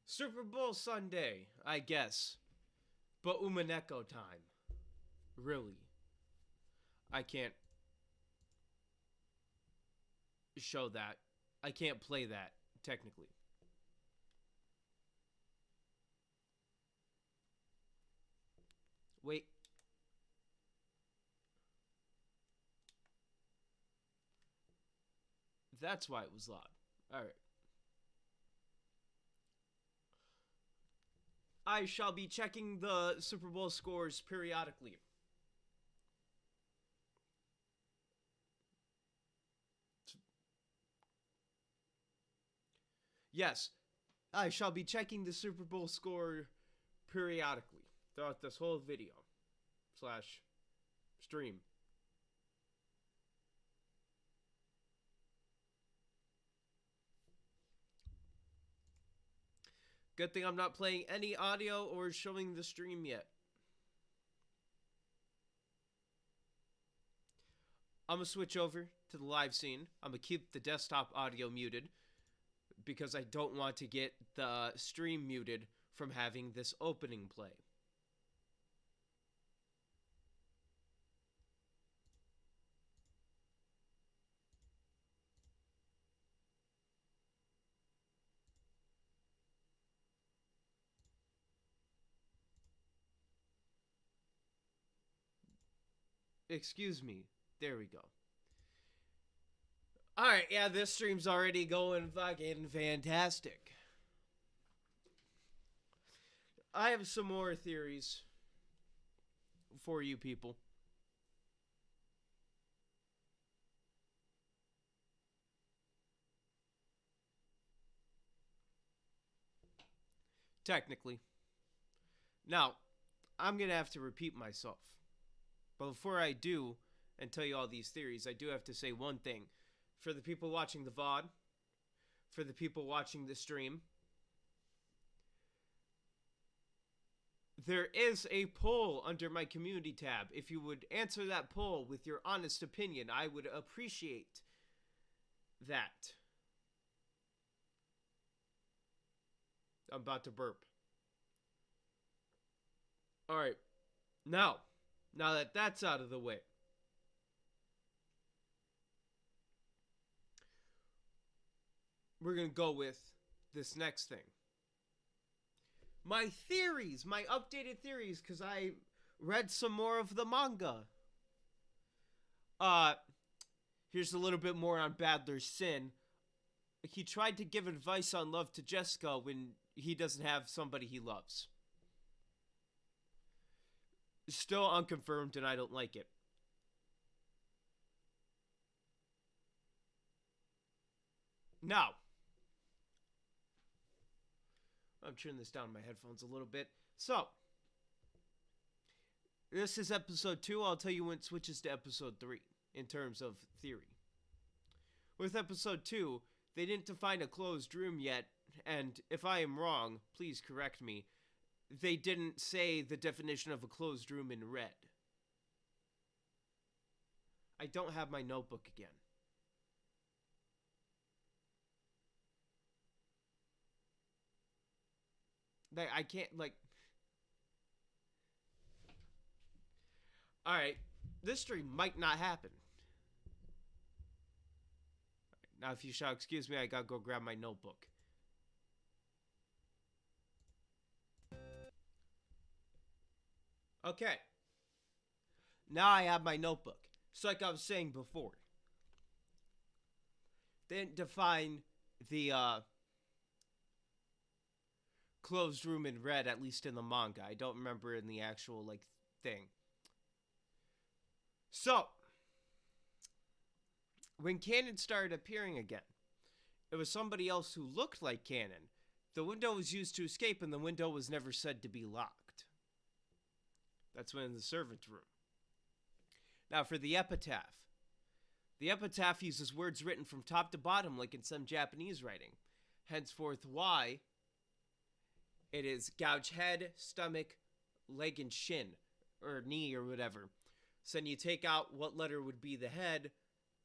Super Bowl Sunday, I guess. But Umineko time. Really. I can't show that. I can't play that, technically. Wait. That's why it was loud. Alright. I shall be checking the Super Bowl scores periodically. Yes, I shall be checking the Super Bowl score periodically throughout this whole video slash stream. Good thing I'm not playing any audio or showing the stream yet. I'm going to switch over to the live scene. I'm going to keep the desktop audio muted because I don't want to get the stream muted from having this opening play. Excuse me. There we go. Alright, yeah, this stream's already going fucking fantastic. I have some more theories for you people. Technically. Now, I'm going to have to repeat myself. But before I do, and tell you all these theories, I do have to say one thing. For the people watching the VOD, for the people watching the stream, there is a poll under my community tab. If you would answer that poll with your honest opinion, I would appreciate that. I'm about to burp. Alright. Now that that's out of the way, we're going to go with this next thing. My theories, my updated theories, because I read some more of the manga. Here's a little bit more on Badler's Sin. He tried to give advice on love to Jessica when he doesn't have somebody he loves. Still unconfirmed, and I don't like it. Now, I'm turning this down my headphones a little bit. So, this is episode 2. I'll tell you when it switches to episode 3 in terms of theory. With episode 2, they didn't define a closed room yet, and if I am wrong, please correct me. They didn't say the definition of a closed room in red. I don't have my notebook again. I can't, like... Alright, this stream might not happen. Now, if you shall excuse me, I gotta go grab my notebook. Okay. Now I have my notebook. So like I was saying before, they didn't define the closed room in red, at least in the manga. I don't remember in the actual like thing. So, when Canon started appearing again, it was somebody else who looked like Canon. The window was used to escape, and the window was never said to be locked. That's when in the servant room. Now for the epitaph. The epitaph uses words written from top to bottom like in some Japanese writing. Henceforth why it is gouge head, stomach, leg, and shin. Or knee or whatever. So then you take out what letter would be the head,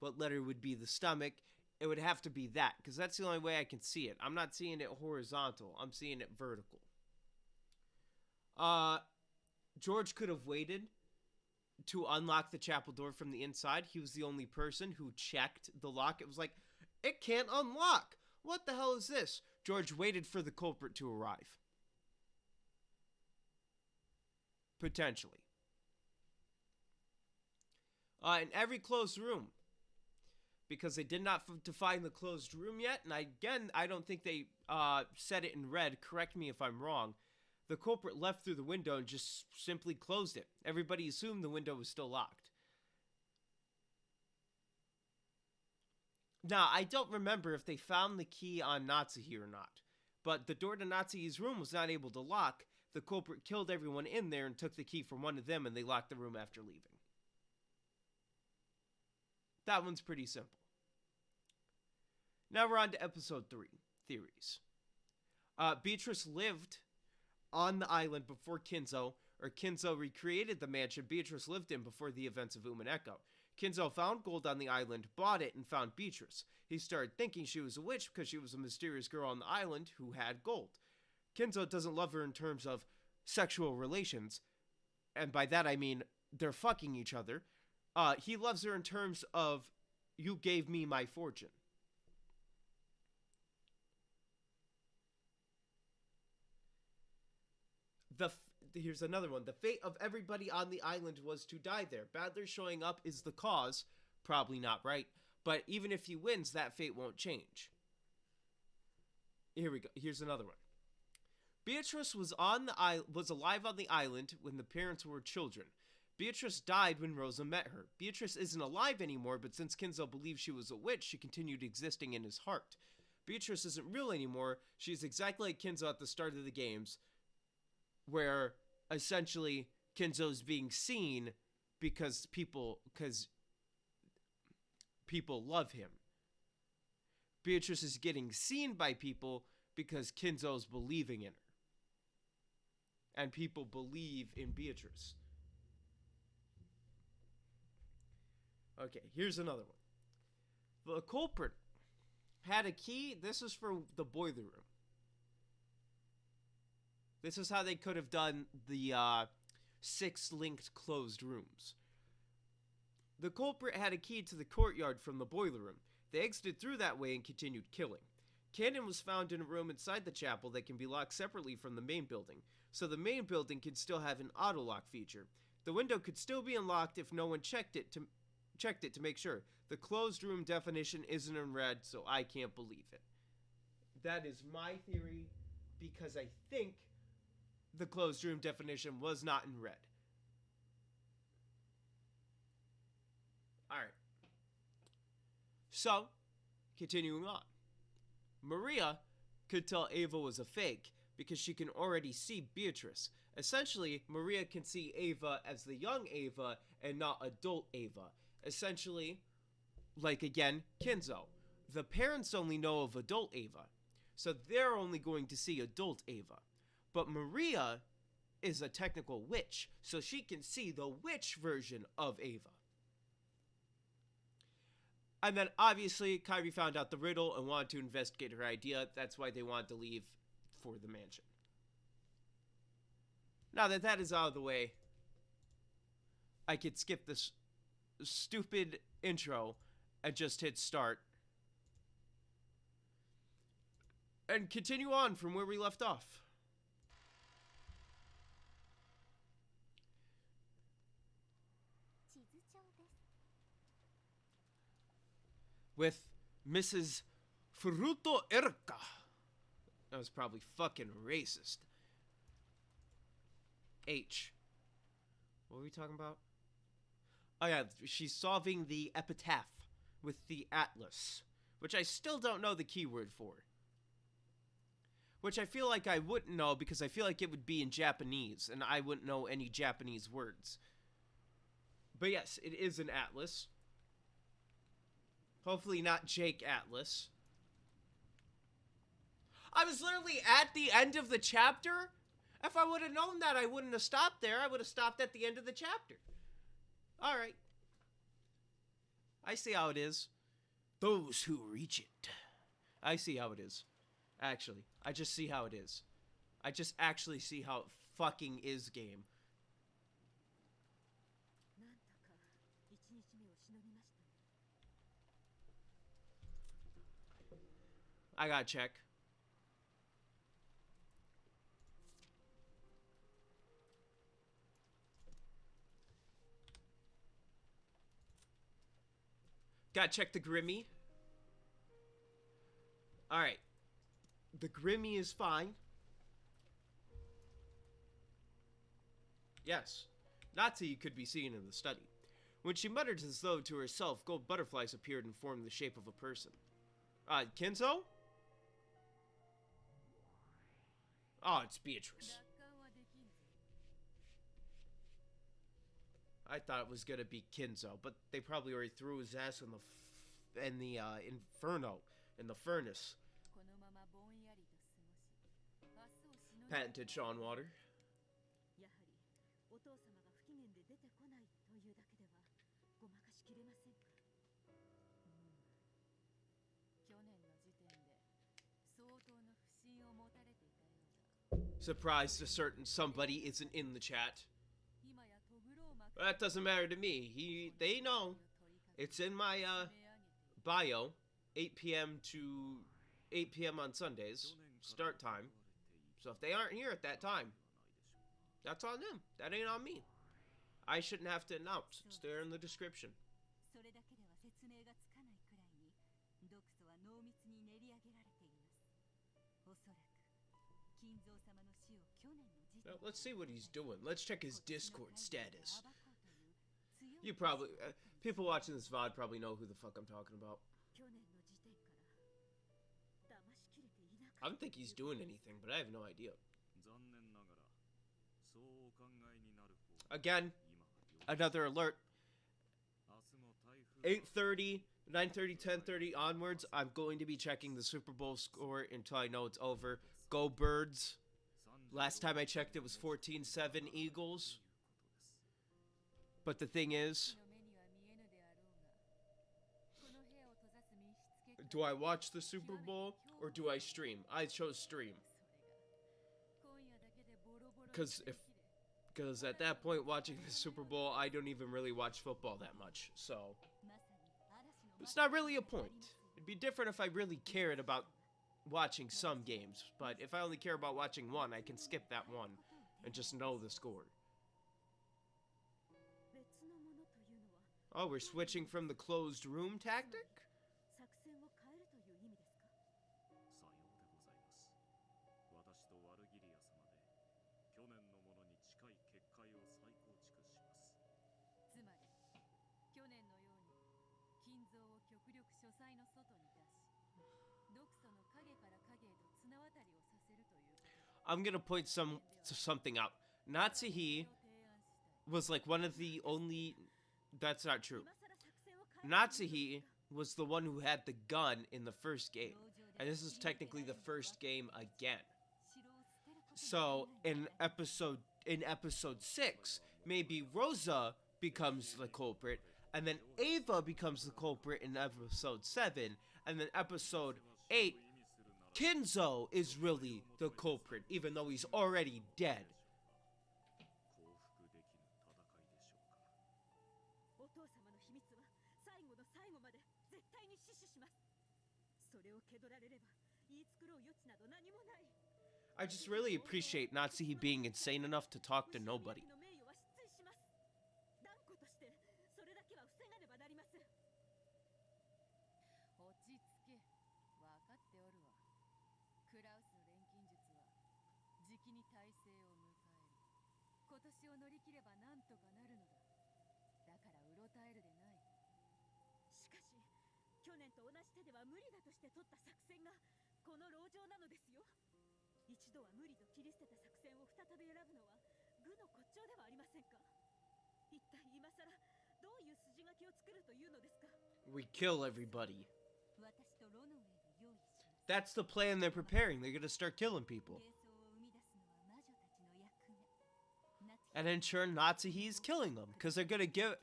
what letter would be the stomach, It would have to be that, because that's the only way I can see it. I'm not seeing it horizontal. I'm seeing it vertical. George could have waited to unlock the chapel door from the inside. He was the only person who checked the lock. It was like, it can't unlock. What the hell is this? George waited for the culprit to arrive. Potentially. In every closed room, because they did not define the closed room yet, and I don't think they said it in red. Correct me if I'm wrong. The culprit left through the window and just simply closed it. Everybody assumed the window was still locked. Now, I don't remember if they found the key on Natsuhi or not, but the door to Natsuhi's room was not able to lock. The culprit killed everyone in there and took the key from one of them, and they locked the room after leaving. That one's pretty simple. Now we're on to episode 3, theories. Beatrice lived on the island before Kinzo, or Kinzo recreated the mansion Beatrice lived in before the events of Umineko. Kinzo found gold on the island, bought it, and found Beatrice. He started thinking she was a witch because she was a mysterious girl on the island who had gold. Kinzo doesn't love her in terms of sexual relations, and by that I mean they're fucking each other. He loves her in terms of, you gave me my fortune. Here's another one. The fate of everybody on the island was to die there. Badler showing up is the cause. Probably not right. But even if he wins, that fate won't change. Here we go. Here's another one. Beatrice was alive on the island when the parents were children. Beatrice died when Rosa met her. Beatrice isn't alive anymore, but since Kinzo believed she was a witch, she continued existing in his heart. Beatrice isn't real anymore. She's exactly like Kinzo at the start of the games, where essentially Kinzo's being seen because people love him. Beatrice is getting seen by people because Kinzo's believing in her. And people believe in Beatrice. Okay, here's another one. The culprit had a key. This is for the boiler room. This is how they could have done the 6 linked closed rooms. The culprit had a key to the courtyard from the boiler room. They exited through that way and continued killing. Cannon was found in a room inside the chapel that can be locked separately from the main building, so the main building can still have an auto-lock feature. The window could still be unlocked if no one checked it to make sure. The closed room definition isn't in red, so I can't believe it. That is my theory, because I think the closed room definition was not in red. Alright. So, continuing on. Maria could tell Ava was a fake because she can already see Beatrice. Essentially, Maria can see Ava as the young Ava and not adult Ava. Essentially, like again, Kinzo. The parents only know of adult Ava, so they're only going to see adult Ava. But Maria is a technical witch, so she can see the witch version of Ava. And then, obviously, Kairi found out the riddle and wanted to investigate her idea. That's why they wanted to leave for the mansion. Now that that is out of the way, I could skip this stupid intro and just hit start. And continue on from where we left off. With Mrs. Fruto Erka. That was probably fucking racist. H. What were we talking about? Oh yeah, she's solving the Epitaph with the Atlas, which I still don't know the keyword for. Which I feel like I wouldn't know because I feel like it would be in Japanese, and I wouldn't know any Japanese words. But yes, it is an Atlas. Hopefully not Jake Atlas. I was literally at the end of the chapter. If I would have known that, I wouldn't have stopped there. I would have stopped at the end of the chapter. Alright. I see how it is. Those who reach it. I see how it is. Actually, I just see how it is. I just actually see how it fucking is, game. I gotta check. Gotta check the Grimmy. Alright. The Grimmy is fine. Yes. Natsuhi could be seen in the study. When she muttered as though to herself, gold butterflies appeared and formed the shape of a person. Kinzo? Oh, it's Beatrice. I thought it was gonna be Kinzo, but they probably already threw his ass in the inferno, in the furnace. Patented Sean Water. Surprised a certain somebody isn't in the chat. But that doesn't matter to me. They know. It's in my bio. 8 p.m. to 8 p.m. on Sundays. Start time. So if they aren't here at that time, that's on them. That ain't on me. I shouldn't have to announce. It's there in the description. Now, let's see what he's doing. Let's check his Discord status. You probably... people watching this VOD probably know who the fuck I'm talking about. I don't think he's doing anything, but I have no idea. Again, another alert. 8:30, 9:30, 10:30 onwards, I'm going to be checking the Super Bowl score until I know it's over. Go Birds. Last time I checked, it was 14-7 Eagles. But the thing is, do I watch the Super Bowl or do I stream? I chose stream. Because at that point, watching the Super Bowl, I don't even really watch football that much. So, it's not really a point. It'd be different if I really cared about watching some games. But if I only care about watching one, I can skip that one and just know the score. Oh, we're switching from the closed room tactic? I'm gonna point something out. Natsuhi was like one of the only... That's not true. Natsuhi was the one who had the gun in the first game. And this is technically the first game again. So, in episode 6, maybe Rosa becomes the culprit, and then Ava becomes the culprit in episode 7, and then episode 8, Kinzo is really the culprit, even though he's already dead. I just really appreciate Natsuhi being insane enough to talk to nobody. We kill everybody. That's the plan they're preparing. They're gonna start killing people. And in turn, Natsuhi's killing them. Because they're gonna give...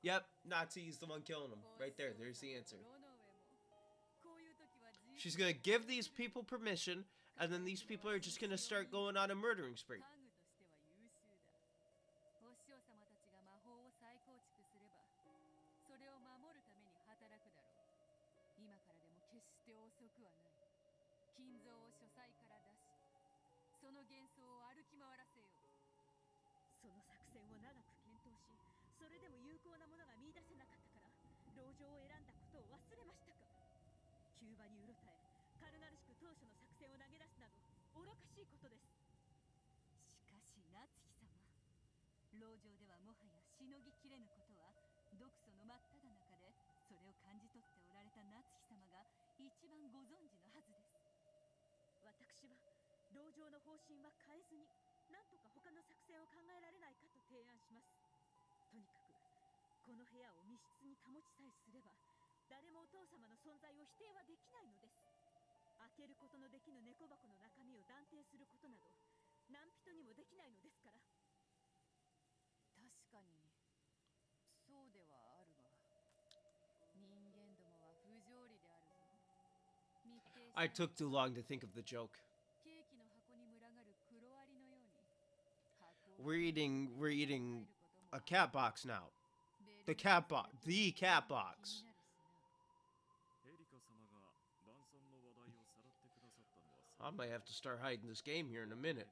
Yep, Natsuhi's the one killing them. Right there. There's the answer. She's gonna give these people permission, and then these people are just gonna start going on a murdering spree. その作戦を長く検討し、それでも有効なものが見出せなかったから、籠城を選んだことを忘れましたか。急場にうろたえ、軽々しく当初の作戦を投げ出すなど愚かしいことです。しかし夏希様、籠城ではもはやしのぎきれぬことは毒素の真っ只中で、それを感じ取っておられた夏希様が一番ご存知のはずです。私は籠城の方針は変えずに、なんとか他の作戦を考えられないかと提案します。とにかくこの部屋を密室に保ちさえすれば、誰もお父様の存在を否定はできないのです。開けることのできぬ猫箱の中身を断定することなど何人にもできないのですから。確かにそうではあるが、人間どもは不条理であるぞ。 I took too long to think of the joke. We're eating a cat box now. The cat box. I might have to start hiding this game here in a minute.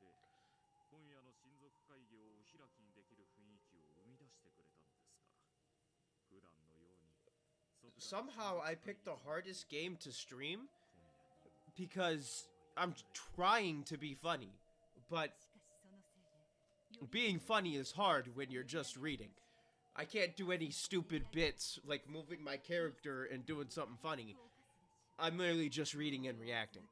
Somehow I picked the hardest game to stream because I'm trying to be funny, but being funny is hard when you're just reading. I can't do any stupid bits like moving my character and doing something funny. I'm literally just reading and reacting.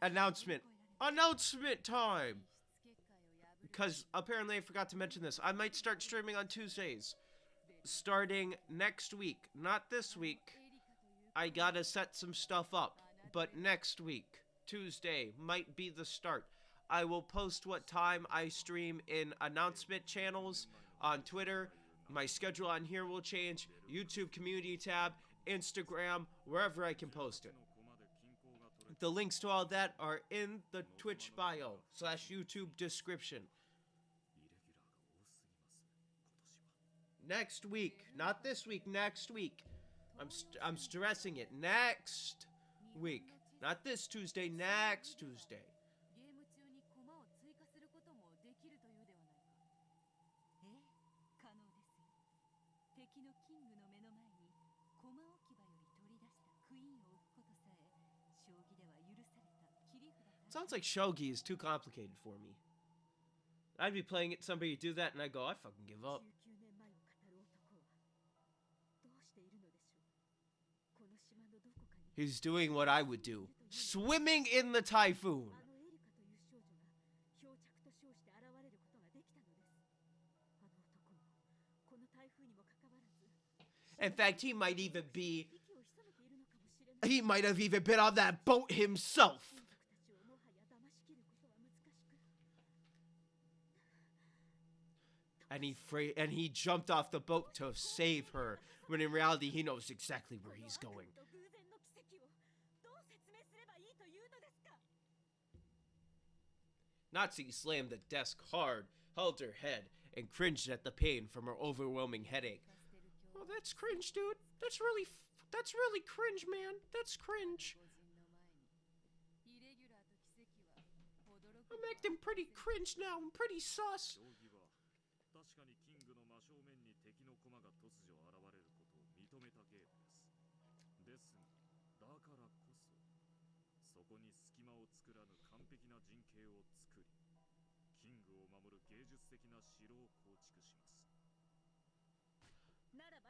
Announcement. Announcement time! Because apparently I forgot to mention this. I might start streaming on Tuesdays. Starting next week. Not this week. I gotta set some stuff up. But next week, Tuesday, might be the start. I will post what time I stream in announcement channels on Twitter. My schedule on here will change. YouTube community tab, Instagram, wherever I can post it. The links to all that are in the Twitch bio / YouTube description. Next week, not this week, next week. I'm stressing it. Next week, not this Tuesday, next Tuesday. Sounds like shogi is too complicated for me. I'd be playing it, somebody do that, and I go, I fucking give up. He's doing what I would do. Swimming in the typhoon. In fact, he might have even been on that boat himself. And he jumped off the boat to save her, when in reality he knows exactly where he's going. Natsuhi slammed the desk hard, held her head, and cringed at the pain from her overwhelming headache. Oh, that's cringe, dude. That's really cringe, man. That's cringe. I'm acting pretty cringe now. I'm pretty sus.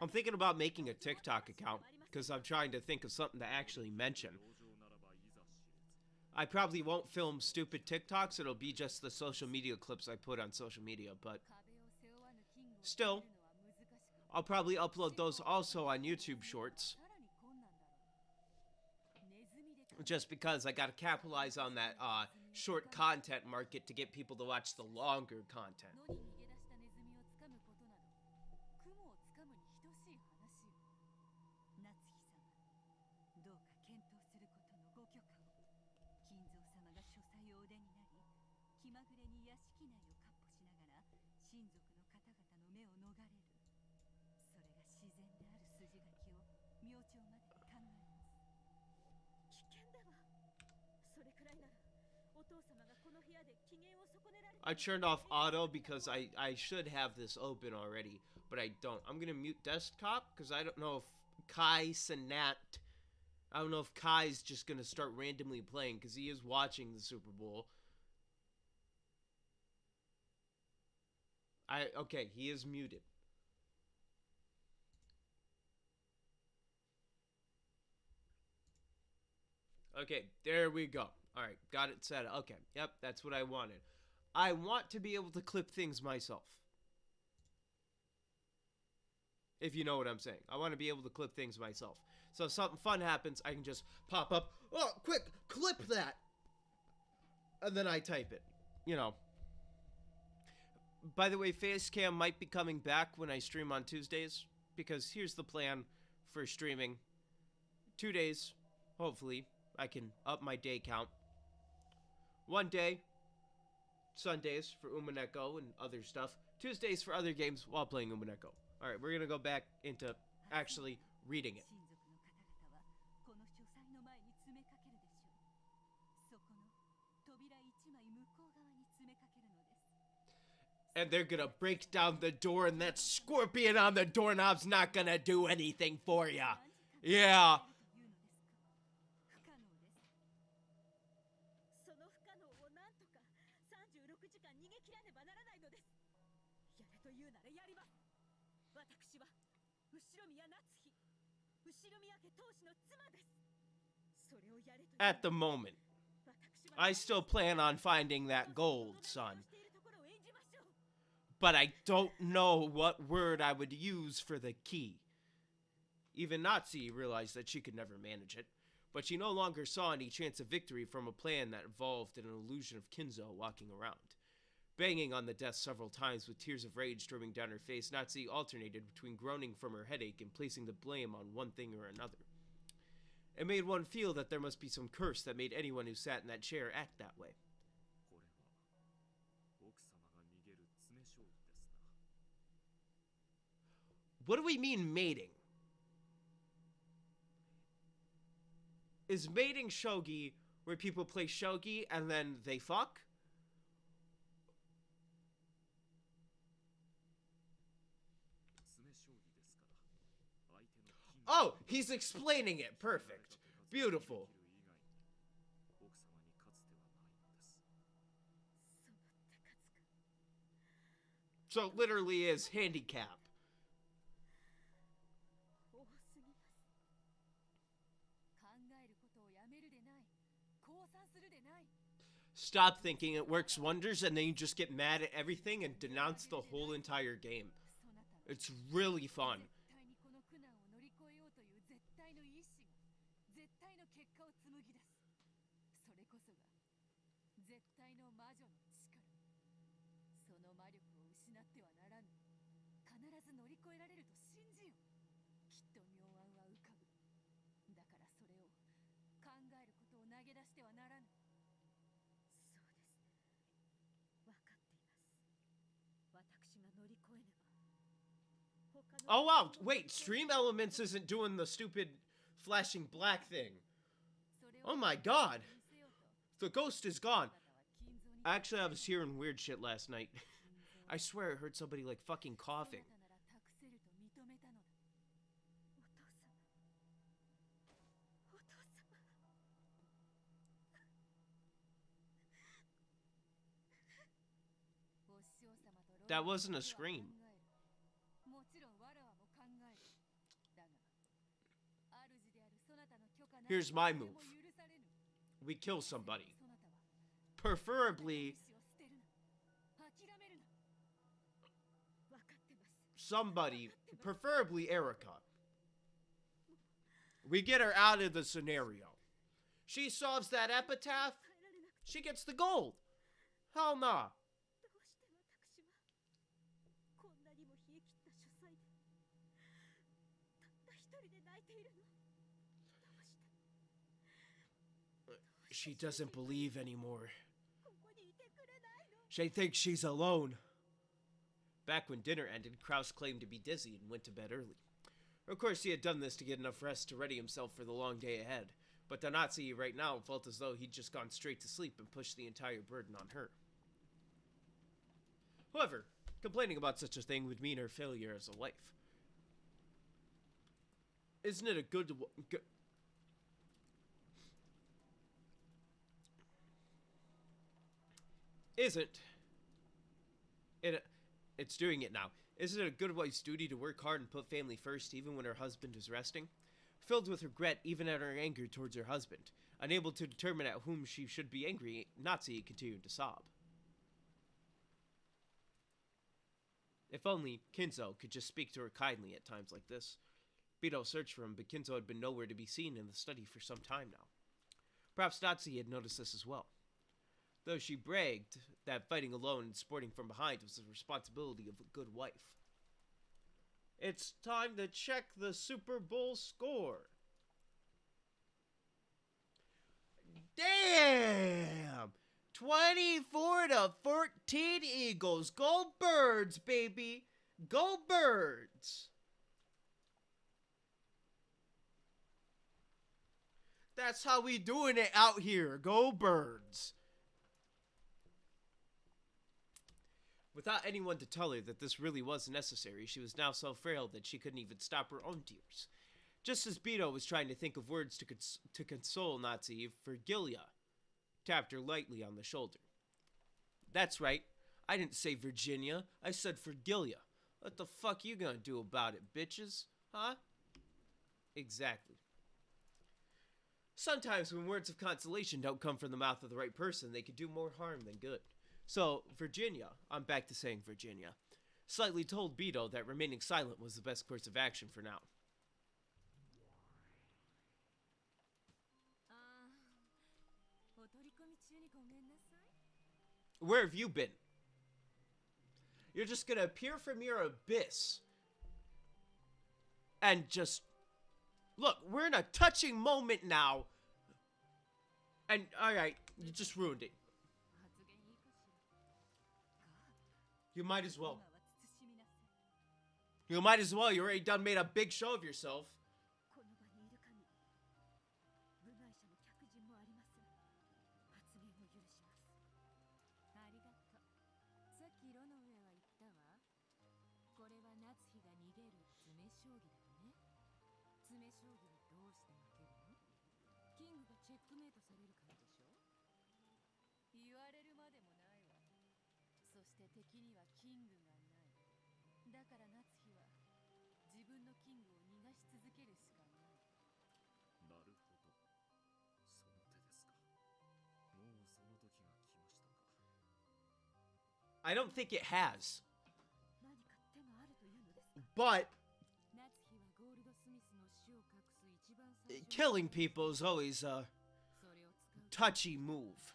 I'm thinking about making a TikTok account because I'm trying to think of something to actually mention. I probably won't film stupid TikToks. It'll be just the social media clips I put on social media, but still, I'll probably upload those also on YouTube Shorts. Just because I gotta capitalize on that short content market to get people to watch the longer content. I turned off auto because I should have this open already, but I don't. I'm gonna mute desktop because I don't know if I don't know if Kai's just gonna start randomly playing because he is watching the Super Bowl. Okay, he is muted. Okay, there we go. All right, got it set. Okay, yep, that's what I wanted. I want to be able to clip things myself. If you know what I'm saying. I want to be able to clip things myself. So if something fun happens, I can just pop up, oh, quick, clip that. And then I type it. You know. By the way, Facecam might be coming back when I stream on Tuesdays. Because here's the plan for streaming. 2 days, hopefully, I can up my day count. 1 day, Sundays for Umineko and other stuff. Tuesdays for other games while playing Umineko. Alright, we're gonna go back into actually reading it. And they're gonna break down the door and that scorpion on the doorknob's not gonna do anything for ya. Yeah. At the moment, I still plan on finding that gold, son. But I don't know what word I would use for the key. Even Natsuhi realized that she could never manage it, but she no longer saw any chance of victory from a plan that involved an illusion of Kinzo walking around. Banging on the desk several times with tears of rage streaming down her face, Natsuhi alternated between groaning from her headache and placing the blame on one thing or another. It made one feel that there must be some curse that made anyone who sat in that chair act that way. What do we mean mating? Is mating shogi where people play shogi and then they fuck? Oh, he's explaining it. Perfect. Beautiful. So it literally is handicap. Stop thinking it works wonders and then you just get mad at everything and denounce the whole entire game. It's really fun. Oh wow, wait, Stream Elements isn't doing the stupid flashing black thing. Oh my god. The ghost is gone. Actually, I was hearing weird shit last night. I swear I heard somebody like fucking coughing. That wasn't a scream. Here's my move. We kill somebody. Preferably somebody, preferably Erica. We get her out of the scenario. She solves that epitaph, she gets the gold. Hell nah. She doesn't believe anymore. She thinks she's alone. Back when dinner ended, Kraus claimed to be dizzy and went to bed early. Of course, he had done this to get enough rest to ready himself for the long day ahead, but the Natsuhi right now felt as though he'd just gone straight to sleep and pushed the entire burden on her. However, complaining about such a thing would mean her failure as a wife. Isn't it a good... Isn't it... It's doing it now. Isn't it a good wife's duty to work hard and put family first even when her husband is resting? Filled with regret even at her anger towards her husband, unable to determine at whom she should be angry, Natsuhi continued to sob. If only Kinzo could just speak to her kindly at times like this. Beto searched for him, but Kinzo had been nowhere to be seen in the study for some time now. Perhaps Natsuhi had noticed this as well, though she bragged that fighting alone and sporting from behind was the responsibility of a good wife. It's time to check the Super Bowl score. Damn! 24-14 Eagles. Go Birds, baby. Go Birds. That's how we doing it out here. Go Birds. Without anyone to tell her that this really was necessary, she was now so frail that she couldn't even stop her own tears. Just as Beto was trying to think of words to console Natsuhi, Virgilia tapped her lightly on the shoulder. That's right. I didn't say Virginia. I said Virgilia. What the fuck you gonna do about it, bitches? Huh? Exactly. Sometimes when words of consolation don't come from the mouth of the right person, they can do more harm than good. So, Virginia, I'm back to saying Virginia, slightly told Beto that remaining silent was the best course of action for now. Where have you been? You're just gonna appear from your abyss and just... Look, we're in a touching moment now. And, alright, you just ruined it. You might as well. You might as well. You already done made a big show of yourself. I don't think it has. But killing people is always a touchy move.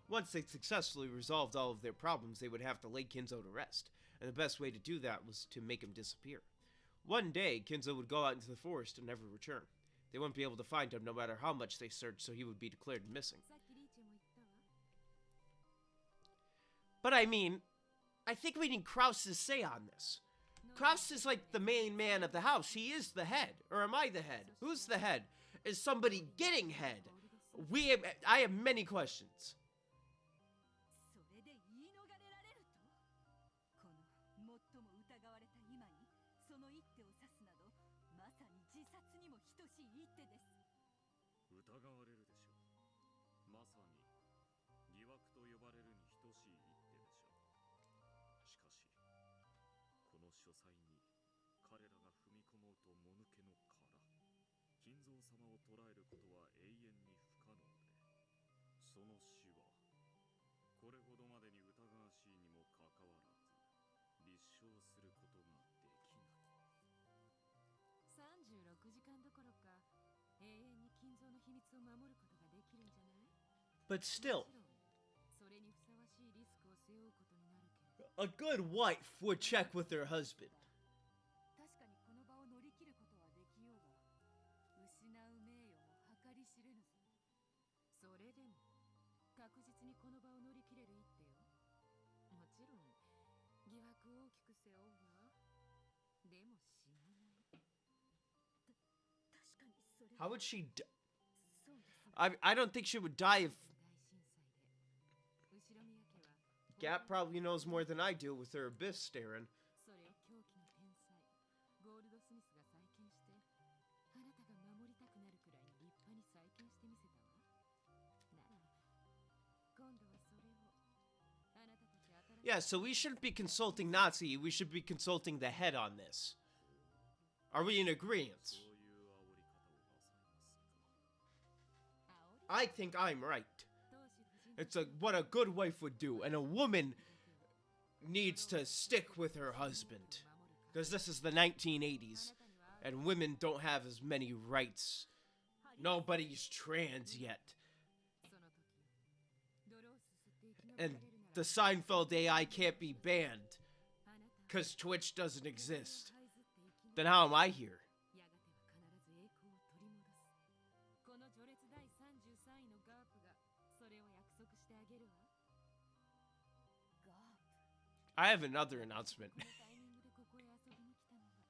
Once they successfully resolved all of their problems, they would have to lay Kinzo to rest, and the best way to do that was to make him disappear. One day, Kinzo would go out into the forest and never return. They wouldn't be able to find him no matter how much they searched, so he would be declared missing. But I mean, I think we need Kraus's say on this. Kraus is like the main man of the house. He is the head. Or am I the head? Who's the head? Is somebody getting head? I have many questions. But still, A good wife would check with her husband. 確かにこの場を乗り切ることはできようが、失う名誉も計り知れぬぞ。それでも確実にこの場を乗り切れる一手よ。もちろん疑惑を大きく背負うが、でも死なない。確かにそれ。How would she die? そうですね。I don't think she would die if 大震災で後宮家は Gap probably knows more than I do with her abyss staring. それを狂気の天才ゴールドスミスが再建して、あなたが守りたくなるくらいに立派に再建してみせたわ。なら今度はそれをあなたたち新しい Yeah, so we shouldn't be consulting Natsuhi, we should be consulting the head on this. Are we in agreement? I think I'm right. It's what a good wife would do, and a woman needs to stick with her husband. Because this is the 1980s, and women don't have as many rights. Nobody's trans yet. And the Seinfeld AI can't be banned, because Twitch doesn't exist. Then how am I here? やがては必ず栄光を取り戻す。この序列第33位のガープがそれを約束してあげるわ。ガープ。 I have another announcement. このタイミングでここへ遊びに来たのは。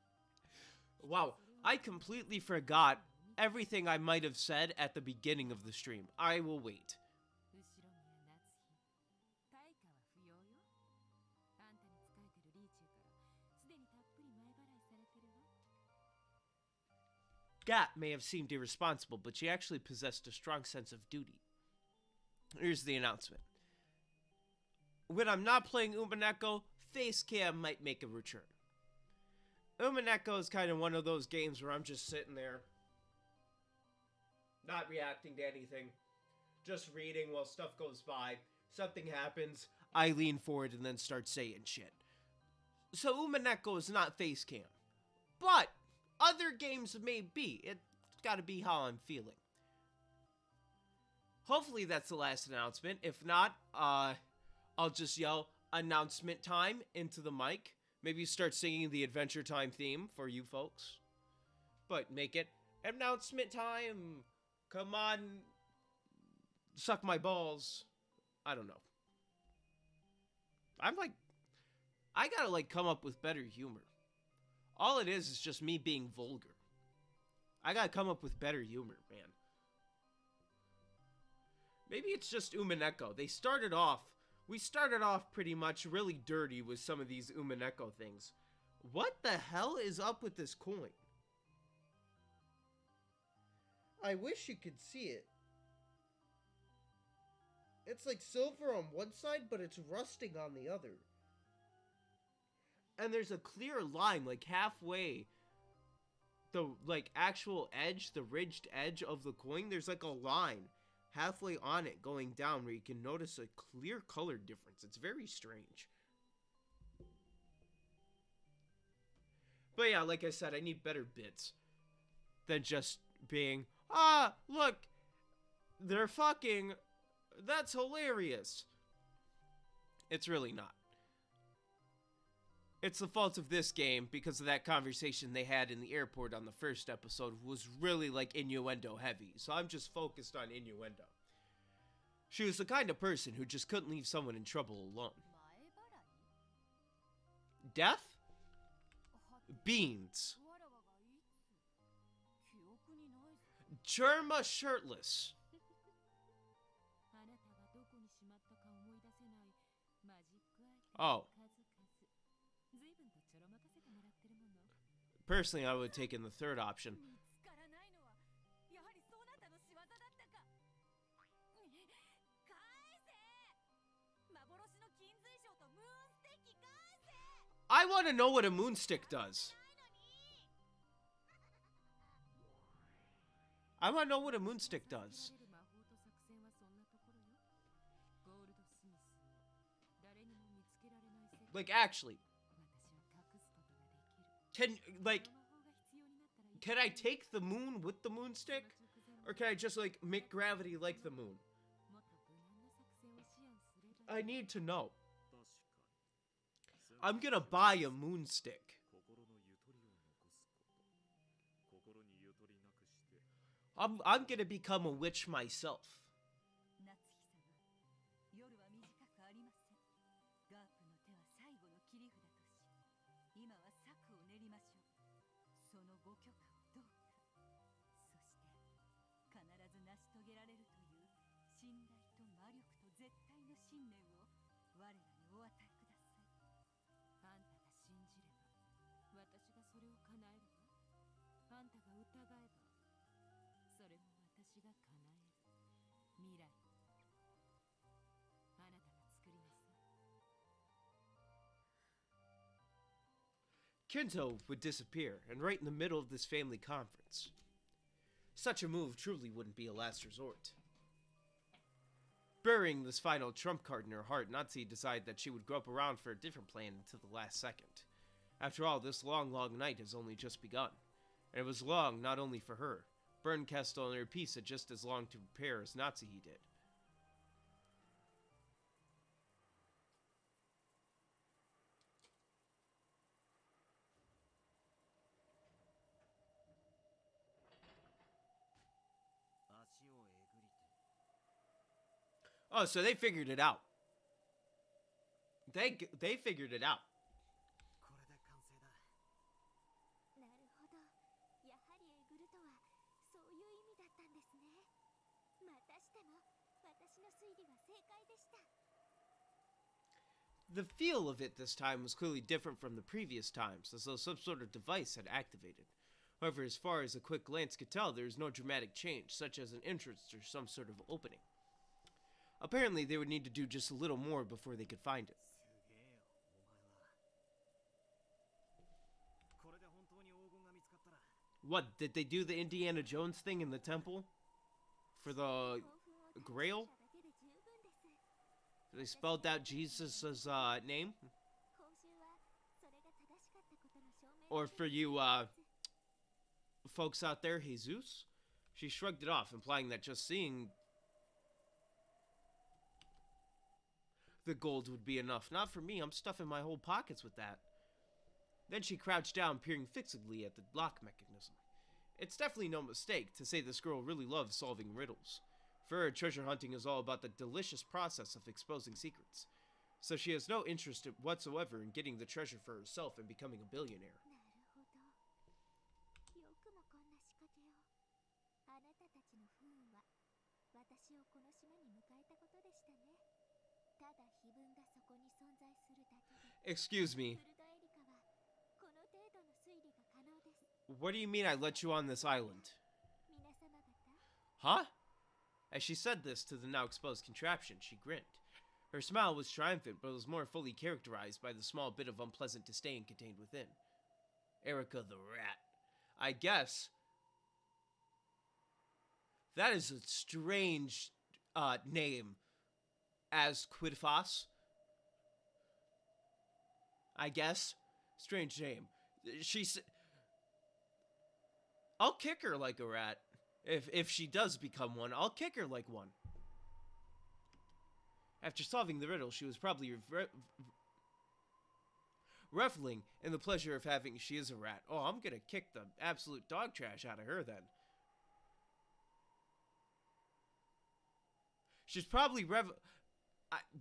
Wow, I completely forgot everything I might have said at the beginning of the stream. I will wait. 後ろ宮夏日。対価は不要よ。あんたに仕えてるリーチェからすでにたっぷり前払いされてるわ。 Gat may have seemed irresponsible, but she actually possessed a strong sense of duty. Here's the announcement. When I'm not playing Umineko, Facecam might make a return. Umineko is kind of one of those games where I'm just sitting there, not reacting to anything, just reading while stuff goes by. Something happens, I lean forward and then start saying shit. So Umineko is not Facecam. But other games may be. It's gotta be how I'm feeling. Hopefully that's the last announcement. If not, I'll just yell announcement time into the mic. Maybe start singing the Adventure Time theme for you folks. But make it announcement time. Come on. Suck my balls. I don't know. I gotta come up with better humor. All it is just me being vulgar. I gotta come up with better humor, man. Maybe it's just Umineko. We started off pretty much really dirty with some of these Umineko things. What the hell is up with this coin? I wish you could see it. It's like silver on one side, but it's rusting on the other. And there's a clear line, halfway, the, actual edge, the ridged edge of the coin, there's, a line halfway on it going down where you can notice a clear color difference. It's very strange. But yeah, like I said, I need better bits than just being, look, they're fucking, that's hilarious. It's really not. It's the fault of this game because of that conversation they had in the airport on the first episode was really innuendo heavy. So I'm just focused on innuendo. She was the kind of person who just couldn't leave someone in trouble alone. Death? Beans. Germa shirtless. Oh. Personally, I would have taken the third option. I want to know what a moonstick does. I want to know what a moonstick does. Actually. Can I take the moon with the moonstick? Or can I just, make gravity like the moon? I need to know. I'm gonna buy a moonstick. I'm gonna become a witch myself. 夜は短くありません。ガープの手は最後の切り札とし、今は策を練りましょう。そのご許可をどうか。そして必ず成し遂げられるという信頼と魔力と絶対の信念を我らにお与えください。あんたが信じれば、私がそれを叶えるわ。あんたが疑えば、それも私が叶える。未来。 Kento would disappear, and right in the middle of this family conference. Such a move truly wouldn't be a last resort. Burying this final trump card in her heart, Natsuhi decided that she would grope around for a different plan until the last second. After all, this long, long night has only just begun. And it was long not only for her. Bernkastel and her piece had just as long to prepare as Natsuhi did. Oh, so they figured it out. They figured it out. なるほど。やはりえぐるとはそういう意味だったんですね。またしても私の推理は正解でした。 The feel of it this time was clearly different from the previous times, as though some sort of device had activated. However, as far as a quick glance could tell, there was no dramatic change, such as an entrance or some sort of opening. Apparently, they would need to do just a little more before they could find it. What, did they do the Indiana Jones thing in the temple? For the Grail? They spelled out Jesus' name? Or for you, folks out there, Jesus? She shrugged it off, implying that just seeing the gold would be enough. Not for me, I'm stuffing my whole pockets with that. Then she crouched down, peering fixedly at the lock mechanism. It's definitely no mistake to say this girl really loves solving riddles. For her, treasure hunting is all about the delicious process of exposing secrets. So she has no interest whatsoever in getting the treasure for herself and becoming a billionaire. Excuse me. What do you mean I let you on this island? Huh? As she said this to the now exposed contraption, she grinned. Her smile was triumphant, but was more fully characterized by the small bit of unpleasant disdain contained within. Erica the Rat. I guess. That is a strange name. As Quidfas. I guess. Strange name. She's. I'll kick her like a rat. If she does become one, I'll kick her like one. After solving the riddle, she was probably reveling in the pleasure of having she is a rat. Oh, I'm gonna kick the absolute dog trash out of her then. She's probably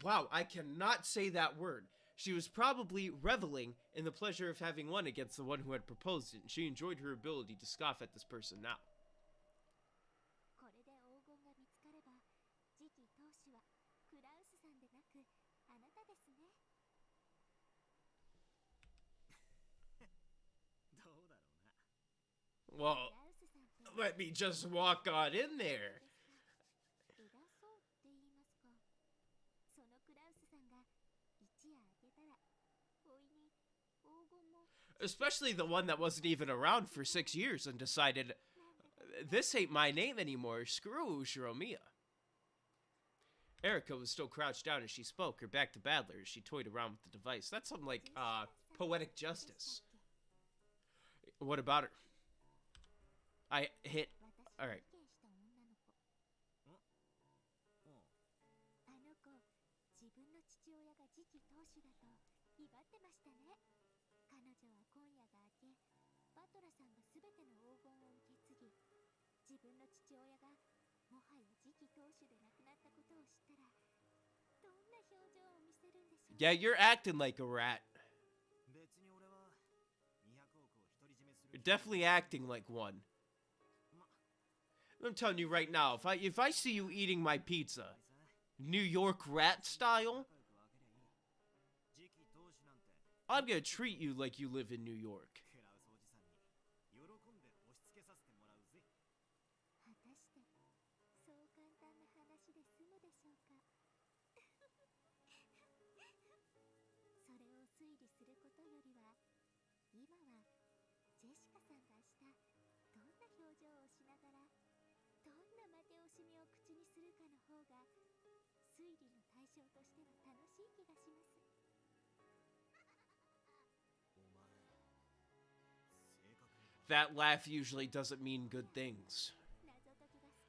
wow, I cannot say that word. She was probably reveling in the pleasure of having won against the one who had proposed it, and she enjoyed her ability to scoff at this person now. Well, let me just walk on in there. Especially the one that wasn't even around for 6 years and decided, this ain't my name anymore, screw Shiromiya. Erica was still crouched down as she spoke, her back to Badler as she toyed around with the device. That's some, like, poetic justice. What about her? I hit... Alright. 威張ってましたね。彼女は今夜が明け、バトラさんが全ての黄金を受け継ぎ、自分の父親がもはや次期当主で亡くなったことを知ったら、どんな表情を見せるんでしょう。 Yeah, you're acting like a rat. You're definitely acting like one. I'm telling you right now, if I see you eating my pizza, New York rat style, I'm gonna treat you like you live in New York. 果たしてそう簡単な話で済むでしょうか。それを推理することよりは、今はジェシカさんが明日どんな表情をしながらどんな負け惜しみを口にするかの方が推理の対象としては楽しい気がします。 That laugh usually doesn't mean good things.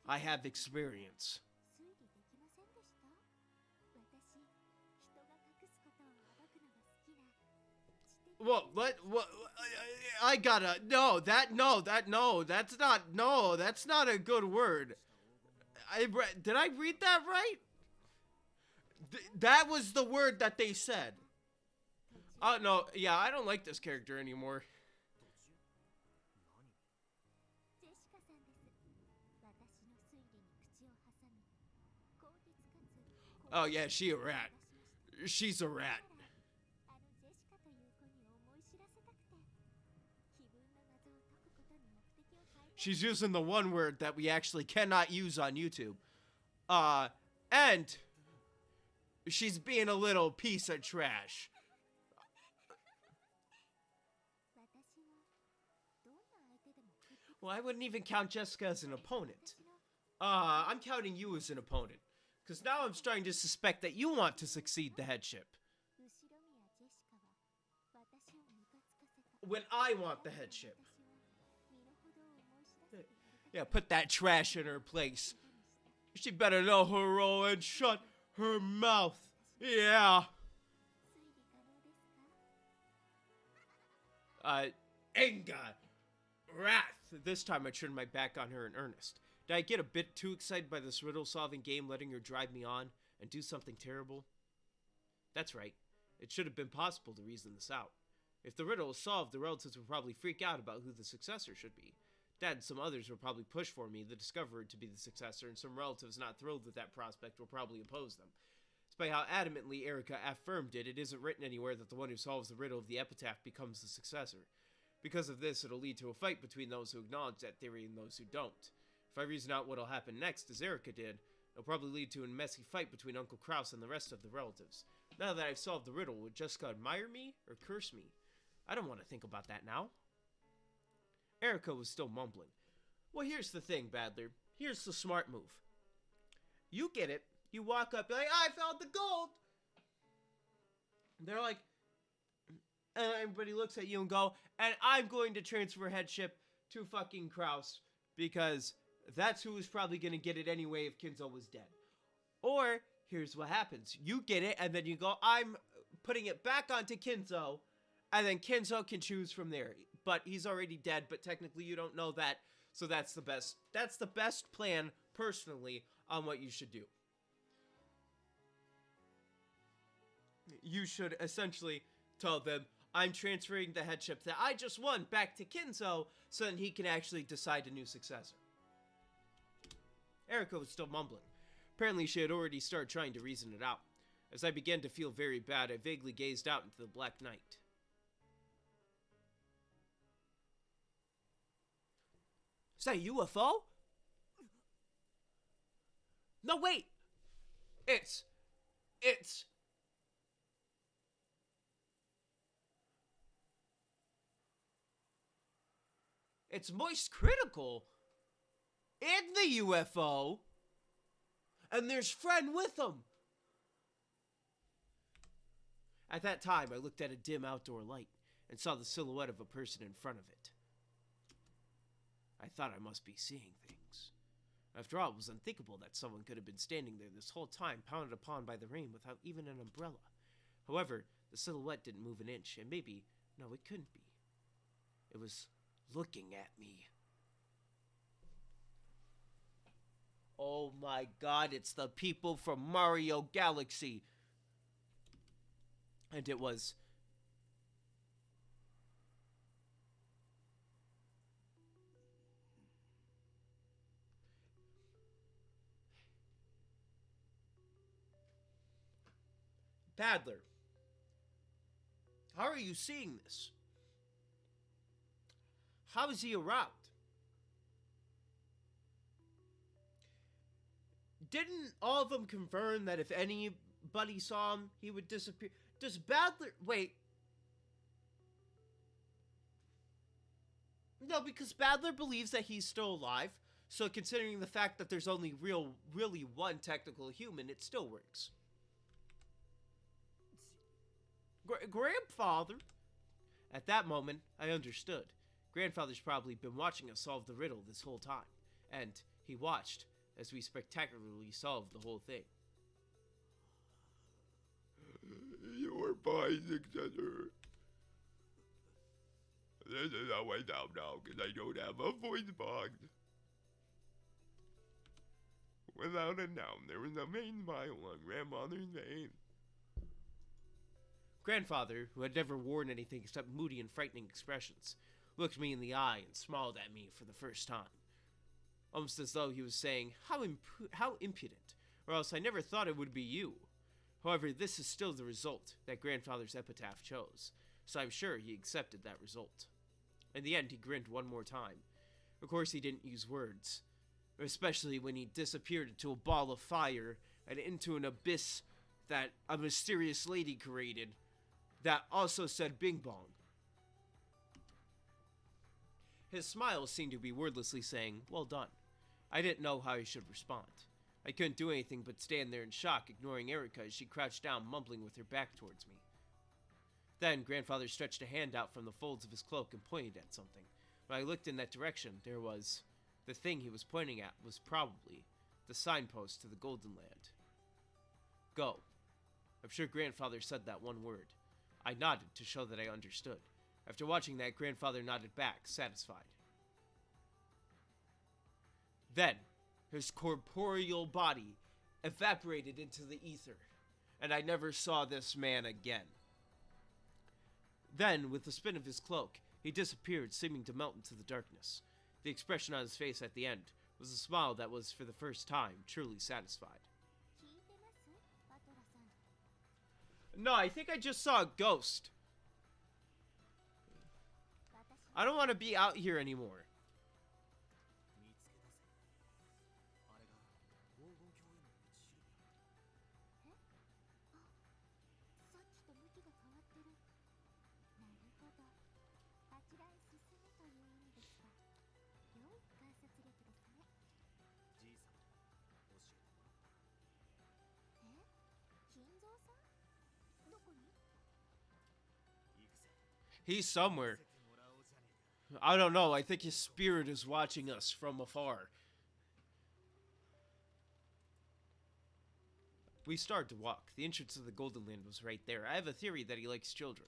I have experience. 推理できませんでした？私、人が隠すことを暴くのが好きな知的 Well, I gotta, that's not a good word. Did I read that right? That was the word that they said. Oh, no, yeah, I don't like this character anymore. ジェシカさんです。私の推理に口を挟み、効率かつ Oh, yeah, she a rat. She's a rat. あのジェシカという子に思い知らせたくて、気分の謎を解くことに目的を変えた。 She's using the one word that we actually cannot use on YouTube. And she's being a little piece of trash. 私はどんな相手でも屈服 Well, I wouldn't even count Jessica as an opponent. 私の I'm counting you as an opponent. Because now I'm starting to suspect that you want to succeed the headship. 後ろ宮ジェシカは私をムカつかせた。 When I want the headship. 私は身の程を思い知らせてやりたかった Yeah, put that trash in her place. She better know her role and shut her mouth. Yeah. 推理可能ですか？ Anger. Wrath. This time I turned my back on her in earnest. Did I get a bit too excited by this riddle-solving game, letting her drive me on and do something terrible? That's right. It should have been possible to reason this out. If the riddle was solved, the relatives would probably freak out about who the successor should be. Dad and some others would probably push for me, the discoverer, to be the successor, and some relatives not thrilled with that prospect will probably oppose them. Despite how adamantly Erica affirmed it, it isn't written anywhere that the one who solves the riddle of the epitaph becomes the successor. Because of this, it'll lead to a fight between those who acknowledge that theory and those who don't. If I reason out what'll happen next, as Erica did, it'll probably lead to a messy fight between Uncle Kraus and the rest of the relatives. Now that I've solved the riddle, would Jessica admire me or curse me? I don't want to think about that now. Erica was still mumbling. Well, here's the thing, Badler. Here's the smart move. You get it. You walk up, you're like, I found the gold! They're like, and everybody looks at you and go, and I'm going to transfer headship to fucking Kraus, because that's who was probably going to get it anyway if Kinzo was dead. Or, here's what happens. You get it, and then you go, I'm putting it back onto Kinzo, and then Kinzo can choose from there. But he's already dead, but technically you don't know that, so that's the best plan, personally, on what you should do. You should essentially tell them, I'm transferring the headship that I just won back to Kinzo, so then he can actually decide a new successor. Erica was still mumbling. Apparently she had already started trying to reason it out. As I began to feel very bad, I vaguely gazed out into the black night. Is that a UFO? No, wait! It's Moist Critical and the UFO, and there's Friend with him. At that time, I looked at a dim outdoor light and saw the silhouette of a person in front of it. I thought I must be seeing things. After all, it was unthinkable that someone could have been standing there this whole time, pounded upon by the rain without even an umbrella. However, The silhouette didn't move an inch, and maybe, no, it couldn't be. It was looking at me. Oh my god, it's the people from Mario Galaxy. And it was... Badler, how are you seeing this? How is he around? Didn't all of them confirm that if anybody saw him, he would disappear? Does Badler... Wait. No, because Badler believes that he's still alive, so considering the fact that there's only really one technical human, it still works. Grandfather? At that moment, I understood. Grandfather's probably been watching us solve the riddle this whole time, and he watched as we spectacularly solved the whole thing. Your boys, etc. This is how I sound now, because I don't have a voice box. Without a doubt, there was a main smile on Grandmother's face. Grandfather, who had never worn anything except moody and frightening expressions, looked me in the eye and smiled at me for the first time. Almost as though he was saying, how impudent, or else I never thought it would be you. However, this is still the result that Grandfather's epitaph chose, so I'm sure he accepted that result. In the end, he grinned one more time. Of course, he didn't use words, especially when he disappeared into a ball of fire and into an abyss that a mysterious lady created that also said Bing Bong. His smile seemed to be wordlessly saying, well done. I didn't know how I should respond. I couldn't do anything but stand there in shock, ignoring Erica as she crouched down, mumbling with her back towards me. Then, Grandfather stretched a hand out from the folds of his cloak and pointed at something. When I looked in that direction, there was... The thing he was pointing at was probably the signpost to the Golden Land. Go. I'm sure Grandfather said that one word. I nodded to show that I understood. After watching that, Grandfather nodded back, satisfied. Then, his corporeal body evaporated into the ether, and I never saw this man again. Then, with the spin of his cloak, he disappeared, seeming to melt into the darkness. The expression on his face at the end was a smile that was, for the first time, truly satisfied. No, I think I just saw a ghost. I don't want to be out here anymore. He's somewhere. I don't know. I think his spirit is watching us from afar. We started to walk. The entrance to the Golden Land was right there. I have a theory that he likes children.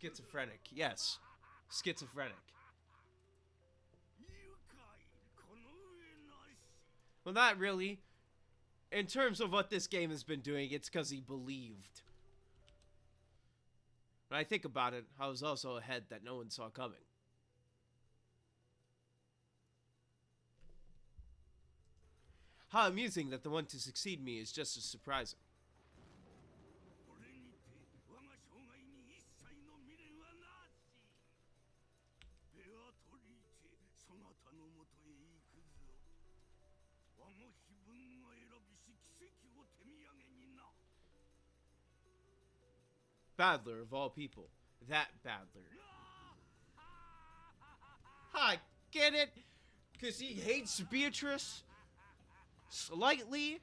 Schizophrenic. Yes. Schizophrenic. Well, not really. In terms of what this game has been doing, it's because he believed. When I think about it, I was also ahead that no one saw coming. How amusing that the one to succeed me is just as surprising. Badler, of all people. That Badler. I get it. Because he hates Beatrice. Slightly.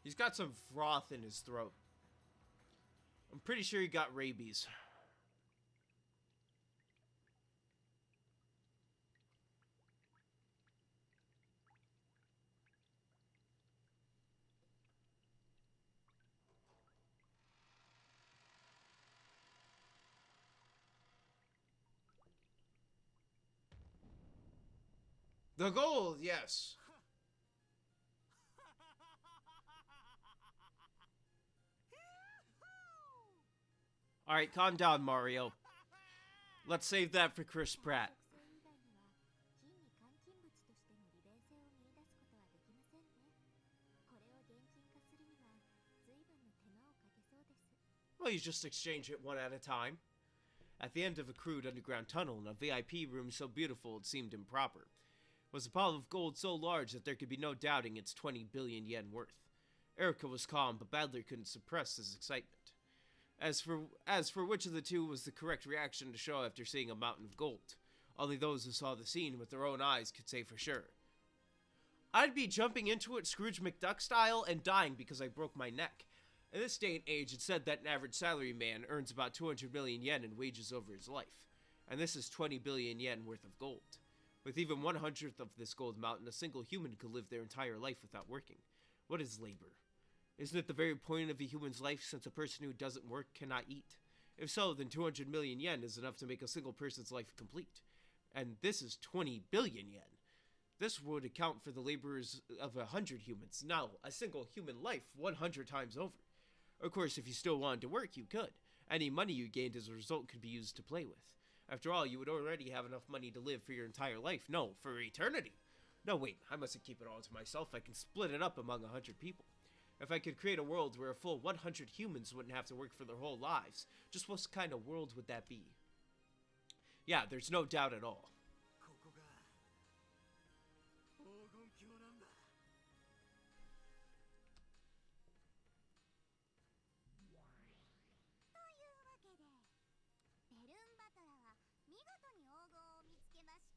He's got some froth in his throat. I'm pretty sure he got rabies. The gold, yes. Alright, calm down, Mario. Let's save that for Chris Pratt. Well, you just exchange it one at a time. At the end of a crude underground tunnel in a VIP room so beautiful it seemed improper, was a pile of gold so large that there could be no doubting its 20 billion yen worth. Erica was calm, but Badler couldn't suppress his excitement. As for which of the two was the correct reaction to show after seeing a mountain of gold, only those who saw the scene with their own eyes could say for sure. I'd be jumping into it Scrooge McDuck style and dying because I broke my neck. In this day and age, it's said that an average salary man earns about 200 million yen in wages over his life, and this is 20 billion yen worth of gold. With even 1/100th of this gold mountain, a single human could live their entire life without working. What is labor? Isn't it the very point of a human's life, since a person who doesn't work cannot eat? If so, then 200 million yen is enough to make a single person's life complete. And this is 20 billion yen. This would account for the laborers of 100 humans. Now, a single human life 100 times over. Of course, if you still wanted to work, you could. Any money you gained as a result could be used to play with. After all, you would already have enough money to live for your entire life. No, for eternity. No, wait, I mustn't keep it all to myself. I can split it up among 100 people. If I could create a world where a full 100 humans wouldn't have to work for their whole lives, just what kind of world would that be? Yeah, there's no doubt at all.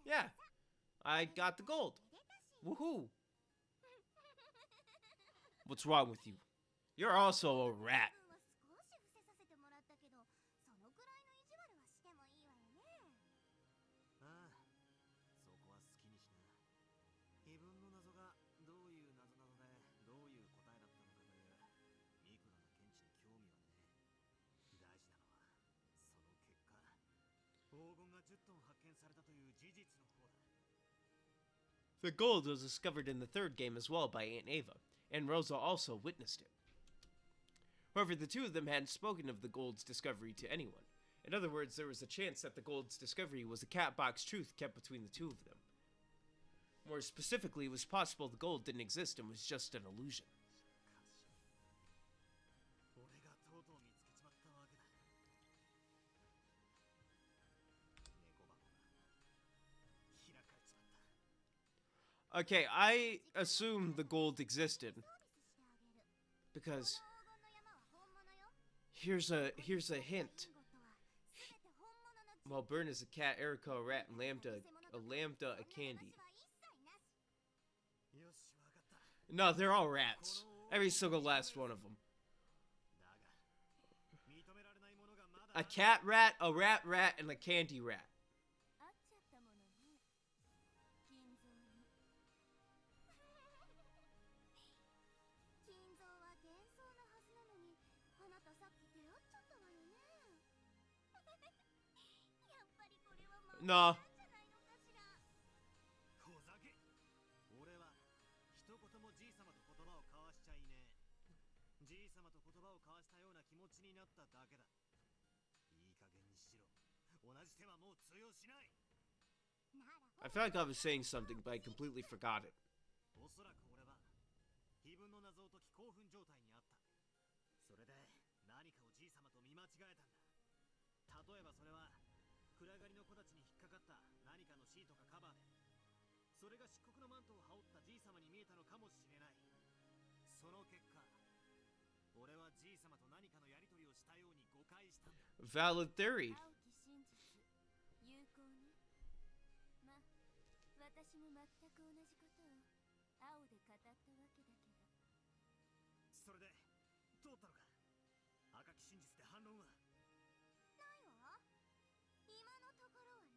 Yeah, I got the gold. Woohoo! What's wrong with you? You're also a rat. The gold was discovered in the third game as well by Aunt Ava, and Rosa also witnessed it. However, the two of them hadn't spoken of the gold's discovery to anyone. In other words, there was a chance that the gold's discovery was a cat box truth kept between the two of them. More specifically, it was possible the gold didn't exist and was just an illusion. Okay, I assume the gold existed because here's a hint. Well, Burn is a cat, Erica a rat, and Lambda a candy. No, they're all rats. Every single last one of them. A cat rat, a rat, and a candy rat. No. I feel like I was saying something, but I completely forgot it. それが漆黒のマントを羽織ったじい様に見えたのかもしれない。その結果、俺はじい様と何かのやり取りをしたように誤解したんだ。 Valid theory. 青き真実、有効ね。ま、私も全く同じことを青で語ったわけだけど。それで通ったのか。赤き真実で反論は。ないわ。今のところはね。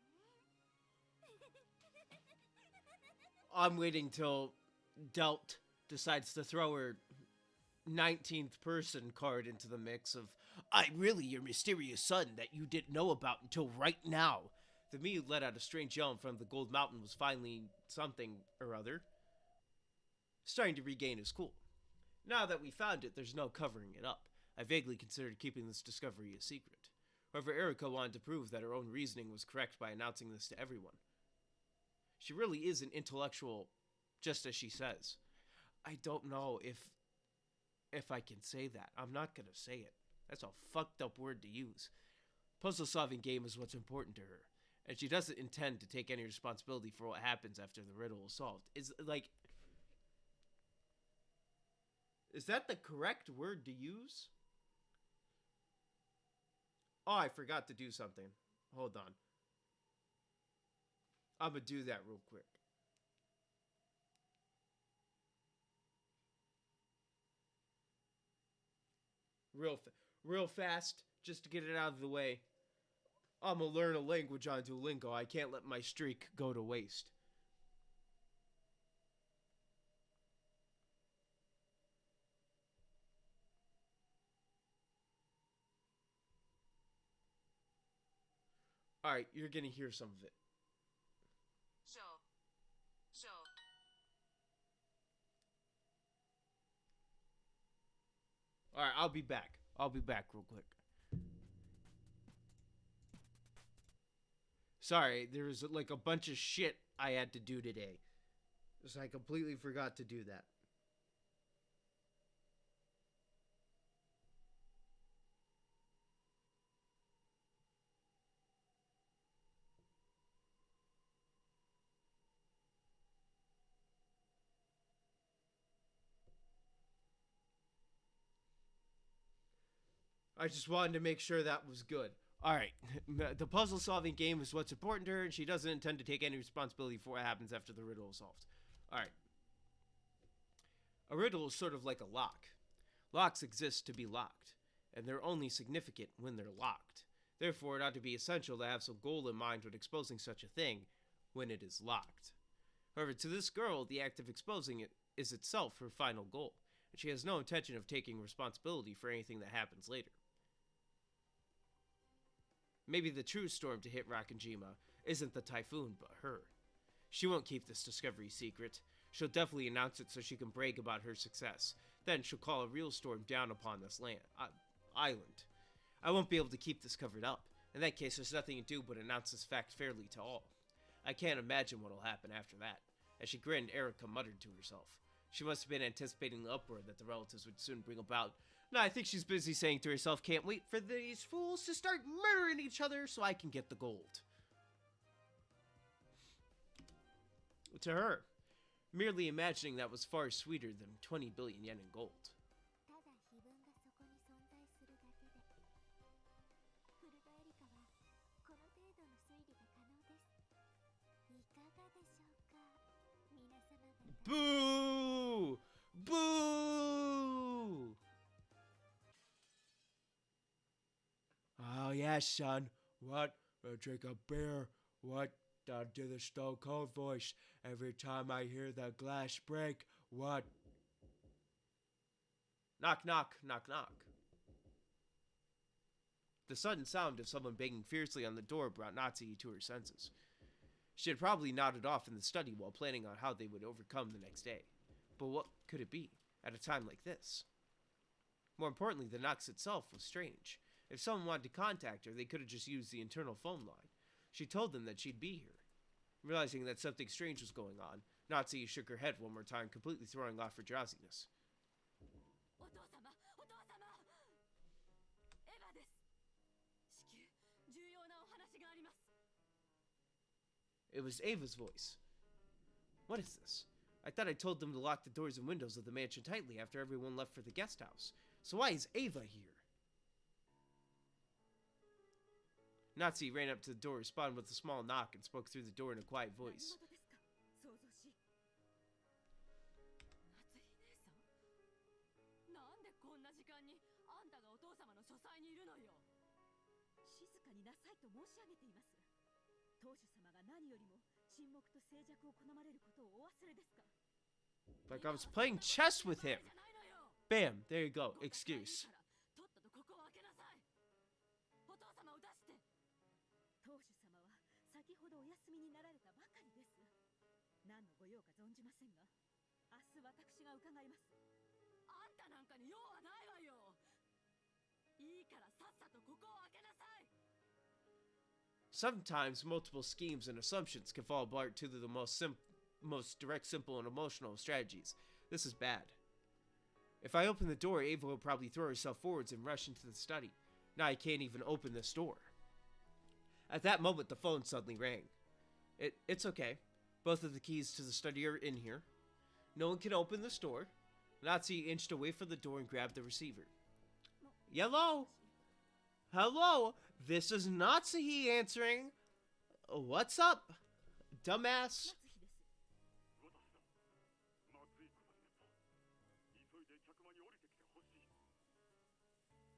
I'm waiting till Delt decides to throw her 19th person card into the mix of, I'm really your mysterious son that you didn't know about until right now. The me who let out a strange yell in front of the gold mountain was finally something or other, starting to regain his cool. Now that we found it, there's no covering it up. I vaguely considered keeping this discovery a secret. However, Erika wanted to prove that her own reasoning was correct by announcing this to everyone. She really is an intellectual, just as she says. I don't know if I can say that. I'm not gonna say it. That's a fucked up word to use. Puzzle-solving game is what's important to her, and she doesn't intend to take any responsibility for what happens after the riddle is solved. Is that the correct word to use? Oh, I forgot to do something. Hold on. I'm gonna do that real quick. Real fast, just to get it out of the way. I'm gonna learn a language on Duolingo. I can't let my streak go to waste. Alright, you're gonna hear some of it. Alright, I'll be back. I'll be back real quick. Sorry, there was like a bunch of shit I had to do today. So I completely forgot to do that. I just wanted to make sure that was good. Alright, the puzzle-solving game is what's important to her, and she doesn't intend to take any responsibility for what happens after the riddle is solved. Alright. A riddle is sort of like a lock. Locks exist to be locked, and they're only significant when they're locked. Therefore, it ought to be essential to have some goal in mind when exposing such a thing when it is locked. However, to this girl, the act of exposing it is itself her final goal, and she has no intention of taking responsibility for anything that happens later. Maybe the true storm to hit Rakanjima isn't the typhoon, but her. She won't keep this discovery secret. She'll definitely announce it so she can brag about her success. Then she'll call a real storm down upon this island. I won't be able to keep this covered up. In that case, there's nothing to do but announce this fact fairly to all. I can't imagine what'll happen after that. As she grinned, Erika muttered to herself. She must have been anticipating the uproar that the relatives would soon bring about. No, I think she's busy saying to herself, can't wait for these fools to start murdering each other so I can get the gold. To her, merely imagining that was far sweeter than 20 billion yen in gold. Boo! Boo! Oh, yes, son. What? Drink a beer. What? I'll do the Stone Cold voice every time I hear the glass break. What? Knock, knock, knock, knock. The sudden sound of someone banging fiercely on the door brought Natsuhi to her senses. She had probably nodded off in the study while planning on how they would overcome the next day. But what could it be at a time like this? More importantly, the knocks itself was strange. If someone wanted to contact her, they could have just used the internal phone line. She told them that she'd be here. Realizing that something strange was going on, Natsuhi shook her head one more time, completely throwing off her drowsiness. It was Ava's voice. What is this? I thought I told them to lock the doors and windows of the mansion tightly after everyone left for the guest house. So why is Ava here? Natsuhi ran up to the door, responded with a small knock, and spoke through the door in a quiet voice. 想像し。夏日姉さん、なんでこんな時間にあんたがお父様の書斎にいるのよ。静かになさいと申し上げています。当主様が何よりも沈黙と静寂を好まれることをお忘れですか。 Like I was playing chess with him. Bam, there you go, excuse. とっととここを開けなさい。お父様を出して。当主様は先ほどお休みになられたばかりです。何のご用か存じませんが、明日私が伺います。あんたなんかに用はないわよ。いいからさっさとここを開けなさい。 Sometimes multiple schemes and assumptions can fall apart due to the most direct, simple, and emotional of strategies. This is bad. If I open the door, Ava will probably throw herself forwards and rush into the study. Now I can't even open this door. At that moment, the phone suddenly rang. It's okay. Both of the keys to the study are in here. No one can open this door. Natsuhi inched away from the door and grabbed the receiver. Hello? Hello? This is Natsuhi answering. What's up, dumbass?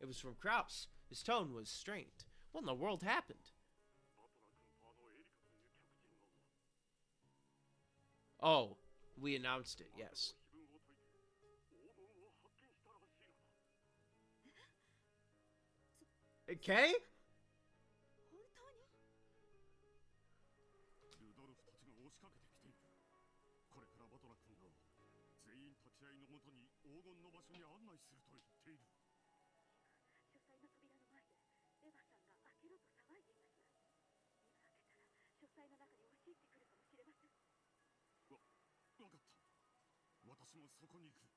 It was from Kraus. His tone was strained. What in the world happened? Oh, we announced it, yes. Okay? 本当に？ルドルフたちが押しかけてきている。これからバトラ君が全員立ち会いのもとに黄金の場所に案内すると言っている。書斎の扉の前でエヴァさんが開けろと騒いでいます。今開けたら書斎の中に押し入ってくるかもしれません。わかった。私もそこに行く。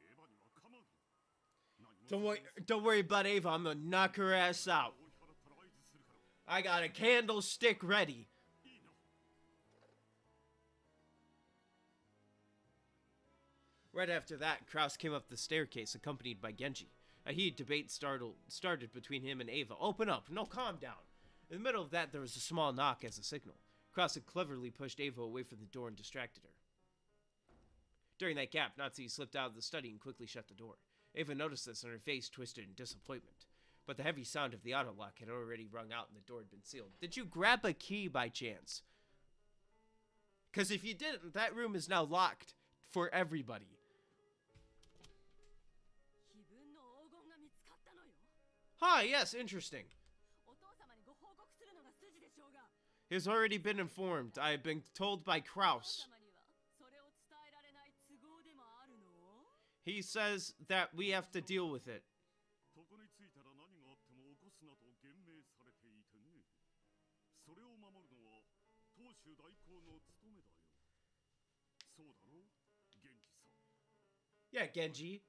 エヴァには構うな。Don't worry about Ava. I'm gonna knock her ass out. I got a candlestick ready. Right after that, Kraus came up the staircase, accompanied by Genji. A heated debate started between him and Ava. Open up. No, calm down. In the middle of that, there was a small knock as a signal. Kraus had cleverly pushed Ava away from the door and distracted her. During that gap, Natsuhi slipped out of the study and quickly shut the door. Ava noticed this and her face twisted in disappointment. But the heavy sound of the auto lock had already rung out and the door had been sealed. Did you grab a key by chance? Because if you didn't, that room is now locked for everybody. Hi, yes, interesting. He has already been informed. I have been told by Kraus. He says that we have to deal with it. Yeah, Genji.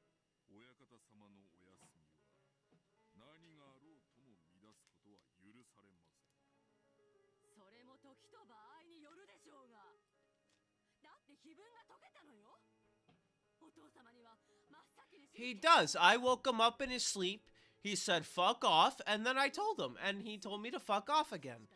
He does. I woke him up in his sleep. He said, fuck off. And then I told him. And he told me to fuck off again.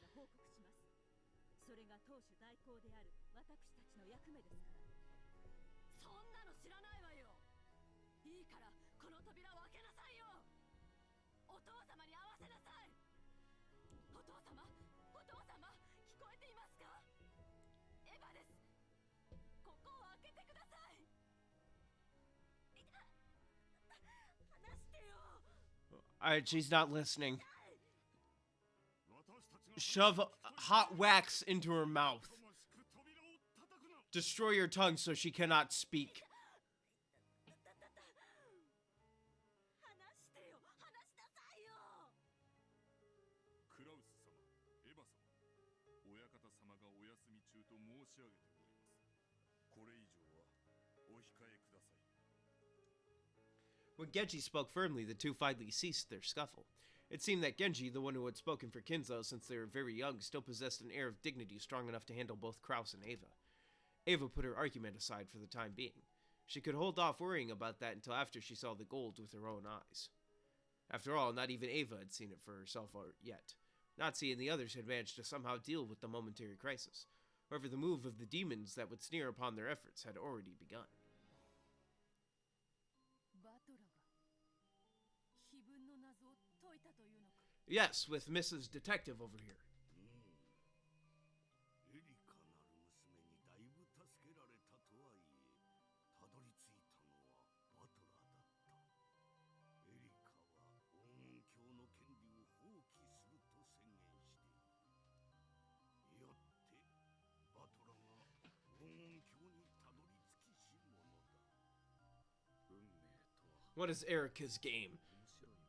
Alright, she's not listening. Shove hot wax into her mouth. Destroy her tongue so she cannot speak. When Genji spoke firmly, the two finally ceased their scuffle. It seemed that Genji, the one who had spoken for Kinzo since they were very young, still possessed an air of dignity strong enough to handle both Kraus and Ava. Ava put her argument aside for the time being. She could hold off worrying about that until after she saw the gold with her own eyes. After all, not even Ava had seen it for herself yet. Natsuhi and the others had managed to somehow deal with the momentary crisis. However, the move of the demons that would sneer upon their efforts had already begun. Yes, with Mrs. Detective over here. エリカなる娘にだいぶ助けられたとはいえ、たどり着いたのはバトラーだった。エリカは黄金鏡の権利を放棄すると宣言している。よってバトラーが黄金鏡にたどり着きし者だ。運命とは。What is Erica's game?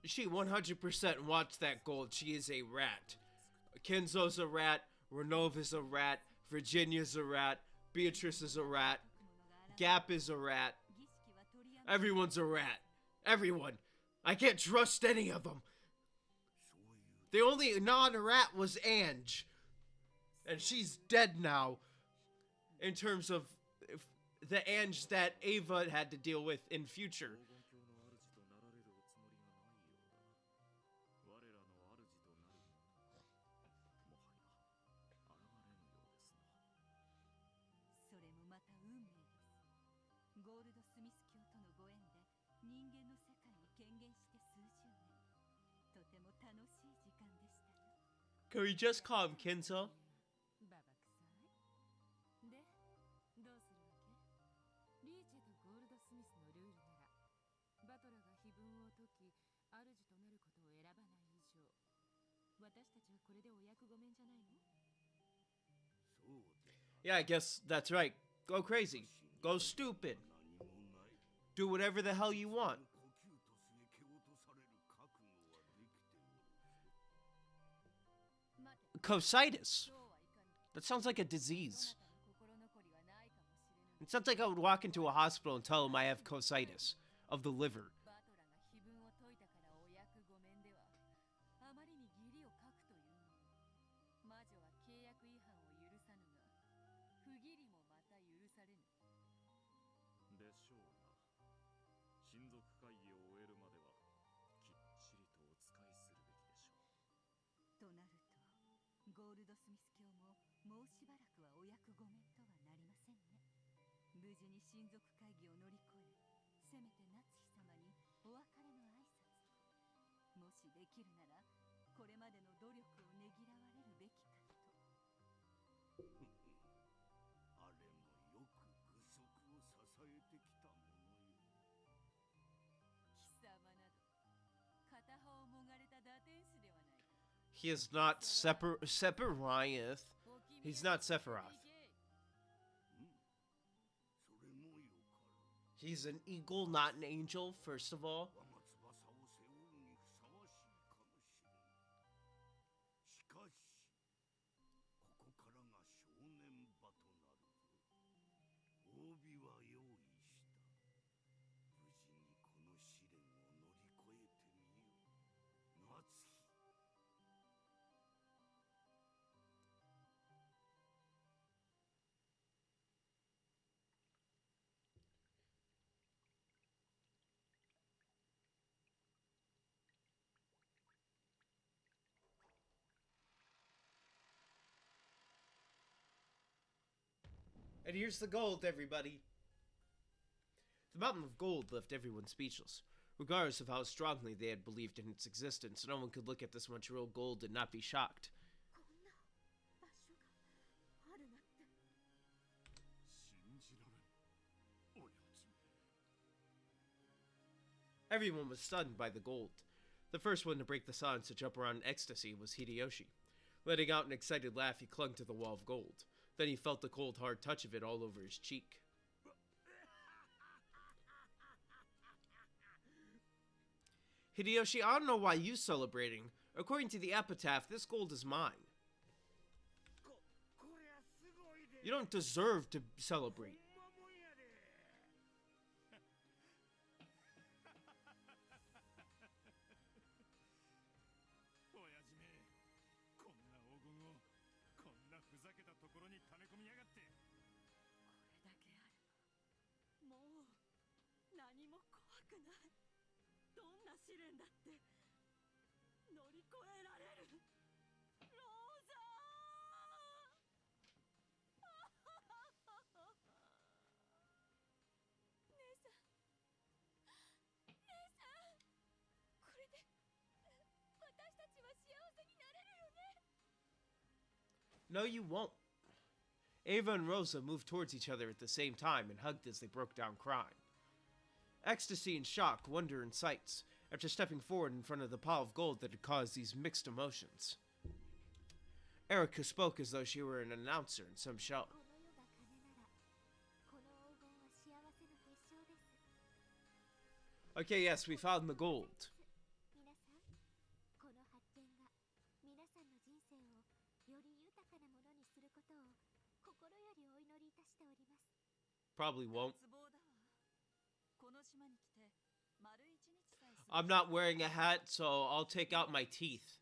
She 100% wants that gold. She is a rat. Kenzo's a rat. Renova's a rat. Virginia's a rat. Beatrice is a rat. Gap is a rat. Everyone's a rat. Everyone. I can't trust any of them. The only non-rat was Ange. And she's dead now. In terms of the Ange that Ava had to deal with in future. Can we just call him Kenzo? Yeah, I guess that's right. Go crazy. Go stupid. Do whatever the hell you want. Cositis. That sounds like a disease. It sounds like I would walk into a hospital and tell them I have cositis of the liver. He is not Sephiroth. He's not Sephiroth. He's an eagle, not an angel, first of all. And here's the gold, everybody. The mountain of gold left everyone speechless. Regardless of how strongly they had believed in its existence, no one could look at this much real gold and not be shocked. Everyone was stunned by the gold. The first one to break the silence to jump around in ecstasy was Hideyoshi. Letting out an excited laugh, he clung to the wall of gold. Then he felt the cold, hard touch of it all over his cheek. Hideyoshi, I don't know why you're celebrating. According to the Epitaph, this gold is mine. You don't deserve to celebrate. くない。どんな試練だって乗り越えられる。ローザー姉さん、姉さん、これで私たちは幸せになれるよね。 No, you won't. Ava and Rosa moved towards each other at the same time and hugged as they broke down crying. Ecstasy and shock, wonder and sights, after stepping forward in front of the pile of gold that had caused these mixed emotions. Erica spoke as though she were an announcer in some show. Okay, yes, we found the gold. Probably won't. I'm not wearing a hat, so I'll take out my teeth.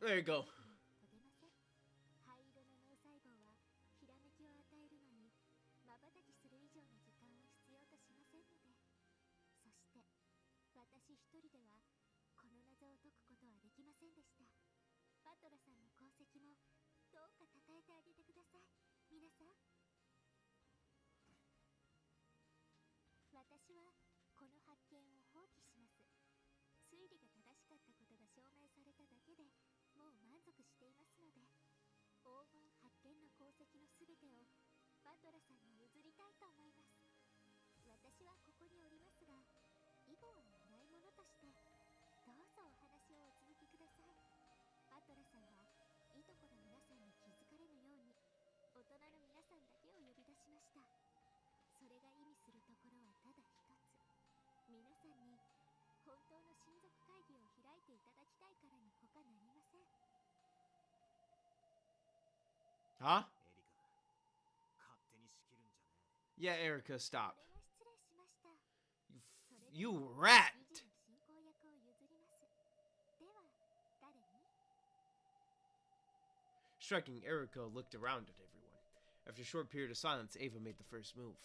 There you go. Huh? Yeah, Erica, stop. You rat! Striking, Erica looked around at everyone. After a short period of silence, Ava made the first move.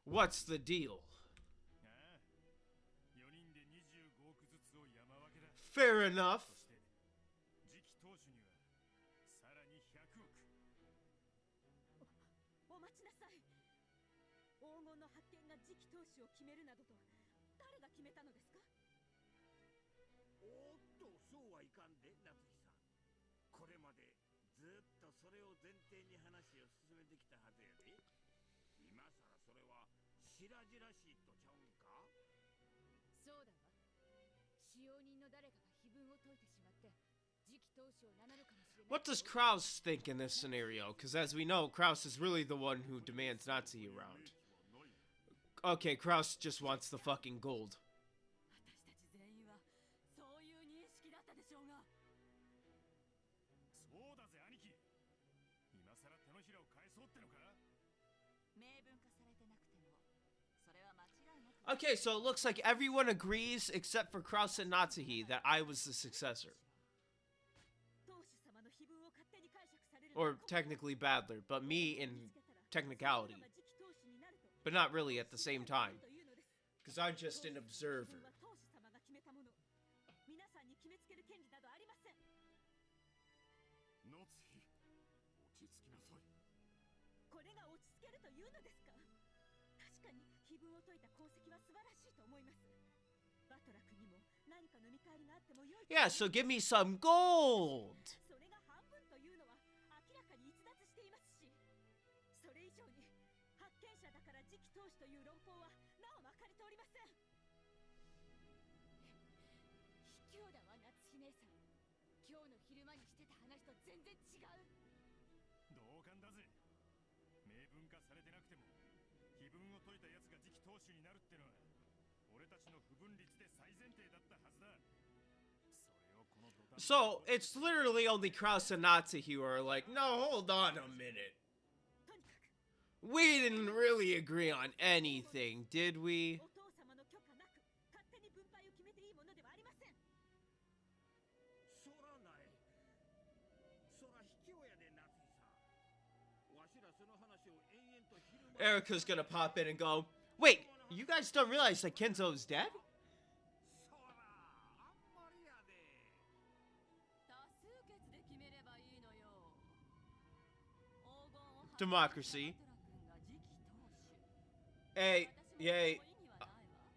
What's the deal? Fair enough. お待ちなさい。黄金の発見が次期当主を決めるなどと誰が決めたのですか？おっと、そうはいかんで、夏希さん。これまでずっとそれを前提に話を進めてきたはずやで。今さらそれは白々しいとちゃうんか？そうだわ。使用人の誰かが碑文を解いてしまって。 What does Kraus think in this scenario? Because as we know, Kraus is really the one who demands Natsuhi around. Okay, Kraus just wants the fucking gold. Okay, so it looks like everyone agrees except for Kraus and Natsuhi that I was the successor. Or technically Badler, but me in technicality. But not really at the same time. Because I'm just an observer. Yeah, so give me some gold! So, it's literally only Kraus and Natsuhi who are like, no, hold on a minute. We didn't really agree on anything, did we? Erika's gonna pop in and go, wait, you guys don't realize that Kenzo's dead? そらあんまりやで。多数決で決めればいいのよ。黄金を Democracy. バトラ君が次期当主。 Hey, 私も yay. 意味はないわ。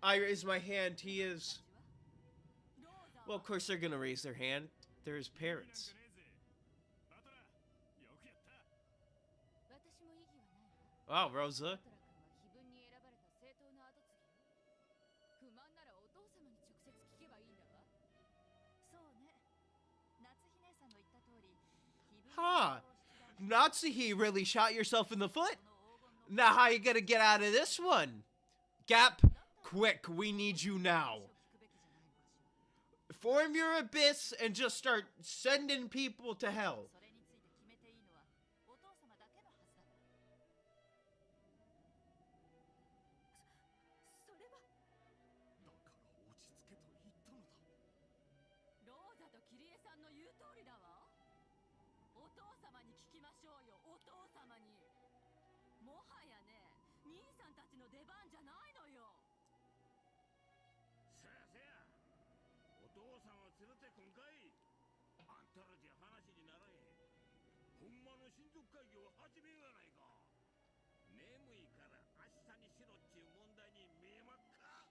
I raise my hand. He is. ローザ Well, of course they're gonna raise their hand. They're his parents. バトラよくやった。私も意義はないわ。 Wow, Rosa. バトラ君は非分に選ばれた正当な跡継ぎよ。不満ならお父様に直接聞けばいいんだわ。そうね。夏姫さんの言った通り、非分に Huh. 出題し Natsuhi really shot yourself in the foot. この黄金の Now how you gonna get out of this one? Gap, quick, we need you now. 話を聞くべきじゃないのかしら。 Form your abyss and just start sending people to hell. それについて決めていいのはお父様だけのはずだ。それはだから落ち着けと言ったのだ。ローザとキリエさんの言う通りだわ。お父様に聞きましょうよ、お父様に。もはやね、兄さんたちの出番じゃないのよ。せやせや、お父さんを連れてこんかい。あんたらじゃ話にならへん。ほんまの親族会議を始めようやないか。眠いから明日にしろっちゅう問題に見えまっか。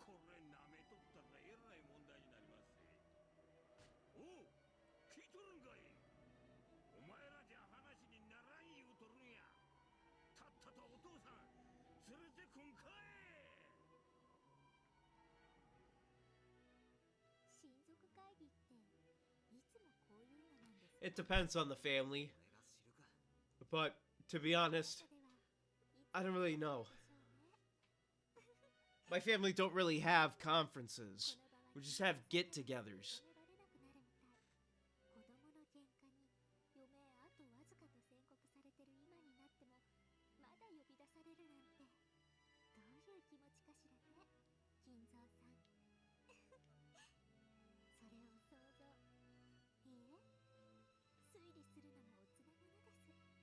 これなめとったらえらい問題になりますぜ。おう、聞いとるんかい。お前らじゃ話にならん言うとるんや。たったとお父さん連れてこんかい。親族会議っていつもこういうのなんですか。 It depends on the family, 俺が知るか。 but to be honest, I don't really know. My family don't really have conferences. We just have get-togethers. 子供の喧嘩に余命あとわずかと宣告されてる今になってもまだ呼び出されるなんてどういう気持ちかしらね、金蔵さん。それを想像、いいえ、推理するのもおつなものです。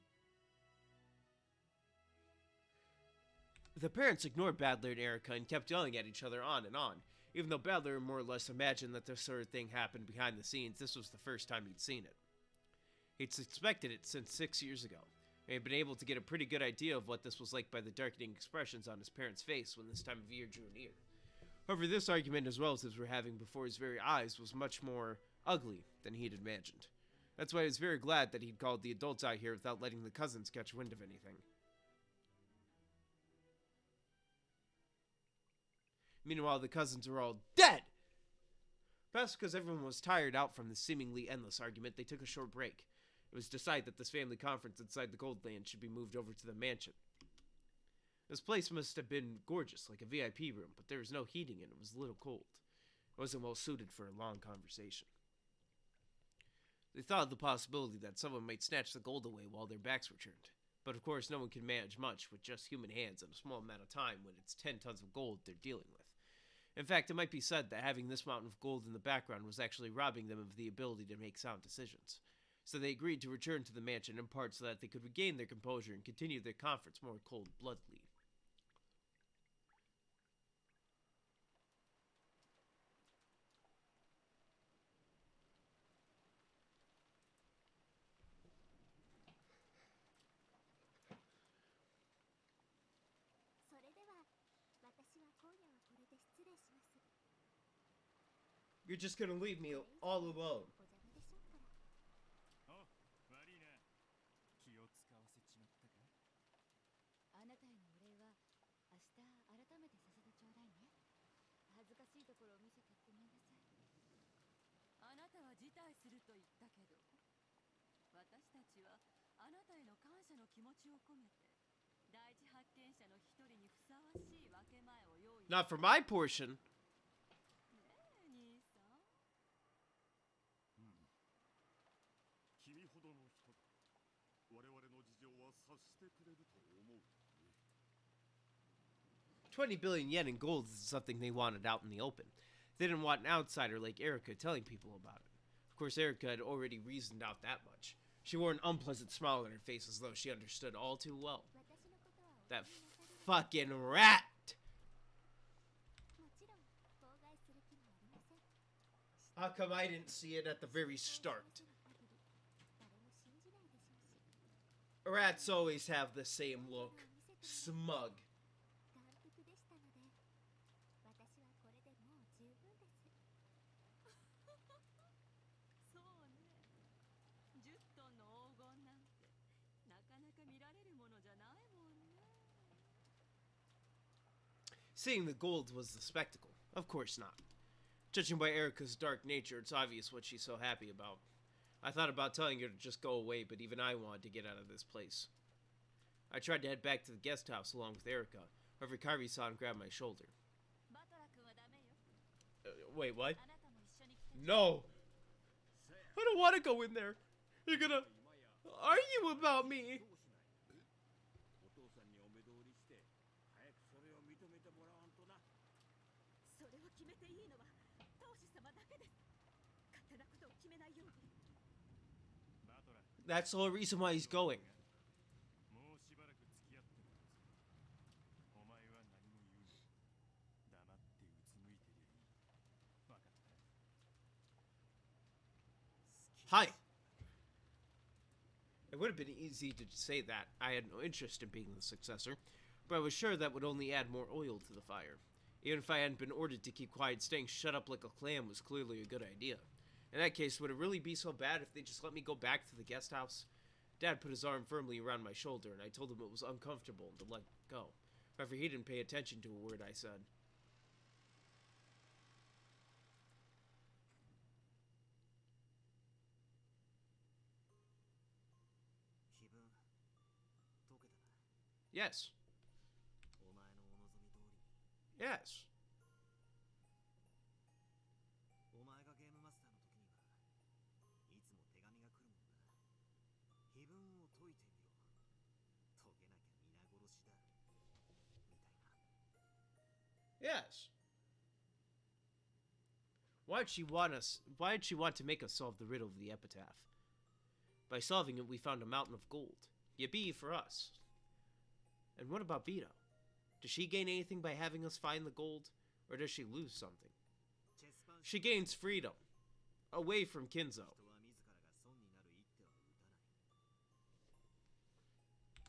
The parents ignored Badler and Erica and kept yelling at each other on and on. Even though Badler more or less imagined that this sort of thing happened behind the scenes, this was the first time he'd seen it. He'd suspected it since 6 years ago, and he'd been able to get a pretty good idea of what this was like by the darkening expressions on his parents' face when this time of year drew near. However, this argument, as relatives were having before his very eyes, was much more ugly than he'd imagined. That's why he was very glad that he'd called the adults out here without letting the cousins catch wind of anything. Meanwhile, the cousins were all dead! Perhaps because everyone was tired out from the seemingly endless argument, they took a short break. It was decided that this family conference inside the Goldland should be moved over to the mansion. This place must have been gorgeous, like a VIP room, but there was no heating and it was a little cold. It wasn't well suited for a long conversation. They thought of the possibility that someone might snatch the gold away while their backs were turned. But of course, no one can manage much with just human hands in a small amount of time when it's 10 tons of gold they're dealing with. In fact, it might be said that having this mountain of gold in the background was actually robbing them of the ability to make sound decisions. So they agreed to return to the mansion in part so that they could regain their composure and continue their conference more cold-bloodedly. You're just gonna leave me all alone. あ、悪いな。気を使わせちまったか。あなたへのお礼は明日改めてさせてちょうだいね。恥ずかしいところを見せてごめんなさい。あなたは辞退すると言ったけど、私たちはあなたへの感謝の気持ちを込めて第一発見者の一人にふさわしい分け前を用意。 Not for my portion. 兄さん。君ほどの人が我々の事情は察してくれると思う。 20 billion yen in gold is something they wanted out in the open. They didn't want an outsider like Erica telling people about it. Of course, Erica had already reasoned out that much. She wore an unpleasant smile on her face as though she understood all too well. 私のことは That fucking rat! How come I didn't see it at the very start? Rats always have the same look. Smug. そうね。10トンの黄金なんてなかなか見られるものじゃないもんね。 Seeing the gold was the spectacle. Of course not. Judging by Erica's dark nature, it's obvious what she's so happy about. I thought about telling her to just go away, but even I wanted to get out of this place. I tried to head back to the guest house along with Erica. However, Kairi-san grabbed my shoulder. バトラ君はダメよ。 Wait, what? あなたも一緒に来て。 No! I don't want to go in there! You're gonna argue about me! お父さんにお目通りして早くそれを認めてもらわんとな。それを決めていいのは当主様だけです。勝手なことを決めないように。 That's the whole reason why he's going. もうしばらく付き合ってるんです。お前は何も言うな。黙ってうつむいてりゃいい。わかった。 Hi. It would have been easy to say that. I had no interest in being the successor, but I was sure that would only add more oil to the fire. Even if I hadn't been ordered to keep quiet, staying shut up like a clam was clearly a good idea. In that case, would it really be so bad if they just let me go back to the guest house? Dad put his arm firmly around my shoulder, and I told him it was uncomfortable and to let go. However, he didn't pay attention to a word I said. Yes. Yes. お前がゲームマスターの時にはいつも手紙が来るもんだ。碑文を解いてみろ。解けなきゃ皆殺しだ。みたいな。 Yes. Why'd she want to make us solve the riddle of the epitaph? By solving it, we found a mountain of gold. Yippee for us. And what about Vito? Does she gain anything by having us find the gold, or does she lose something? She gains freedom, away from Kinzo. 人は自らが損になる一手は打たない。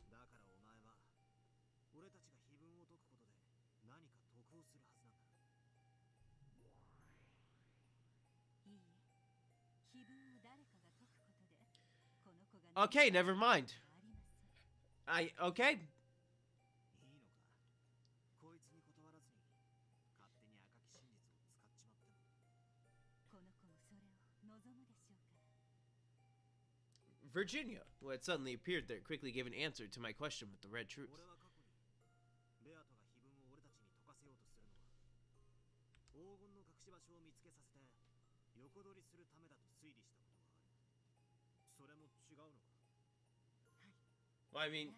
だからお前は俺たちが碑文を解くことで何か得をするはずなんだ。いいえ。碑文を誰かが解くことでこの子が Okay, never mind. ありません。 Okay. いいのか。こいつに断らずに勝手に赤き真実を使っちまっても。この子もそれを望むでしょうから。 Virginia, who had suddenly appeared there, quickly gave an answer to my question with the red truth. 俺は過去にベアトが碑文を俺たちに解かせようとするのは黄金の隠し場所を見つけさせて横取りするためだと推理したことがある。それも違うのか。 Well, I mean,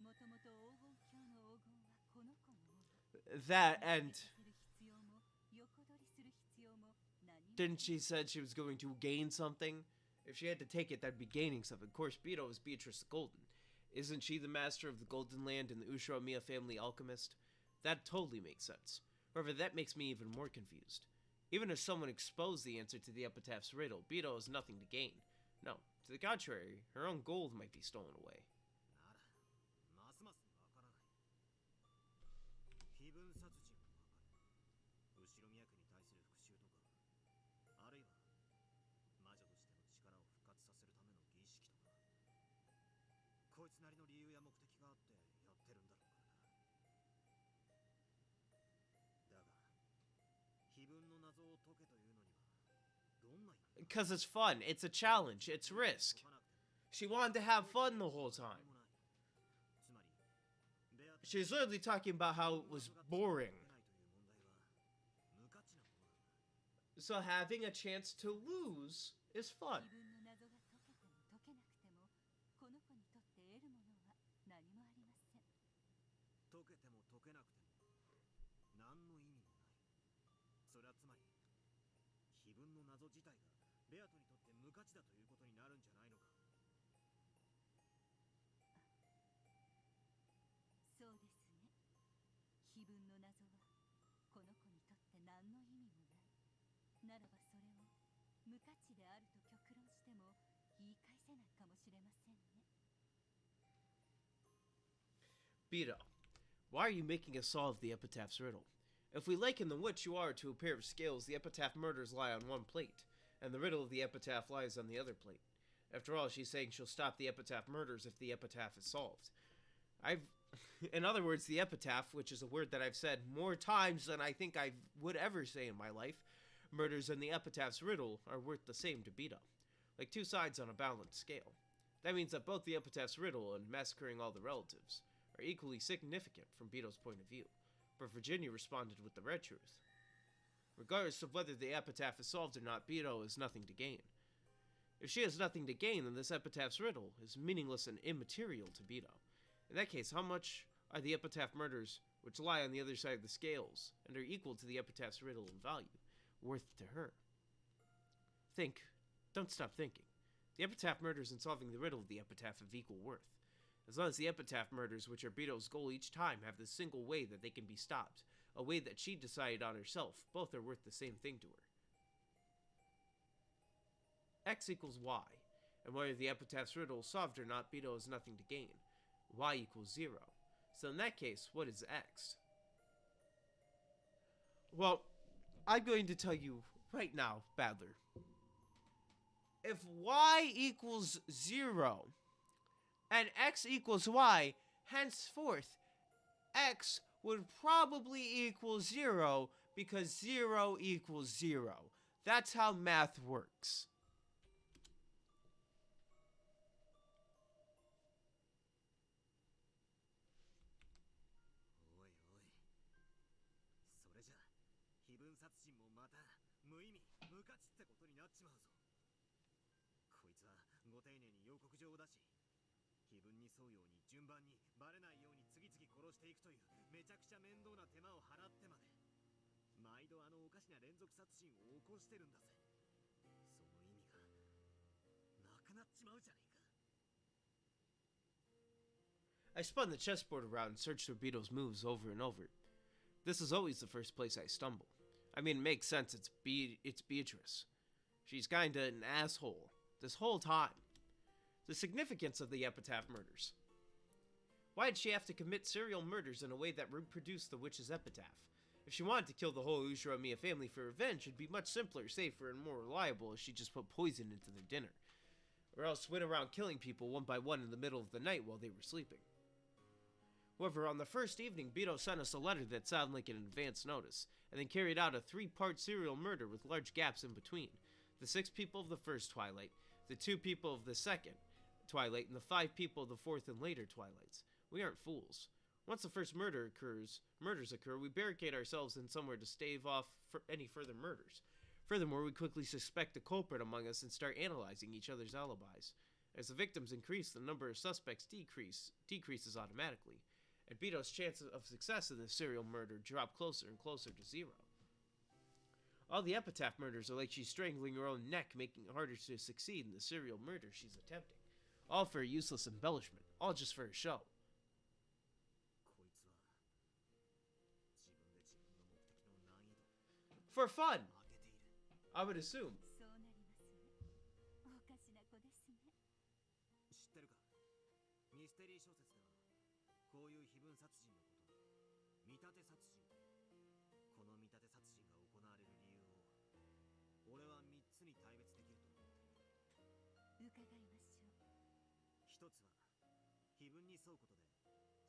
もともと黄金鏡の黄金はこの子のもの。 that and する必要も横取りする必要も何も didn't she said she was going to gain something? If she had to take it, that'd be gaining something. Of course, Beto is Beatrice the Golden. Isn't she the master of the Golden Land and the Ushiro-miya family alchemist? That totally makes sense. However, that makes me even more confused. Even if someone exposed the answer to the Epitaph's riddle, Beto has nothing to gain. No, to the contrary, her own gold might be stolen away. ならますますわからない。碑文殺人もわかる。後ろ宮家に対する復讐とか、あるいは魔女としての力を復活させるための儀式とか、こいつなりの理由や目的があってやってるんだろうからな。だが碑文の謎を解けというのにはどんな意味 Because it's fun. It's a challenge. It's risk. She wanted to have fun the whole time. She's literally talking about how it was boring. So having a chance to lose is fun. 自分の謎が解けても解けなくてもこの子にとって得るものは何もありません。解けても解けなくても何の意味もない。それはつまり碑文の謎自体がベアトにとって無価値だということになるんじゃないのか。ならばそれを無価値であると極論しても言い返せないかもしれませんね。 Bito, why are you making us solve the Epitaph's riddle? If we liken the witch you are to a pair of scales, the Epitaph murders lie on one plate, and the riddle of the Epitaph lies on the other plate. After all, she's saying she'll stop the Epitaph murders if the Epitaph is solved. In other words, the Epitaph, which is a word that I've said more times than I think I would ever say in my life, murders and the Epitaph's riddle are worth the same to Bito, like two sides on a balanced scale. That means that both the Epitaph's riddle and massacring all the relatives are equally significant from Bito's point of view, but Virginia responded with the red truth. Regardless of whether the Epitaph is solved or not, Bito has nothing to gain. If she has nothing to gain, then this Epitaph's riddle is meaningless and immaterial to Bito. In that case, how much are the Epitaph murders, which lie on the other side of the scales, and are equal to the Epitaph's riddle in value, worth to her? Think. Don't stop thinking. The Epitaph murders and solving the riddle of the Epitaph have equal worth. As long as the Epitaph murders, which are Bito's goal each time, have the single way that they can be stopped, a way that she decided on herself, both are worth the same thing to her. X equals Y, and whether the Epitaph's riddle is solved or not, Bito has nothing to gain. Y equals 0. So in that case, what is X? Well, I'm going to tell you right now, Badler. If Y equals 0, and X equals Y, henceforth, X would probably equal 0 because 0 equals 0. That's how math works. I spun the chessboard around and searched for Bito's moves over and over. This is always the first place I stumble. I mean, it makes sense, it's Beatrice. She's kinda an asshole this whole time. The significance of the Epitaph murders. Why did she have to commit serial murders in a way that reproduced the witch's epitaph? If she wanted to kill the whole Ushiro-miya family for revenge, it'd be much simpler, safer, and more reliable if she just put poison into their dinner. Or else went around killing people one by one in the middle of the night while they were sleeping. However, on the first evening, Bito sent us a letter that sounded like an advance notice, and then carried out a 3-part serial murder with large gaps in between. The 6 people of the first Twilight, the 2 people of the second Twilight, and the 5 people of the fourth and later Twilights. We aren't fools. Once the first murders occur, we barricade ourselves in somewhere to stave off any further murders. Furthermore, we quickly suspect a culprit among us and start analyzing each other's alibis. As the victims increase, the number of suspects decreases automatically, and Bito's chances of success in this serial murder drop closer and closer to 0. All the Epitaph murders are like she's strangling her own neck, making it harder to succeed in the serial murder she's attempting. All for a useless embellishment, all just for a show. For fun, I would assume. そうなりますね。おかしな子ですね。知ってるか？ミステリー小説ではこういう非分殺人のことを見立て殺人。この見立て殺人が行われる理由を俺は3つに大別できると思っている。伺いましょう。一つは非分に沿うことで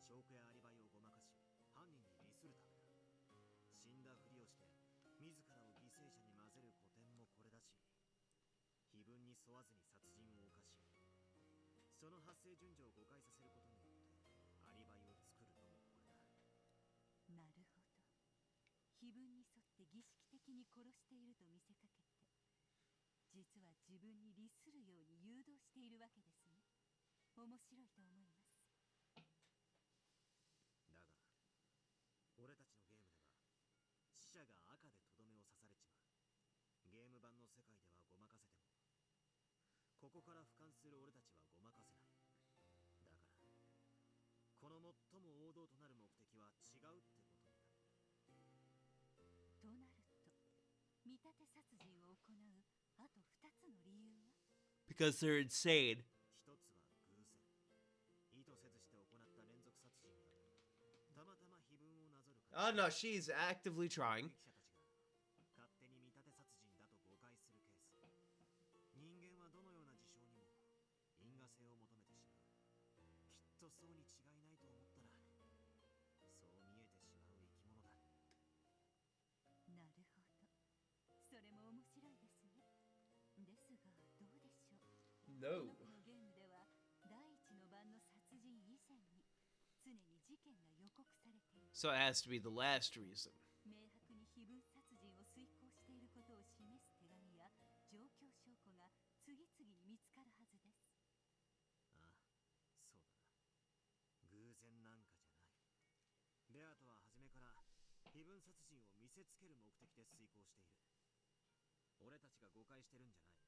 証拠やアリバイをごまかし犯人に利するためだ。死んだふりをして自らを犠牲者に混ぜる古典もこれだし、非分に沿わずに殺人を犯し、その発生順序を誤解させることによってアリバイを作るのもこれだ。なるほど。非分に沿って儀式的に殺していると見せかけて、実は自分に利するように誘導しているわけですね。面白いと思います。だが、俺たちのゲームでは死者が赤でとどめを刺されちまう。ゲーム版の世界ではごまかせても、ここから俯瞰する俺たちはごまかせない。だから、この最も王道となる目的は違うってことになる。となると、見 Because they're insane. 一つは偶然意図せずして行った連続殺人がたまたま非分をなぞるから Oh no, she's actively trying. 者たちが勝手に見立て殺人だと誤解するケース。人間はどのような事象にも因果性を求めてしまう。きっとそうに違いないと思ったらそう見えてしまう生き物だ。なるほど。それも面白いですね。ですがどうでしょう。 No. このゲームでは第一の番の殺人以前に常に事件が予告されている。 So it has to be the last reason. 明白に非分殺人を遂行していることを示す手紙や状況証拠が次々に見つかるはずです。ああ、そうだな。偶然なんかじゃない。ベアとは初めから非分殺人を見せつける目的で遂行している。俺たちが誤解してるんじゃない。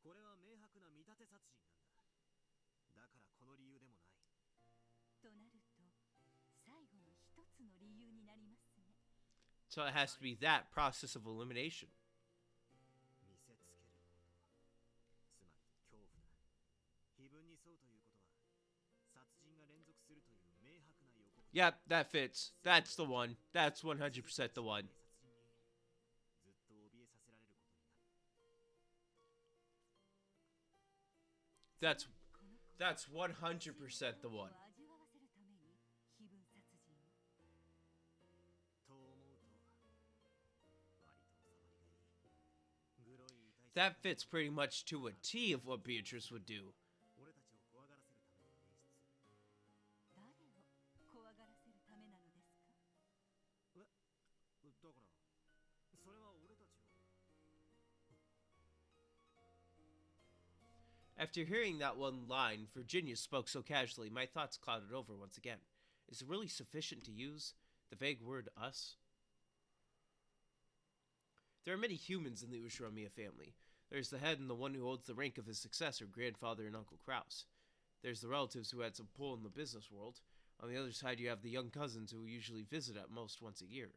これは明白な見立て殺人なんだ。だからこの理由でもない。となると最後の一つの理由になりますね。 So it has to be that process of elimination. 見せつけること。つまり恐怖だ。非分に沿うということは殺人が連続するという明白な予告。 Yep, that fits. That's the one. That's 100% the one. ずっと怯えさせられることになる。 That's 100% the one. 味わわせるために非分殺人を。と思うと割と収まりがいい。グロい痛い。 That fits pretty much to a T of what Beatrice would do. 俺たちを怖がらせるための演出。誰を怖がらせるためなのですか。だからそれは俺たちを。 After hearing that one line, Virginia spoke so casually, my thoughts clouded over once again. Is it really sufficient to use the vague word us? There are many humans in the Ushiromiya family. There's the head and the one who holds the rank of his successor, grandfather and Uncle Kraus. There's the relatives who had some pull in the business world. On the other side, you have the young cousins who usually visit at most once a year,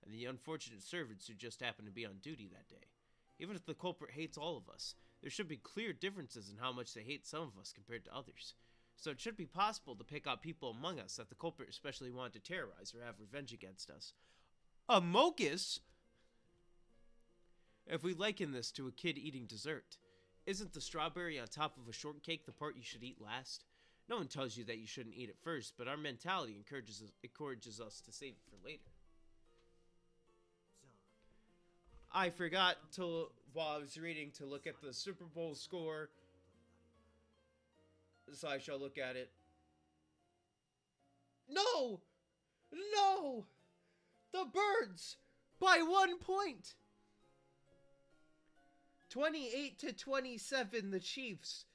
and the unfortunate servants who just happen to be on duty that day. Even if the culprit hates all of us, there should be clear differences in how much they hate some of us compared to others. So it should be possible to pick out people among us that the culprit especially wanted to terrorize or have revenge against us. A Mogus? If we liken this to a kid eating dessert, isn't the strawberry on top of a shortcake the part you should eat last? No one tells you that you shouldn't eat it first, but our mentality encourages us to save it for later. I forgot to, while I was reading, to look at the Super Bowl score. So I shall look at it. No! No! The Birds! By 1 point! 28-27, the Chiefs.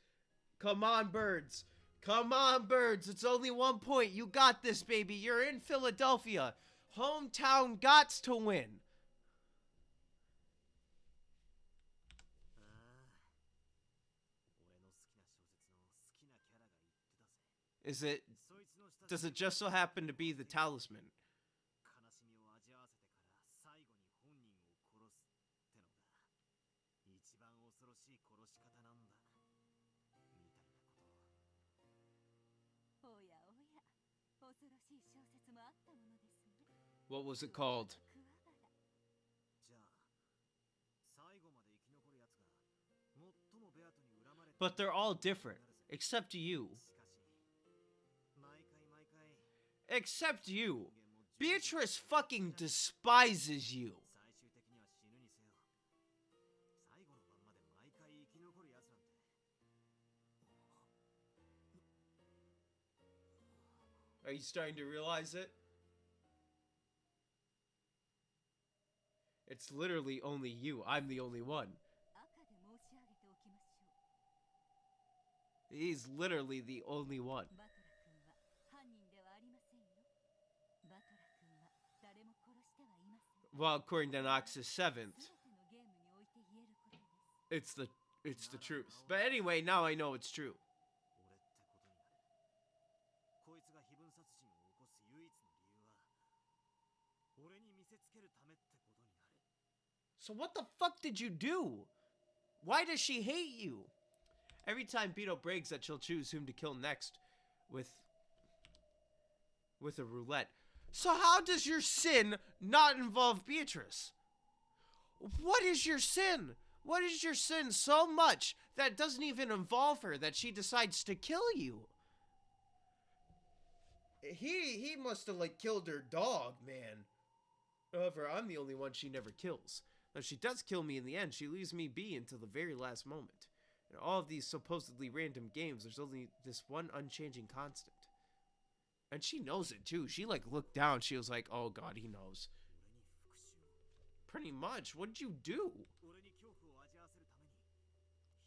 Come on, Birds. Come on, Birds. It's only 1 point. You got this, baby. You're in Philadelphia. Hometown gots to win. Is it... Does it just so happen to be the talisman? What was it called? But they're all different, except you. Except you. Beatrice fucking despises you. Are you starting to realize it? It's literally only you. I'm the only one. He's literally the only one. Well, according to Nox's 7th, it's the truth. But anyway, now I know it's true. So what the fuck did you do? Why does she hate you? Every time Beto brags that she'll choose whom to kill next with a roulette. So how does your sin not involve Beatrice? What is your sin? What is your sin so much that doesn't even involve her that she decides to kill you? He must have like killed her dog, man. However, I'm the only one she never kills. Though she does kill me in the end, she leaves me be until the very last moment. In all of these supposedly random games, there's only this one unchanging constant. And she knows it too. She like looked down, she was like, oh god, he knows. Pretty much. What did you do? 俺に恐怖を味わわせるために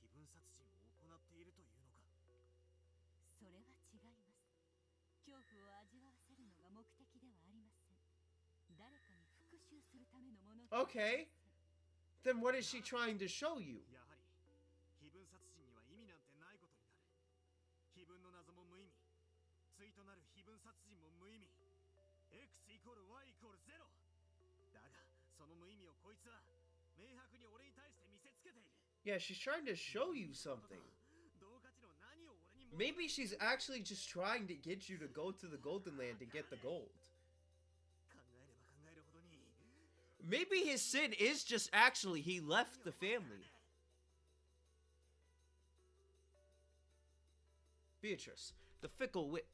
非分殺人を行っているというのか。それは違います。恐怖を味わわせるのが目的ではありません。誰かに復讐するためのものではありません。 Okay. Then what is she trying to show you? やはり非分殺人には意味なんてないことになる。非分の謎も無意味。対となる非分殺人も無意味。X イコール Y イコール0。だがその無意味をこいつは明白に俺に対して見せつけている。 Yeah, she's trying to show you something. 同価値の何を俺に求め Maybe she's actually just trying to get you to go to the Golden Land and get the gold. 考えれば考えるほどに Maybe his sin is just actually he left the family. Beatrice, the fickle wit.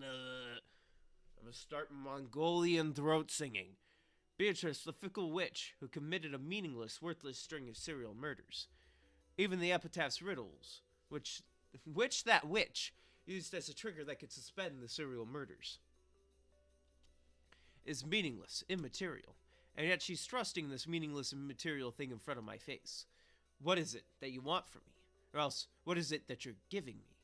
I'm gonna start Mongolian throat singing. Beatrice, the fickle witch, who committed a meaningless, worthless string of serial murders. Even the Epitaph's riddles, which that witch used as a trigger that could suspend the serial murders, is meaningless, immaterial, and yet she's thrusting this meaningless, immaterial thing in front of my face. What is it that you want from me? Or else, what is it that you're giving me?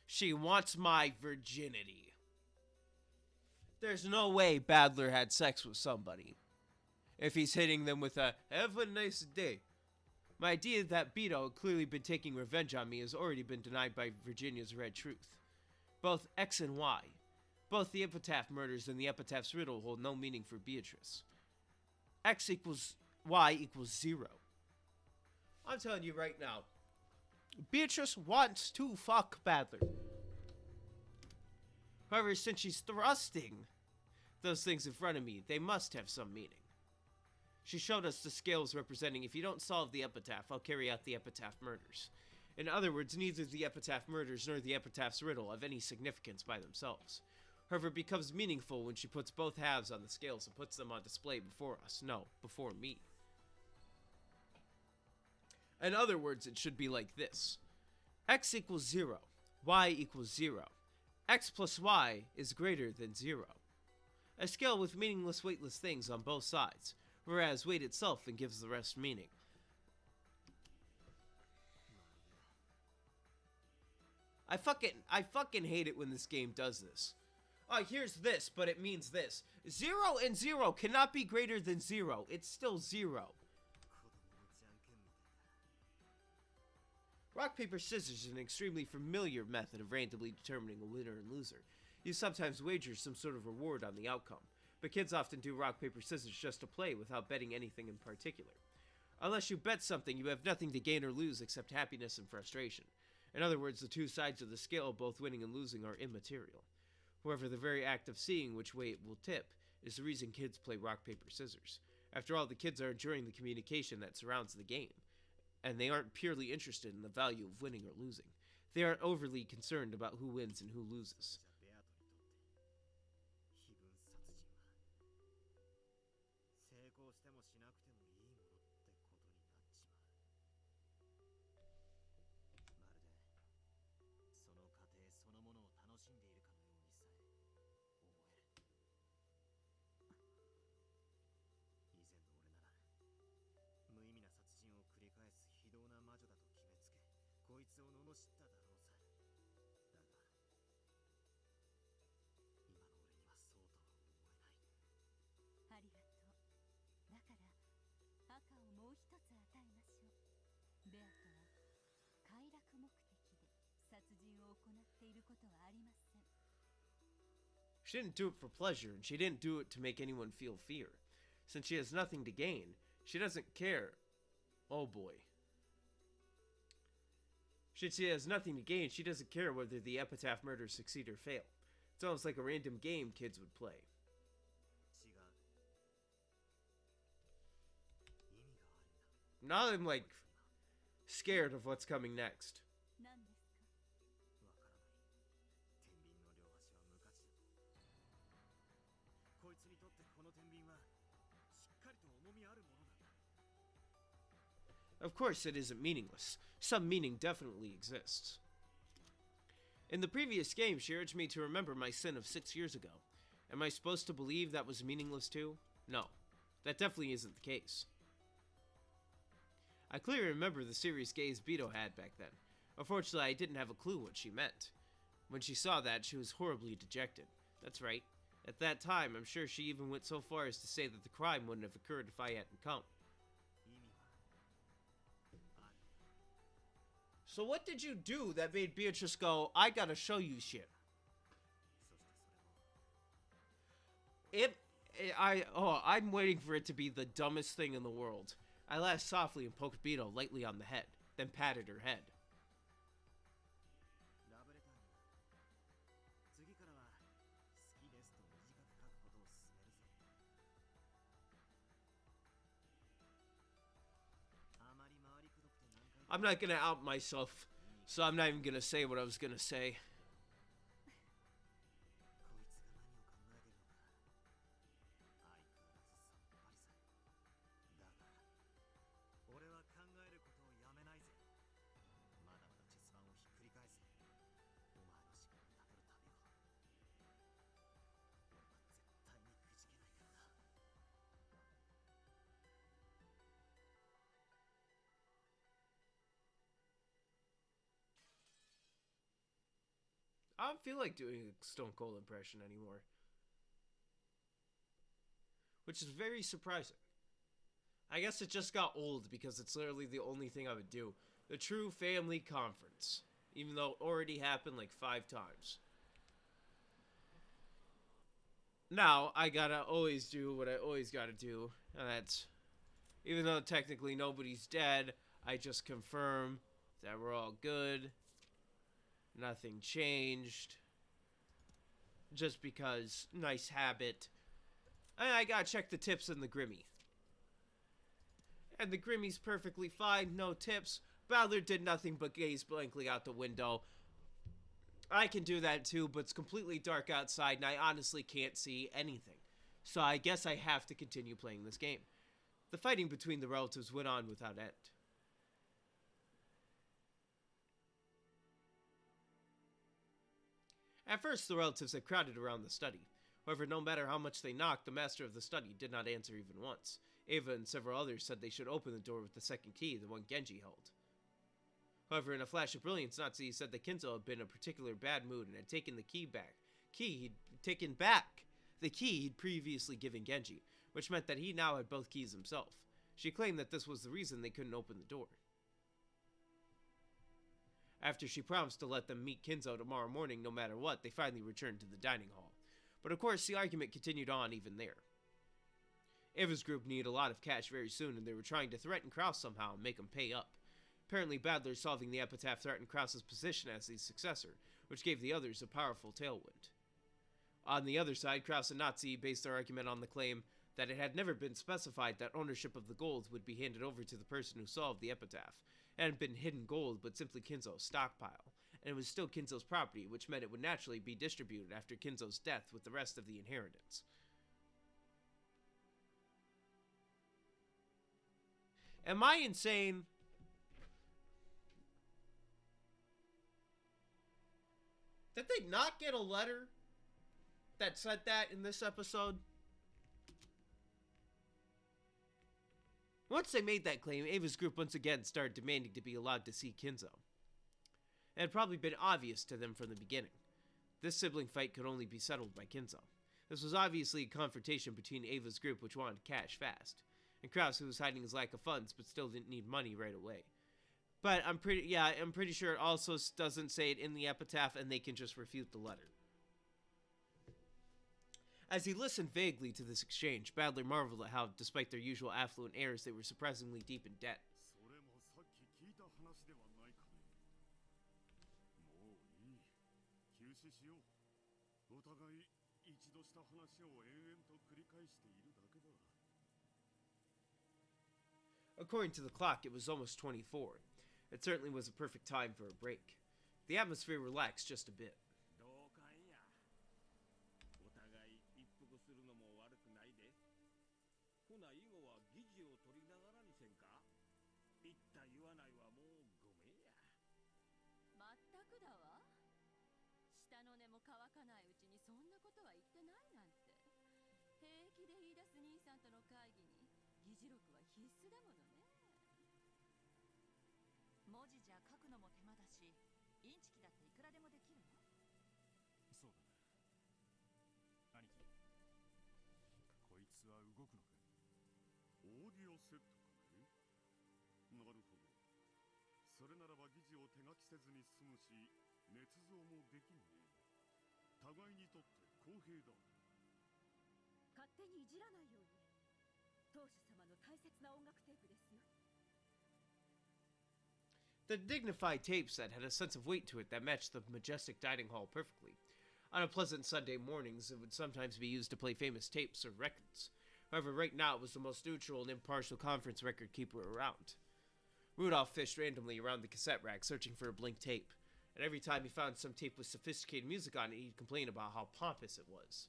She wants my virginity. There's no way Badler had sex with somebody if he's hitting them with a "have a nice day." My idea that Beto had clearly been taking revenge on me has already been denied by Virginia's red truth. Both X and Y, both the Epitaph murders and the Epitaph's riddle hold no meaning for Beatrice. X equals Y equals 0. I'm telling you right now, Beatrice wants to fuck Badler. However, since she's thrusting those things in front of me, they must have some meaning. She showed us the scales representing, if you don't solve the Epitaph, I'll carry out the Epitaph murders. In other words, neither the Epitaph murders nor the Epitaph's riddle have any significance by themselves. However, it becomes meaningful when she puts both halves on the scales and puts them on display before us. No, before me. In other words, it should be like this. X equals 0. Y equals 0. X plus Y is greater than 0. A scale with meaningless, weightless things on both sides, whereas weight itself and gives the rest meaning. I fucking hate it when this game does this. Oh, here's this, but it means this. 0 and 0 cannot be greater than 0. It's still 0. Rock, paper, scissors is an extremely familiar method of randomly determining a winner and loser. You sometimes wager some sort of reward on the outcome, but kids often do rock, paper, scissors just to play without betting anything in particular. Unless you bet something, you have nothing to gain or lose except happiness and frustration. In other words, the two sides of the scale, both winning and losing, are immaterial. However, the very act of seeing which way it will tip is the reason kids play rock, paper, scissors. After all, the kids are enjoying the communication that surrounds the game, and they aren't purely interested in the value of winning or losing. They aren't overly concerned about who wins and who loses. 成功してもしなくてもいいものってことになっちまう。まるでその過程そのものを楽しんでいるかのようにさえ思える。以前の俺なら無意味な殺人を繰り返す非道な魔女だと決めつけ、こいつを罵っただろうさ。だが今の俺にはそうとは思えない。ありがとう。だから赤をもう一つ与えましょう。ベアとは快楽目的で殺人を行っていることはありません。She didn't do it for pleasure, and she didn't do it to make anyone feel fear. Since she has nothing to gain, she doesn't care. Oh boy. Since she has nothing to gain, she doesn't care whether the Epitaph murders succeed or fail. It's almost like a random game kids would play. 違う。意味があるんだ。 Now I'm like scared of what's coming next. 何ですか？わからない。天秤の両端は無価値だと。こいつにとってこの天秤はしっかりと重みあるものだ。 Of course, it isn't meaningless. Some meaning definitely exists. In the previous game, she urged me to remember my sin of 6 years ago. Am I supposed to believe that was meaningless too? No, that definitely isn't the case. I clearly remember the serious gaze Beto had back then. Unfortunately, I didn't have a clue what she meant. When she saw that, she was horribly dejected. That's right. At that time, I'm sure she even went so far as to say that the crime wouldn't have occurred if I hadn't come. 意味はある。 So what did you do that made Beatrice go, I gotta show you shit? そしてそれも I'm waiting for it to be the dumbest thing in the world. I laughed softly and poked Beto lightly on the head, then patted her head. ラブレターに次からは好きですと短く書くことを勧めるぜ。あまり回りくどくて難解だ。 I'm not gonna out myself, so I'm not even gonna say what I was gonna say. こいつが何を考えてるのか相変わらずさっぱりさ。だが俺は考えることをやめないぜ。まだまだチェス盤をひっくり返せ。お前の思考にたどる旅を。俺は絶対にくじけないからな。 I don't feel like doing a Stone Cold impression anymore. Which is very surprising. I guess it just got old because it's literally the only thing I would do. The True Family Conference. Even though it already happened like 5 times. Now, I gotta always do what I always gotta do. And that's, even though technically nobody's dead, I just confirm that we're all good. Nothing changed. Just because, nice habit. And I gotta check the tips in the Grimmy. And the Grimmy's perfectly fine, no tips. Bowler did nothing but gaze blankly out the window. I can do that too, but it's completely dark outside and I honestly can't see anything. So I guess I have to continue playing this game. The fighting between the relatives went on without end. At first, the relatives had crowded around the study. However, no matter how much they knocked, the master of the study did not answer even once. Ava and several others said they should open the door with the second key, the one Genji held. However, in a flash of brilliance, Natsuhi said that Kinzo had been in a particular bad mood and had taken the key back. He'd taken back the key he'd previously given Genji, which meant that he now had both keys himself. She claimed that this was the reason they couldn't open the door. After she promised to let them meet Kinzo tomorrow morning no matter what, they finally returned to the dining hall. But of course, the argument continued on even there. Ava's group needed a lot of cash very soon, and they were trying to threaten Kraus somehow and make him pay up. Apparently, Badler solving the Epitaph threatened Kraus's position as his successor, which gave the others a powerful tailwind. On the other side, Kraus and Natsuhi based their argument on the claim that it had never been specified that ownership of the gold would be handed over to the person who solved the Epitaph. It hadn't been hidden gold, but simply Kinzo's stockpile, and it was still Kinzo's property, which meant it would naturally be distributed after Kinzo's death with the rest of the inheritance. Am I insane? Did they not get a letter that said that in this episode? Once they made that claim, Ava's group once again started demanding to be allowed to see Kinzo. It had probably been obvious to them from the beginning. This sibling fight could only be settled by Kinzo. This was obviously a confrontation between Ava's group, which wanted cash fast, and Kraus, who was hiding his lack of funds but still didn't need money right away. But I'm pretty sure it also doesn't say it in the Epitaph, and they can just refute the letter. As he listened vaguely to this exchange, Badler marveled at how, despite their usual affluent airs, they were surprisingly deep in debt. それもさっき聞いた話ではないかね。もういい。休止しよう。お互い一度した話を延々と繰り返しているだけだ。According to the clock, it was almost 24. It certainly was a perfect time for a break. The atmosphere relaxed just a bit. 同感や。お互い一服するのも悪くないで。ほな以後は議事を取りながらにせんか。言った言わないはもうごめんや。まったくだわ。下の根も乾かないうちにそんなことは言ってないなんて。平気で言い出す兄さんとの会議に議事録は必須だものね。文字じゃ書くのも手間だし、インチキだっていくらでもできるの。そうだね。兄貴、こいつは動くのか。オーディオセットかね。なるほど。それならば議事を手書きせずに済むし、捏造もできんね。互いにとって公平だ。勝手にいじらないように。当主様の大切な音楽テープですよ。The dignified tape set had a sense of weight to it that matched the majestic dining hall perfectly. On unpleasant Sunday mornings, it would sometimes be used to play famous tapes or records. However, right now it was the most neutral and impartial conference record keeper around. Rudolph fished randomly around the cassette rack, searching for a blank tape, and every time he found some tape with sophisticated music on it, he'd complain about how pompous it was.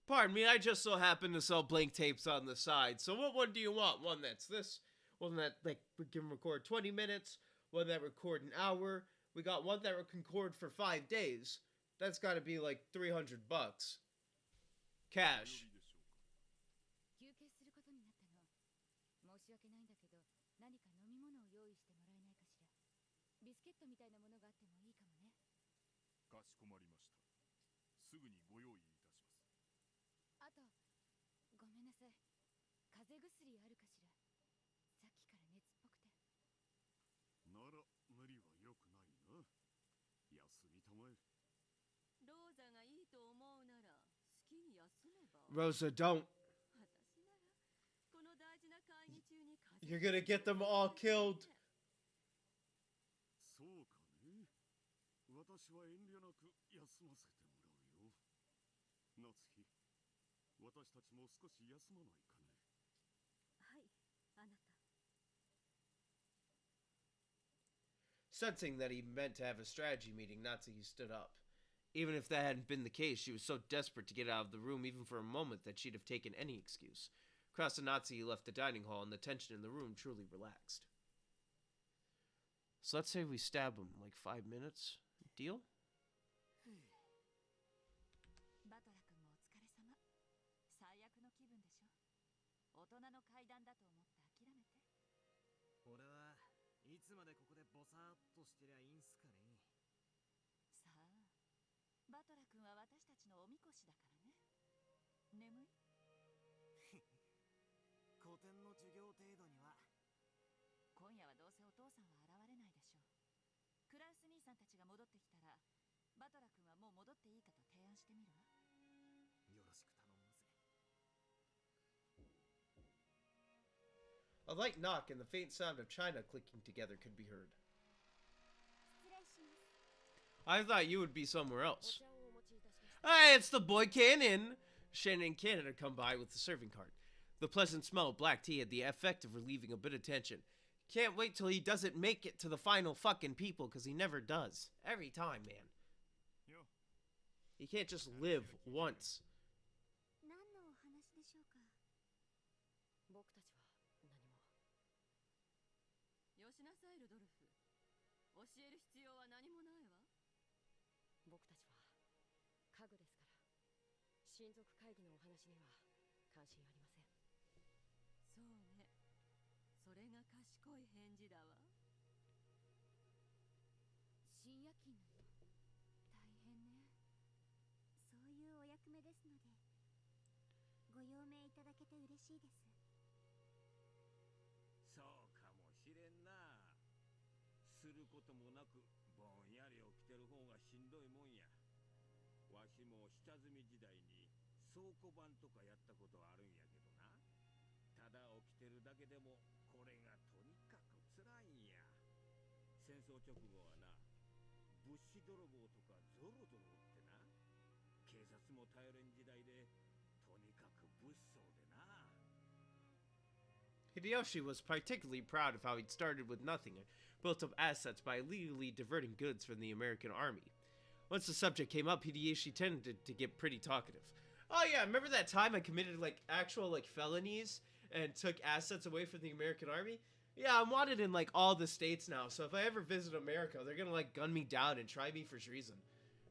Pardon me, I just so happen to sell blank tapes on the side. So what one do you want? One that's this, one that we can record 20 minutes, one that record an hour. We got one that can record for 5 days. That's got to be like $300. Cash. 休憩することになったの。申し訳ないんだけど、何か飲み物を用意してもらえないかしら。ビスケットみたいなものがあってもいいかもね。かしこまりました。すぐにご用意いたします。あと、ごめんなさい。風邪薬あるかしら。さっきから熱っぽくて。なら無理は良くないな。休みたまえ。ローザがいいと思うなら好きに休めば。 Rosa, don't. 私ならこの大事な会議中に風 You're 邪 gonna get them all killed. そうかね。私は遠慮なく休ませてもらうよ。夏日、私たちも少し休まないかね。はい、あなた。Sensing that he meant to have a strategy meeting, Natsuhi stood up. Even if that hadn't been the case, she was so desperate to get out of the room even for a moment that she'd have taken any excuse. Cross and Natsuhi left the dining hall, and the tension in the room truly relaxed. So let's say we stab him, like 5 minutes. Deal? バトラ君もお疲れ様。最悪の気分でしょ。大人の階段だと思って諦めて。俺はいつまでここでボサーっとしてりゃいいんすかね。さあ、バトラ君は私たちのおみこしだからね。眠い？古典の授業程度には。今夜はどうせお父さんは現れないでしょう。クラウス兄さんたちが戻ってきたら、バトラ君はもう戻っていいかと提案してみるわ。よろしく頼むぜ。A light knock and the faint sound of china clicking together could be heard. I thought you would be somewhere else. Hey, it's the boy Cannon! Shannon and Cannon had come by with the serving cart. The pleasant smell of black tea had the effect of relieving a bit of tension. Can't wait till he doesn't make it to the final fucking people, because he never does. Every time, man. He can't just live once. 何のお話でしょうか。僕たちは何も。よしなさい、ルドルフ。教える必要は何もないわ。僕たちは家具ですから、親族会議のお話には関心ありません。そうね。それが賢い返事だわ。深夜勤なの？大変ね。そういうお役目ですので、ご用命いただけて嬉しいです。そうかもしれんな。することもなくぼんやり起きてる方がしんどいもんや。わしも下積み時代に倉庫番とかやったことあるんやけどな。ただ起きてるだけでもこれがとにかく辛いんや。戦争直後はな、物資泥棒とかゾロゾロおってな、警察も頼れん時代でとにかく物騒でな。Hideyoshi was particularly proud of how he'd started with nothing and built up assets by illegally diverting goods from the American army. Once the subject came up, Hideyoshi tended to get pretty talkative. Oh yeah, remember that time I committed actual felonies and took assets away from the American army? Yeah, I'm wanted in all the states now, so if I ever visit America, they're gonna gun me down and try me for treason.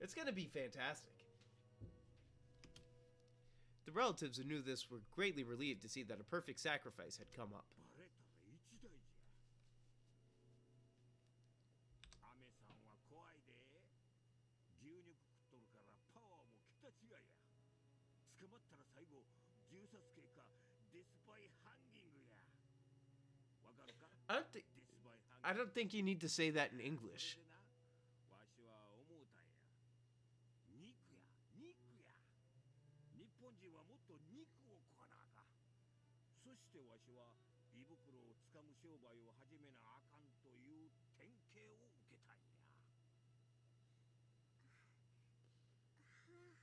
It's gonna be fantastic. The relatives who knew this were greatly relieved to see that a perfect sacrifice had come up. バレたら一大事や。アメさんは怖いで。牛肉食っとるからパワーも桁違いや。捕まったら最後銃殺刑かデスバイハンギングや。わかるか？ I don't think you need to say that in English. わしは思うたんや。肉や、肉や。日本人はもっと肉を食わなあかん。そしてわしは胃袋をつかむ商売を始めなあかんという典型を受けたんや。それは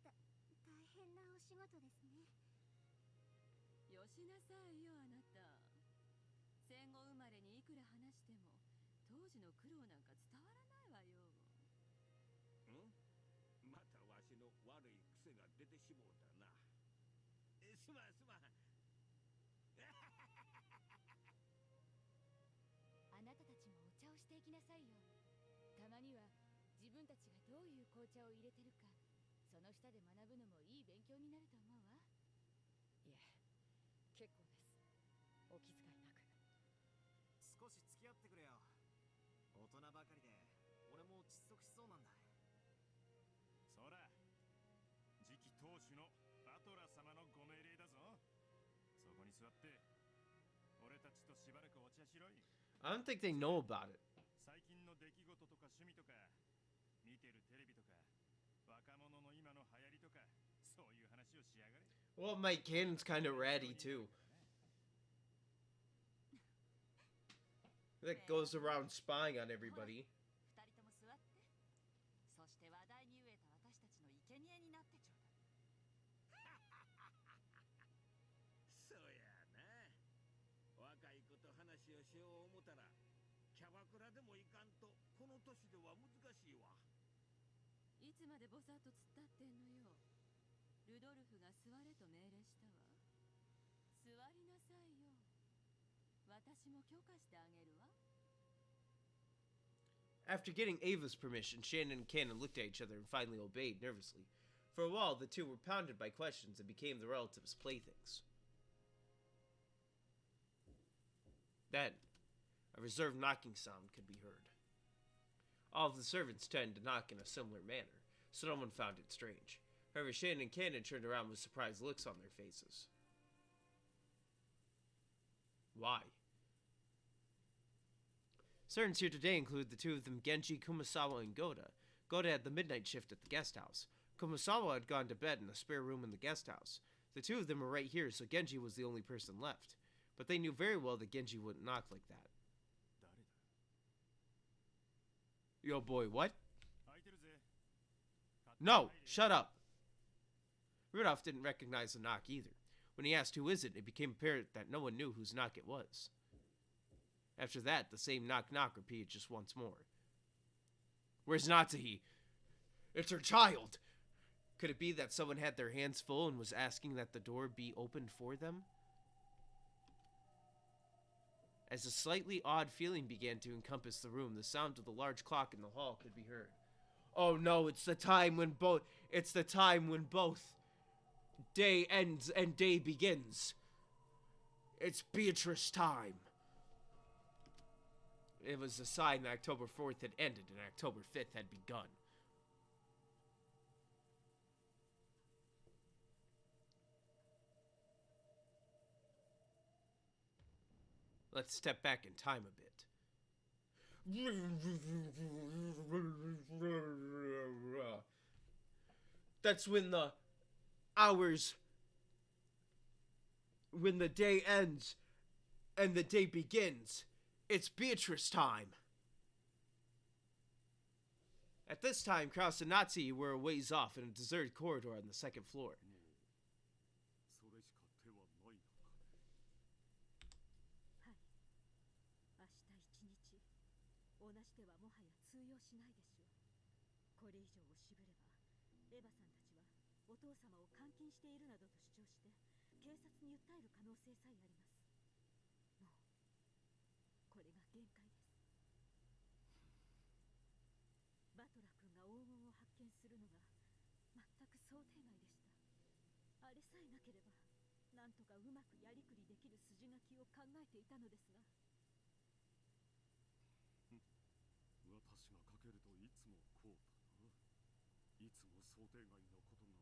大変なお仕事ですね。よしなさいよあなた。戦後生まれにいくら話しても当時の苦労なんか伝わらないわよ。またわしの悪い癖が出てしもうたな。すまんすまん。あなたたちもお茶をしていきなさいよ。たまには自分たちがどういう紅茶を入れてるか、その下で学ぶのもいい勉強になると思うわ。いえ、結構です。お気遣いなく。少し付き合ってくれよ。大人ばかりで俺も窒息しそうなんだ。そら、次期当主のバトラ様のご命令だぞ。そこに座って俺たちとしばらくお茶しろい。I don't think they know about it. 最近の出来事とか趣味とか、見てるテレビとか、若者の今の流行りとか、そういう話をしやがれ。Well, Mike Cannon's kind of ratty too. That goes around spying on everybody. 二人とも座って。そして話題に飢えた私たちの生贄になってちょうだい。そうやな。若い子と話をしよう思たらキャバクラでもいかんとこの年では難しいわ。いつまでボサッと突っ立ってんのよ。ルドルフが座れと命令したわ。座りなさいよ。私も許可してあげるわ。After getting Ava's permission, Shannon and Cannon looked at each other and finally obeyed nervously. For a while, the two were pounded by questions and became the relatives' playthings. Then, a reserved knocking sound could be heard. All of the servants tend to knock in a similar manner, so no one found it strange. However, Shannon and Cannon turned around with surprised looks on their faces. Why? Servants here today include the two of them, Genji, Kumasawa, and Goda. Goda had the midnight shift at the guest house. Kumasawa had gone to bed in a spare room in the guest house. The two of them were right here, so Genji was the only person left. But they knew very well that Genji wouldn't knock like that. Yo, boy, what? No, shut up. Rudolph didn't recognize the knock either. When he asked who is it, it became apparent that no one knew whose knock it was. After that, the same knock-knock repeated just once more. Where's Natsuhi? It's her child! Could it be that someone had their hands full and was asking that the door be opened for them? As a slightly odd feeling began to encompass the room, the sound of the large clock in the hall could be heard. Oh no, it's the time when both day ends and day begins. It's Beatrice time. It was a sign that October 4th had ended and October 5th had begun. Let's step back in time a bit. That's when the hours, when the day ends and the day begins. It's Beatrice time. At this time, Kraus and Natsuhi were a ways off in a deserted corridor on the second floor. それしか手はないのかね。はい。明日一日、同じ手はもはや通用しないでしょう。これ以上を渋れば、エヴァさんたちはお父様を監禁しているなどと主張して警察に訴える可能性さえあります。もうこれが限界です。バトラ君が黄金を発見するのが全く想定外でした。あれさえなければなんとかうまくやりくりできる筋書きを考えていたのですが。私がかけるといつもこうだな。いつも想定外のことが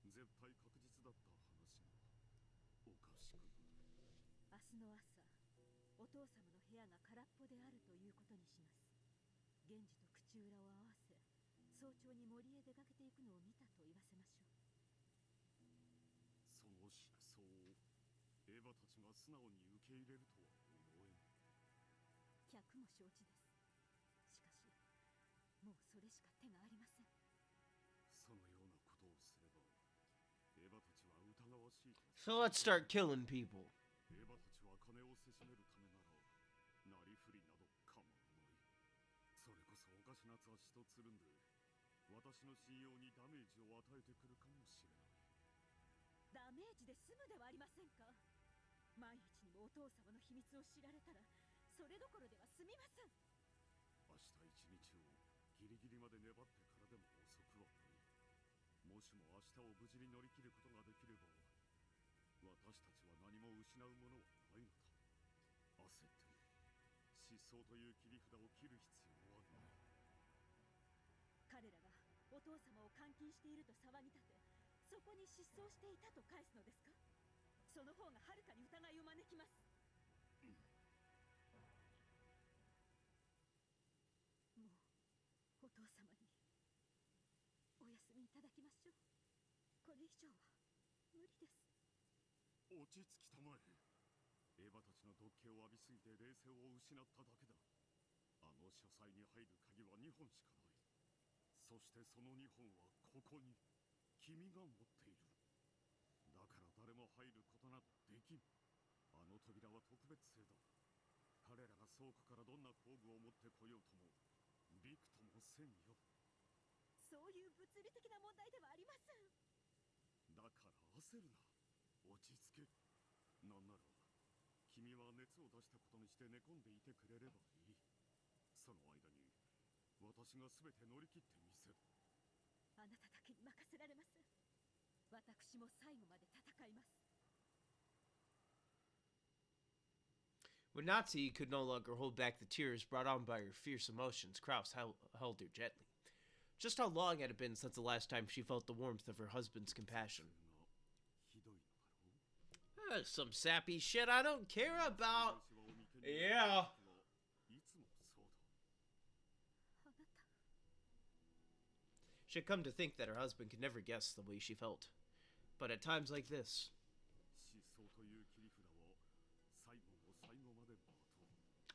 起き、絶対確実だった話がおかしくなる。明日の朝、お父様の部屋が空っぽであるということにします。源氏と口裏を合わせ、早朝に森へ出かけていくのを見たと言わせましょう。その失踪をエヴァたちが素直に受け入れるとは思えん。百も承知です。しかし、もうそれしか手がありません。そのようなことをすれば、エヴァたちは疑わしいと。So let's start killing people. エヴァたちは金をせしめるためなら、なりふりなど構わない。それこそおかしな雑誌とつるんで、私の信用にダメージを与えてくるかもしれない。ダメージで済むではありませんか。万一にもお父様の秘密を知られたら、それどころでは済みません。明日一日をギリギリまで粘ってからでも遅くはない。もしも明日を無事に乗り切ることができれば、私たちは何も失うものはないのだ。焦って失踪という切り札を切る必要はない。彼らがお父様を監禁していると騒ぎ立て、そこに失踪していたと返すのですか。その方がはるかに疑いを招きます。もうお父様にお休みいただきましょう。これ以上は無理です。落ち着きたまえ。エヴァたちの毒気を浴びすぎて冷静を失っただけだ。あの書斎に入る鍵は2本しかない。そしてその2本はここに君が持っている。だから誰も入ることなどできん。あの扉は特別製だ。彼らが倉庫からどんな工具を持ってこようともびくともせんよ。そういう物理的な問題ではありません。だから焦るな。落ち着け。なんなら君は熱を出したことにして寝込んでいてくれればいい。その間に私が全て乗り切ってみせる。あなただけに任せられません。私も最後まで戦います。When Natsuhi could no longer hold back the tears brought on by her fierce emotions, Kraus held her gently. Just how long had it been since the last time she felt the warmth of her husband's compassion? Some sappy shit I don't care about. Yeah. She'd come to think that her husband could never guess the way she felt. But at times like this...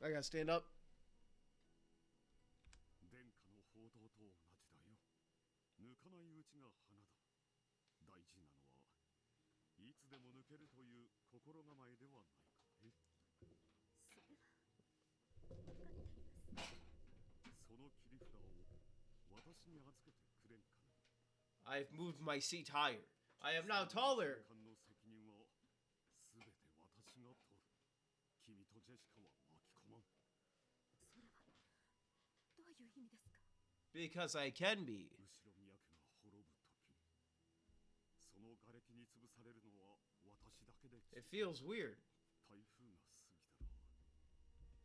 I gotta stand up. I've moved my seat higher. I am now taller. 君とジェシカは巻き込まん。それはどういう意味ですか。Because I can be. 後ろ宮家が滅ぶとき、その瓦礫に潰されるのは私だけで。It feels weird. 台風が過ぎたら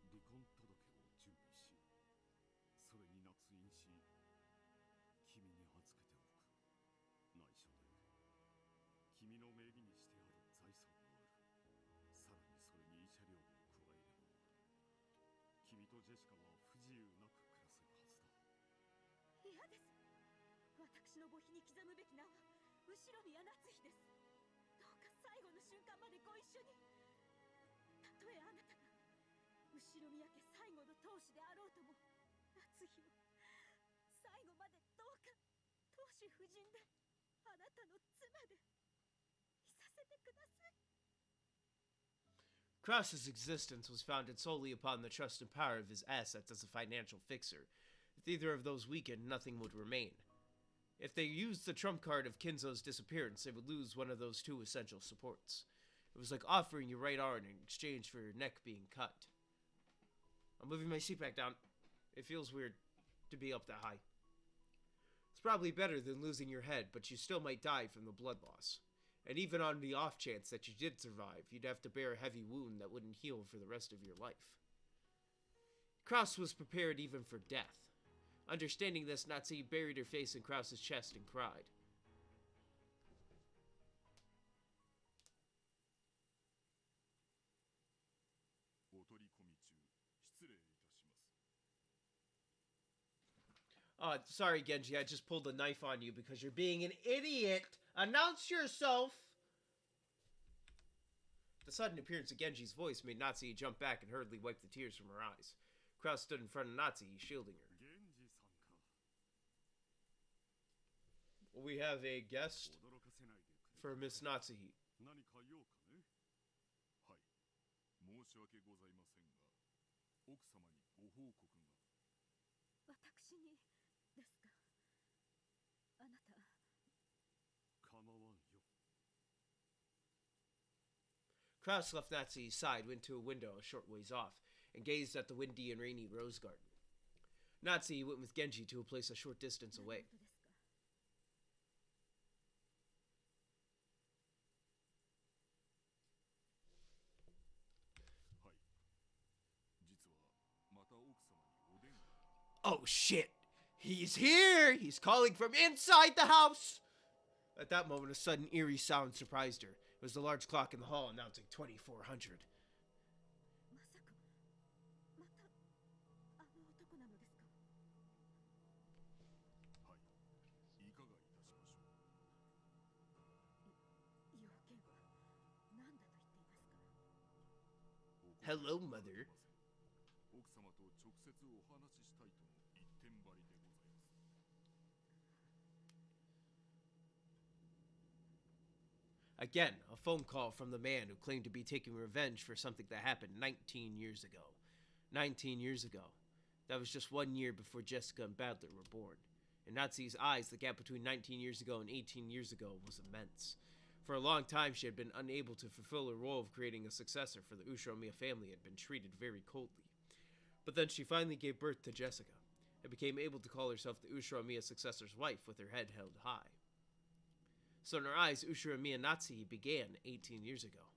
離婚届を準備し、それに捺印し、君に預けておく。内緒で君の名義にしてある財産もある。さらにそれに慰とジェシカは不自由なく暮らせるはずだ。嫌です。私の墓碑に刻むべき名は後宮夏日です。どうか最後の瞬間までご一緒に。たとえあなたが後宮家最後の当主であろうとも、夏日を最後までどうか当主夫人であなたの妻でいさせてください。Cross's existence was founded solely upon the trust and power of his assets as a financial fixer. If either of those weakened, nothing would remain. If they used the trump card of Kinzo's disappearance, they would lose one of those two essential supports. It was like offering your right arm in exchange for your neck being cut. I'm moving my seat back down. It feels weird to be up that high. It's probably better than losing your head, but you still might die from the blood loss. And even on the off chance that you did survive, you'd have to bear a heavy wound that wouldn't heal for the rest of your life. Cross was prepared even for death. Understanding this, Natsuhi buried her face in Cross's chest and cried. Sorry, Genji, I just pulled a knife on you because you're being an idiot! Announce yourself! The sudden appearance of Genji's voice made Natsuhi jump back and hurriedly wipe the tears from her eyes. Kraus stood in front of Natsuhi, shielding her. We have a guest for Miss Natsuhi. 私にですか。あなた。構わんよ。 Kraus left Natsuhi's side, went to a window a short ways off, and gazed at the windy and rainy rose garden. Natsuhi went with Genji to a place a short distance away. Oh shit! He's here! He's calling from inside the house! At that moment, a sudden eerie sound surprised her. It was the large clock in the hall announcing 2400. Hello, mother. Again, a phone call from the man who claimed to be taking revenge for something that happened 19 years ago. 19 years ago. That was just 1 year before Jessica and Badler were born. In Natsuhi's eyes, the gap between 19 years ago and 18 years ago was immense. For a long time, she had been unable to fulfill her role of creating a successor for the Ushiromiya family and had been treated very coldly. But then she finally gave birth to Jessica, and became able to call herself the Ushiromiya successor's wife with her head held high. So in her eyes, Ushiromiya Natsuhi began 18 years ago.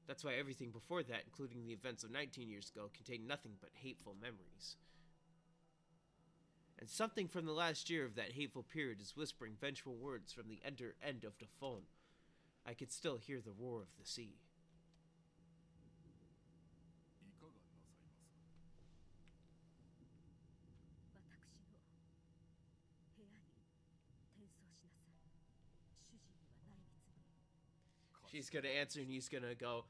That's why everything before that, including the events of 19 years ago, contained nothing but hateful memories. And something from the last year of that hateful period is whispering vengeful words from the end of the phone. I could still hear the roar of the sea. She's gonna answer and he's gonna go,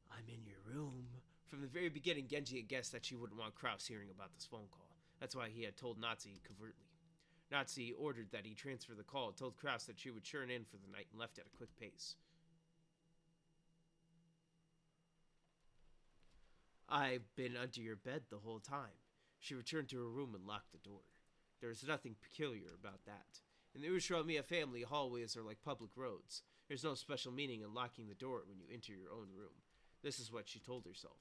I'm in your room. From the very beginning, Genji had guessed that she wouldn't want Kraus hearing about this phone call. That's why he had told Natsuhi covertly. Natsuhi ordered that he transfer the call, told Kraus that she would churn in for the night, and left at a quick pace. I've been under your bed the whole time. She returned to her room and locked the door. There was nothing peculiar about that. In the Ushiromiya family, hallways are like public roads. There's no special meaning in locking the door when you enter your own room. This is what she told herself.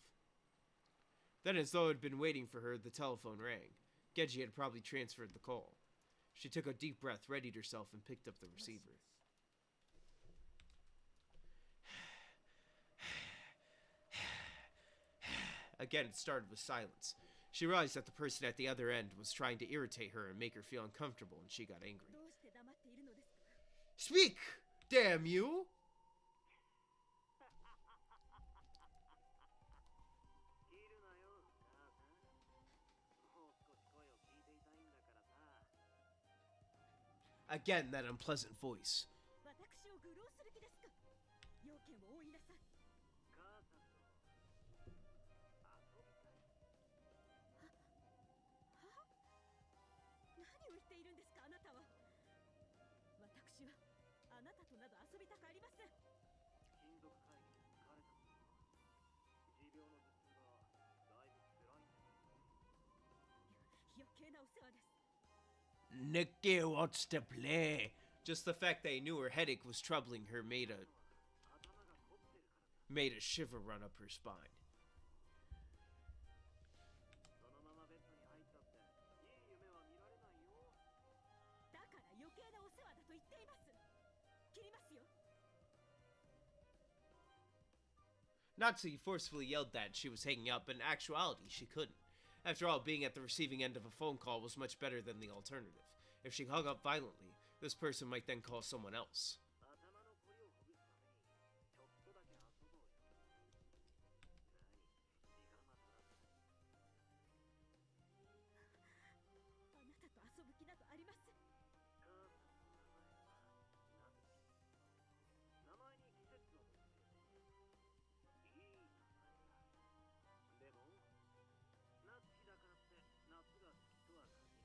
Then, as though it had been waiting for her, the telephone rang. Genji had probably transferred the call. She took a deep breath, readied herself, and picked up the receiver. Again, it started with silence. She realized that the person at the other end was trying to irritate her and make her feel uncomfortable, and she got angry. Speak! Damn you! Again, that unpleasant voice. 私を愚弄する気ですか。要件を追いなさい。母さんと遊びたい。何を言っているんですか、あなたは。私はあなたとなど遊びたくありません。金属会議で疲れたのか。持病の頭痛がだいぶ辛いんじゃないか。余計なお世話です。 Nikki wants to play. Just the fact that I knew her headache was troubling her made a 頭が凝ってるからだ。 made a shiver run up her spine. そのままベッドに入ったっていい夢は見られないよ。だから余計なお世話だと言っています。切りますよ。 Natsuhi forcefully yelled that she was hanging up, but in actuality, she couldn't. After all, being at the receiving end of a phone call was much better than the alternative. If she hung up violently, this person might then call someone else. 頭の凝りをほぐすためにちょっとだけ遊ぼうよ。何、時間が足らずかい。あなたと遊ぶ気などありません。母さんの名前はナツヒ。名前に季節を持っている。いい名前だ。でもナツヒだからって夏が好きとは限ら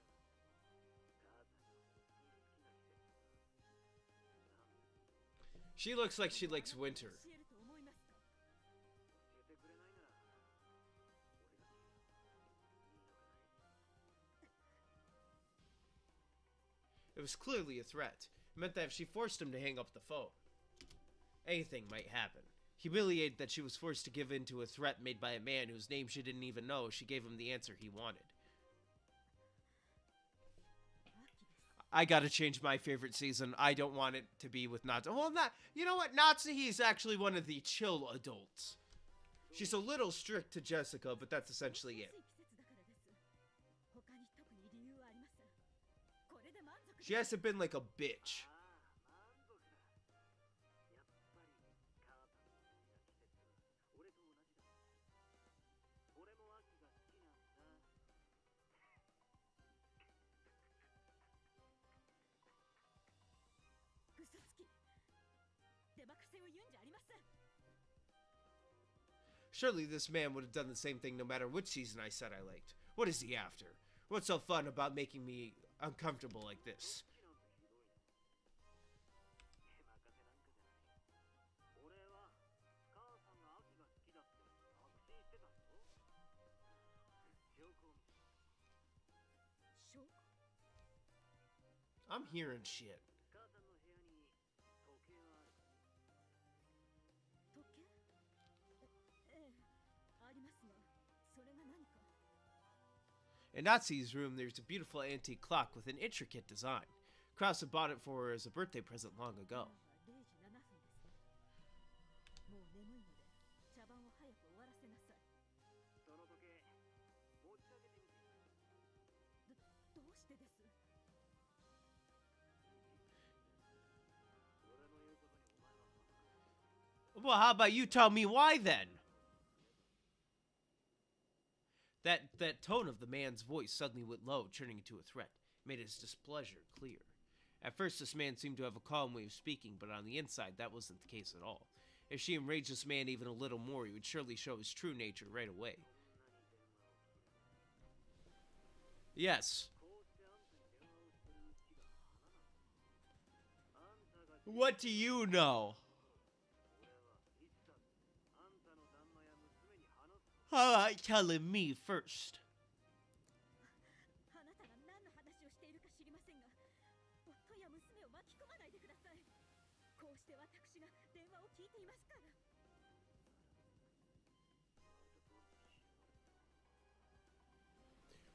ない。母さんが本当に好きな季節は何？ She looks like she likes winter. 教えると思いますか。教えてくれないなら俺が教える。言いなさい。 It was clearly a threat. It meant that if she forced him to hang up the phone, anything might happen. Humiliated that she was forced to give in to a threat made by a man whose name she didn't even know, she gave him the answer he wanted. I gotta change my favorite season. I don't want it to be with Natsuhi. Well, you know what? Natsuhi is actually one of the chill adults. She's a little strict to Jessica, but that's essentially it. 季節だからです。他に特に理由はありません。これで満足です。 She hasn't been like a bitch. ああ、満足だ。やっぱり母さんの好きな季節は俺と同じだ。俺も秋が好きなんだ。嘘つき。出まかせを言うんじゃありません。 Surely this man would have done the same thing no matter which season I said I liked. What is he after? What's so fun about making me uncomfortable like this? 出まかせなんかじゃない。俺は母さんが秋が好きだって確信してたんだぞ。証拠を見せる。証拠。 I'm hearing shit. 母さんの部屋に時計はある。時計。ええ、ありますが、それが何か。 In Natsuhi's room, there's a beautiful antique clock with an intricate design. Krause had bought it for her as a birthday present long ago. 0時7分ですね。もう眠いので、茶番を早く終わらせなさい。その時計持ち上げてみて。どうしてです？俺の言うことにお前はバカか。 Well, how about you tell me why then? That tone of the man's voice suddenly went low, turning into a threat. It made his displeasure clear. At first, this man seemed to have a calm way of speaking, but on the inside, that wasn't the case at all. If she enraged this man even a little more, he would surely show his true nature right away. Yes. What do you know? How about telling me first? あなたが何の話をしているか知りませんが、夫や娘を巻き込まないでください。こうして私が電話を聞いていますから。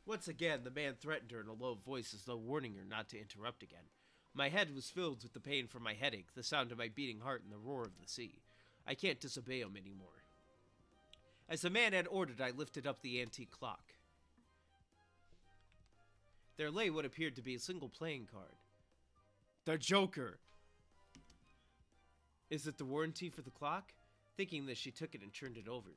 Once again, the man threatened her in a low voice as though warning her not to interrupt again. My head was filled with the pain from my headache, the sound of my beating heart, and the roar of the sea. I can't disobey him anymore. As the man had ordered, I lifted up the antique clock. There lay what appeared to be a single playing card. The Joker! Is it the warranty for the clock? Thinking this, she took it and turned it over.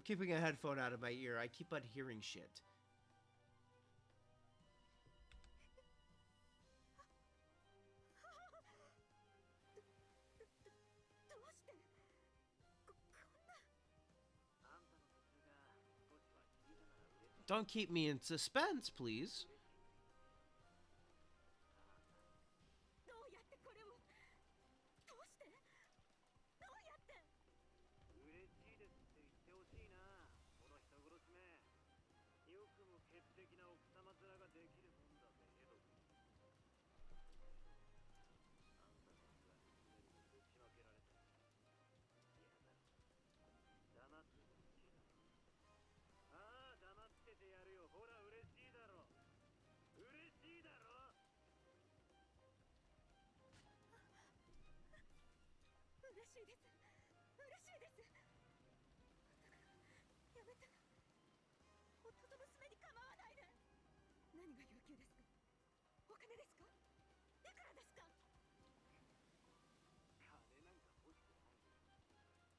I'm keeping a headphone out of my ear. I keep on hearing shit. どうしてこんな Don't keep me in suspense, please. どうやってこれをどうしてどうやって嬉しいですって言ってほしいな、この人殺しめ。よくも潔癖な奥様面ができるもんだぜ、エド君。あんたたちはみんなにぶちまけられた。嫌だろ。黙っててほしいだろ。ああ、黙っててやるよ。ほら、嬉しいだろ。嬉しいだろ。嬉しいです嬉しいです。やめて。夫と娘に構わないで。何が要求ですか？お金ですか？いくらですか？金なんか欲しくないよ。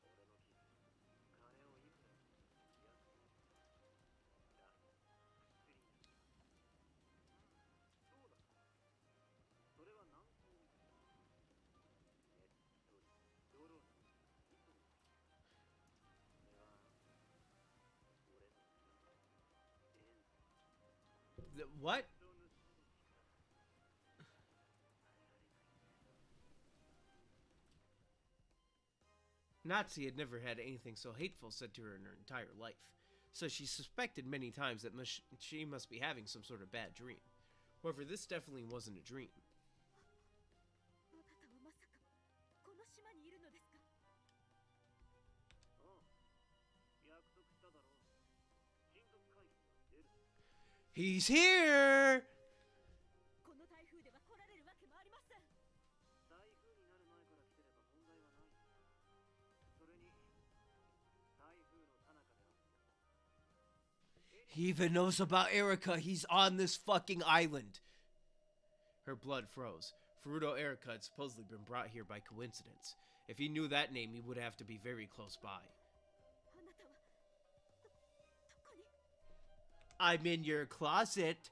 俺のキッズ、金をいくらでも安くなる。だ、薬になる。そうだ。それは軟膏みたいな。ねっとり、ドローな、糸みたいな。これは、俺の縁。 What? 人を盗む力だ。耐えられない。 Natsuhi had never had anything so hateful said to her in her entire life, so she suspected many times that she must be having some sort of bad dream. However, this definitely wasn't a dream. あなたはまさかこの島にいるのですか？ああ、約束しただろう。親族会議には出る。 He's here! この台風では来られるわけもありません。台風になる前から来てれば問題はない。それに、台風の最中であっても。 He even knows about Erica. He's on this fucking island. Her blood froze. Furuto Erica had supposedly been brought here by coincidence. If he knew that name, he would have to be very close by. あなたはどこに？ I'm in your closet,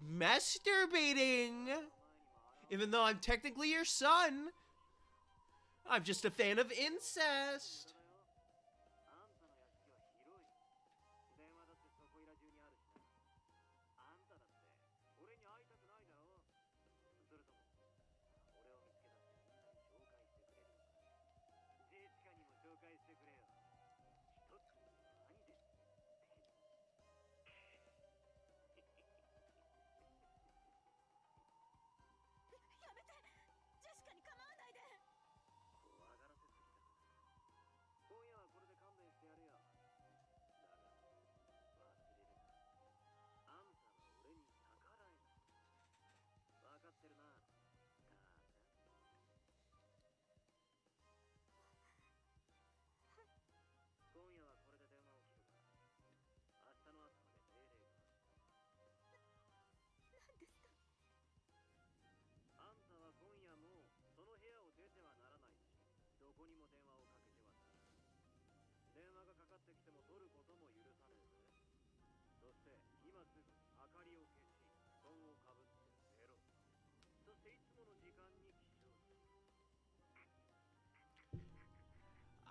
masturbating. Even though I'm technically your son. I'm just a fan of incest. あんたの屋敷は広い。電話だってそこいら中にあるしな。あんただって俺に会いたくないだろう。それとも俺を見つけ出してみんなに紹介してくれるのか。ジェシカにも紹介してくれよ。一つ何ですっての。やめて。ジェシカに構わないで。怖がらせすぎたかな。今夜はこれで勘弁してやるよ。だが忘れるな。あんたは俺に逆らえない。分かってるな、母さん。今夜はこれで電話を切るから、明日の朝まで命令がある。何ですか？あんたは今夜もうその部屋を出てはならないし、どこにも電話をかけてはならない。電話がかかってきても取ることも許さねえぜ。そして今すぐ明かりを消し、布団をかぶって寝ろ。そしていつもの時間に起床する。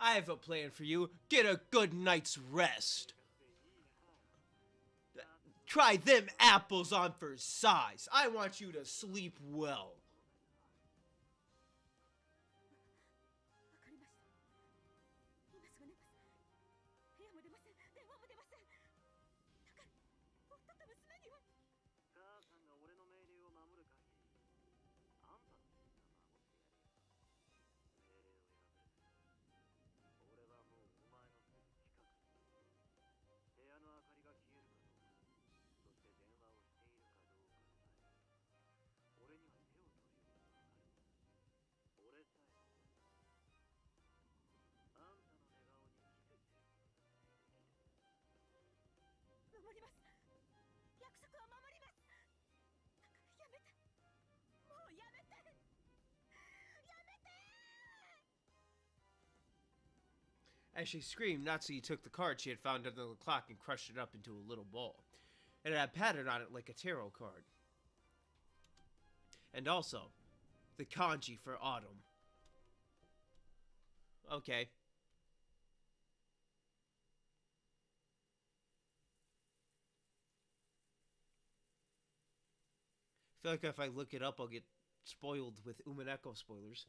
I have a plan for you. Get a good night's rest. Try them apples on for size. I want you to sleep well. わかりました。今すぐ寝ます。部屋も出ません。電話も出ません。だから夫と娘には。母さんが俺の命令を守る限り、あんたのみんな守ってやるよ。命令を破る。俺はもうお前のすぐ近くにいる。部屋の明かりが消えるかどうか、そして電話をしているかどうかさえ、俺には手をつ As she screamed, Natsuhi took the card she had found under the clock and crushed it up into a little ball. It had a pattern on it like a tarot card. And also, the kanji for autumn. Okay. I feel like if I look it up, I'll get spoiled with Umineko spoilers.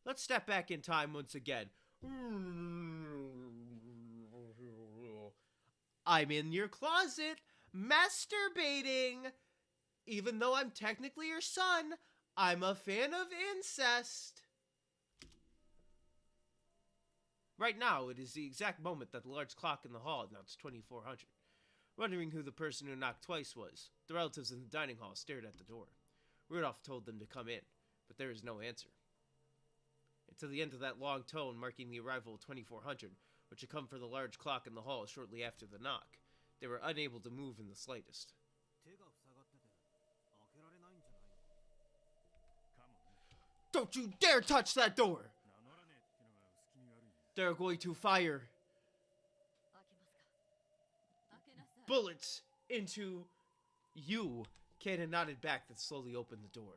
Let's step back in time once again. I'm in your closet, masturbating. Even though I'm technically your son, I'm a fan of incest. Right now, it is the exact moment that the large clock in the hall announced 2400. Wondering who the person who knocked twice was, the relatives in the dining hall stared at the door. Rudolph told them to come in, but there is no answer. Until the end of that long tone marking the arrival of 2400, which had come for the large clock in the hall shortly after the knock, they were unable to move in the slightest. Don't you dare touch that door! They're going to fire bullets into you. Kaden nodded back and slowly opened the door.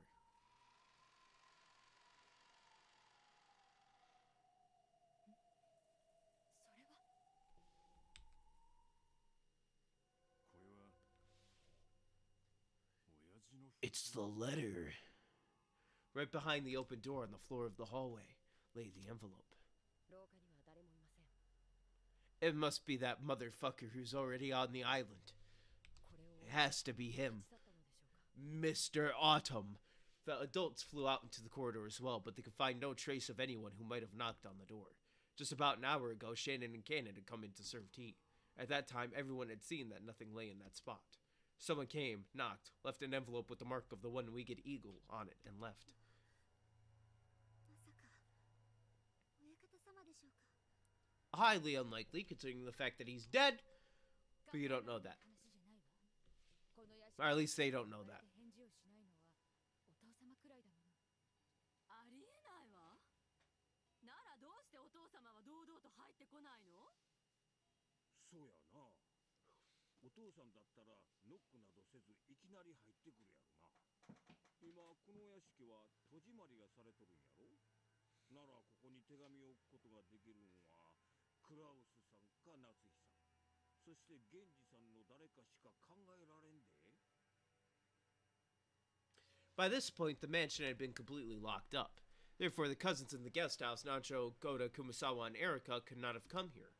It's the letter. Right behind the open door on the floor of the hallway lay the envelope. It must be that motherfucker who's already on the island. It has to be him. Mr. Autumn. The adults flew out into the corridor as well, but they could find no trace of anyone who might have knocked on the door. Just about an hour ago, Shannon and Kanan had come in to serve tea. At that time, everyone had seen that nothing lay in that spot. Someone came, knocked, left an envelope with the mark of the one-winged eagle on it, and left. Highly unlikely, considering the fact that he's dead, but you don't know that. Or at least they don't know that. By this point, the mansion had been completely locked up. Therefore, the cousins in the guest house, Nacho, Goda, Kumasawa, and Erika, could not have come here.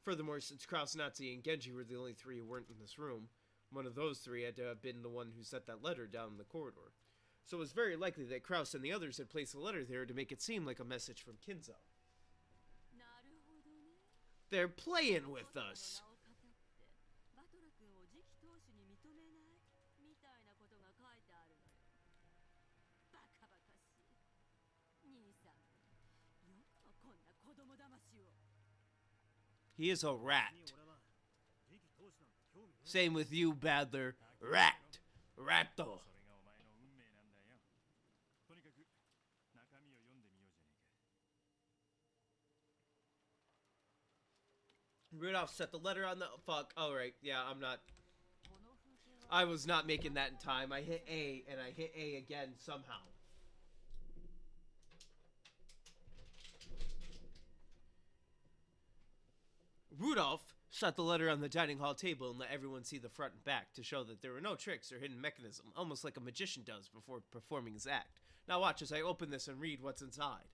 Furthermore, since Kraus, Natsuhi, and Genji were the only three who weren't in this room, one of those three had to have been the one who sent that letter down the corridor. So it was very likely that Kraus and the others had placed the letter there to make it seem like a message from Kinzo. They're playing with us. He is a rat. Same with you, Badler. Rat. Ratto. Rudolph set the letter on the... Fuck. Alright, yeah, I'm not... I was not making that in time. I hit A, and I hit A again somehow. Rudolph set the letter on the dining hall table and let everyone see the front and back to show that there were no tricks or hidden mechanism, almost like a magician does before performing his act. Now watch as I open this and read what's inside.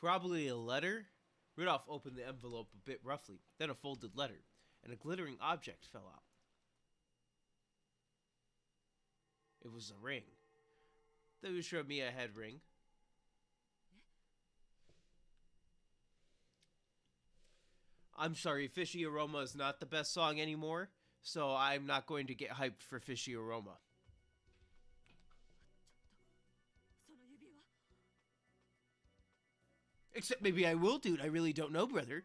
Probably a letter? Rudolph opened the envelope a bit roughly, then a folded letter, and a glittering object fell out. It was a ring. The Ushiromiya head ring. I'm sorry, Fishy Aroma is not the best song anymore, so I'm not going to get hyped for Fishy Aroma. その指輪 Except maybe I will, dude. I really don't know, brother.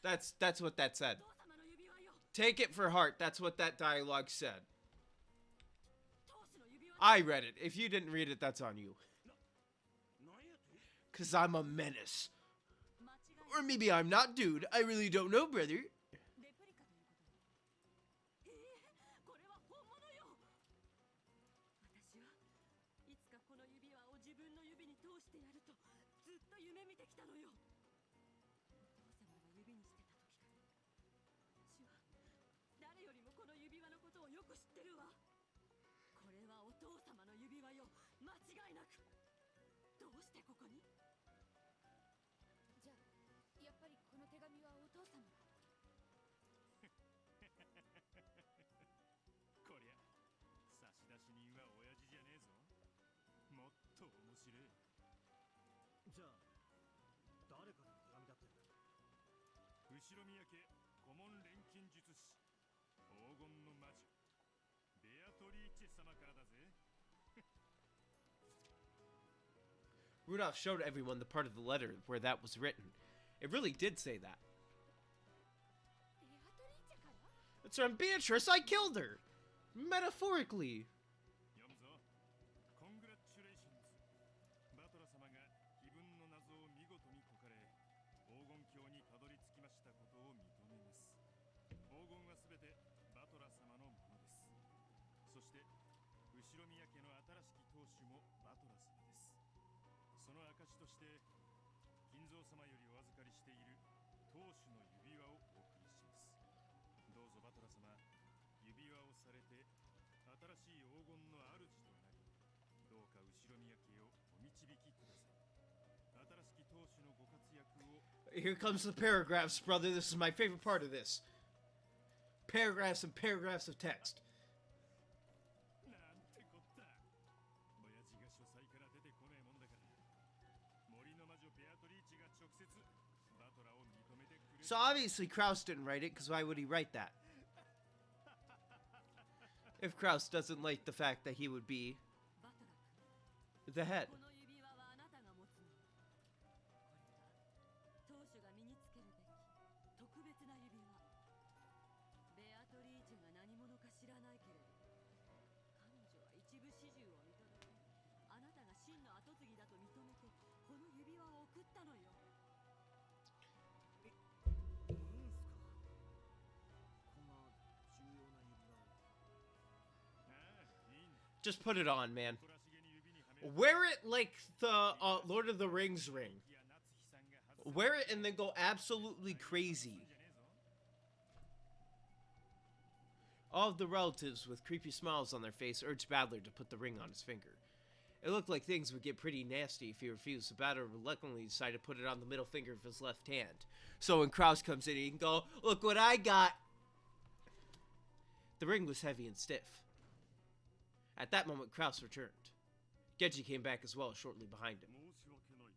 That's what that said. お父様の指輪よ Take it for heart. That's what that dialogue said. 当主の指輪 I read it. If you didn't read it, that's on you. なんやて Cause I'm a menace. 間違い Or maybe I'm not, dude. I really don't know, brother. レプリカということねこれは本物よ私はいつかこの指輪を自分の指に通してやるとずっと夢見てきたのよお父様が指にしてた時から私は誰よりもこの指輪のことをよく知ってるわこれはお父様の指輪よ間違いなくどうしてここにじゃあやっぱりこの手紙はお父様が。こりゃ差出人は親父じゃねえぞ。もっと面白い。じゃあ誰からの手紙だったんだ。後ろ宮家顧問錬金術師黄金の魔女ベアトリーチェ様からだぜ。 Rudolph showed everyone the part of the letter where that was written. It really did say that. ベアトリーチェから It's from Beatrice. I killed her. Metaphorically. 読むぞ。Congratulations。バトラ様が碑文の謎を見事に解かれ、黄金鏡にたどり着きましたことを認めます。黄金はすべてバトラ様のものです。そして、後ろ宮家の新しき当主もバトラ様です。その証として、金蔵様よりお預かりしている当主の指輪をお送りします。どうぞバトラ様、指輪をされて新しい黄金の主となり、どうか後ろ宮家をお導きください。新しき当主のご活躍を。 Here comes the paragraphs, brother. This is my favorite part of this. Paragraphs and paragraphs of text. なんてこった。親父が書斎から出てこねえもんだから。森の魔女ベアトリーチが直接バトラを認めてくれる。 So obviously Kraus didn't write it, because why would he write that? If Kraus doesn't like the fact that he would be バトラ君 the head. この指輪はあなたが持つの。これは当主が身につけるべき特別な指輪。ベアトリーチェが何者か知らないけれど、彼女は一部始終を見届け、あなたが真の跡継ぎだと認めて、この指輪を送ったのよ。いいんすか。こんな重要な指輪を。 Just put it on, man. 誇らしげに指にはめる。 Wear it like the Lord of the Rings ring. いや夏日さんが外す。 Wear it and then go absolutely crazy. All of the relatives with creepy smiles on their face urged Badler to put the ring on his finger. It looked like things would get pretty nasty if he refused, so Badler reluctantly decided to put it on the middle finger of his left hand. So when Kraus comes in, he can go, "Look what I got!" The ring was heavy and stiff. At that moment, Kraus returned. Genji came back as well, shortly behind him. 申し訳ない。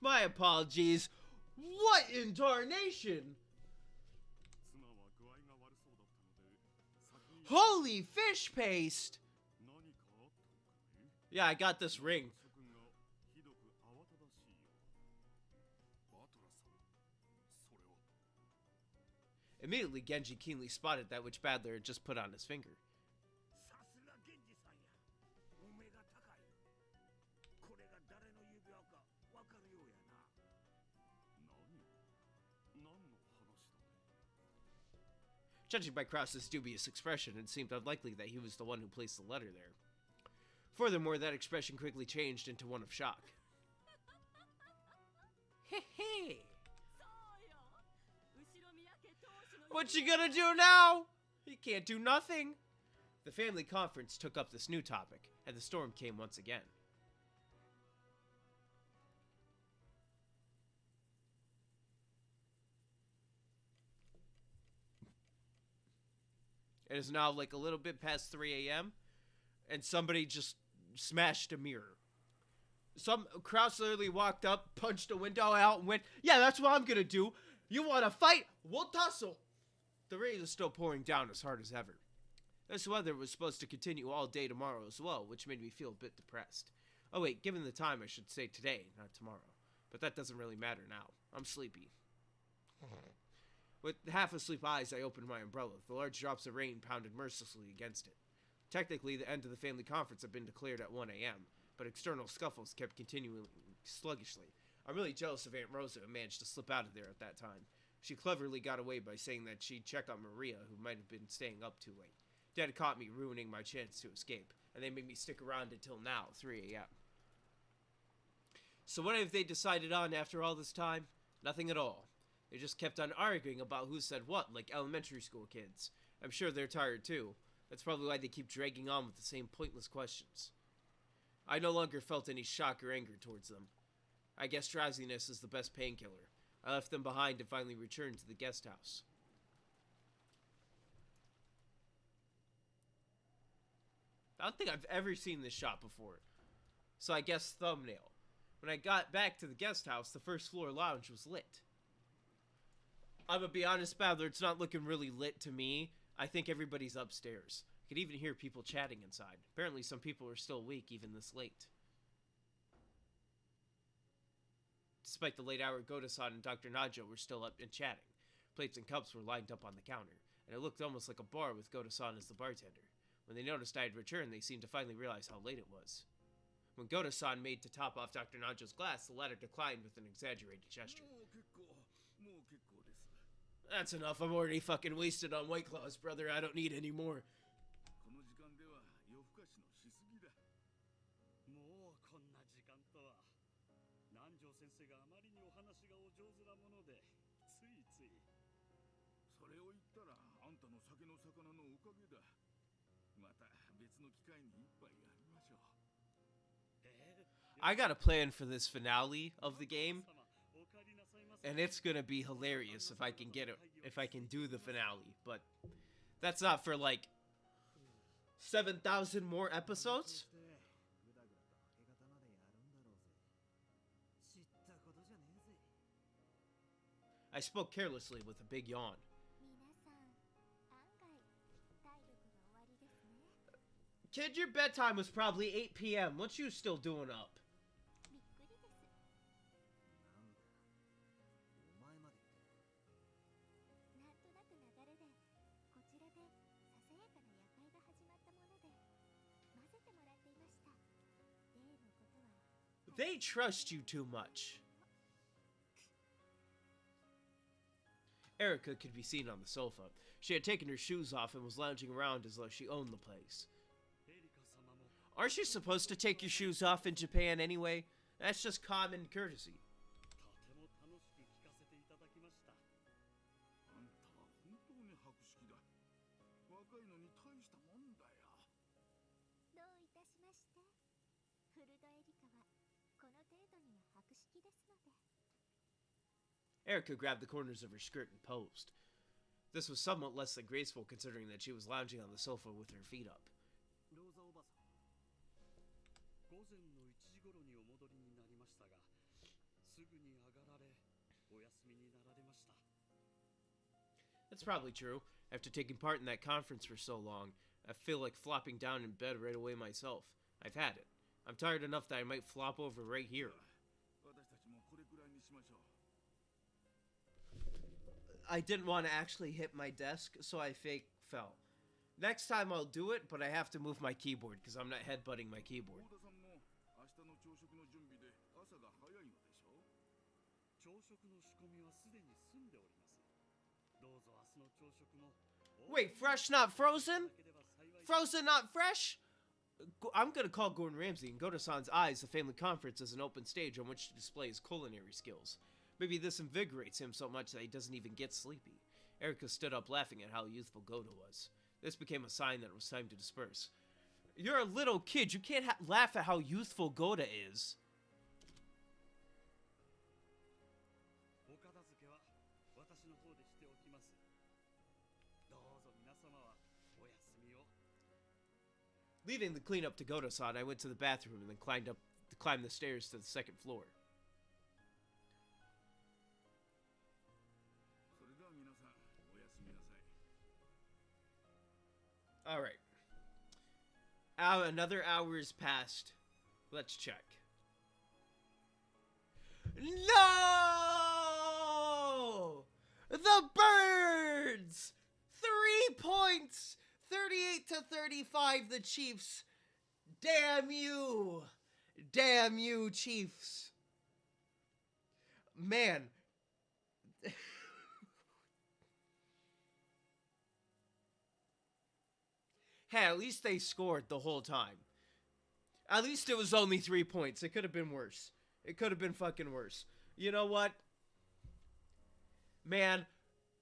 My apologies. What in tarnation? 妻は具合が悪そうだったので、先に Holy fish paste! 何かあったのかね。 Yeah, I got this ring. 職がひどく慌ただしいようだ。バトラさん、それは。 Immediately, Genji keenly spotted that which Badler had just put on his finger. さすが源氏さんやお目が高いこれが誰の指輪かわかるようやな何の話だね。 Judging by Kraus's dubious expression, it seemed unlikely that he was the one who placed the letter there. Furthermore, that expression quickly changed into one of shock. Hey! そうよ。後ろ宮家当主の What you gonna do now? You can't do nothing. The family conference took up this new topic, and the storm came once again. It is now like a little bit past 3 a.m. and somebody just smashed a mirror. Some Kraus literally walked up, punched a window out, and went, "Yeah, that's what I'm gonna do. You want to fight? We'll tussle." The rain is still pouring down as hard as ever. This weather was supposed to continue all day tomorrow as well, which made me feel a bit depressed. Oh wait, given the time, I should say today, not tomorrow. But that doesn't really matter now. I'm sleepy. With half-asleep eyes, I opened my umbrella. The large drops of rain pounded mercilessly against it. Technically, the end of the family conference had been declared at 1 a.m., but external scuffles kept continuing sluggishly. I'm really jealous of Aunt Rosa, who managed to slip out of there at that time. She cleverly got away by saying that she'd check on Maria, who might have been staying up too late. Dad caught me ruining my chance to escape, and they made me stick around until now, 3 a.m. So what have they decided on after all this time? Nothing at all. They just kept on arguing about who said what, like elementary school kids. I'm sure they're tired too. That's probably why they keep dragging on with the same pointless questions. I no longer felt any shock or anger towards them. I guess drowsiness is the best painkiller. I left them behind and finally returned to the guest house. I don't think I've ever seen this shot before. So I guess thumbnail. When I got back to the guest house, the first floor lounge was lit. I'm gonna be honest, Battler, it's not looking really lit to me. I think everybody's upstairs. I could even hear people chatting inside. Apparently some people are still awake even this late. Despite the late hour, Goda-san and Dr. Najo were still up and chatting. Plates and cups were lined up on the counter, and it looked almost like a bar with Goda-san as the bartender. When they noticed I had returned, they seemed to finally realize how late it was. When Goda-san made to top off Dr. Najo's glass, the latter declined with an exaggerated gesture. That's enough. I'm already fucking wasted on White Claws, brother. I don't need any more. I got a plan for this finale of the game, and it's gonna be hilarious if I can get it, if I can do the finale, but that's not for like 7,000 more episodes. I spoke carelessly with a big yawn. Kid, your bedtime was probably 8 p.m. What you still doing up? They trust you too much. Erica could be seen on the sofa. She had taken her shoes off and was lounging around as though she owned the place. Aren't you supposed to take your shoes off in Japan anyway? That's just common courtesy. Erica grabbed the corners of her skirt and posed. This was somewhat less than graceful considering that she was lounging on the sofa with her feet up. That's probably true. After taking part in that conference for so long, I feel like flopping down in bed right away myself. I've had it. I'm tired enough that I might flop over right here. I didn't want to actually hit my desk, so I fake fell. Next time I'll do it, but I have to move my keyboard because I'm not headbutting my keyboard. Wait, fresh not frozen? Frozen not fresh? I'm gonna call Gordon Ramsay and Goda-san's eyes the family conference as an open stage on which to display his culinary skills. Maybe this invigorates him so much that he doesn't even get sleepy. Erica stood up laughing at how youthful Goda was. This became a sign that it was time to disperse. You're a little kid. You can't laugh at how youthful Goda is. Leaving the cleanup to Goto-san, I went to the bathroom and then climbed the stairs to the second floor. それでは皆さんおやすみなさい。 All right. Another hour has passed. Let's check. No! The Birds! 3 points! 38 to 35, the Chiefs. Damn you! Damn you, Chiefs. Man. Hey, at least they scored the whole time. At least it was only 3 points. It could have been worse. It could have been fucking worse. You know what? Man,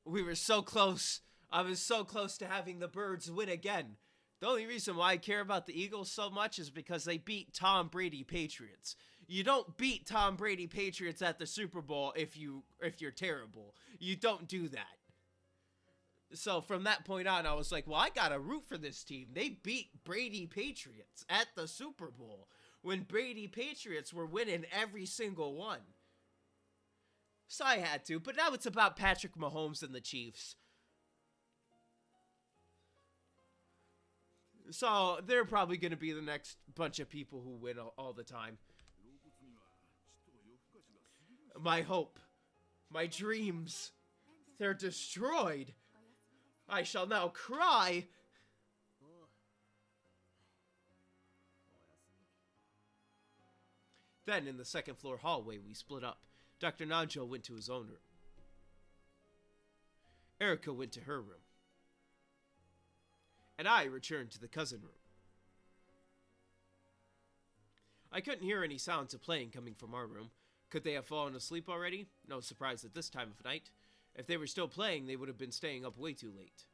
we were so close. I was so close to having the Birds win again. The only reason why I care about the Eagles so much is because they beat Tom Brady Patriots. You don't beat Tom Brady Patriots at the Super Bowl if you're terrible. You don't do that. So from that point on, I was like, well, I gotta root for this team. They beat Brady Patriots at the Super Bowl when Brady Patriots were winning every single one. So I had to, but now it's about Patrick Mahomes and the Chiefs. So they're probably going to be the next bunch of people who win all the time. My hope, my dreams, they're destroyed. I shall now cry. Then, in the second floor hallway, we split up. Dr. Nanjo went to his own room. Erika went to her room. And I returned to the cousin room. I couldn't hear any sounds of playing coming from our room. Could they have fallen asleep already? No surprise at this time of night. If they were still playing, they would have been staying up way too late.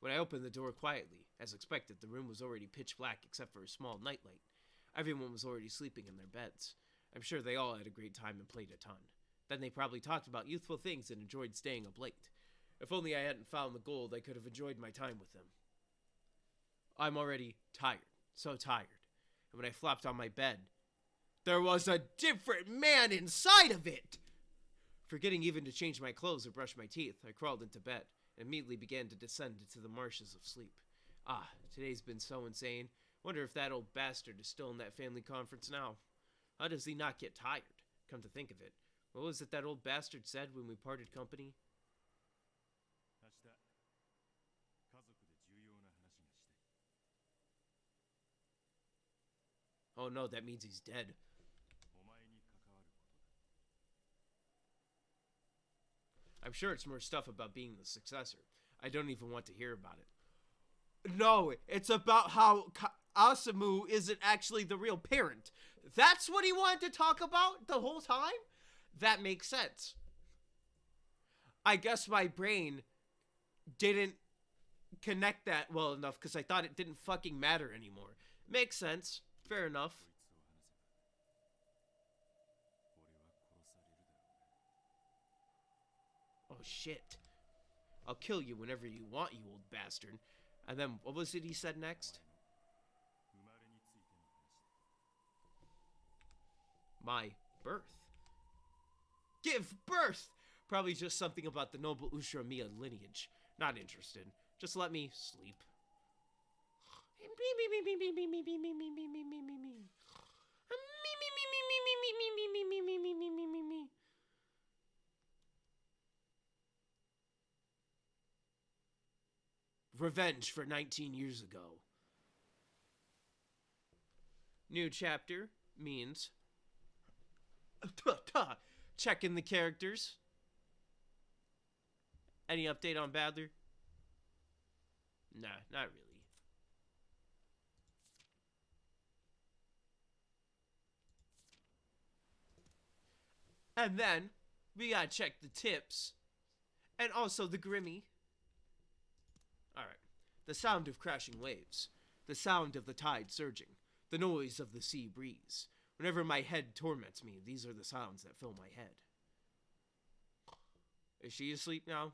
When I opened the door quietly, as expected, the room was already pitch black except for a small nightlight. Everyone was already sleeping in their beds. I'm sure they all had a great time and played a ton. Then they probably talked about youthful things and enjoyed staying up late. If only I hadn't found the gold, I could have enjoyed my time with them. I'm already tired, so tired. And when I flopped on my bed, there was a different man inside of it! Forgetting even to change my clothes or brush my teeth, I crawled into bed and immediately began to descend into the marshes of sleep. Ah, today's been so insane. Wonder if that old bastard is still in that family conference now. How does he not get tired? Come to think of it, what was it that old bastard said when we parted company? Oh no, that means he's dead. I'm sure it's more stuff about being the successor. I don't even want to hear about it. No, it's about how Asamu isn't actually the real parent. That's what he wanted to talk about the whole time? That makes sense. I guess my brain didn't connect that well enough because I thought it didn't fucking matter anymore. Makes sense. Fair enough. Oh shit. I'll kill you whenever you want, you old bastard. And then, what was it he said next? My birth. Give birth! Probably just something about the noble Ushiromiya lineage. Not interested. Just let me sleep. Revenge for 19 years ago. New chapter means checking the characters. Any update on Badler? Nah, not really. And then we gotta check the tips and also the Grimmy. Alright. The sound of crashing waves. The sound of the tide surging. The noise of the sea breeze. Whenever my head torments me, these are the sounds that fill my head. Is she asleep now?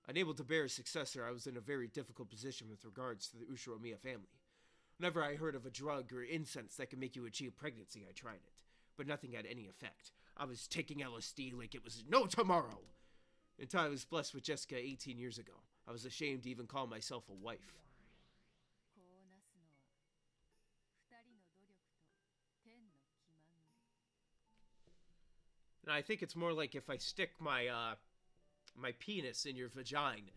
Unable to bear a successor, I was in a very difficult position with regards to the Ushiromiya family. Whenever I heard of a drug or incense that could make you achieve pregnancy, I tried it, but nothing had any effect. I was taking LSD like it was no tomorrow. Until I was blessed with Jessica 18 years ago. I was ashamed to even call myself a wife. こうなすのは二人の努力と天の気まぐれ。 And I think it's more like if I stick my my penis in your vagina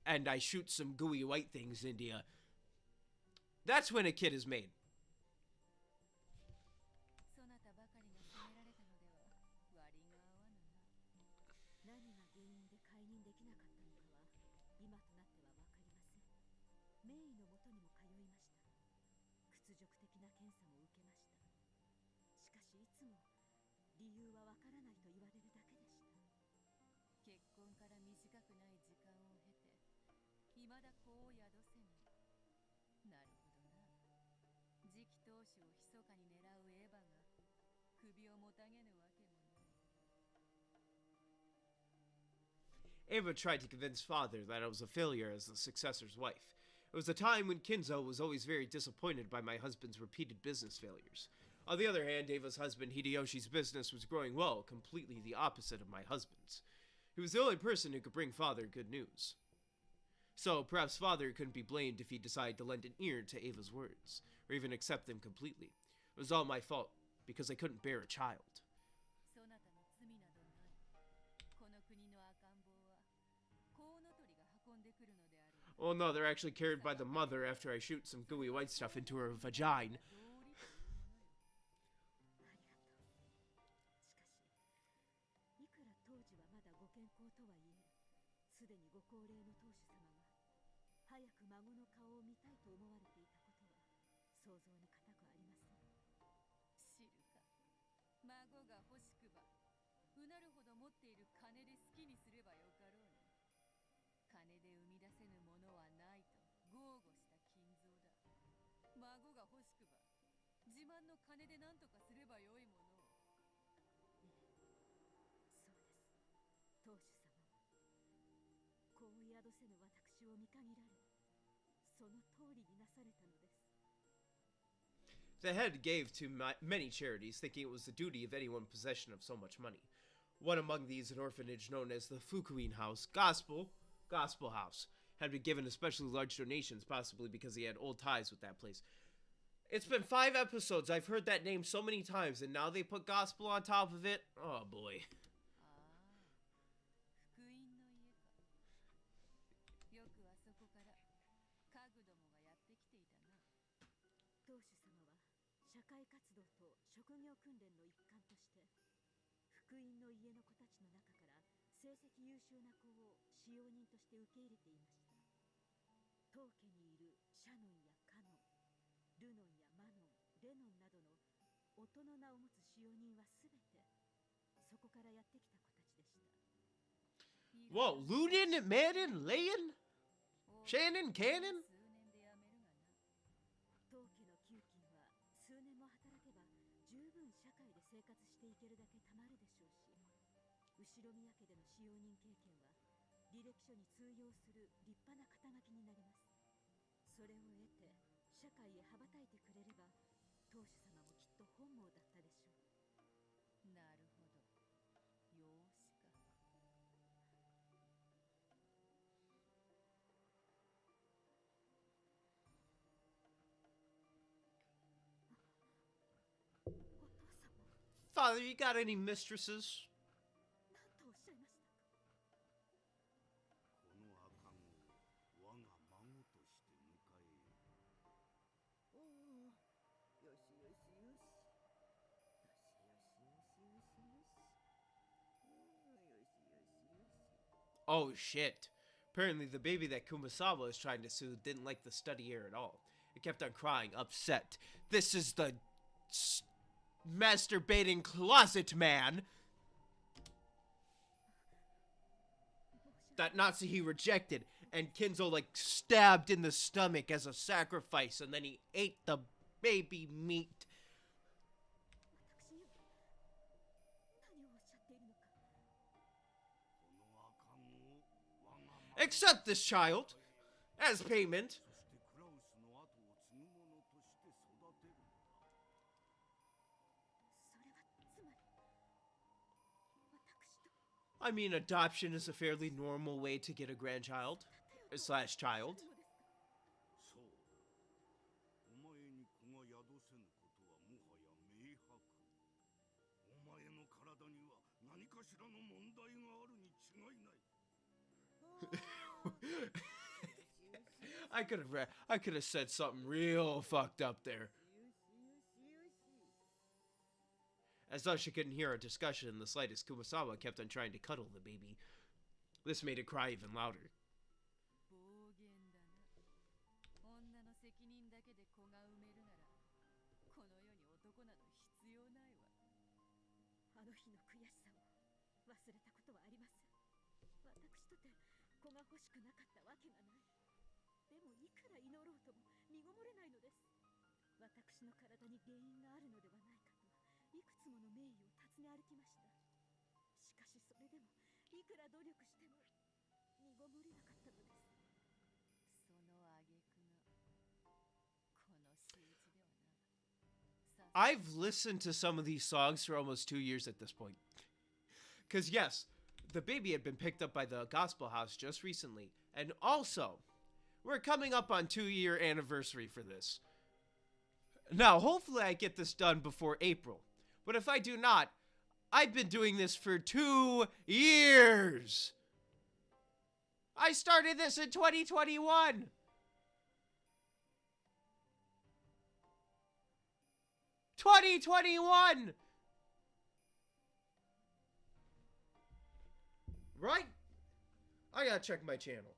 and I shoot some gooey white things into you. That's when a kid is made. そなたばかりが責められたのでは割が合わぬな。何が原因で解任できなかったのかは今となっては分かりません。名医のもとにも通いました。屈辱的な検査も受けました。しかしいつも理由は分からないと言われるだけでした。結婚から短くない時間を経て未だ子を宿せぬ。なるほどな。次期当主を密かに狙うエヴァが首をもたげぬわけもない。 Ava tried to convince father that I was a failure as the successor's wife. It was a time when Kinzo was always very disappointed by my husband's repeated business failures. On the other hand, Ava's husband Hideyoshi's business was growing well, completely the opposite of my husband's. He was the only person who could bring father good news. So perhaps father couldn't be blamed if he decided to lend an ear to Ava's words, or even accept them completely. It was all my fault, because I couldn't bear a child. そなたの罪などない。この国の赤ん坊はコウノトリが運んでくるのである。 Well, no, they're actually carried by the mother after I shoot some gooey white stuff into her vagina. いくら当時はまだご健康とはいえ、すでにご高齢の当主様が早く孫の顔を見たいと思われていたことは想像に難くありません。知るか。孫が欲しくばうなるほど持っている金で好きにすればよかろうに。金で生み出せぬものはないと豪語した金蔵だ。孫が欲しくば自慢の金で何とかすればよいものを。当主様は子を宿せぬ私を見限られ、その通りになされたのです。 The head gave to many charities, thinking it was the duty of anyone in possession of so much money. One among these, an orphanage known as the Fukuin House, Gospel House, had been given especially large donations, possibly because he had old ties with that place. It's been 5 episodes, I've heard that name so many times, and now they put Gospel on top of it? Oh boy. 福音の家か。よくあそこから家具どもがやってきていたな。当主様は社会活動と職業訓練の一環として福音の家の子たちの中から成績優秀な子を使用人として受け入れていました。当家にいるシャノンやカノン、ルノンやマノン、レノンなどの音の名を持つ使用人はすべてそこからやってきた子たちでした。 Whoa, Lunin, Manon, Leon? Shannon, Cannon? 当家の給金は数年も働けば十分社会で生活していけるだけたまるでしょうし、後ろ宮家での使用人経験は履歴書に通用する立派な肩書きになります。それを得て社会へ羽ばたいてくれれば当主様もきっと本望だったでしょう。なるほど。養子か。 Father, you got any mistresses? 何とおっしゃいましたか。この赤子を我が孫として迎えよ。おお、よしよしよし。よしよしよしよしよしよし。よしよしよし。 Oh shit. Apparently the baby that Kumasawa is trying to soothe didn't like the study air at all. It kept on crying, upset. This is the masturbating closet man that Natsuhi rejected, and Kinzo like stabbed in the stomach as a sacrifice, and then he ate the baby meat. 私には何をおっしゃっているのか。この赤子を我 Accept this child as payment. そしてクラウスの後を継ぐ者として育てるのだ。それはつまり私と I mean, adoption is a fairly normal way to get a grandchild slash child. そうだ。お前に子が宿せぬことはもはや明白。お前の体には何かしらの問題があるに違いない。I could have said something real fucked up there. As though she couldn't hear our discussion in the slightest, Kumasawa kept on trying to cuddle the baby. This made it cry even louder. 暴言だな。女の責任だけで子が産めるなら、この世に男など必要ないわ。あの日の悔しさを忘れたことはありません。私とて子が欲しくなかったわけがない。でもいくら祈ろうとも身ごもれないのです。私の体に原因があるのではないかといくつもの名医を訪ね歩きました。しかしそれでもいくら努力しても身ごもれなかったのです。その挙句のこの数字ではな。I've listened to some of these songs for almost 2 years at this point. Because, yes, the baby had been picked up by the Gospel House just recently. And also, we're coming up on 2-year anniversary for this. Now, hopefully I get this done before April. But if I do not, I've been doing this for 2 years. I started this in 2021. Right? I gotta check my channel.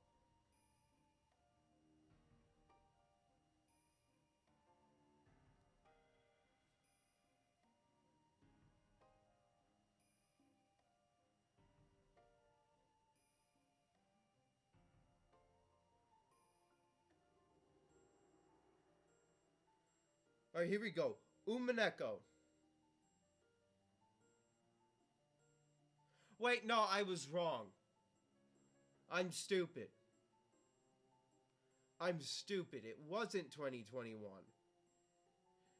Alright, here we go. Umineko. Wait, no, I was wrong. I'm stupid. It wasn't 2021.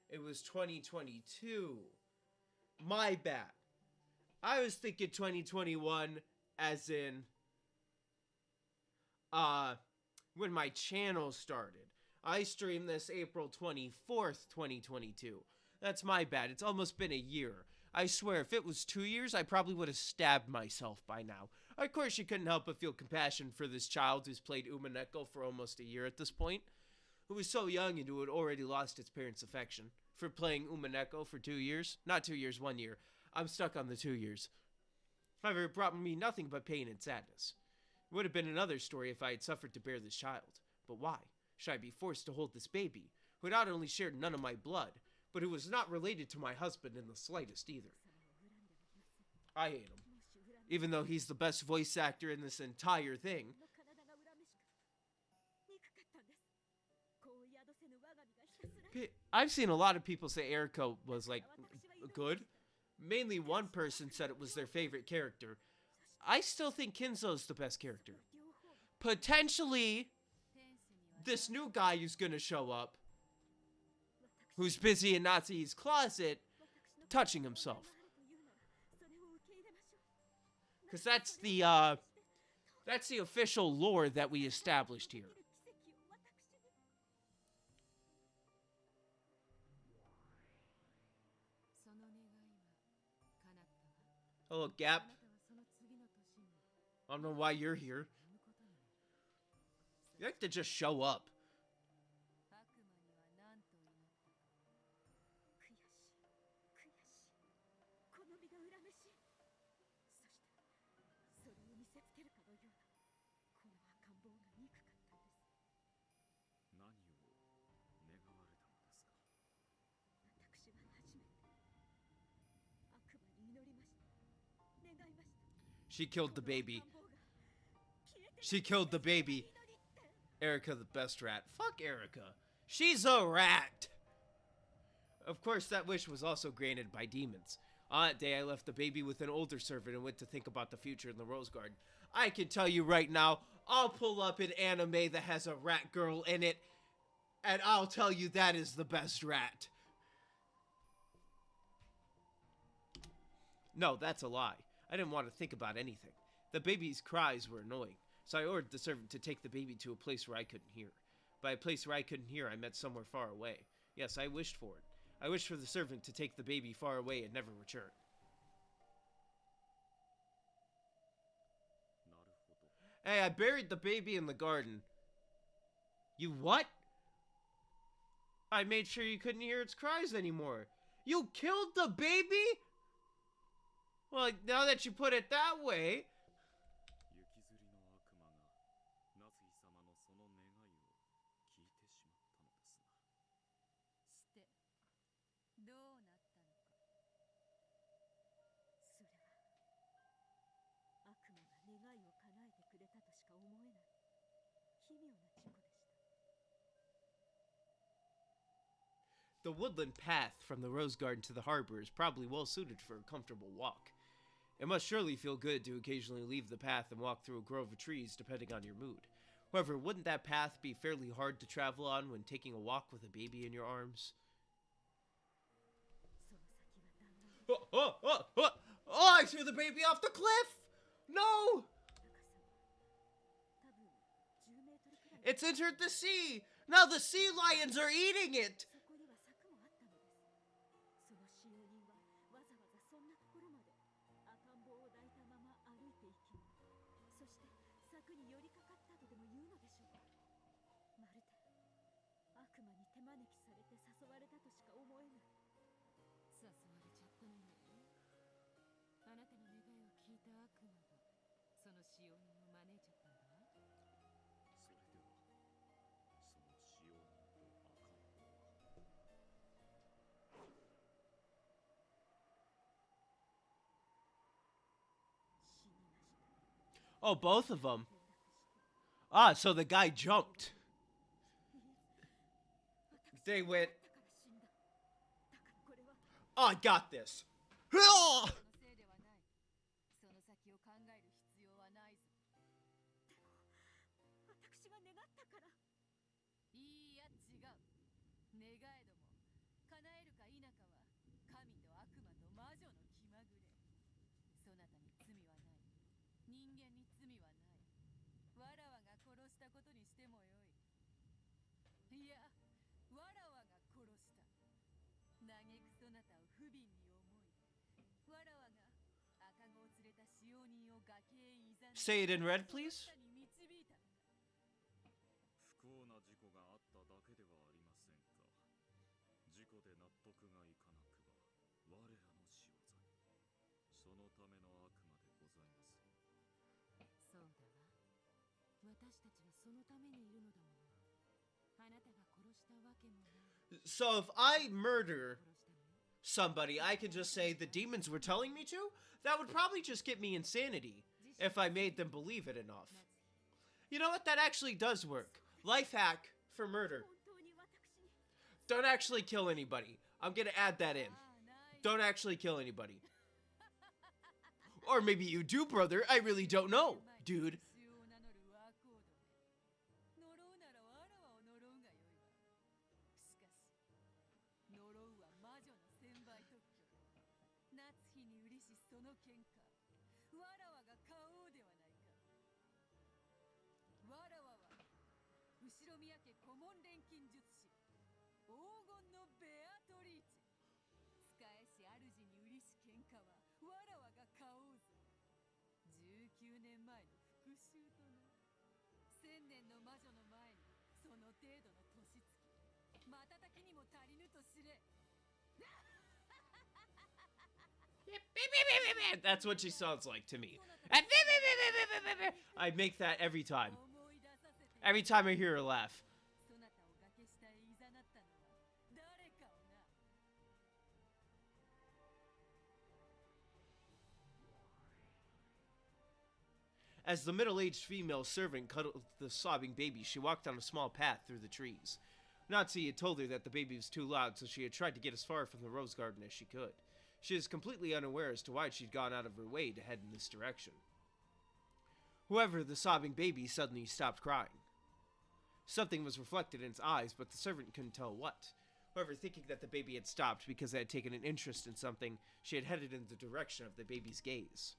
It was 2022. My bad. I was thinking 2021 as in, when my channel started. I streamed this April 24th, 2022. That's my bad. It's almost been a year. I swear, if it was 2 years, I probably would have stabbed myself by now. Of course, you couldn't help but feel compassion for this child who's played Umineko for almost a year at this point, who was so young and who had already lost its parents' affection. For playing Umineko for 2 years? Not 2 years, 1 year. I'm stuck on the 2 years. However, it brought me nothing but pain and sadness. It would have been another story if I had suffered to bear this child. But why should I be forced to hold this baby, who not only shared none of my blood, but who was not related to my husband in the slightest either? I hate him. Even though he's the best voice actor in this entire thing. I've seen a lot of people say Eriko was, like, good. Mainly one person said it was their favorite character. I still think Kinzo's the best character. Potentially, this new guy who's gonna show up, who's busy in Natsuhi's closet, touching himself. Because that's the official lore that we established here. Hello, Gap. I don't know why you're here. You have to just show up. She killed the baby. She killed the baby. Erika, the best rat. Fuck Erika. She's a rat. Of course, that wish was also granted by demons. On that day, I left the baby with an older servant and went to think about the future in the Rose Garden. I can tell you right now, I'll pull up an anime that has a rat girl in it, and I'll tell you that is the best rat. No, that's a lie. I didn't want to think about anything. The baby's cries were annoying, so I ordered the servant to take the baby to a place where I couldn't hear. By a place where I couldn't hear, I meant somewhere far away. Yes, I wished for it. I wished for the servant to take the baby far away and never return. Hey, I buried the baby in the garden. You what? I made sure you couldn't hear its cries anymore. You killed the baby? Well, now that you put it that way... 願いを叶えてくれたとしか思えない奇妙な事故でした。 The woodland path from the rose garden to the harbor is probably well suited for a comfortable walk. It must surely feel good to occasionally leave the path and walk through a grove of trees depending on your mood. However, wouldn't that path be fairly hard to travel on when taking a walk with a baby in your arms? Oh, I threw the baby off the cliff! No! It's entered the sea! Now the sea lions are eating it! Oh, both of them. Ah, so the guy jumped. They went... Oh, I got this. Ah! Say it in red, please. 不幸な事故があっただけではありませんか。事故で納得がいかなくば我らの仕業に。そのための悪魔でございます。そうだわ。私たちはそのためにいるのだもの。あなたが殺したわけもない。So if I murder somebody, I can just say the demons were telling me to? That would probably just get me insanity if I made them believe it enough. You know what? That actually does work. Life hack for murder. Don't actually kill anybody. I'm gonna add that in. Don't actually kill anybody. Or maybe you do, brother. I really don't know, dude. That's what she sounds like to me. I make that every time. Every time I hear her laugh. As the middle-aged female servant cuddled the sobbing baby, she walked on a small path through the trees. Natsuhi had told her that the baby was too loud, so she had tried to get as far from the rose garden as she could. She is completely unaware as to why she'd gone out of her way to head in this direction. However, the sobbing baby suddenly stopped crying. Something was reflected in its eyes, but the servant couldn't tell what. However, thinking that the baby had stopped because it had taken an interest in something, she had headed in the direction of the baby's gaze.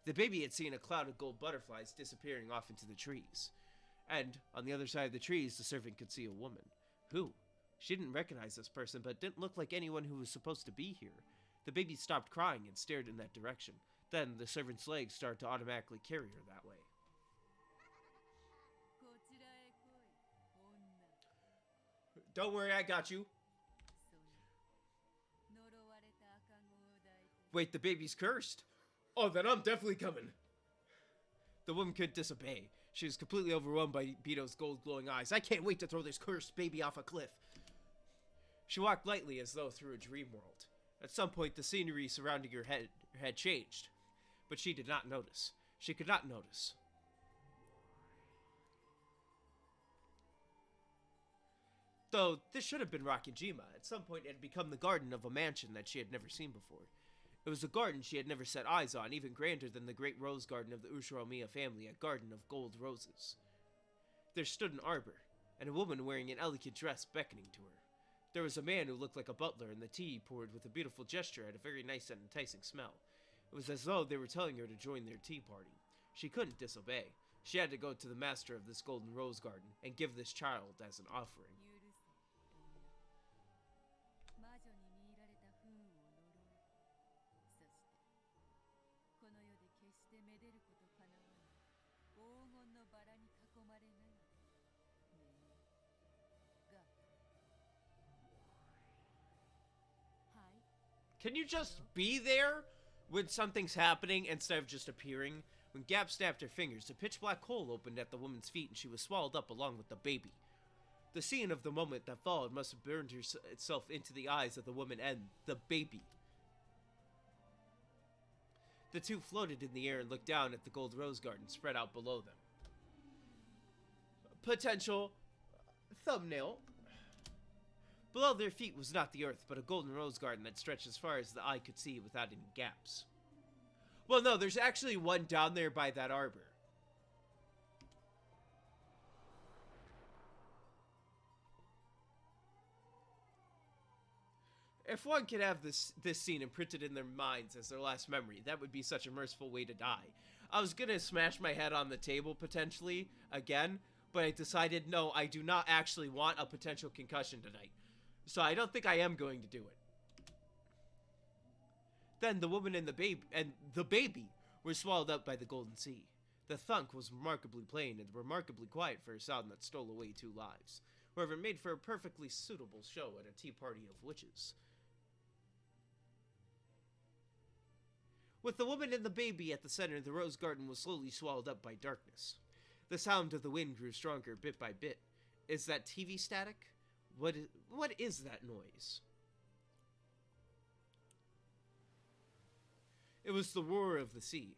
The baby had seen a cloud of gold butterflies disappearing off into the trees. And, on the other side of the trees, the servant could see a woman. Who? She didn't recognize this person, but it didn't look like anyone who was supposed to be here. The baby stopped crying and stared in that direction. Then, the servant's legs started to automatically carry her that way. Don't worry, I got you. Wait, the baby's cursed? Oh, then I'm definitely coming. The woman couldn't disobey. She was completely overwhelmed by Bito's gold glowing eyes. I can't wait to throw this cursed baby off a cliff. She walked lightly as though through a dream world. At some point, the scenery surrounding her head had changed. But she did not notice. She could not notice. Though, this should have been Rakijima. At some point, it had become the garden of a mansion that she had never seen before. It was a garden she had never set eyes on, even grander than the great rose garden of the Ushiromiya family, a garden of gold roses. There stood an arbor, and a woman wearing an elegant dress beckoning to her. There was a man who looked like a butler, and the tea poured with a beautiful gesture had a very nice and enticing smell. It was as though they were telling her to join their tea party. She couldn't disobey. She had to go to the master of this golden rose garden and give this child as an offering. Can you just be there when something's happening instead of just appearing? When Gap snapped her fingers, a pitch-black hole opened at the woman's feet and she was swallowed up along with the baby. The scene of the moment that followed must have burned itself into the eyes of the woman and the baby. The two floated in the air and looked down at the gold rose garden spread out below them. Potential thumbnail. Below their feet was not the earth, but a golden rose garden that stretched as far as the eye could see without any gaps. Well, no, there's actually one down there by that arbor. If one could have this scene imprinted in their minds as their last memory, that would be such a merciful way to die. I was gonna smash my head on the table, potentially, again, but I decided, no, I do not actually want a potential concussion tonight. So I don't think I am going to do it. Then the woman and the baby were swallowed up by the golden sea. The thunk was remarkably plain and remarkably quiet for a sound that stole away 2 lives. However, it made for a perfectly suitable show at a tea party of witches. With the woman and the baby at the center, the rose garden was slowly swallowed up by darkness. The sound of the wind grew stronger bit by bit. Is that TV static? What is that noise? It was the roar of the sea.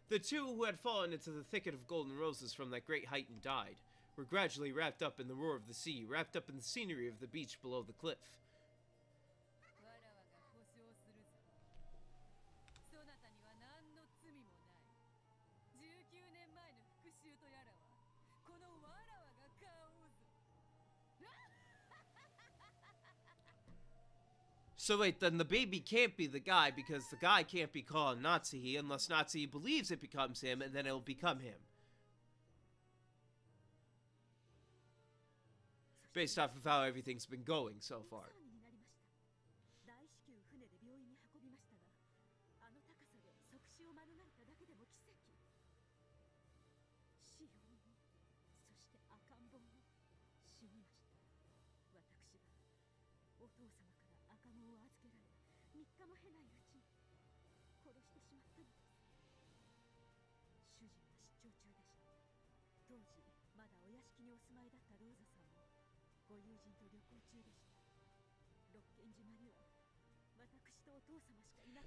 The two who had fallen into the thicket of golden roses from that great height and died were gradually wrapped up in the roar of the sea, wrapped up in the scenery of the beach below the cliff. So wait, then the baby can't be the guy because the guy can't be called Natsuhi unless Natsuhi believes it becomes him and then it'll become him. Based off of how everything's been going so far.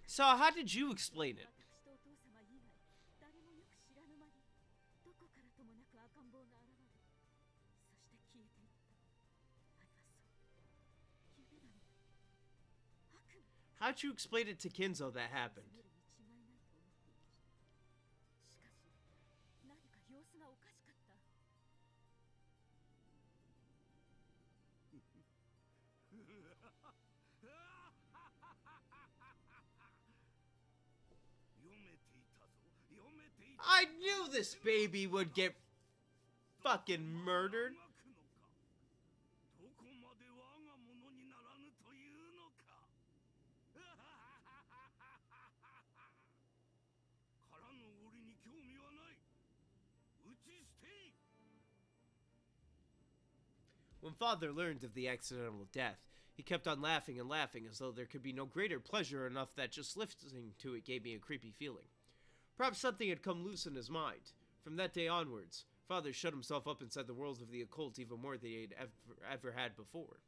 So how did you explain it? How'd you explain it to Kinzo that happened? 責めるに違いないと思っていました。しかし何か様子がおかしかった。 I knew this baby would get fucking murdered. どこまで我が物にならぬというのか。からの俺に興味はない。打ち捨てい。 When father learned of the accidental death, he kept on laughing and laughing as though there could be no greater pleasure enough that just listening to it gave me a creepy feeling. Perhaps something had come loose in his mind. From that day onwards, father shut himself up inside the world of the occult even more than he had ever had before.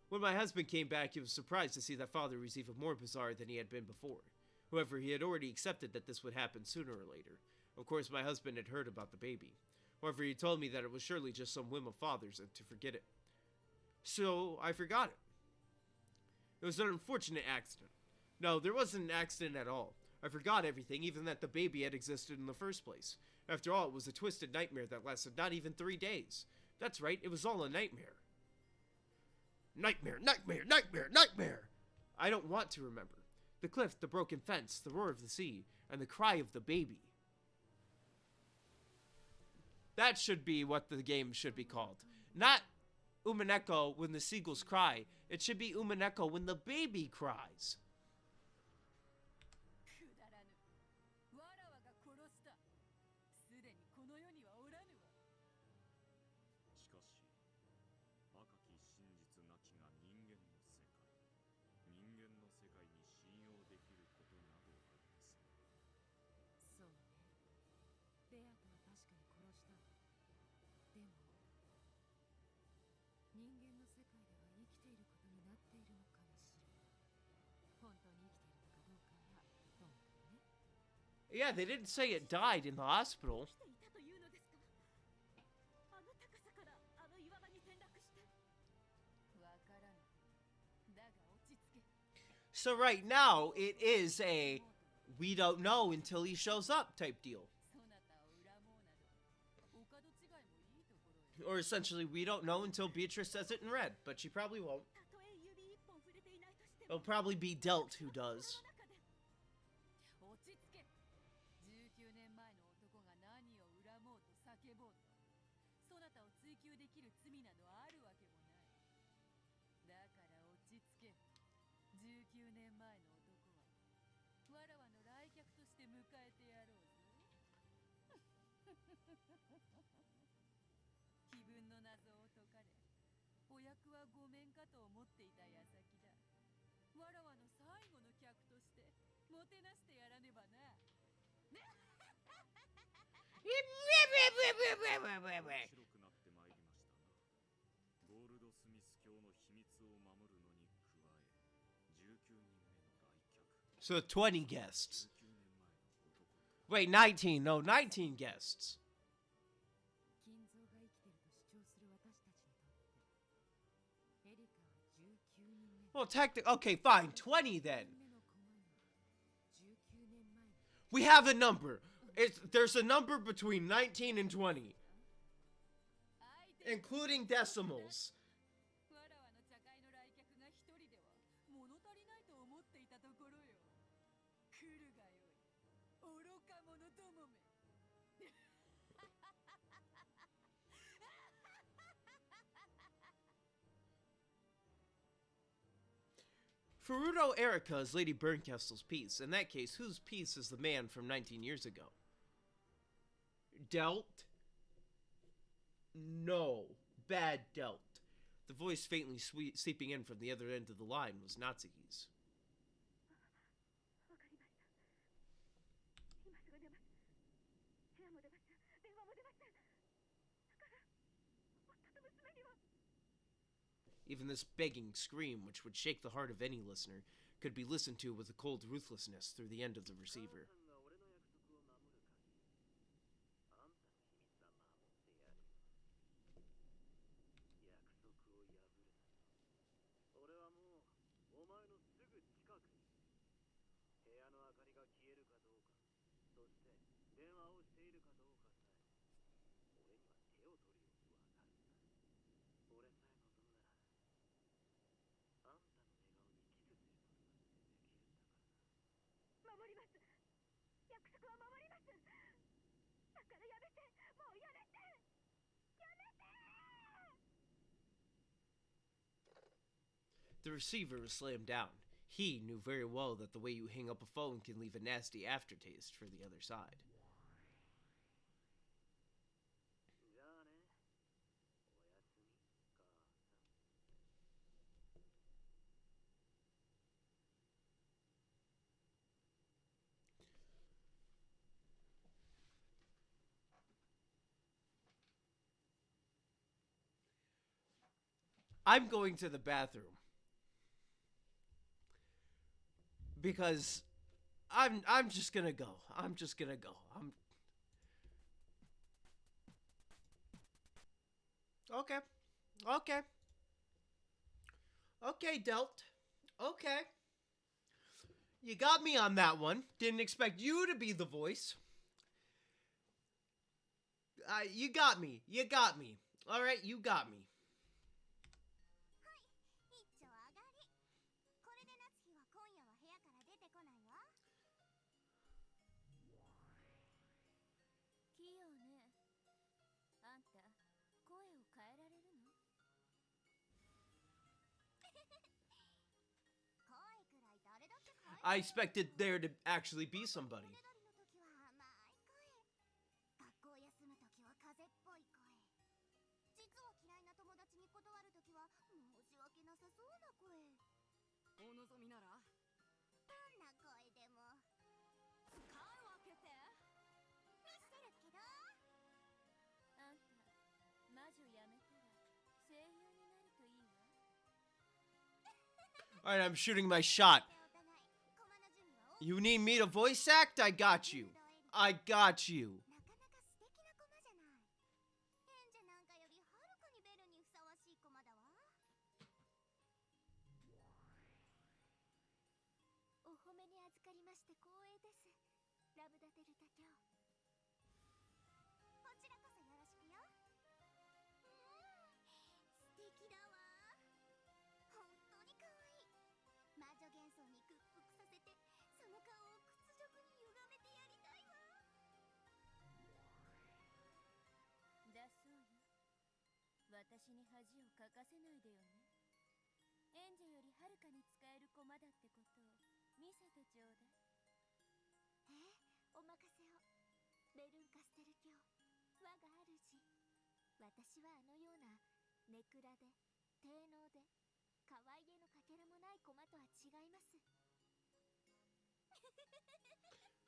When my husband came back, he was surprised to see that father was even more bizarre than he had been before. However, he had already accepted that this would happen sooner or later. Of course, my husband had heard about the baby. However, he told me that it was surely just some whim of father's and to forget it. So, I forgot it. It was an unfortunate accident. No, there wasn't an accident at all. I forgot everything, even that the baby had existed in the first place. After all, it was a twisted nightmare that lasted not even 3 days. That's right, it was all a nightmare. Nightmare, nightmare, nightmare, nightmare! I don't want to remember. The cliff, the broken fence, the roar of the sea, and the cry of the baby. That should be what the game should be called. Not Umineko when the seagulls cry. It should be Umineko when the baby cries. くだらぬ。わらわが殺した。すでにこの世にはおらぬわ。しかし赤き真実なきが人間の世界、人間の世界に信用できることなどありません。そうね。ベアとは確かに殺したわ。でも人間の世界では生きていることになっているのかもしれない。本当に生きているのかどうかはどうなのね。 Yeah, they didn't say it died in the hospital. 生きていたというのですか。あの高さからあの岩場に転落して。わからぬ。だが落ち着け。 So right now, it is a we don't know until he shows up type deal. そなたを恨もうなど。お門違いもいいところへ。 Or essentially, we don't know until Beatrice says it in red, but she probably won't. たとえ指一本触れていないとしても。 It'll probably be Delt who does. 落ち着け。19年前の男が何を恨もうと叫ぼうと、そなたを追求できる罪などあるわけもない。だから落ち着け。19年前の男はわらわの来客として迎えてやろうぞ。気分の謎を解かれ、お役はごめんかと思っていた矢先だ。わらわの最後の客としてもてなしてやらねばな。白くなってまいりましたな。ゴールドスミス教の秘密を守るのに加え、19人目の来客。 So 20 guests. 19年前の男か。 Wait, 19. No, 19 guests. 金蔵が生きてると主張する私たちにとってエリカは19人目。 Well, okay, fine. 20 then. 目の駒に19年前の We have a number. There's a number between 19 and 20, 相手 including decimals. わらわの茶会の来客が一人では物足りないと思っていたところよ。来るがよい。愚か者どもめ。 Furuto Erika is Lady Bernkastel's piece. In that case, whose piece is the man from 19 years ago? Delt? No. Bad Delt. The voice faintly seeping in from the other end of the line was Natsuhi's. わかりました。今すぐ出ます。部屋も出ました。電話も出ました。だから夫と娘には。 Even this begging scream, which would shake the heart of any listener, could be listened to with a cold ruthlessness through the end of the receiver. 俺はもうお前の The receiver was slammed down. He knew very well that the way you hang up a phone can leave a nasty aftertaste for the other side. I'm going to the bathroom. Because I'm just gonna go. I'm just gonna go. Okay. Okay. Okay, Delt. Okay. You got me on that one. Didn't expect you to be the voice. You got me. You got me. All right, you got me. 声を変えられるの？ I expected there to actually be somebody. Alright, I'm shooting my shot. You need me to voice act? I got you. I got you.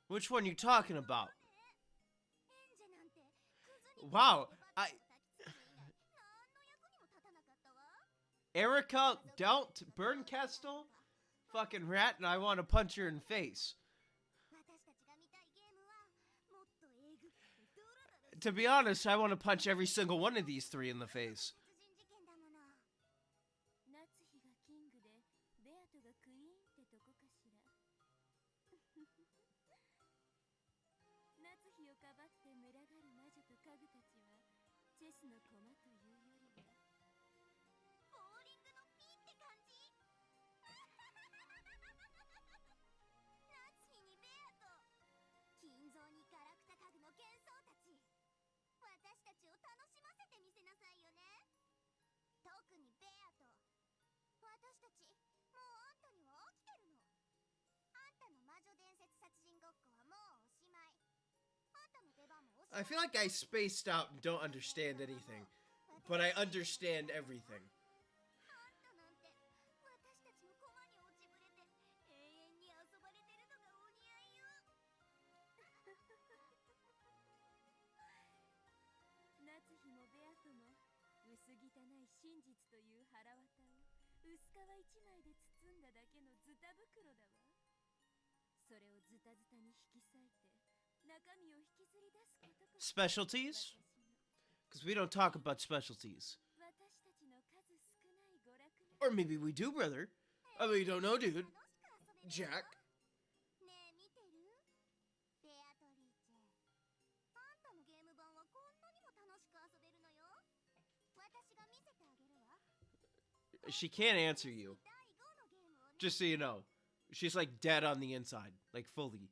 Which one you talking about? Wow, Erica, Delt, Bernkestel, fucking rat, and I want to punch her in the face. To be honest, I want to punch every single one of these three in the face. I feel like I spaced out and don't understand anything, but I understand everything. Specialties? Because we don't talk about specialties. Or maybe we do, brother. I mean, you don't know, dude. Jack. She can't answer you. Just so you know. She's like dead on the inside. Like fully.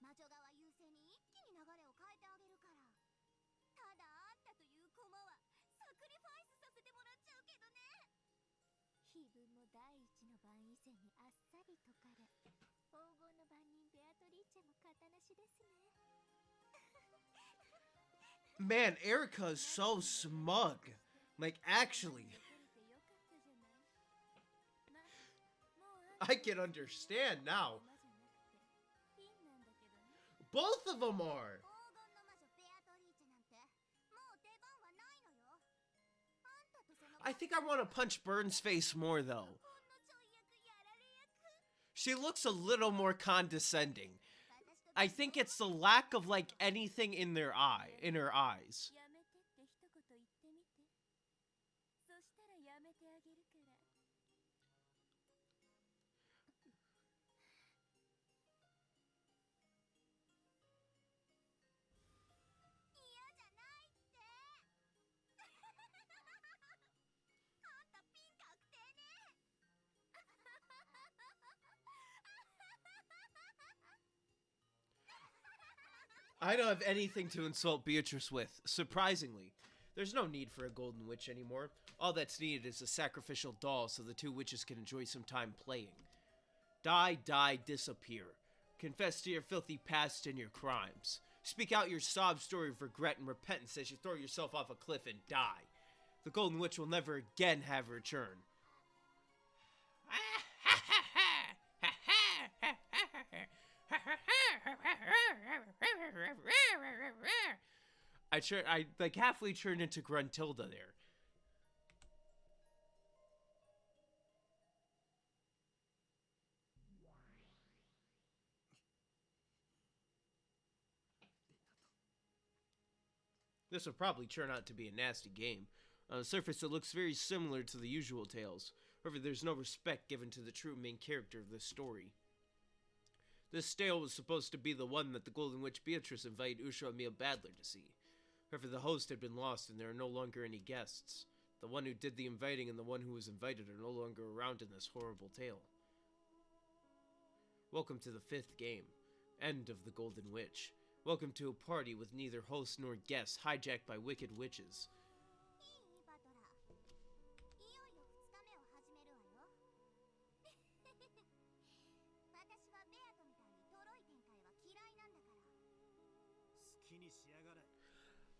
魔女側優勢に一気に流れを変えてあげるから。ただあんたという駒はサクリファイスさせてもらっちゃうけどね。気分も第一の番以前にあっさり解かれ、黄金の番人ベアトリーチェも型なしですね。Man, Erica is so smug. Like, actually. I can understand now. Both of them are. I think I want to punch Burns' face more, though. She looks a little more condescending. I think it's the lack of, like, anything in her eyes. I don't have anything to insult Beatrice with, surprisingly. There's no need for a golden witch anymore. All that's needed is a sacrificial doll so the two witches can enjoy some time playing. Die, disappear. Confess to your filthy past and your crimes. Speak out your sob story of regret and repentance as you throw yourself off a cliff and die. The golden witch will never again have a return. I like halfway turned into Gruntilda there. This will probably turn out to be a nasty game. On the surface, it looks very similar to the usual tales. However, there's no respect given to the true main character of this story. This tale was supposed to be the one that the Golden Witch Beatrice invited Usha Emil Badler to see. However, the host had been lost and there are no longer any guests. The one who did the inviting and the one who was invited are no longer around in this horrible tale. Welcome to the 5th game. End of the Golden Witch. Welcome to a party with neither host nor guests, hijacked by wicked witches.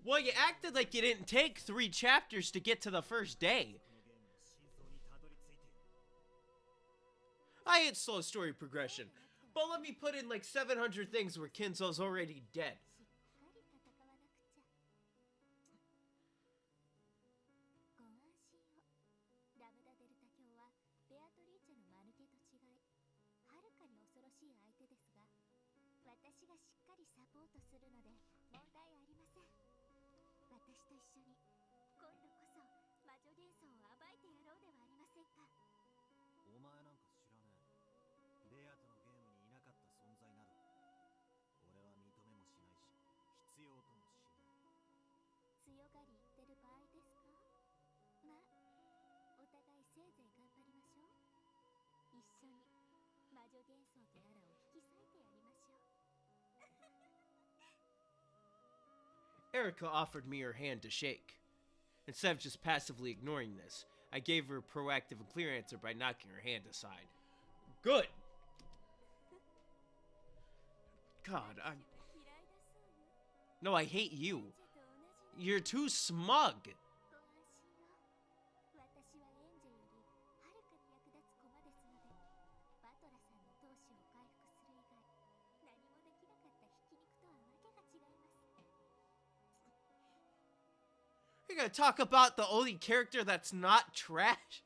Well, you acted like you didn't take 3 chapters to get to the first day. I hate slow story progression, but let me put in like 700 things where Kinzo's already dead. Erica offered me her hand to shake. Instead of just passively ignoring this, I gave her a proactive and clear answer by knocking her hand aside. Good! God, No, I hate you. You're too smug. You're gonna talk about the only character that's not trash?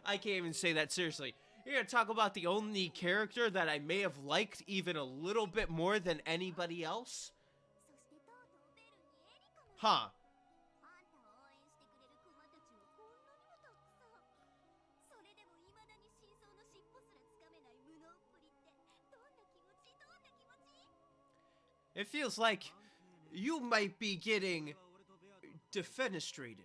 I can't even say that seriously. You're gonna talk about the only character that I may have liked even a little bit more than anybody else? Huh. It feels like you might be getting defenestrated.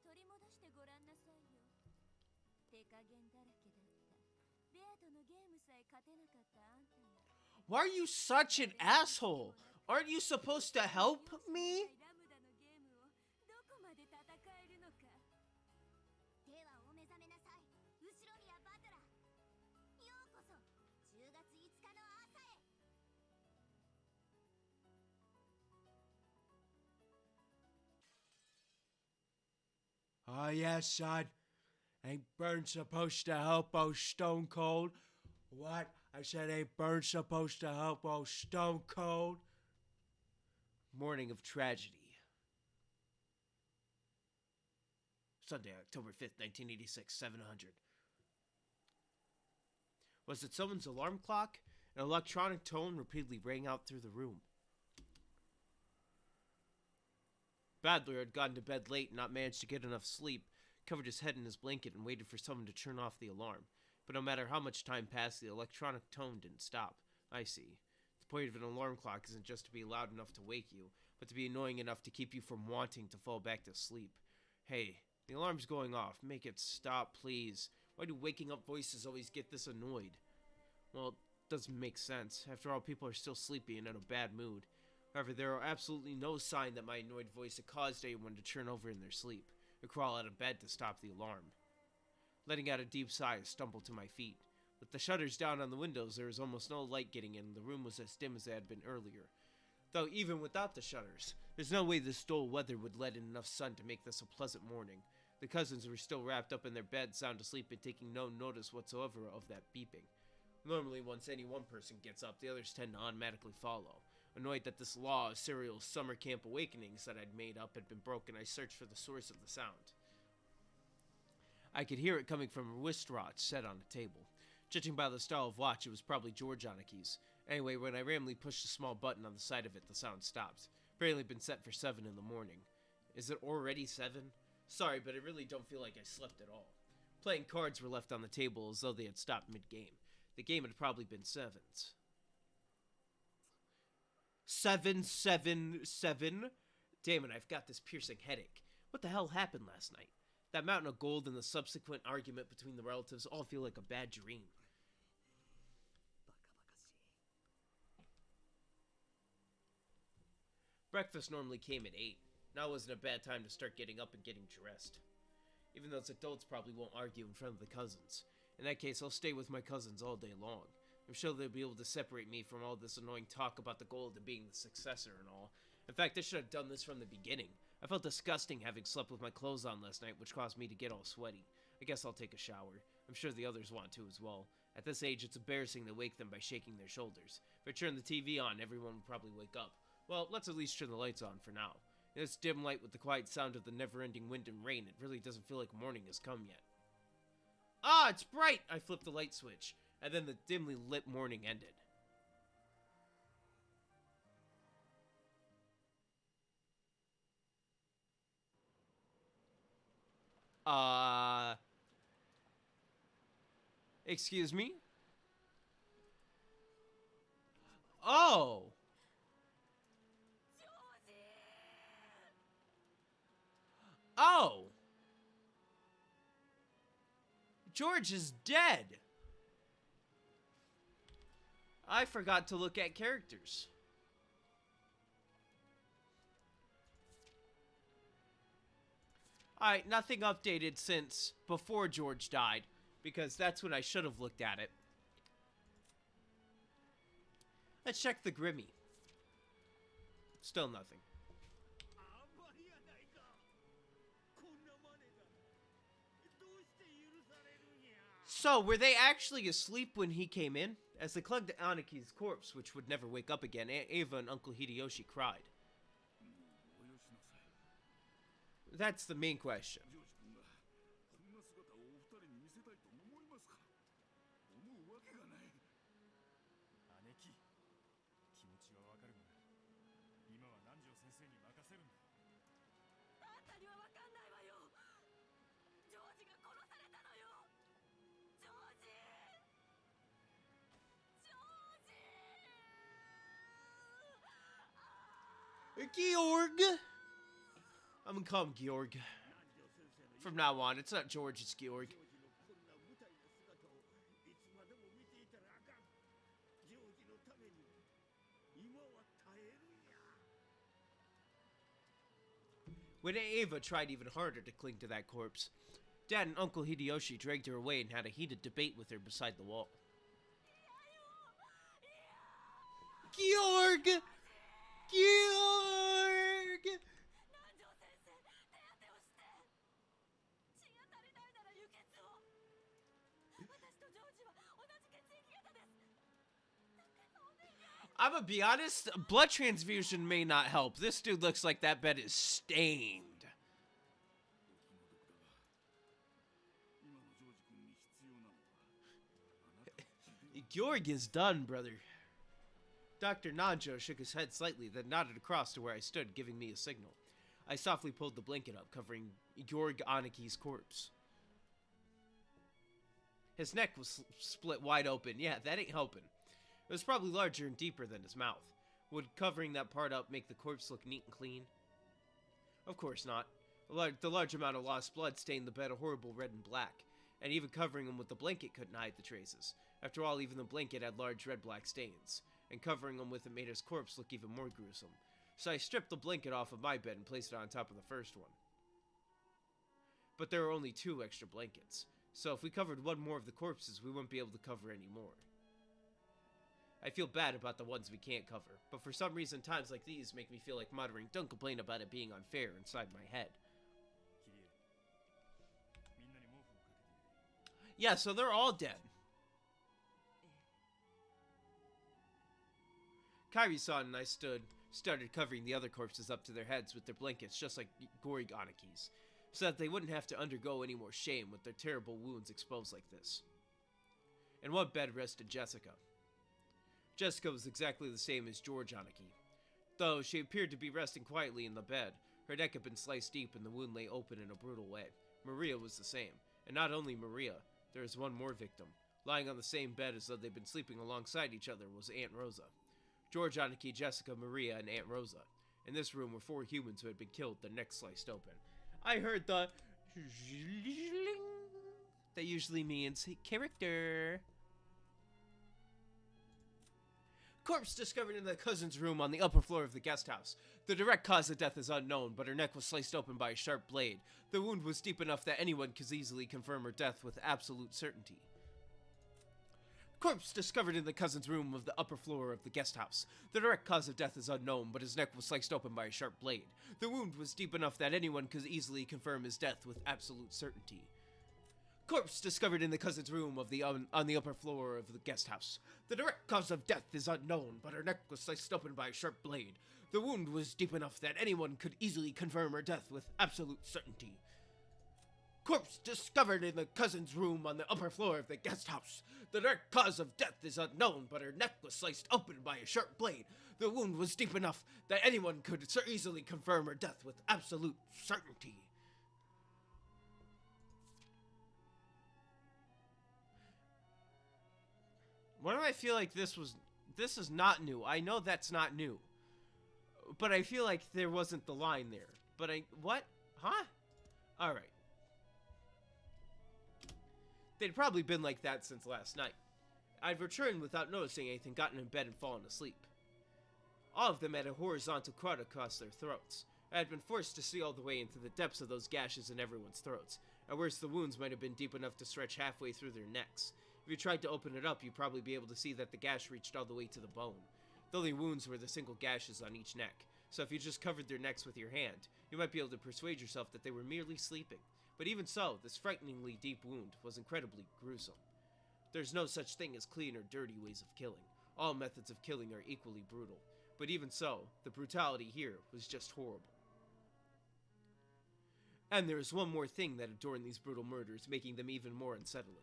取り戻してごらんなさいよ。手加減だらけだった。ベアとのゲームさえ勝てなかったあんたが。Why are you such an asshole? Aren't you supposed to help me? ラムダのゲームをどこまで戦えるのか。ではお目覚めなさい。後ろ宮バトラー。ようこそ10月5日の朝へ。Oh, yes, son. Ain't Burn supposed to help old Stone Cold? What? I said ain't Burn supposed to help old Stone Cold? Morning of Tragedy. Sunday, October 5th, 1986, 700. Was it someone's alarm clock? An electronic tone repeatedly rang out through the room. Badler had gotten to bed late and not managed to get enough sleep, covered his head in his blanket and waited for someone to turn off the alarm. But no matter how much time passed, the electronic tone didn't stop. I see. The point of an alarm clock isn't just to be loud enough to wake you, but to be annoying enough to keep you from wanting to fall back to sleep. Hey, the alarm's going off. Make it stop, please. Why do waking up voices always get this annoyed? Well, it doesn't make sense. After all, people are still sleepy and in a bad mood. However, there are absolutely no sign that my annoyed voice had caused anyone to turn over in their sleep, or crawl out of bed to stop the alarm. Letting out a deep sigh, I stumbled to my feet. With the shutters down on the windows, there was almost no light getting in, and the room was as dim as it had been earlier. Though even without the shutters, there's no way this dull weather would let in enough sun to make this a pleasant morning. The cousins were still wrapped up in their beds, sound asleep and taking no notice whatsoever of that beeping. Normally, once any one person gets up, the others tend to automatically follow. Annoyed that this law of serial summer camp awakenings that I'd made up had been broken, I searched for the source of the sound. I could hear it coming from a wristwatch set on a table. Judging by the style of watch, it was probably George Oniki's. Anyway, when I randomly pushed a small button on the side of it, the sound stopped. Apparently been set for 7 in the morning. Is it already 7? Sorry, but I really don't feel like I slept at all. Playing cards were left on the table as though they had stopped mid-game. The game had probably been 7s. 7, 7, 7? Damn it, I've got this piercing headache. What the hell happened last night? That mountain of gold and the subsequent argument between the relatives all feel like a bad dream. Breakfast normally came at 8. Now wasn't a bad time to start getting up and getting dressed. Even those adults probably won't argue in front of the cousins. In that case, I'll stay with my cousins all day long. I'm sure they'll be able to separate me from all this annoying talk about the gold and being the successor and all. In fact, I should have done this from the beginning. I felt disgusting having slept with my clothes on last night, which caused me to get all sweaty. I guess I'll take a shower. I'm sure the others want to as well. At this age, it's embarrassing to wake them by shaking their shoulders. If I turn the TV on, everyone would probably wake up. Well, let's at least turn the lights on for now. In this dim light with the quiet sound of the never-ending wind and rain, it really doesn't feel like morning has come yet. Ah, it's bright! I flipped the light switch, and then the dimly lit morning ended. Excuse me? Oh! Oh! George is dead! I forgot to look at characters. Alright, nothing updated since before George died, because that's when I should have looked at it. Let's check the Grimmy. Still nothing. So, were they actually asleep when he came in? As they clung to Aniki's corpse, which would never wake up again, Aunt Ava and Uncle Hideyoshi cried. That's the main question. Georg! I'm gonna call him Georg. From now on, it's not George, it's Georg. ジョージのこんな無体な姿をいつまでも見ていたらあかん。ジョージのために今は耐えるんや。 When Ava tried even harder to cling to that corpse, Dad and Uncle Hideyoshi dragged her away and had a heated debate with her beside the wall. Georg! Georg! 南條先生手当てをして血が足りないなら輸血を私とジョージは同じ血液型ですだからお願い I'm gonna be honest, blood transfusion may not help. This dude looks like that bed is stained. 今のジョージ君に必要なのはあなたの治療 Georg is done, brother. Dr. Nanjo shook his head slightly, then nodded across to where I stood, giving me a signal. I softly pulled the blanket up, covering Georg Anaki's corpse. His neck was split wide open. Yeah, that ain't helping. It was probably larger and deeper than his mouth. Would covering that part up make the corpse look neat and clean? Of course not. The large amount of lost blood stained the bed a horrible red and black, and even covering him with the blanket couldn't hide the traces. After all, even the blanket had large red-black stains, and covering him with it made his corpse look even more gruesome. So I stripped the blanket off of my bed and placed it on top of the first one. But there were only 2 extra blankets, so if we covered one more of the corpses, we wouldn't be able to cover any more. I feel bad about the ones we can't cover, but for some reason times like these make me feel like muttering, "Don't complain about it being unfair," inside my head. キリエみんなに毛布をかけている Yeah, so they're all dead. Kairi-san and I started covering the other corpses up to their heads with their blankets, just like Georg Anaki's, so that they wouldn't have to undergo any more shame with their terrible wounds exposed like this. In one bed rested Jessica. Jessica was exactly the same as George Anaki. Though she appeared to be resting quietly in the bed, her neck had been sliced deep and the wound lay open in a brutal way. Maria was the same, and not only Maria, there was one more victim. Lying on the same bed as though they'd been sleeping alongside each other was Aunt Rosa. George Anaki, Jessica, Maria, and Aunt Rosa. In this room were 4 humans who had been killed, their necks sliced open. I heard the... That usually means character. Corpse discovered in the cousin's room on the upper floor of the guest house. The direct cause of death is unknown, but her neck was sliced open by a sharp blade. The wound was deep enough that anyone could easily confirm her death with absolute certainty. Corpse discovered in the cousin's room of the upper floor of the guest house. The direct cause of death is unknown, but his neck was sliced open by a sharp blade. The wound was deep enough that anyone could easily confirm his death with absolute certainty. Corpse discovered in the cousin's room of on the upper floor of the guest house. The direct cause of death is unknown, but her neck was sliced open by a sharp blade. The wound was deep enough that anyone could easily confirm her death with absolute certainty. Corpse discovered in the cousin's room on the upper floor of the guest house. The direct cause of death is unknown, but her neck was sliced open by a sharp blade. The wound was deep enough that anyone could easily confirm her death with absolute certainty. Why do I feel like this is not new? I know that's not new. But I feel like there wasn't the line there. But what? Huh? Alright. They'd probably been like that since last night. I'd returned without noticing anything, gotten in bed and fallen asleep. All of them had a horizontal cut across their throats. I had been forced to see all the way into the depths of those gashes in everyone's throats. At worst, the wounds might have been deep enough to stretch halfway through their necks. If you tried to open it up, you'd probably be able to see that the gash reached all the way to the bone. The only wounds were the single gashes on each neck, so if you just covered their necks with your hand, you might be able to persuade yourself that they were merely sleeping. But even so, this frighteningly deep wound was incredibly gruesome. There's no such thing as clean or dirty ways of killing. All methods of killing are equally brutal. But even so, the brutality here was just horrible. And there is one more thing that adorned these brutal murders, making them even more unsettling.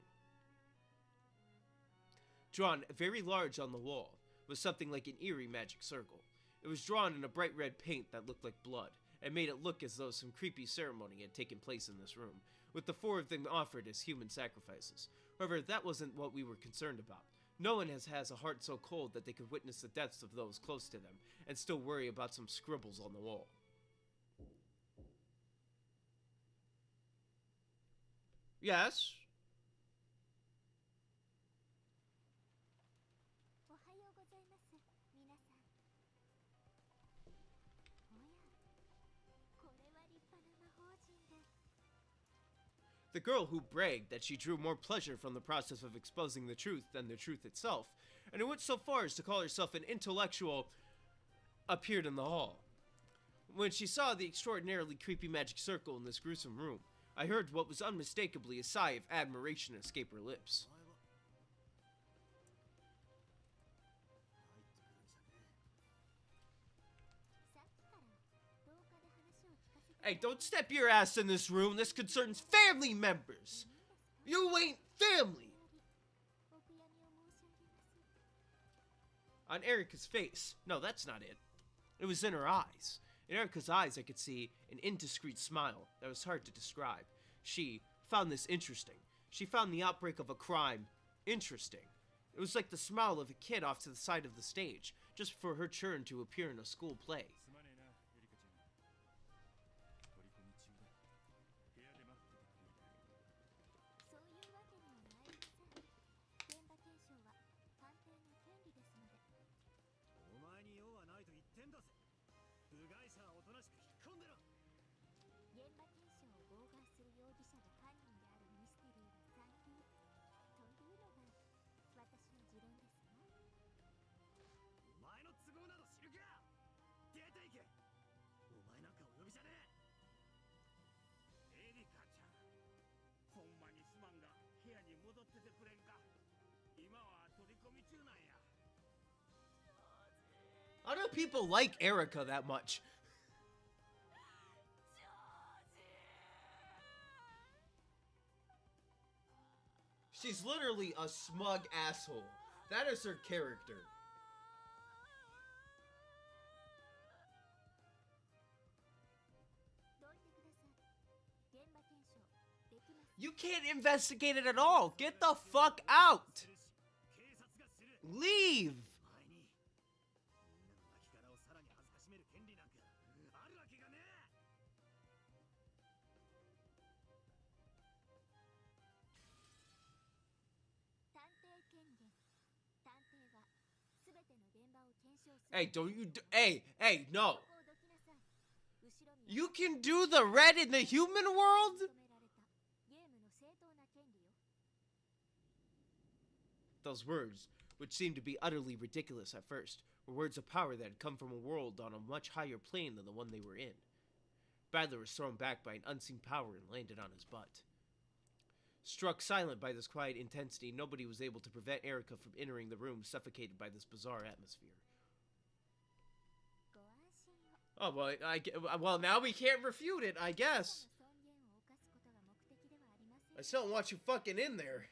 Drawn very large on the wall was something like an eerie magic circle. It was drawn in a bright red paint that looked like blood, and made it look as though some creepy ceremony had taken place in this room, with the 4 of them offered as human sacrifices. However, that wasn't what we were concerned about. No one has a heart so cold that they could witness the deaths of those close to them, and still worry about some scribbles on the wall. Yes. おはようございます皆さん。おや、これは立派な魔法陣で。 The girl who bragged that she drew more pleasure from the process of exposing the truth than the truth itself, and who went so far as to call herself an intellectual, appeared in the hall. When she saw the extraordinarily creepy magic circle in this gruesome room, I heard what was unmistakably a sigh of admiration escape her lips. さっきから廊下で話を聞かせて。 Hey, don't step your ass in this room. This concerns family members. You ain't family. お悔やみを申し上げます。 On Erica's face. No, that's not it. It was in her eyes. In Erica's eyes, I could see an indiscreet smile that was hard to describe. She found this interesting. She found the outbreak of a crime interesting. It was like the smile of a kid off to the side of the stage, just for her turn to appear in a school play. すまねえな、エリカちゃん。取り込み中だ。部屋で待っててくれるかい。そういうわけには参りません。現場検証は探偵の権利ですので。お前に用はないと言ってんだぜ。部外者はおとなしく引っ込んでろ。現場検証を妨害する容疑者が犯人であるミステリーは3級というのが私の持論ですわ。お前の都合など知るか。出ていけ。お前なんかお呼びじゃねえ。エリカちゃん、ほんまにすまんが部屋に戻っててくれんか。今は取り込み中なんや。 How do people like Erica that much? She's literally a smug asshole. That is her character. どいてください。現場検証できます。 You can't investigate it at all. Get the fuck out. するし、警察がする。 Leave. 前にみんなの亡骸をさらに恥ずかしめる権利なんかあるわけがねえ。探偵権限。探偵はすべての現場を検証する。 Hey, don't you hey, no. ここをどきなさい。後ろに You can do the red in the human world? 認められたゲームの正当な権利よ。 Those words, which seemed to be utterly ridiculous at first, were words of power that had come from a world on a much higher plane than the one they were in. Badler was thrown back by an unseen power and landed on his butt. Struck silent by this quiet intensity, nobody was able to prevent Erica from entering the room, suffocated by this bizarre atmosphere. ご安心を。 Well, now we can't refute it, I guess. 尊厳を犯すことが目的ではありません。 I still don't want you fucking in there.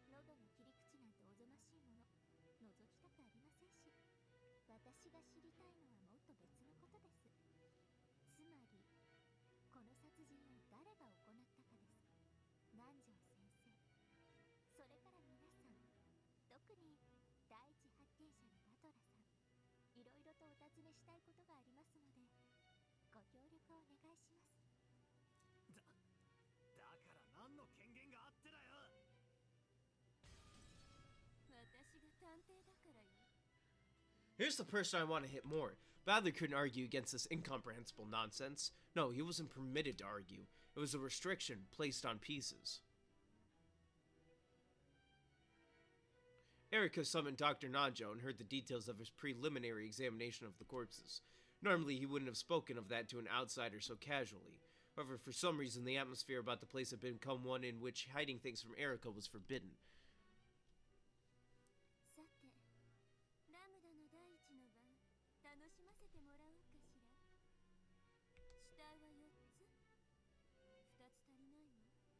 喉の切り口なんておぞましいもの覗きたくありませんし、私が知りたいのはもっと別のことです。つまりこの殺人を誰が行ったかです。南條先生、それから皆さん、特に第一発見者のバトラさん、いろいろとお尋ねしたいことがありますのでご協力をお願いします。だから何の権限があってだよ。私が探偵だからよ。 Here's the person I want to hit more. Badler couldn't argue against this incomprehensible nonsense. No, he wasn't permitted to argue. It was a restriction placed on pieces. Erica summoned Dr. Nanjo and heard the details of his preliminary examination of the corpses. Normally, he wouldn't have spoken of that to an outsider so casually. However, for some reason, the atmosphere about the place had become one in which hiding things from Erica was forbidden. さて、ラムダの第一の番、楽しませてもらおうかしら。死体は4つ ?2 つ足りない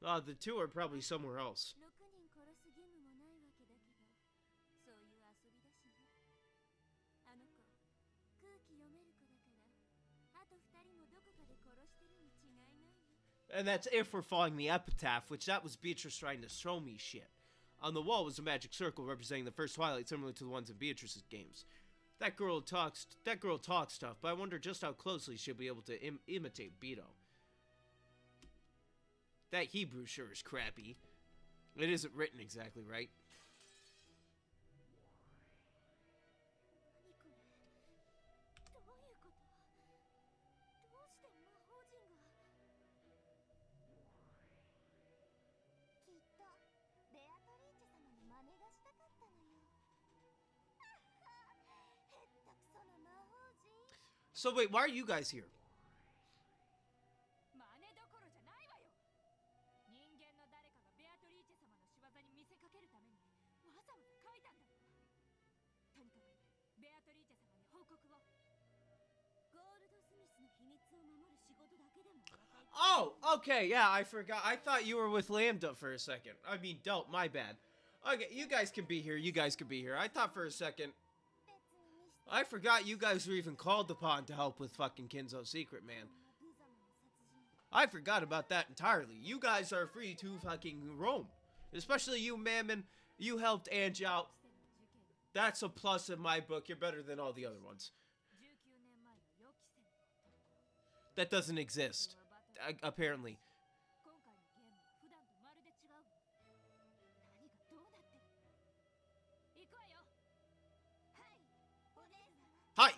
わ。 The two are probably somewhere else. 6人殺す義務もないわけだけど、そういう遊びだしね。あの子、空気読める子だから、あと2人もどこかで殺してるに違いないよ。 And that's if we're following the epitaph, which that was Beatrice trying to show me shit. On the wall was a magic circle representing the first Twilight, similar to the ones in Beatrice's games. That girl talks stuff, but I wonder just how closely she'll be able to imitate Beto. That Hebrew sure is crappy. It isn't written exactly right. 何これどういうことどうして魔法陣がきっとベアトリーチェ様の真似がしたかったのよへったくそな魔法陣 So wait, why are you guys here? 真似どころじゃないわよ。人間の誰かがベアトリーチェ様の仕業に見せかけるためにわざわざ書いたんだわ。とにかくベアトリーチェ様に報告を。ゴールドスミスの秘密を守る仕事だけでも分かる Oh, okay, yeah, I forgot. I thought you were with Lambda for a second. I mean, don't, my bad. Okay, you guys can be here, you guys can be here. I thought for a second... 別に見して I forgot you guys were even called upon to help with fucking Kinzo's secret, man. 無様な殺人 I forgot about that entirely. You guys are free to fucking roam. Especially you, Mammon. You helped Ange out. しての事件 That's a plus in my book. You're better than all the other ones. 19年前の予期せぬこと。 That doesn't exist. これはバトル Apparently. 今回のゲームは普段とまるで違うわ。何がどうなってる。行くわよ。はいお姉様 Hi!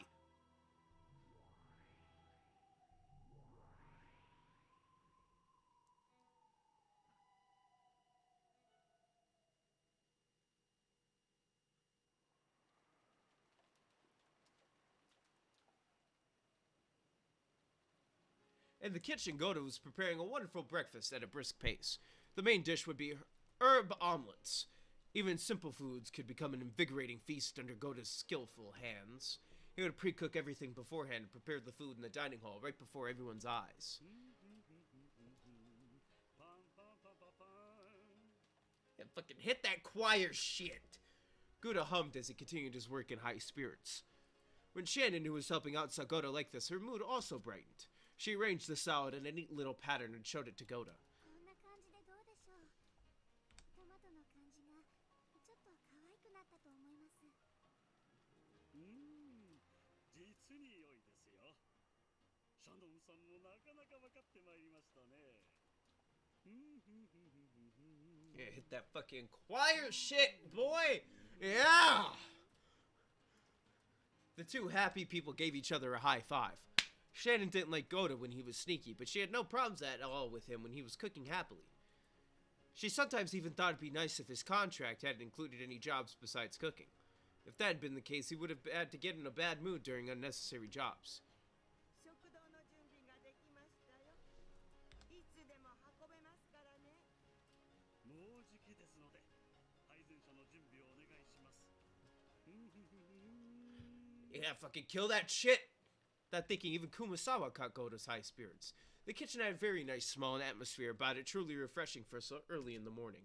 In the kitchen, Goda was preparing a wonderful breakfast at a brisk pace. The main dish would be herb omelets. Even simple foods could become an invigorating feast under Goda's skillful hands. He would pre-cook everything beforehand and prepare the food in the dining hall right before everyone's eyes. And fucking hit that choir shit! Goda hummed as he continued his work in high spirits. When Shannon, who was helping out, saw Goda like this, her mood also brightened. She arranged the salad in a neat little pattern and showed it to Goda. こんな感じでどうでしょうトマトの感じがちょっと可愛くなったと思います実に良いですよ。シャノンさんもなかなか分かってまいりましたね。Yeah, hit that fucking choir shit, boy! Yeah! The two happy people gave each other a high five. Shannon didn't like Goda when he was sneaky, but she had no problems at all with him when he was cooking happily. She sometimes even thought it'd be nice if his contract hadn't included any jobs besides cooking. If that had been the case, he would have had to get in a bad mood during unnecessary jobs. 食堂の準備ができましたよいつでも運べますからねもうじきですので、配膳車の準備をお願いします。Yeah, fucking kill that shit! That thinking, even Kumasawa caught Goda's high spirits. The kitchen had a very nice smell and atmosphere about it, truly refreshing for so early in the morning.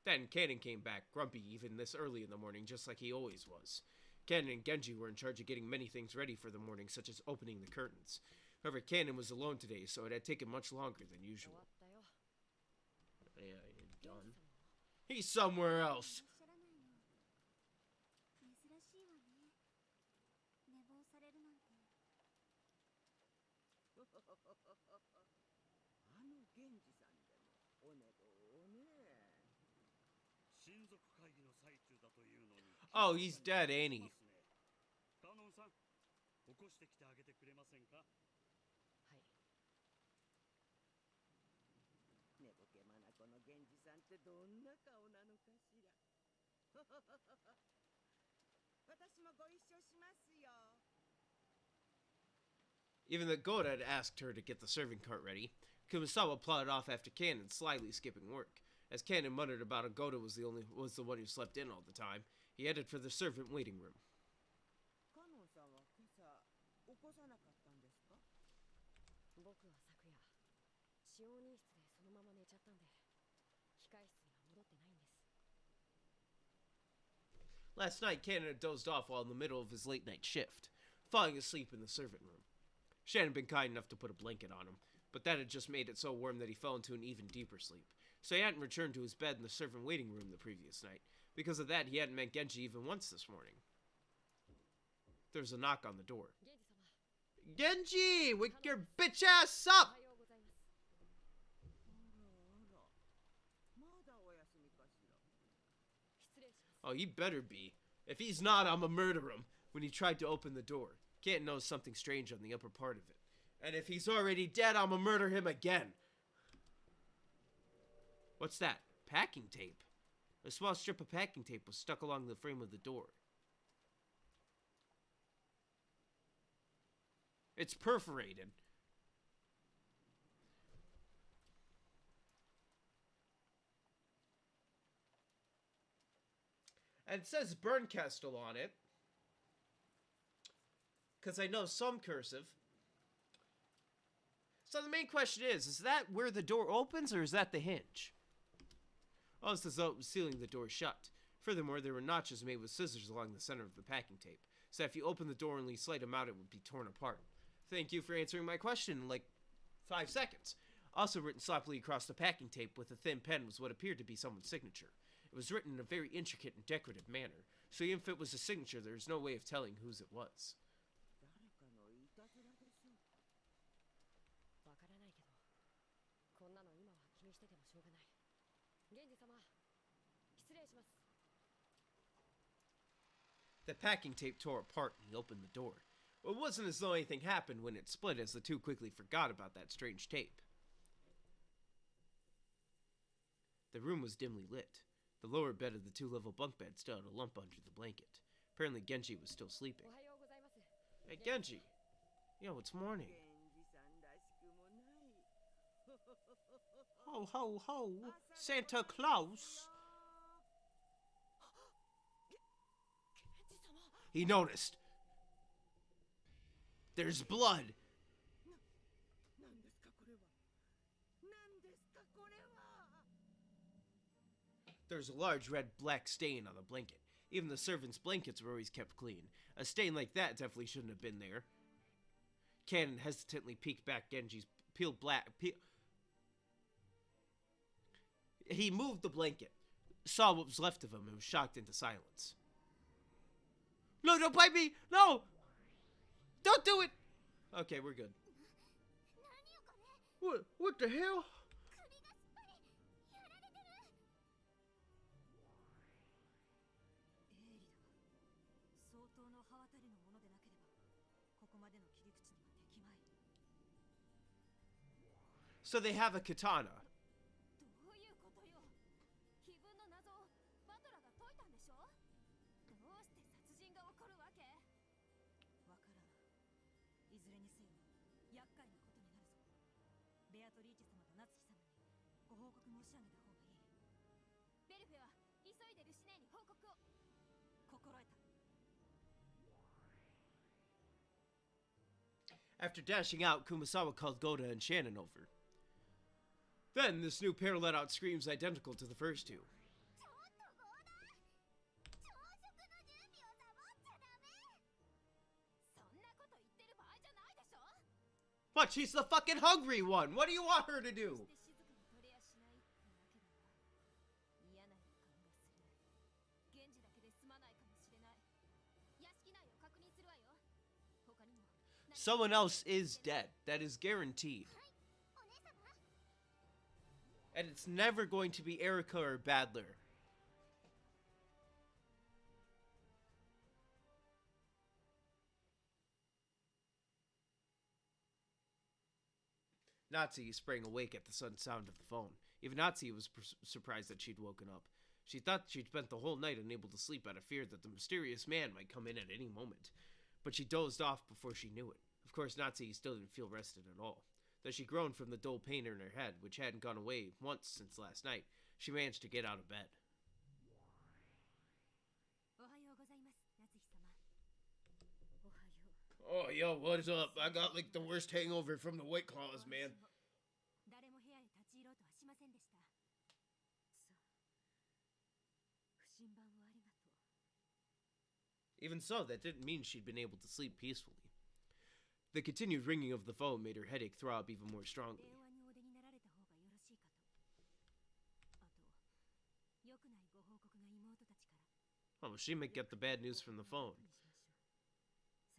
Then Kanon came back, grumpy even this early in the morning, just like he always was. Kanon and Genji were in charge of getting many things ready for the morning, such as opening the curtains. However, Kanon was alone today, so it had taken much longer than 終 usual. わったよ。 Yeah, you're done. He's somewhere else. いらっしゃらないの珍しいわね寝坊されるなんてあの源氏さんでもおねごをね親族会議の最中だというのに。 Oh, he's dead, ain't he? カノンさん、起こしてきてあげてくれませんか。はい。寝ぼけまなこの源氏さんってどんな顔なのかしら私もご一緒しますよ Even though Goda had asked her to get the serving cart ready, Kumasawa plodded off after Kanon, slyly skipping work. As Kanon muttered about it, Goda was the one who slept in all the time. He headed for the servant waiting room. カノンさんは今朝起こさなかったんですか僕は昨夜使用人室でそのまま寝ちゃったんで控室には戻ってないんです。 Last night, Kanon had dozed off while in the middle of his late-night shift, falling asleep in the servant room. Shannon had been kind enough to put a blanket on him, but that had just made it so warm that he fell into an even deeper sleep. So he hadn't returned to his bed in the servant waiting room the previous night. Because of that, he hadn't met Genji even once this morning. There was a knock on the door. ゲンジ様、Genji, wake your bitch ass up! おはようございます。まだお休みかしら。失礼します。 Oh, he better be. If he's not, I'ma murder him. When he tried to open the door, Can't knows something strange on the upper part of it. And if he's already dead, I'ma murder him again. What's that? Packing tape. A small strip of packing tape was stuck along the frame of the door. It's perforated. And it says Bernkestel on it. Because I know some cursive. So the main question is that where the door opens or is that the hinge? Oh, it says it was sealing the door shut. Furthermore, there were notches made with scissors along the center of the packing tape. So if you open the door and only slight amount, it would be torn apart. Thank you for answering my question in like 5 seconds. Also written sloppily across the packing tape with a thin pen was what appeared to be someone's signature. It was written in a very intricate and decorative manner, so even if it was a signature, there was no way of telling whose it was. 誰かのいたずらでしょう。わからないけど、こんなの今は気にしててもしょうがない。源氏様、失礼します。 The packing tape tore apart and he opened the door. It wasn't as though anything happened when it split, as the two quickly forgot about that strange tape. The room was dimly lit. The lower bed of the two-level bunk bed still had a lump under the blanket. Apparently Genji was still sleeping. おはようございます。 Hey Genji! Yo, it's morning. 源氏さんらしくもない。 Ho ho ho! Santa Claus! He noticed. There's blood! なんですかこれは。なんですかこれは。 There's a large red-black stain on the blanket. Even the servants' blankets were always kept clean. A stain like that definitely shouldn't have been there. Cannon hesitantly peeked back Genji's He moved the blanket, saw what was left of him, and was shocked into silence. No, don't bite me! No! Don't do it! Okay, we're good. What the hell? 鋭利だわ。相当の刃渡りのものでなければ、ここまでの切り口にはできまい。 So they have a katana. どういうことよ。碑文の謎をバトラーが解いたんでしょ。どうして殺人が起こるわけ。わからん。いずれにせよ、厄介なことになるぞ。ベアトリーチェ様とナツヒ様にご報告申し上げた方がいい。ベルフェは急いでルシネーに報告を。心得た。 After dashing out, Kumasawa called Goda and Shannon over. Then, this new pair let out screams identical to the first two. ちょっとゴーダ朝食の準備をサボっちゃダメ。そんなこと言ってる場合じゃないでしょ。 But she's the fucking hungry one! What do you want her to do? して静かに取れやしないってわけだわ。嫌な予感がする。源氏だけで済まないかもしれない。屋敷内を確認するわよ。他にも。 Someone else is dead. That is guaranteed. お姉様。 And it's never going to be Erika or Badler. Natsuhi sprang awake at the sudden sound of the phone. Even Natsuhi was surprised that she'd woken up. She thought she'd spent the whole night unable to sleep out of fear that the mysterious man might come in at any moment. But she dozed off before she knew it. Of course, Natsuhi still didn't feel rested at all. Though she groaned from the dull pain in her head, which hadn't gone away once since last night, she managed to get out of bed. おはようございます、ナツヒ様。おはよう。 Oh, yo, what's up? I got like the worst hangover from the White Claws, man. 誰も部屋へ立ち入ろうとはしませんでした。そう。不審判をありがとう。 Even so, that didn't mean she'd been able to sleep peacefully. The continued ringing of the phone made her headache throb even more strongly. 電話にお出になられた方がよろしいかと。あと、良くないご報告が妹たちから。 Oh, she might get the bad news from the phone.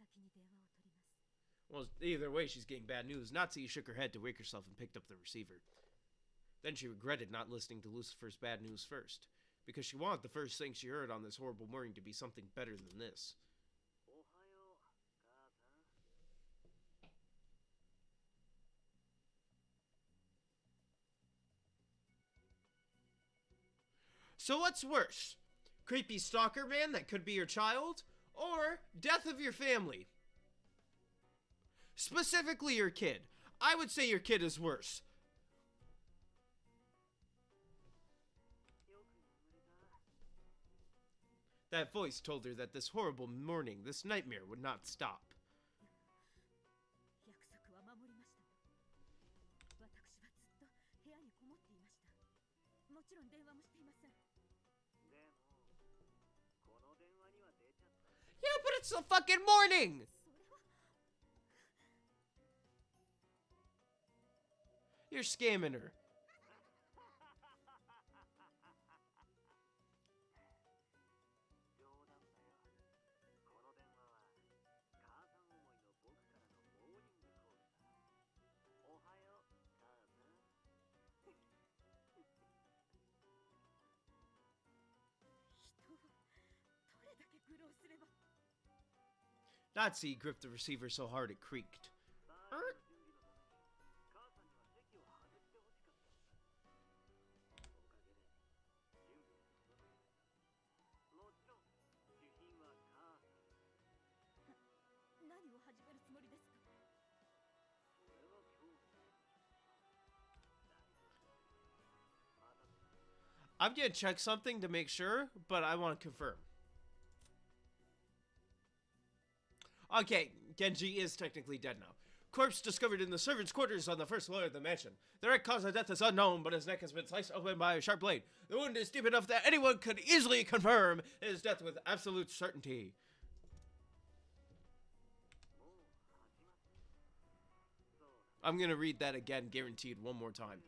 先に電話を取ります。Well, either way, she's getting bad news. Natsuhi shook her head to wake herself and picked up the receiver. Then she regretted not listening to Lucifer's bad news first, because she wanted the first thing she heard on this horrible morning to be something better than this. So what's worse? Creepy stalker man that could be your child? Or death of your family? Specifically your kid. I would say your kid is worse. That voice told her that this horrible morning, this nightmare would not stop. 約束は守りました。私はずっと部屋にこもっていました。もちろん電話もしていません。 Yeah, but it's the fucking morning! You're scamming her. Natsuhi gripped the receiver so hard it creaked. I'm gonna check something to make sure, but I want to confirm. Okay, Genji is technically dead now. Corpse discovered in the servants' quarters on the first floor of the mansion. The direct cause of death is unknown, but his neck has been sliced open by a sharp blade. The wound is deep enough that anyone could easily confirm his death with absolute certainty. I'm gonna read that again, guaranteed, one more time.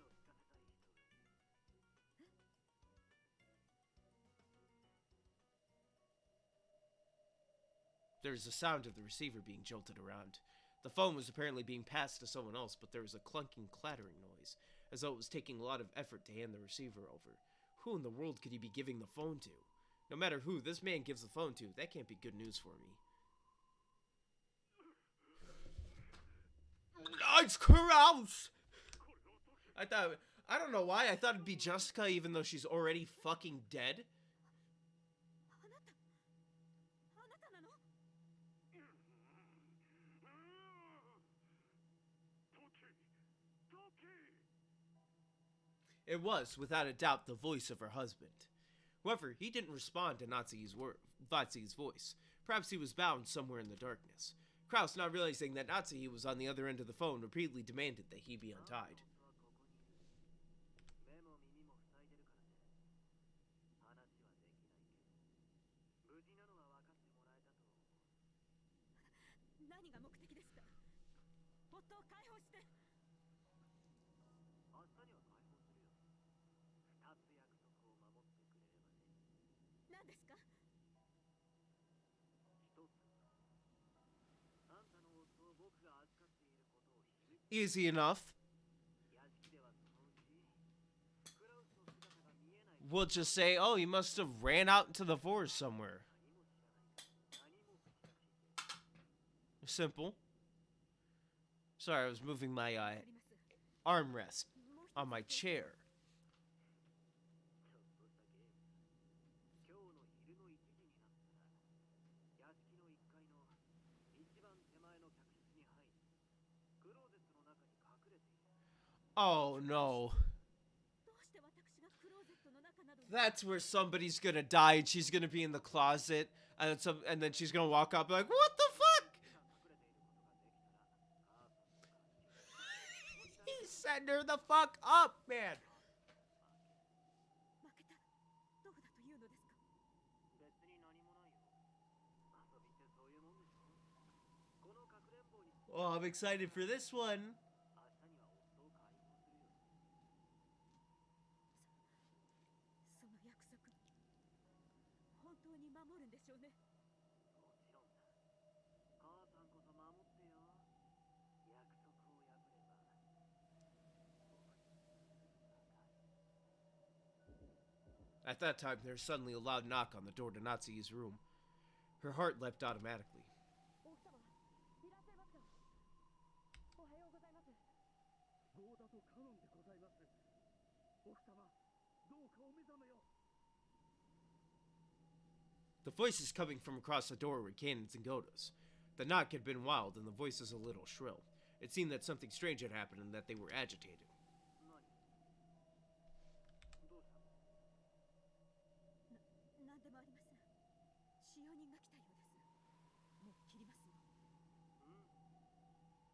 There's the sound of the receiver being jolted around. The phone was apparently being passed to someone else, but there was a clunking, clattering noise, as though it was taking a lot of effort to hand the receiver over. Who in the world could he be giving the phone to? No matter who this man gives the phone to, that can't be good news for me. It's Krause! I don't know why, I thought it'd be Jessica even though she's already fucking dead. It was, without a doubt, the voice of her husband. However, he didn't respond to Natsuhi's voice. Perhaps he was bound somewhere in the darkness. Krause, not realizing that Natsuhi was on the other end of the phone, repeatedly demanded that he be untied. Easy enough. We'll just say, oh, he must have ran out into the forest somewhere. Simple. Sorry, I was moving my armrest on my chair. Oh no. That's where somebody's gonna die and she's gonna be in the closet and then she's gonna walk up like, what the fuck? He sent her the fuck up, man. Oh, I'm excited for this one. At that time, there was suddenly a loud knock on the door to Natsuhi's room. Her heart leapt automatically. 王様いらっしゃいますか。おはようございます。ゴーダとカノンでございます。奥様、どうかお目覚めを。 The voices coming from across the door were Kanon's and Goda's. The knock had been wild, and the voices a little shrill. It seemed that something strange had happened and that they were agitated. なんでもありません。使用人が来たようです。もう切りますよ。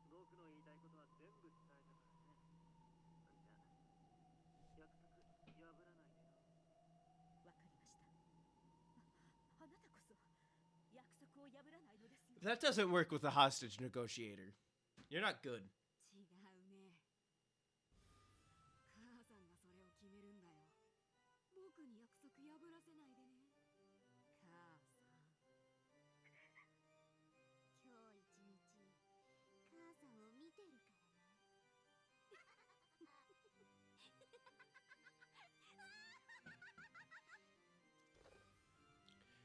僕の言いたいことは全部伝えたからね。じゃあ、約束破らないでよ。わかりました。あなたこそ約束を破らないのですよ。 That doesn't work with a hostage negotiator. You're not good. 違うね。母さんがそれを決めるんだよ。僕に約束破らせないでね。母さん。今日一日母さんを見てるからね。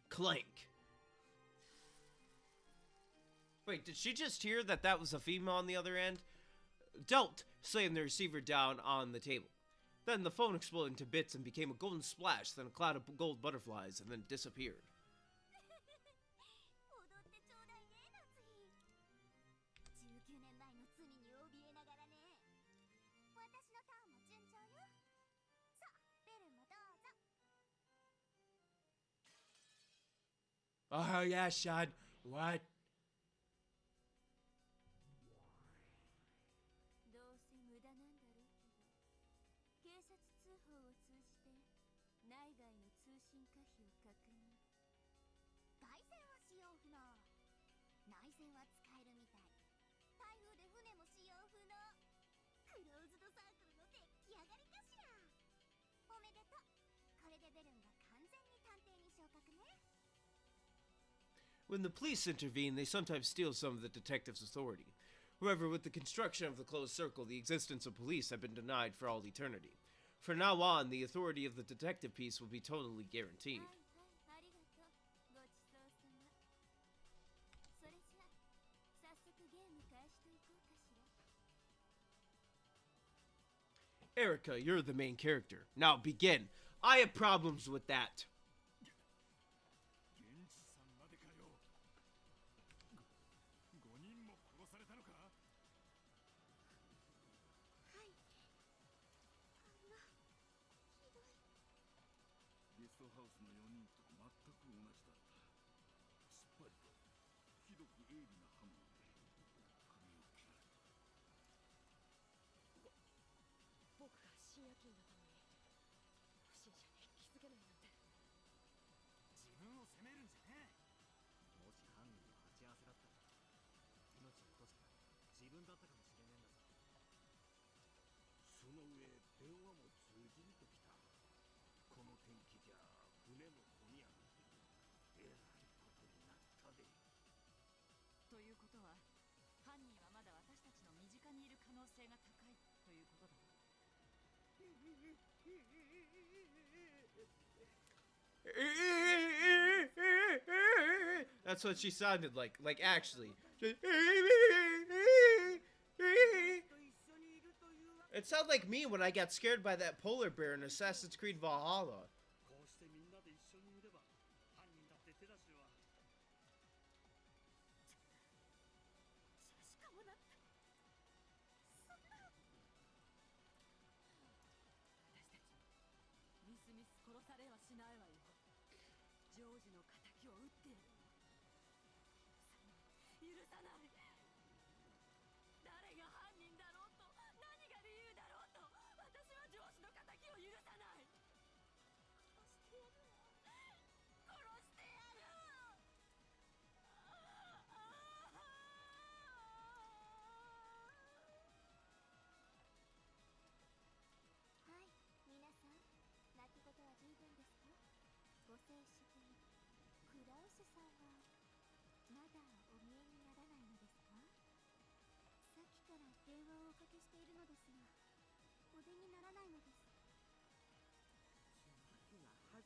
Clank. Wait, did she just hear that that was a female on the other end? Don't slammed the receiver down on the table. Then the phone exploded into bits and became a golden splash, then a cloud of gold butterflies, and then disappeared. 踊ってちょうだいね、夏日。19年前の罪に怯えながらね。私のターンも順調よ。さあ、ベルもどうぞ。 Oh yeah, Sean. What? どうせ無駄なんだろうけど、警察通報を通じて内外の通信可否を確認。外線は使用不能。内線は使えるみたい。台風で船も使用不能。クローズドサークルの出来上がりかしら。おめでとう。これでベルンが完全に探偵に昇格ね。 When the police intervene, they sometimes steal some of the detective's authority. However, with the construction of the closed circle, the existence of police have been denied for all eternity. From now on, the authority of the detective piece will be totally guaranteed. はいはい、ありがとう。ごちそうさま。それじゃあ、早速ゲーム開始といこうかしら。 Erica, you're the main character. Now begin. I have problems with that. 現地さんまでかよ。5人も殺されたのか。はい。ひどい。ゲストハウスの4人と全く同じだった。すっぱりとひどく鋭利な刃物で首を切られた。僕が深夜勤のために不審者に気づけないなんて。自分を責めるんじゃねえ。もし犯人が鉢合わせだったら命を落とした自分だったかもしれねえんだぞ。その上電話も通じるときた。この天気じゃ船も混み合う。えらいことになったで。ということは、犯人はまだ私たちの身近にいる可能性が高いということだ。 That's what she sounded like. Like, actually. It sounded like me when I got scared by that polar bear in Assassin's Creed Valhalla. こうしてみんなで一緒にいれば犯人だって手出しは。しかもなって。そんな。私たちみすみす殺されはしないわよ。ジョージの仇を撃ってやる。許さない。誰が犯人だろうと、何が理由だろうと、私はジョージの仇を許さない。殺してやるわ。殺してやる。はい、皆さん、泣くことは十分ですか？ご静粛に。クラウスさんはまだお見えにならないのですか？さっきから電話をおかけしているのですが、お出にならないのです。しばらくが初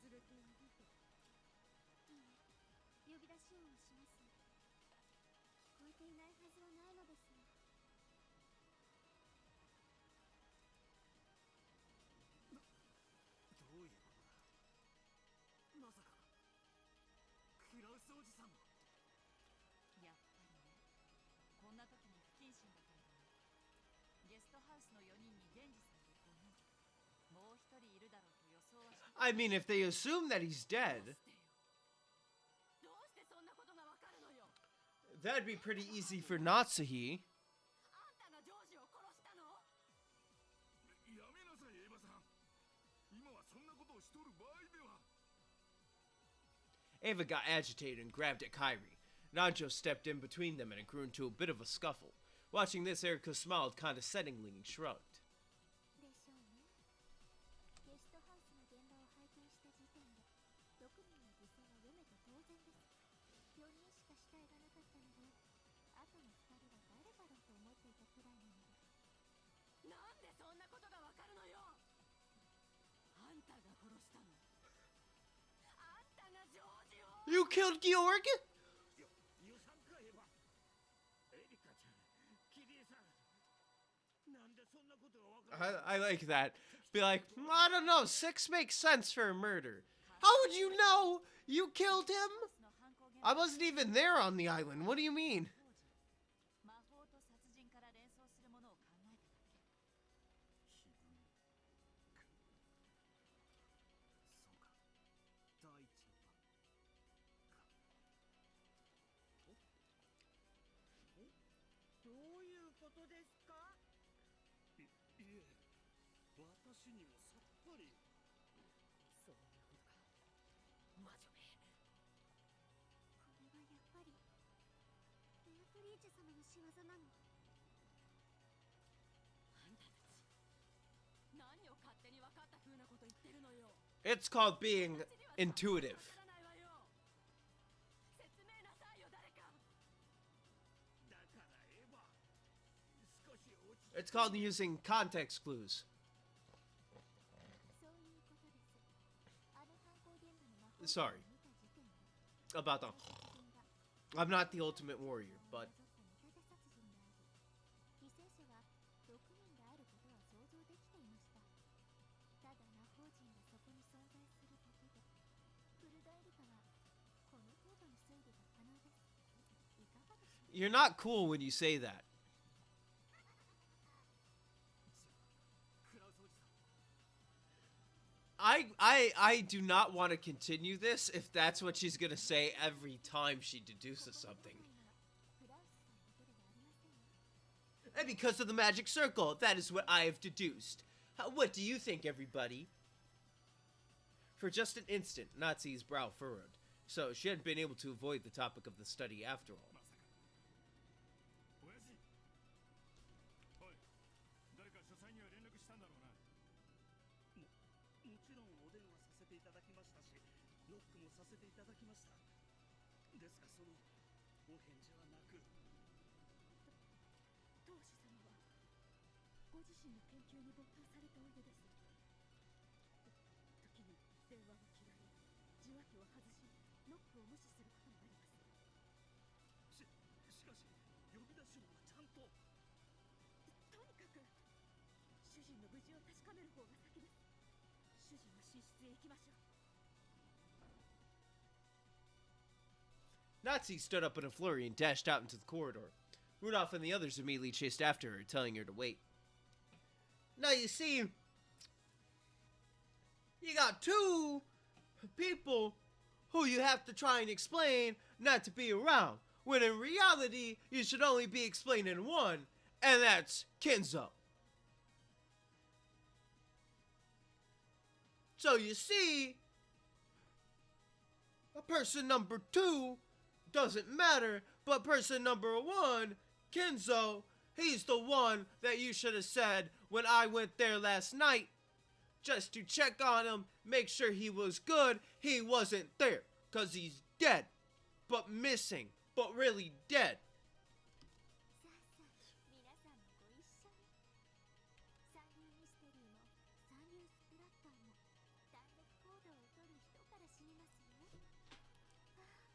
び出し音をします。聞こえていないはずはないのですが。どういうことだ。まさかクラウスおじさんも。やっぱりね。こんな時に不謹慎だけれども、ゲストハウスの4人に源氏さんで5人、もう1人いるだろうと予想はしてた。 I mean, if they assume that he's dead, どうしてそんなことがわかるのよ。 that'd be pretty easy for Natsuhi. あんたがジョージを殺したの？やめなさい、エヴァさん。今はそんなことをしとる場合では。 Ava got agitated and grabbed at Kairi. Nanjo stepped in between them and it grew into a bit of a scuffle. Watching this, Erika smiled condescendingly and shrugged. でしょうね。ゲストハウスの現場を拝見した時点で6人の犠牲は読めて当然です。4人しか死体がなかったので、あとの2人は誰だろうと思っていたくらいなので。なんでそんなことがわかるのよ。あんたが殺したの。あんたがジョージを。 You killed Georg? 予算かエヴァ。エリカちゃん、キリエさん、なんでそんなことがわかる。 I like that. Be like, I don't know, 6 makes sense for a murder. How would you know you killed him? I wasn't even there on the island. What do you mean? 魔法と殺人から連想するものを考えただけ。そうか。第一の番か。どういうことですか？いえ、私にもさっぱり。そういうことか。魔女め。これはやっぱりベアトリーチェ様の仕業なの。あんたたち何を勝手に分かった風なこと言ってるのよ。 It's called being intuitive. わからないわよ。説明なさいよ誰か。だからエヴァ、少し落ち。 It's called using context clues. そういうことです。あの犯行現場の魔法 Sorry を見た時点で About the... I'm not the ultimate warrior, but... 見立て殺人であり、犠牲者は6人であることは想像できていました。ただ魔法陣がそこに存在するだけで、フルダエリカはこの程度の推理が可能です。いかがでしょう？ You're not cool when you say that. クラウスおじさん。I do not want to continue this if that's what she's gonna say every time she deduces something. And because of the magic circle, that is what I have deduced. What do you think, everybody? For just an instant, Natsuhi's brow furrowed, so she hadn't been able to avoid the topic of the study after all. 親父。おい、誰か書斎には連絡したんだろうな。もちろんお電話させていただきましたし、ノックもさせていただきました。ですがそのお返事はなく。当主様はご自身の研究に没頭されておいでです。時に電話を切られ、受話器を外し、ノックを無視することもあります。しかし呼び出し音はちゃんと。とにかく主人の無事を確かめる方が先です。主人の寝室へ行きましょう。 Natsuhi stood up in a flurry and dashed out into the corridor. Rudolph and the others immediately chased after her, telling her to wait. Now you see, you got 2 people who you have to try and explain not to be around, when in reality, you should only be explaining one, and that's Kenzo. So you see, person number 2 doesn't matter, but person number 1, Kenzo, he's the one that you should have said when I went there last night. Just to check on him, make sure he was good. He wasn't there, cause he's dead. But missing, but really dead. さあさあ、皆さんもご一緒に。三流ミステリーも三流スプラッターも単独行動をとる人から死にますよ。ああ、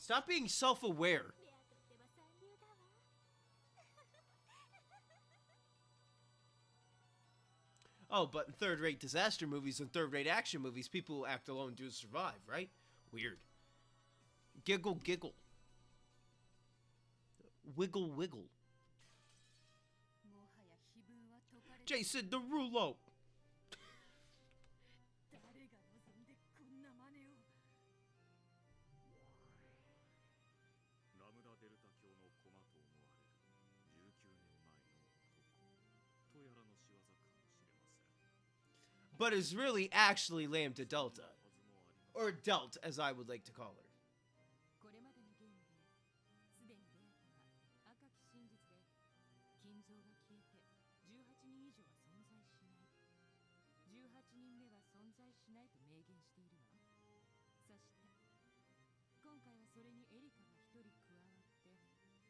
Stop being self-aware. Oh, but in third-rate disaster movies and third-rate action movies, people who act alone do survive, right? Weird. Giggle, giggle. Wiggle, wiggle. Jason Derulo. 誰が望んでこんな真似を。ラムダデルタ教の駒と思われる19年前の男とやらの仕業かもしれません。 But is really actually Lambda Delta. Or Delt, as I would like to call her. これまでのゲームですでにベアタは赤き真実で金像が消えて18人以上は存在しない18人目は存在しないと明言しているわ。そして今回はそれにエリカが一人加わって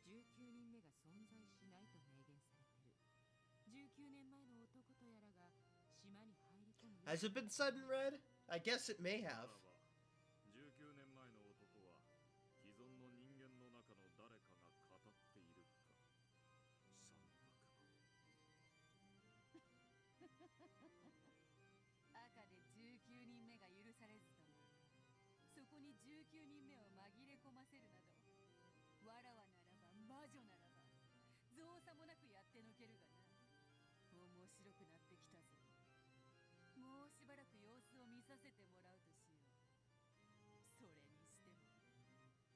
19人目が存在しないと明言されてる。19年前の男とやらが島に入り込む。 Has it been said in red? I guess it may have. 19年前の男は既存の人間の中の誰かが語っているか。三悪魔。赤で19人目が許されずともそこに19人目を紛れ込ませるなどわらわならば魔女ならば造作もなくやってのけるがな。面白くなってきたぞ。もうしばらく様子を見させてもらうとしよう。それにしても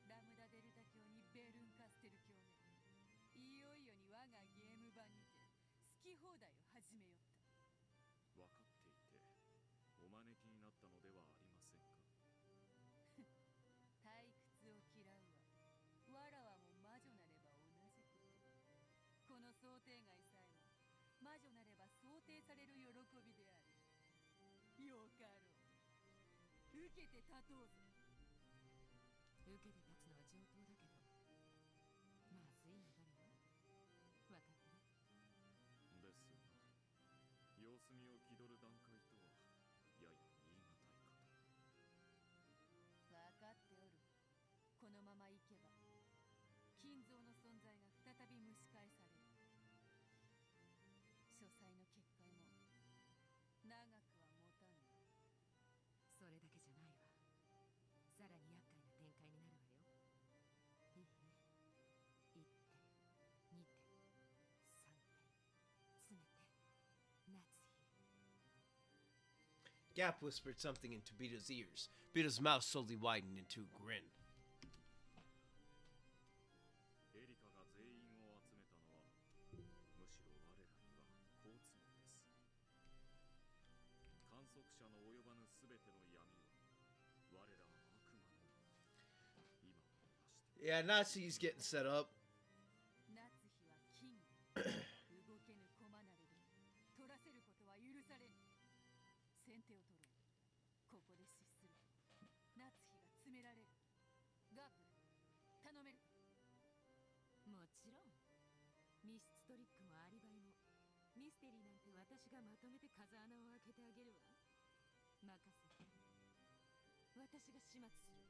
ラムダデルタ教にベルンカステル教ね。いよいよに我がゲーム版にて好き放題を始めよった。分かっていてお招きになったのではありませんか。退屈を嫌うわ。わらわも魔女なれば同じこと。この想定外さえも魔女なれば想定される喜びである。よかろう。受けて立とうぞ。受けて立つのは上等だけどまずい流れよ。分かってる。ですが様子見を気取る段階とはやや言い難いかと。分かっておる。このまま行けば金像の存在が再び蒸し返される。書斎の結界も長くは持たんな。それだけじゃないわ。さらに厄介な展開になるわよ。いい1手2手3手詰めて夏日。 Gap whispered something into Beta's ears. Beta's mouth slowly widened into a grin. エリカが全員を集めたのはむしろ我らには好都合です。観測者の及ばぬすべての闇を我ら悪魔の今を逃して。 Yeah, Natsuhi's getting set up. 夏日は金動けぬ駒なれど取らせることは許されぬ。先手を取ろう。ここで失する。夏日が詰められる。ガープ頼める。もちろん密室トリックもアリバイもミステリーなんて私がまとめて風穴を開けてあげるわ。任せて。私が始末する。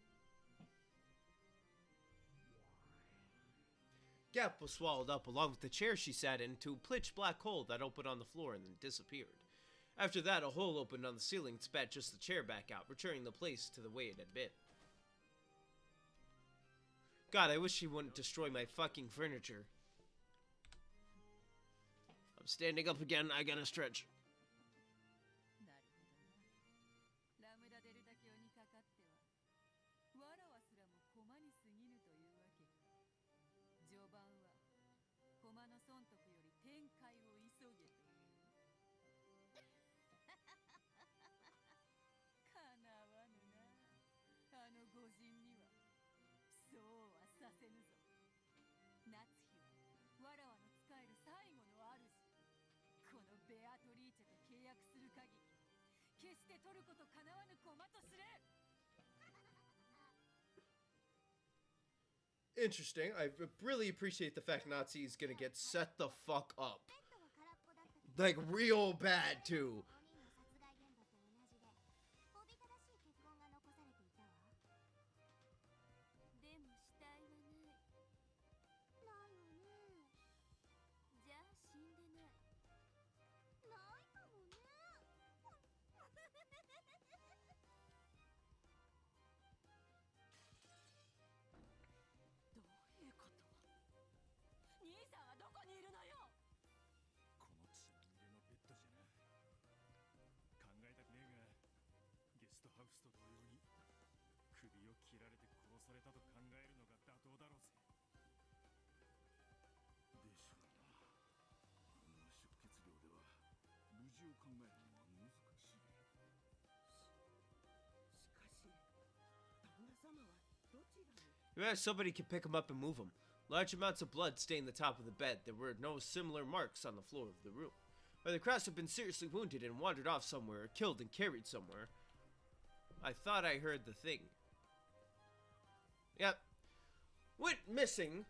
Gap was swallowed up along with the chair she sat in into a pitch black hole that opened on the floor and then disappeared. After that, a hole opened on the ceiling and spat just the chair back out, returning the place to the way it had been. God, I wish she wouldn't destroy my fucking furniture. I'm standing up again, I gotta stretch. なるほどな。ラムダデルタ教にかかってはわらわすらも駒に過ぎぬというわけか。序盤は駒の損得より展開を急げという。かなわぬな。あの御人にはそうはさせぬぞ。夏日はわらわの使える最後の主。このベアトリーチェと契約する限り決して取ることかなわぬ駒とすれ。 Interesting. I really appreciate the fact Nazi is gonna get set the fuck up. Like, real bad, too. でも切られて殺されたと考えるのが妥当だろうぜ。でしょうな。あの出血量では無事を考えるのは難しい。しかし旦那様はどちらに？ Yeah, somebody could pick him up and move him. Large amounts of blood stained the top of the bed. There were no similar marks on the floor of the room. Whether Kraus had been seriously wounded and wandered off somewhere, or killed and carried somewhere. I thought I heard the thing. Yep. Went missing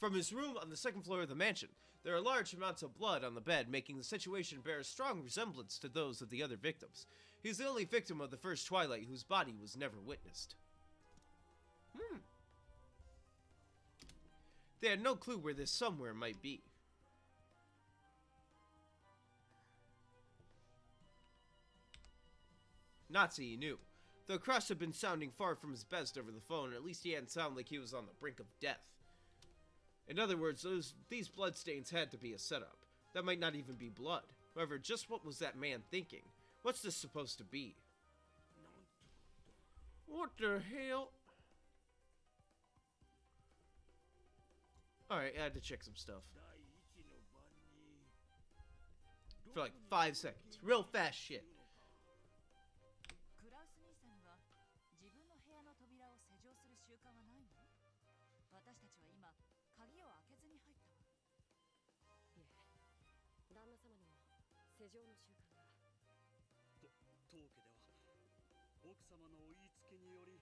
from his room on the second floor of the mansion. There are large amounts of blood on the bed, making the situation bear a strong resemblance to those of the other victims. He's the only victim of the first Twilight whose body was never witnessed. They had no clue where this somewhere might be. Natsuhi knew. Though Cross had been sounding far from his best over the phone, at least he hadn't sounded like he was on the brink of death. In other words, these bloodstains had to be a setup. That might not even be blood. However, just what was that man thinking? What's this supposed to be? What the hell? Alright, I had to check some stuff. For like 5 seconds. Real fast shit. クラウス兄さんには自分の部屋の扉を施錠する習慣はないの？私たちは今鍵を開けずに入ったわ。いえ、旦那様にも施錠の習慣が。当家では奥様のお言いつけにより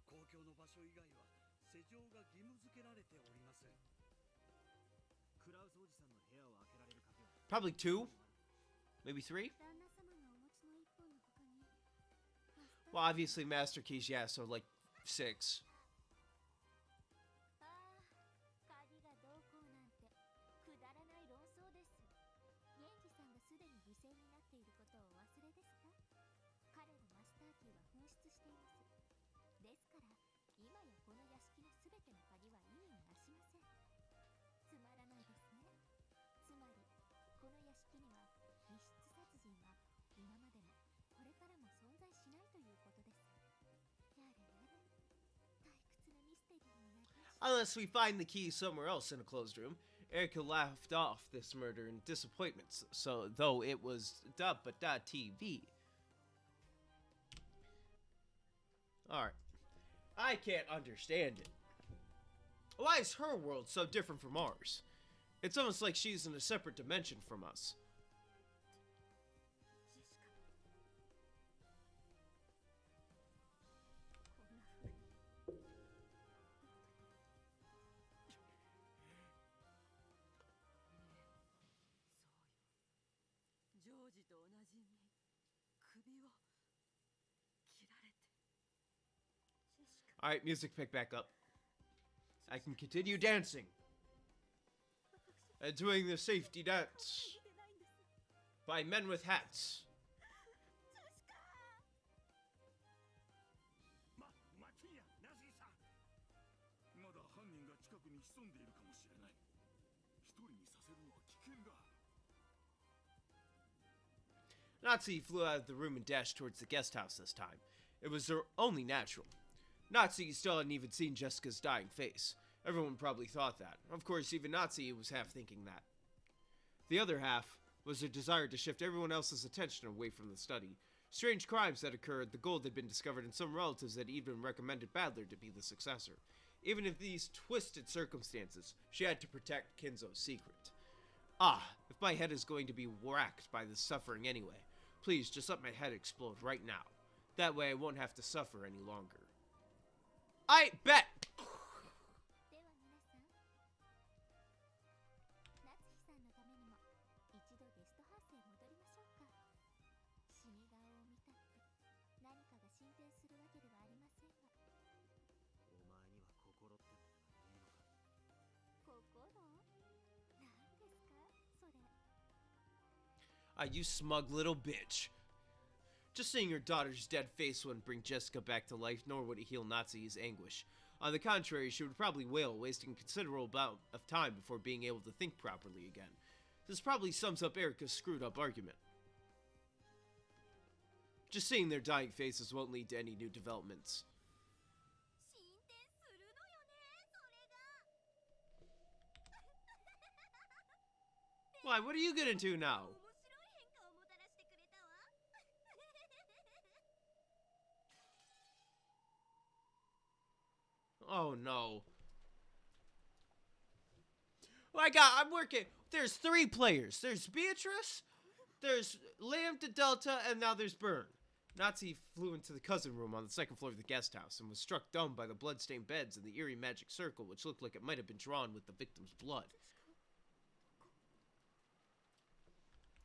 公共の場所以外は施錠が義務付けられております。クラウスおじさんの部屋を開けられる鍵は Probably 2, maybe 3. 旦那様のお持ちの一本の他に Well, obviously master keys, yeah, so like 6. ああ、鍵がどうこうなんてくだらない論争です。源氏さんがすでに犠牲になっていることをお忘れですか？彼のマスターキーは紛失しています。ですから今やこの屋敷のすべての鍵は意味をなしません。つまらないですね。つまりこの屋敷には密室殺人は今までもこれからも存在しないということです。やれやれ、退屈なミステリーになりました。 Unless we find the key somewhere else in a closed room. Erica laughed off this murder in disappointment, so though it was .TV. Alright. I can't understand it. Why is her world so different from ours? It's almost like she's in a separate dimension from us. ジョージと同じに首を切られて。 Alright, music pick back up. I can continue dancing. And doing the safety dance. By men with hats. 待てや、ナズイさん。まだ犯人が近くに潜んでいるかもしれない。一人にさせるのは危険だ。 Natsuhi flew out of the room and dashed towards the guest house this time. It was only natural. Natsuhi still hadn't even seen Jessica's dying face. Everyone probably thought that. Of course, even Natsuhi was half thinking that. The other half was a desire to shift everyone else's attention away from the study. Strange crimes had occurred, the gold had been discovered, and some relatives had even recommended Badler to be the successor. Even in these twisted circumstances, she had to protect Kinzo's secret. Ah, if my head is going to be whacked by this suffering anyway, please just let my head explode right now. That way I won't have to suffer any longer. I bet! では皆さん、夏日さんのためにも一度ゲストハウスへ戻りましょうか。死に顔を見たって何かが進展するわけではありませんわ。お前には心ってものがねえのか。心？なんですかそれ。Ah, you smug little bitch. Just seeing her daughter's dead face wouldn't bring Jessica back to life, nor would it heal Natsuhi's anguish. On the contrary, she would probably wail, wasting a considerable amount of time before being able to think properly again. This probably sums up Erica's screwed-up argument. Just seeing their dying faces won't lead to any new developments. Why? What are you gonna do now? 面白い変化をもたらしてくれたわ。Oh no. Oh my god, I'm working. There's 3 players. There's Beatrice, there's Lambda Delta, and now there's Burn. Natsuhi flew into the cousin room on the 2nd floor of the guest house and was struck dumb by the blood-stained beds and the eerie magic circle, which looked like it might have been drawn with the victim's blood.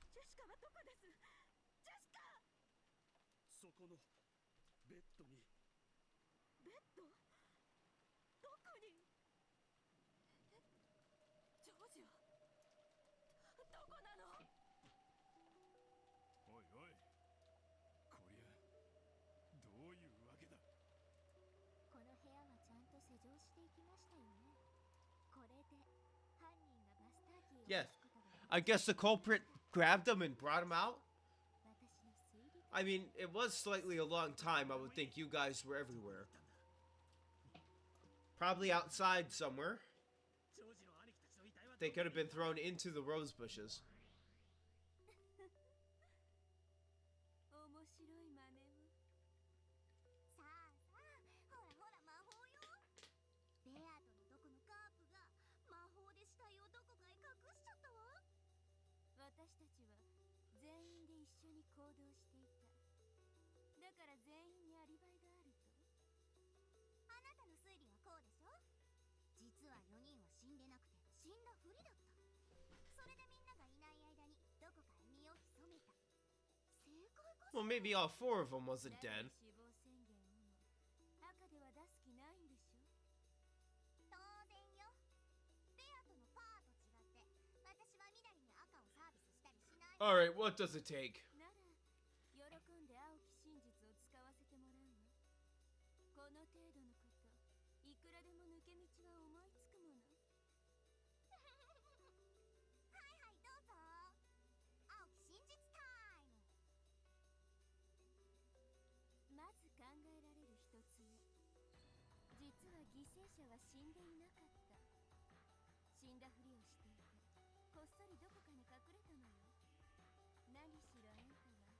ジェシカはどこです？ジェシカ！そこのベッドに。ベッド？どこに？ジョージはどこなの？おいおい、こりゃどういうわけだ。この部屋はちゃんと施錠していきましたよね。これで犯人がマスターキーを Yes. 出すことが I guess the culprit grabbed him and brought him out? 私の推理 I mean, it was slightly a long time. I would think you guys were everywhere. Probably outside somewhere. ジョージの兄貴たちの遺体は They could have been thrown into the rose bushes. 面白い真似を。さあさあ、ほらほら魔法よ。ベアとのどこのカープが魔法で死体をどこかへ隠しちゃったわ。私たちは全員で一緒に行動していた。だから全員にアリバイがあると。あなたの推理はこうでしょ。実は4人は死んでなくて死んだふりだった。それでみんながいない間にどこかへ身を潜めた。正解かしら。 Well, maybe all 4 of them wasn't だから dead. 死亡宣言をも赤では出す気ないんでしょ。当然よ。ベアとのパーと違って私は緑に赤をサービスしたりしないわ。 Alright, what does it take? なら喜んで青き真実を使わせてもらうわ。この程度のこといくらでも抜け道は思いつくもの。はいはいどうぞ。青き真実タイム。まず考えられる一つ目。実は犠牲者は死んでいなかった。死んだふりをしていてこっそりどこかに隠れたのよ。何しろあんたは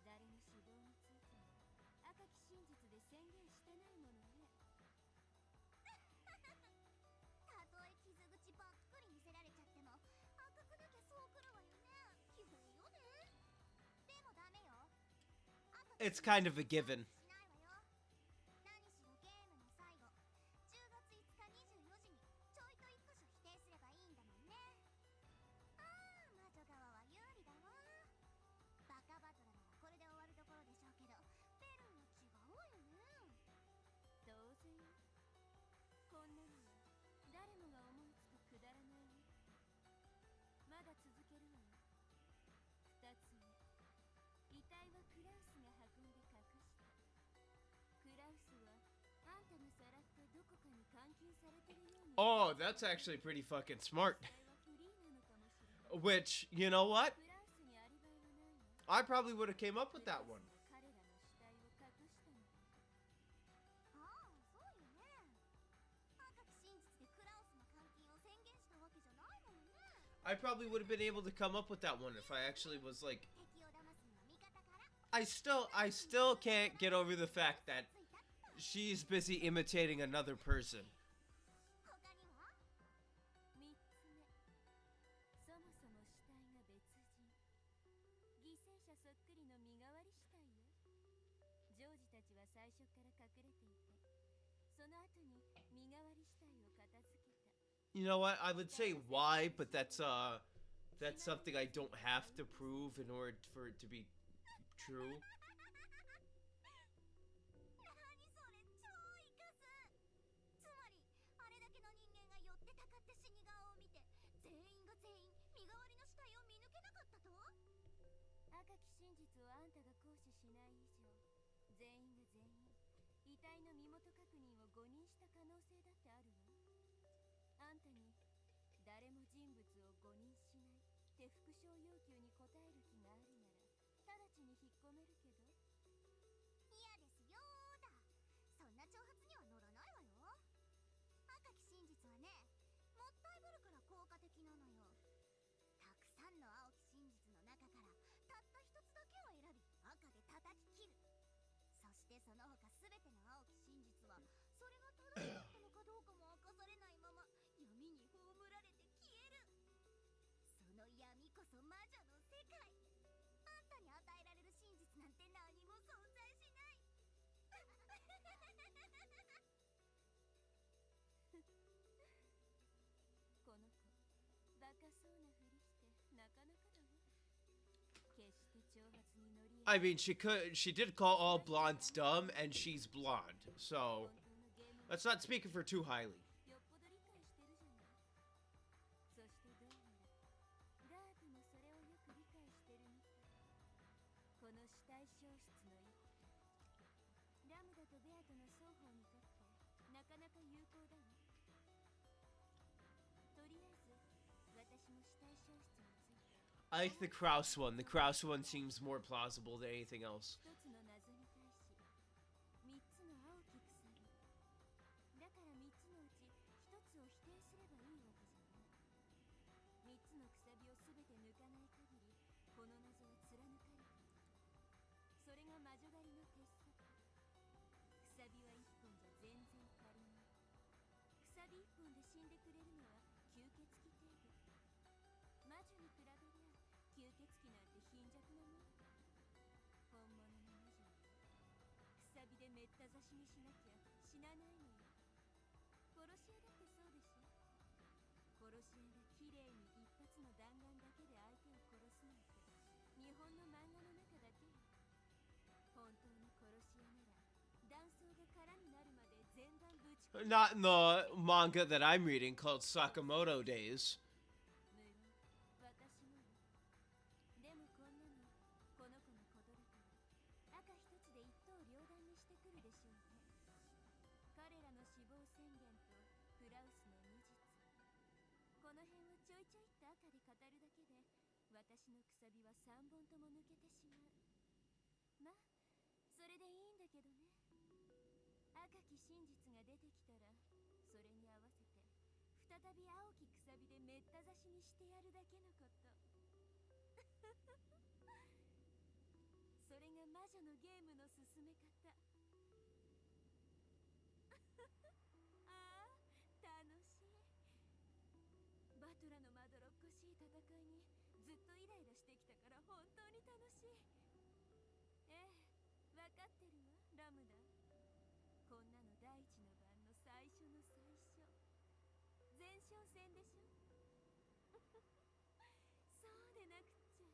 誰の死亡についても赤き真実で宣言してないものね。たとえ傷口ばっくり見せられちゃっても赤くなきゃそうくるわよね。基本よね。でもダメよ。 It's kind of a given. しないわよ。何しろゲームの最後10月5日24時にちょいと1箇所否定すればいいんだもんね。ああ魔女側は有利だわ。バカバトラならこれで終わるところでしょうけどベルンは違うわよね。当然よ。こんなのは誰もが思いつくくだらないよ。まだ続けるわよ。二つ目。遺体はクラウスが運んで隠した。クラウスはあんたがさらったどこかに監禁されてるように。 Oh, that's actually pretty fucking smart. 遺体はフリーなのかもしれない。 Which, you know what? クラウスにアリバイはないわ。 I probably would have came up with that one. 彼らの死体を隠したの。ああそうよね。赤き真実でクラウスの監禁を宣言したわけじゃないもんね。 I probably would have been able to come up with that one if I actually was like... 敵を騙すには味方から。 I still can't get over the fact that she's busy imitating another person. 他には三つ目。そもそも死体が別人。犠牲者そっくりの身代わり死体よ。ジョージたちは最初から隠れていて、その後に身代わり死体を片付けた。 You know what? I would say why, but that's something I don't have to prove in order for it to be true. 何それ超イカす。つまりあれだけの人間が寄ってたかって死に顔を見て全員が全員身代わりの死体を見抜けなかったと。赤き真実をあんたが行使しない以上、全員が全員遺体の身元確認を誤認した可能性だってあるわ。あんたに誰も人物を誤認しないって復唱要求に応える気があるなら直ちに引っ込めるけど。嫌ですよーだ。そんな挑発には乗らないわよ。赤き真実はねもったいぶるから効果的なのよ。たくそ魔女の世界。あんたに与えられる真実なんて何も存在しない。この子バカそうなふりしてなかなかだわ。決して挑発に乗り I mean, she did call all blondes dumb, and she's blonde, so let's not speak of her too highly. よっぽど理解してるじゃない。そしてどうやらダークもそれをよく理解してるみたい。この死体消失の一手、ラムダとベアとの双方にとってなかなか有効だわ。とりあえず私も死体消失について I like the Kraus one. The Kraus one seems more plausible than anything else. 一つの謎に対し三つの青き鎖。だから三つのうち一つを否定すればいいわけじゃない。三つのくさびをすべて抜かない限りこの謎は貫かれている。それが魔女狩りの鉄則。くさびは一本じゃ全然足りない。くさび一本で死んでくれるのは吸血鬼程度。魔女に比べりゃ吸血鬼なんて貧弱なもんだ。本物の魔女はくさびでめった刺しにしなきゃ死なないのよ。殺し屋だってそうでしょ。殺し屋が綺麗に一発の弾丸だけで相手を殺すなんて日本の漫画の中だけよ。本当の殺し屋なら弾倉が空になるまで全弾ぶち込む。 Not in the manga that I'm reading called Sakamoto Days. 無論私もよ。でもこんなのこの子のことだから赤一つで一刀両断にしてくるでしょうね。彼らの死亡宣言とクラウスの無実、この辺をちょいちょいっと赤で語るだけで私のくさびは3本とも抜けてしまう。まあそれでいいんだけどね。赤き真実が出てきたらそれに合わせて再び青きくさびでめった刺しにしてやるだけのこと。それが魔女のゲームの進め方。ああ楽しい。バトラのまどろっこしい戦いにずっとイライラしてきたから本当に楽しい。ええ、分かってるわラムダ。こんなの第一の番の最初の最初。前哨戦でしょ。そうでなくっちゃ。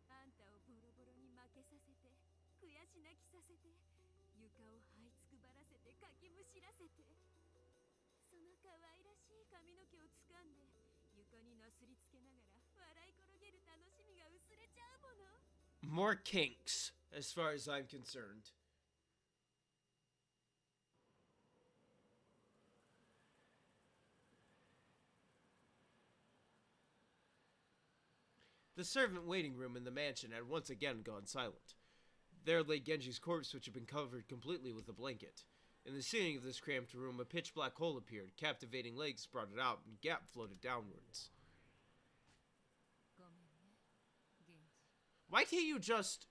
あんたをボロボロに負けさせて悔し泣きさせて床を這いつくばらせてかきむしらせて、その可愛らしい髪の毛を掴んで床になすりつけながら笑い転げる楽しみが薄れちゃうもの。 More kinks, as far as I'm concerned. The servant waiting room in the mansion had once again gone silent. There lay Genji's corpse, which had been covered completely with a blanket. In the ceiling of this cramped room, a pitch black hole appeared. Captivating legs sprouted out, and a gap floated downwards. Why can't you just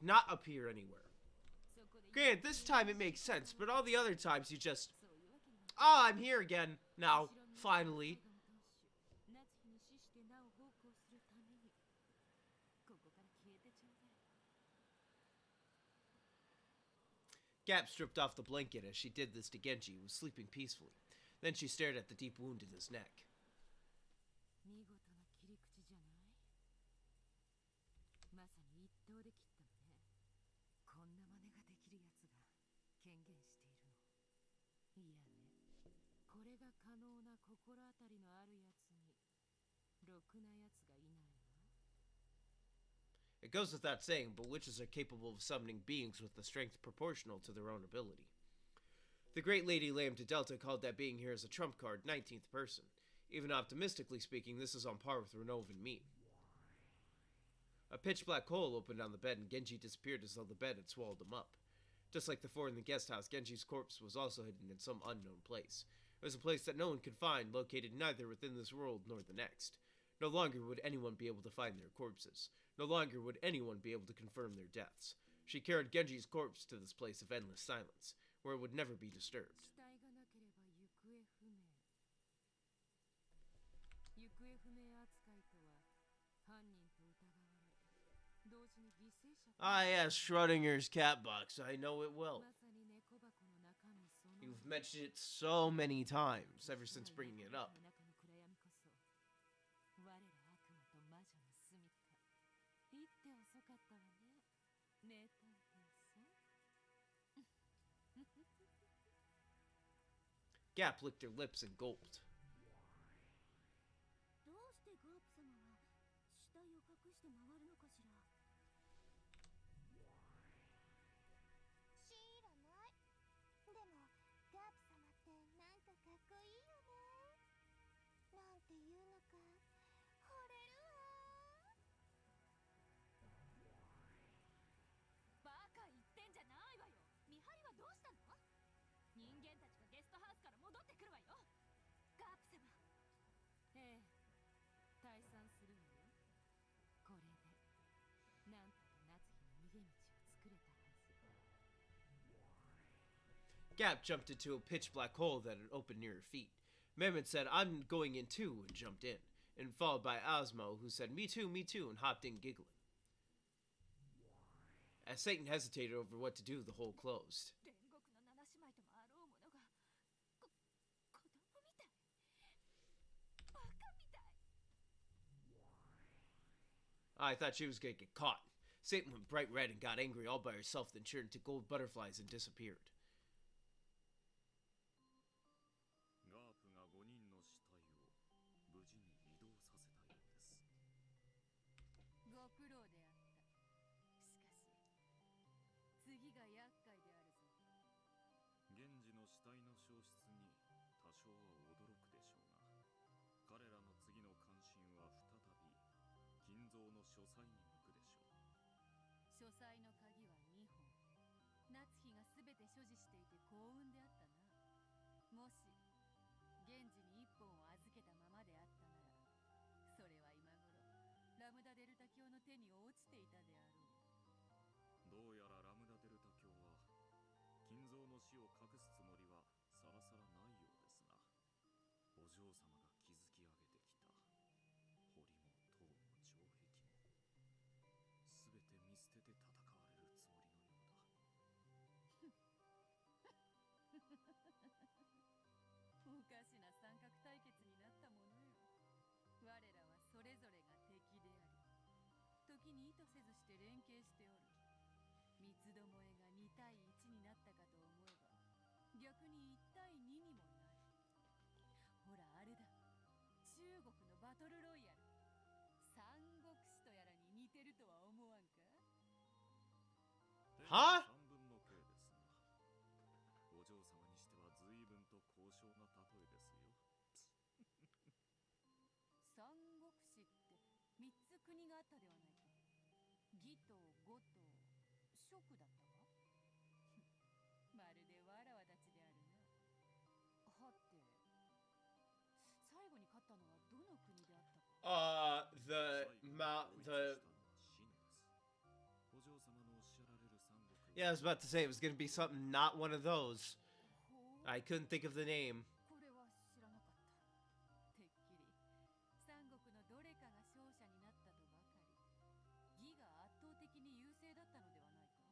not appear anywhere? Granted, this time it makes sense, but all the other times you just... Ah, I'm here again. Now, finally. Gap stripped off the blanket as she did this to Genji, who was sleeping peacefully. Then she stared at the deep wound in his neck. 見事な切り口じゃない。まさに一刀で切ったのね。こんな真似ができるやつが権限しているの。いやね、これが可能な心当たりのあるやつにろくなやつがいないわ。 It goes without saying, but witches are capable of summoning beings with a strength proportional to their own ability. The great Lady Lambda Delta called that being here as a trump card, 19th person. Even optimistically speaking, this is on par with Renova and me. A pitch black hole opened on the bed and Genji disappeared as though the bed had swallowed him up. Just like the four in the guest house, Genji's corpse was also hidden in some unknown place. It was a place that no one could find, located neither within this world nor the next. No longer would anyone be able to find their corpses. No longer would anyone be able to confirm their deaths. She carried Genji's corpse to this place of endless silence, where it would never be disturbed. 行方不明扱いとは Ah, yes, Schrodinger's cat box. I know it well. You've mentioned it so many times ever since bringing it up. Gap licked her lips and gulped. どうしてガープ様は死体を隠して回るのかしら。知らない。でもガープ様ってなんかかっこいいよね。なんていうのか惚れるわ。バカ言ってんじゃないわよ。見張りはどうしたの？人間たちがゲストハウスから戻ってくるわよ。ガープ様。ええ、退散するのよ。これでなんとか夏日の逃げ道を作れたはず。 Gap jumped into a pitch black hole that had opened near her feet. Mehmet said, "I'm going in too," and jumped in, and followed by Osmo, who said, me too, and hopped in giggling. As Satan hesitated over what to do, the hole closed. I thought she was gonna get caught. Satan went bright red and got angry all by herself, then turned into gold butterflies and disappeared. ガープが5人の死体を無事に移動させたようです。ご苦労であった。しかし次が厄介であるぞ。源氏の死体の消失に多少は驚くでしょうが、彼らの次の関心は再び金蔵の書斎に向くでしょう。書斎の鍵は2本。夏日が全て所持していて幸運であったな。もし源氏に1本を預けたままであったなら、それは今頃ラムダデルタ教の手に落ちていたであろう。どうやらラムダデルタ教は金蔵の死を隠すつもりはさらさらないようですな。お嬢様が築き上げてきた堀も塔も城壁も全て見捨てて戦われるつもりのようだ。おかしな三角対決になったものよ。我らはそれぞれが敵であり、時に意図せずして連携しておる。三つどもえが2対1になったかと思えば、逆に1対2にもなる。ほらあれだ、中国のバトルロイヤル、三国志とやらに似てるとは思わんか？は？半分の計ですが、お嬢様にしては随分と高尚な例えですよ。三国志って3つ国があったではないか。義と呉と蜀だったか？まるでわらわたちであるな。はて、最後に勝ったのはどの国であったか。Yeah, I was about to say it was gonna be something not one of those. I couldn't think of the name. これは知らなかった。てっきり三国のどれかが勝者になったとばかり。義が圧倒的に優勢だったのではないか。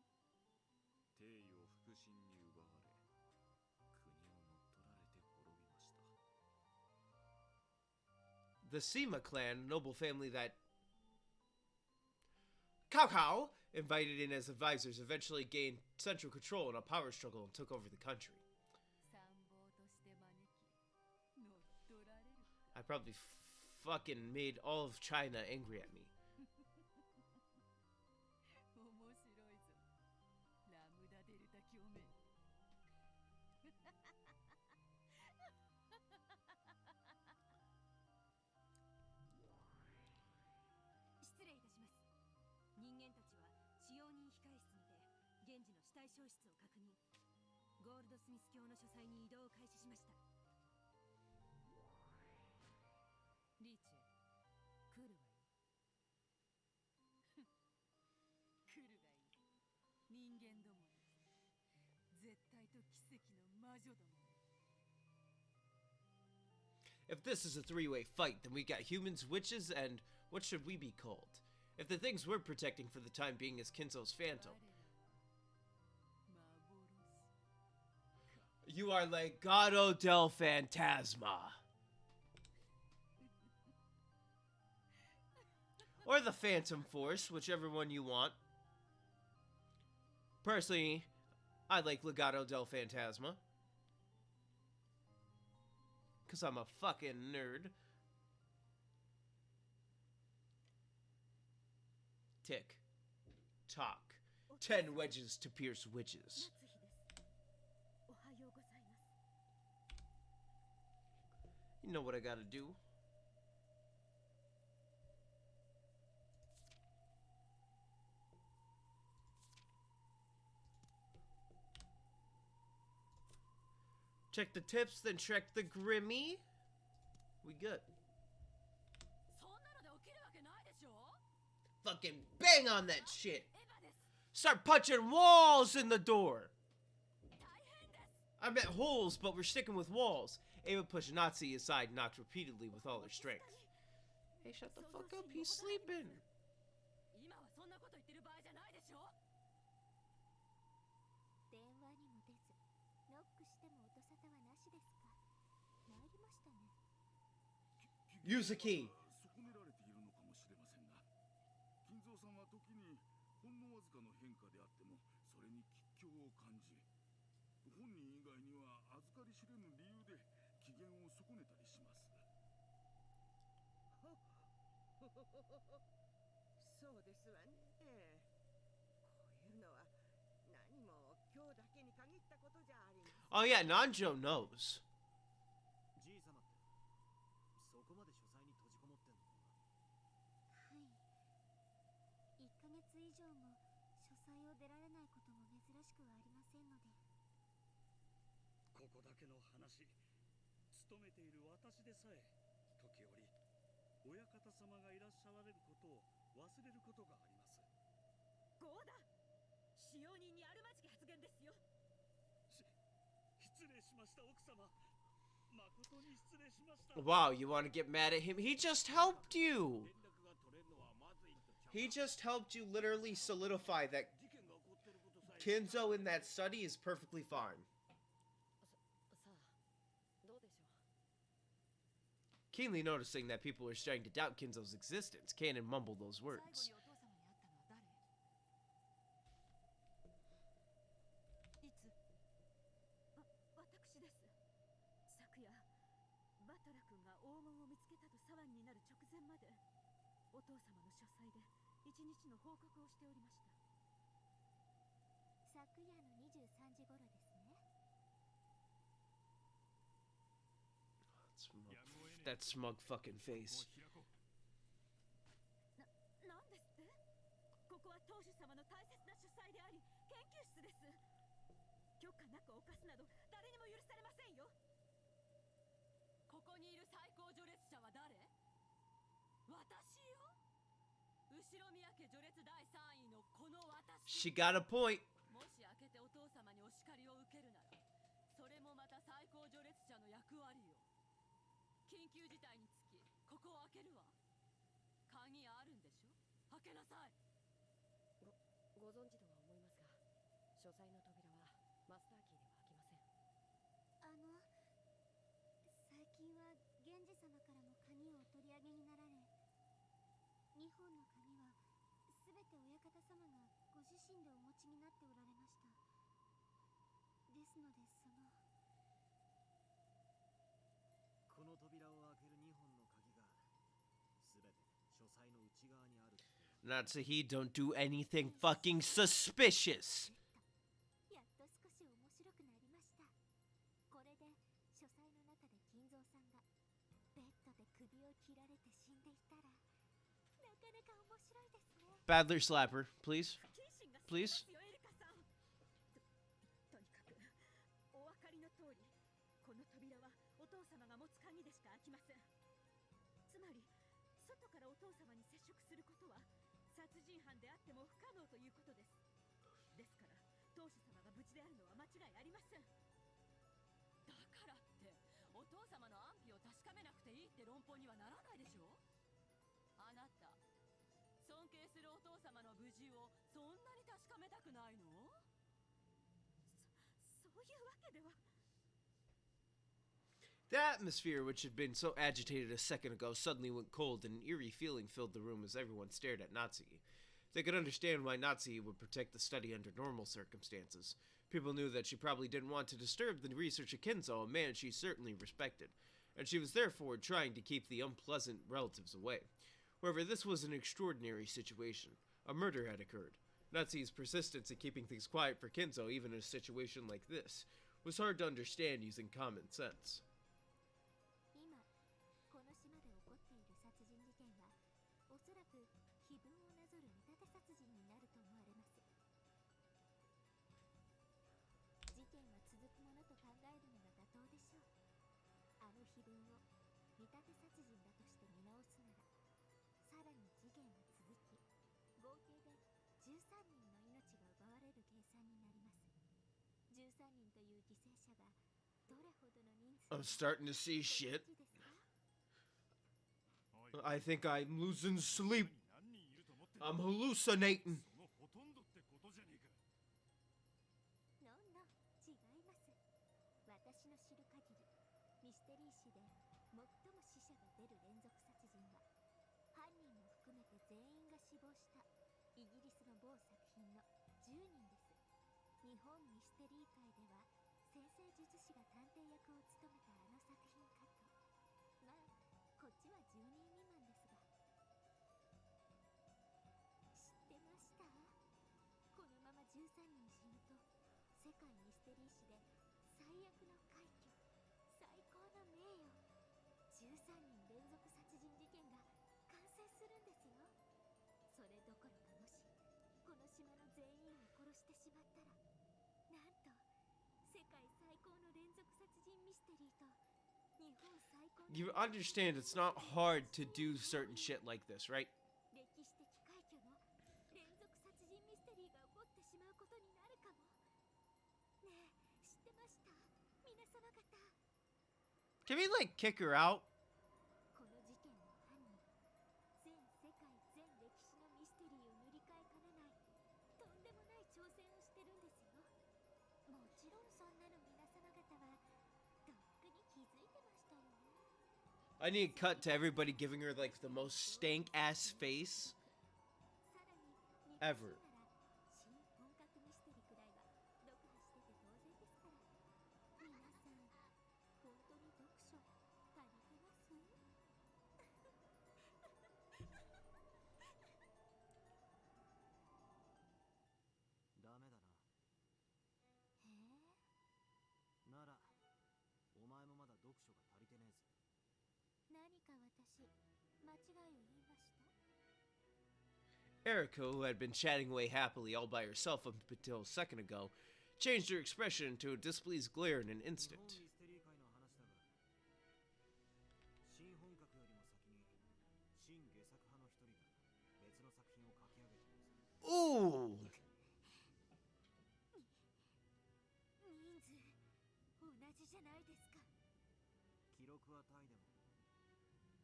帝位を腹心に奪われ、国を乗っ取られて滅びました。The Sima clan, a noble family that Cao invited in as advisors, eventually gained central control in a power struggle and took over the country. I probably fucking made all of China angry at me. If this is a three-way fight, then we got humans, witches, and what should we be called? If the things we're protecting for the time being is Kinzo's phantom. You are Legado del Fantasma. Or the Phantom Force, whichever one you want. Personally, I like Legado del Fantasma. Because I'm a fucking nerd. Tick. Tock. 10 wedges to pierce witches. You know what I gotta do. Check the tips, then check the Grimmy. We good. Fucking bang on that shit. Start punching walls in the door. I meant holes, but we're sticking with walls. Ava pushed Natsuhi aside and knocked repeatedly with all her strength. Hey, shut the fuck up, he's sleeping. Use a key. 金蔵さんは時にほんのわずかの変化であってもそれに吉凶を感じ、本人以外には預かり知れぬ理由で機嫌を損ねたりします。そうですわね。こういうのは何も今日だけに限ったことじゃありません。 Oh yeah, Nanjo knows. じいさまってそこまで書斎に閉じこもってんのかな。はい。1ヶ月以上も書斎を出られないことも珍しくはありませんので。ここだけの話、勤めている私でさえ時折親方様がいらっしゃられることを忘れることがあります。ゴーダ、使用人にあるまじき発言ですよ。失礼しました奥様。誠に失礼しました。 Wow, you want to get mad at him? He just helped you. He just helped you literally solidify that Kinzo in that study is perfectly fine. Keenly noticing that people are starting to doubt Kinzo's existence, Kanon mumbled those words. 私です。昨夜、バトラ君が黄金を見つけたと騒ぎになる直前まで、お父様の書斎で一日の報告をしておりました。昨夜の23時頃ですね。That smug fucking face. なんですって？ここは当主様の大切な書斎であり、研究室です。許可なく犯すなど誰にも許されませんよ。ここにいる最高序列者は誰？私よ。後ろ宮家序列第3位のこの私。 She got a point. もし開けてお父様にお叱りを受けるなら、それもまた最高序列者の役割よ。緊急事態につき、ここを開けるわ。鍵あるんでしょ？開けなさい。ご存知とは思いますが、書斎の扉はマスターキーでは開きません。最近は源氏様からも鍵をお取り上げになられ、2本の鍵はすべて親方様がご自身でお持ちになっておられました。ですのでこの扉を開ける2本の鍵がすべて書斎の内側にある。 Natsuhi, don't do anything fucking suspicious. やっと少し面白くなりました。これで書斎の中で金蔵さんがベッドで首を切られて死んでいたら、なかなか面白いですね。 Badler slapper, please. Please. とにかくお分かりの通り、この扉はお父様が持つ鍵でしか開きません。つまり外からお父様に接触することは殺人犯であっても不可能ということです。ですから当主様が無事であるのは間違いありません。だからってお父様の安否を確かめなくていいって論法にはならないでしょ。あなた尊敬す様の無事をそんなに確かめたくないの？そういうわけでは。 The atmosphere, which had been so agitated a second ago, suddenly went cold, and an eerie feeling filled the room as everyone stared at Natsuhi. They could understand why Natsuhi would protect the study under normal circumstances. People knew that she probably didn't want to disturb the research of Kinzo, a man she certainly respected, and she was therefore trying to keep the unpleasant relatives away. However, this was an extraordinary situation. A murder had occurred. Natsuhi's persistence in keeping things quiet for Kinzo, even in a situation like this, was hard to understand using common sense. 今この島で起こっている殺人事件はおそらく碑文をなぞる見立て殺人になると思われます。事件は続くものと考えるのが妥当でしょう。あの碑文を見立て殺人だとして見直すなら、さらに事件は続き、合計で13人の命が奪われる計算になります。13人という犠牲者がどれほどの人数 I'm starting to see shit. I think I'm losing sleep. I'm hallucinating. のんの違います。私の知る限り、ミステリー誌で最も死者が出る連続殺人は、犯人も含めて全員が死亡したイギリスの某作品の10人です。日本ミステリー界では先生術師が探偵役を務めたあの作品かと。まあこっちは10人未満ですが。知ってました？このまま13人死ぬと世界ミステリー史で最悪の快挙、最高の名誉、13人連続殺人事件が完成するんですよ。それどころか、もしこの島の全員を殺してしまったら、なんと世界最高の連続殺人ミステリーと日本最高の You understand it's not hard to do certain shit like this, right? 歴史的快挙の連続殺人ミステリーが起こってしまうことになるかも。ねえ、知ってました？皆様方。 Can we, like, kick her out? この事件の犯人、全世界全歴史のミステリーを塗り替えかねないとんでもない挑戦をしてるんですよ。もちろんそんなの皆様方はとっくに気づいてましたよね。 I need to cut to everybody giving her, like, the most stank-ass face さらに日本 ever. 人なら新本格ミステリーくらいは読破してて当然ですから。皆さん本当に読書足りてます？ダメだな。へえ。ならお前もまだ読書が足りてねえぜ。何か私間違いを言いました？ Erika, who had been chatting away happily all by herself up until a second ago, changed her expression to a displeased glare in an 日本 instant. ミステリー界の話だが、新本格よりも先に新下作派の一人が別の作品を書き上げているぜ。 Ooh! 人数同じじゃないですか。記録はタイでも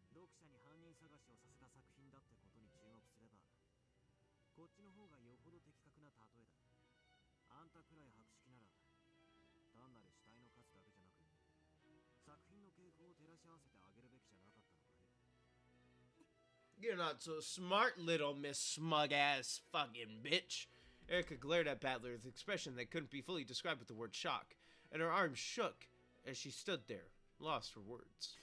読者に犯人探しをさせた作品だってことに注目すれば、こっちの方がよほど的確な例えだ。あんたくらい博識なら単なる死体の数だけじゃなく、作品の傾向を照らし合わせてあげるべきじゃなかったのかい？ You're not so smart, little Miss Smug-ass fucking bitch. Erika glared at Battler with an expression that couldn't be fully described with the word shock, and her arms shook as she stood there, lost for words.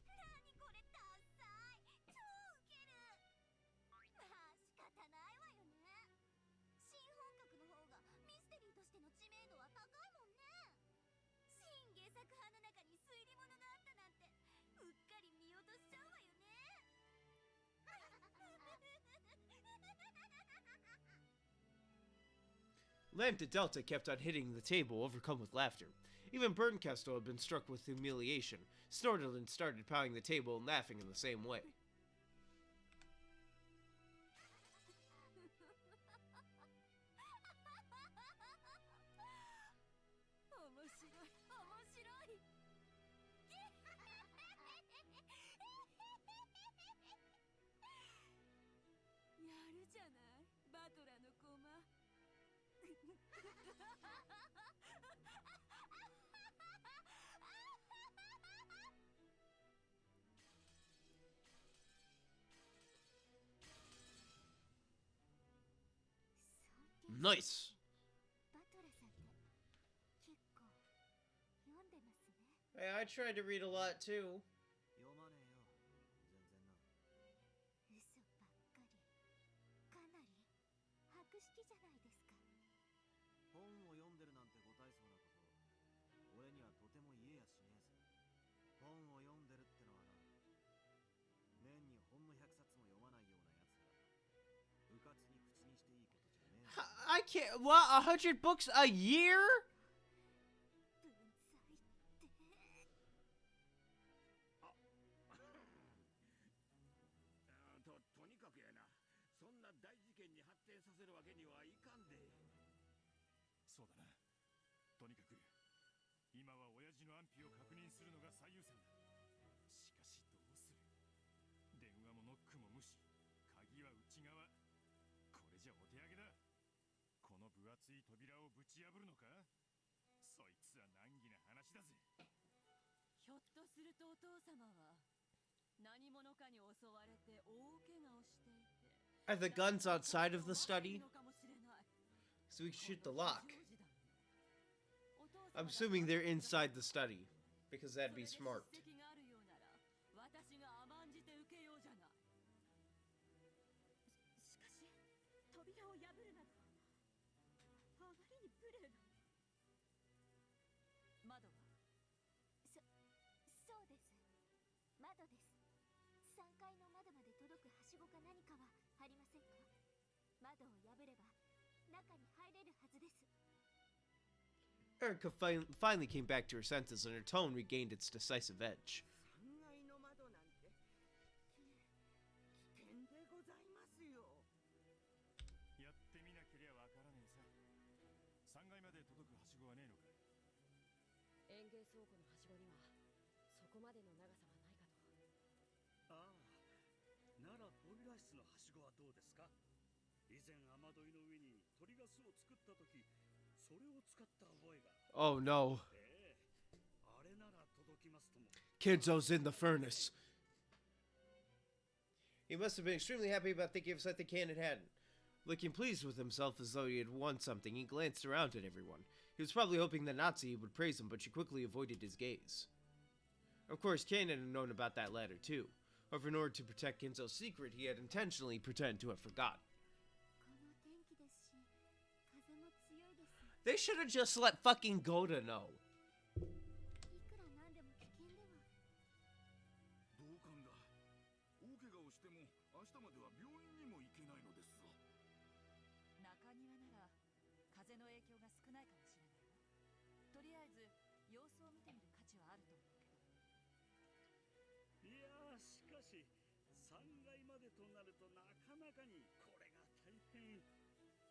何これダサい、超ウケる。まあ仕方ないわよね。新本格の方がミステリーとしての知名度は高いもんね。新原作派の中に推理物があったなんてうっかり見落としちゃうわよね。Lambda Delta kept on hitting the table, overcome with laughter. Even Bernkastel had been struck with humiliation, snorted and started pounding the table and laughing in the same way. 面白い面白い。Nice. バトラさんって結構読んでますね。 Hey, I tried to read a lot too. 読まねえよ全然な。嘘ばっかり。かなり博識じゃないですか。本を読んでるなんてご大層なこと、俺にはとても言えやしねえぜ。本を読んでるってのはな、年にほんの100冊も読まないようなやつがうかつに口にしていいことじゃねえ。I can't. What? 100 books a year? 文才ってとにかくやな、そんな大事件に発展させるわけにはいかんで。そうだな。とにかく今は親父の安否を確認するのが最優先だ。しかしどうする。電話もノックも無視、鍵は内側。これじゃお手上げだ。この分厚い扉をぶち破るのか。そいつは難儀な話だぜ。ひょっとするとお父様は何者かに襲われて大怪我をしていて。 Are the guns outside of the study? So we can shoot the lock. I'm assuming they're inside the study, because that'd be smart. 私が甘んじて受けようじゃない。しかし扉を破るなどあまりに無礼な。窓はそうです。窓です。3階の窓まで届くはしごか何かはありませんか。窓を破れば中に入れるはずです。 Erica finally came back to her senses, and her tone regained its decisive edge. 3階の窓なんて危険でございますよ。やってみなけりゃわからねえさ。3階まで届くはしごはねえのか。園芸倉庫のはしごにはそこまでの長さはないかと。ああ、ならボイラー室のはしごはどうですか。以前雨どいの上に鳥が巣を作った時、それを使った覚えが。 Oh no. あれなら届きますとも。 Kidzo's in the furnace. He must have been extremely happy about thinking of something Cannon hadn't. Looking pleased with himself as though he had won something, he glanced around at everyone. He was probably hoping that Natsuhi would praise him, but she quickly avoided his gaze. Of course, Cannon had known about that ladder too. However, in order to protect Kinzo's secret, he had intentionally pretended to have forgotten. They should have just let fucking Goda know. 同感だ。大怪我をしても明日までは病院にも行けないのですぞ。中庭なら風の影響が少ないかもしれないわ。とりあえず様子を見てみる価値はあると思うけど。いやー、しかし3階までとなるとなかなかにこれが大変。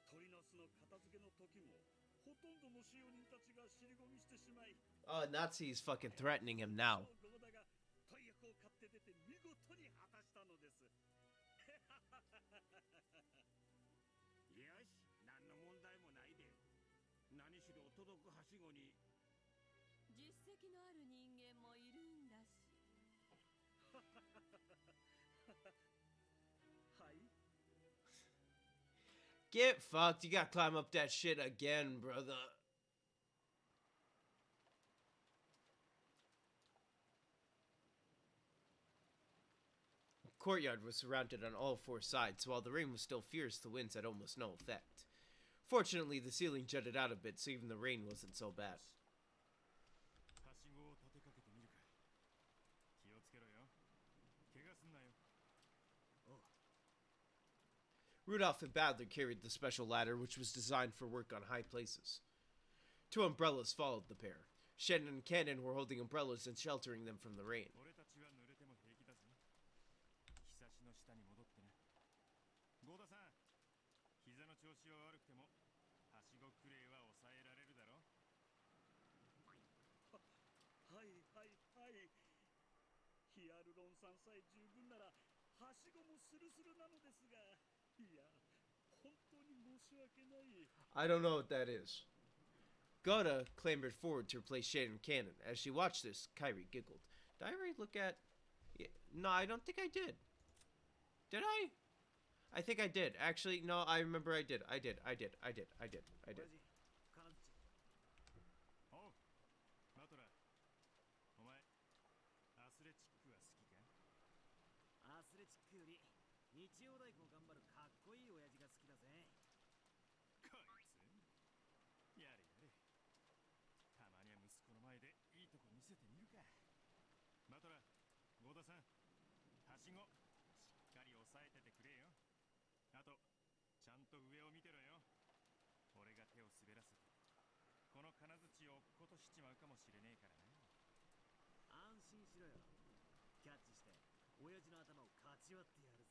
鳥の巣の片付けの時もほとんどの使用人たちが尻込みしてしまい。Oh, Natsuhi's fucking threatening him now. 大役を買って出て見事に果たしたのです。よし、何の問題もないで。何しろ届くはしごに実績のある人間もいるんだし。はい。 Get fucked. You gotta climb up that shit again, brother. The courtyard was surrounded on all four sides, so while the rain was still fierce, the winds had almost no effect. Fortunately, the ceiling jutted out a bit, so even the rain wasn't so bad. Rudolph and Badler carried the special ladder, which was designed for work on high places. 2 umbrellas followed the pair. Shannon and Cannon were holding umbrellas and sheltering them from the rain. I don't know what that is. Goda clambered forward to replace Shannon and Cannon. As she watched this, Kyrie giggled. Did I already look at... Yeah, no, I don't think I did. Did I? I think I did. Actually, no, I remember I did. I did.おう、マトラ。お前、アスレチックは好きか？アスレチックより日曜大工を頑張るかっこいい親父が好きだぜ。こいつやれやれ。たまには息子の前でいいとこ見せてみるか。マトラ、ゴーダさん、はしごしっかり押さえててくれよ。あとちゃんと上を見てろよ。俺が手を滑らせてこの金槌を落っことしちまうかもしれねえからな。安心しろよ。キャッチして親父の頭をかち割ってやるぜ。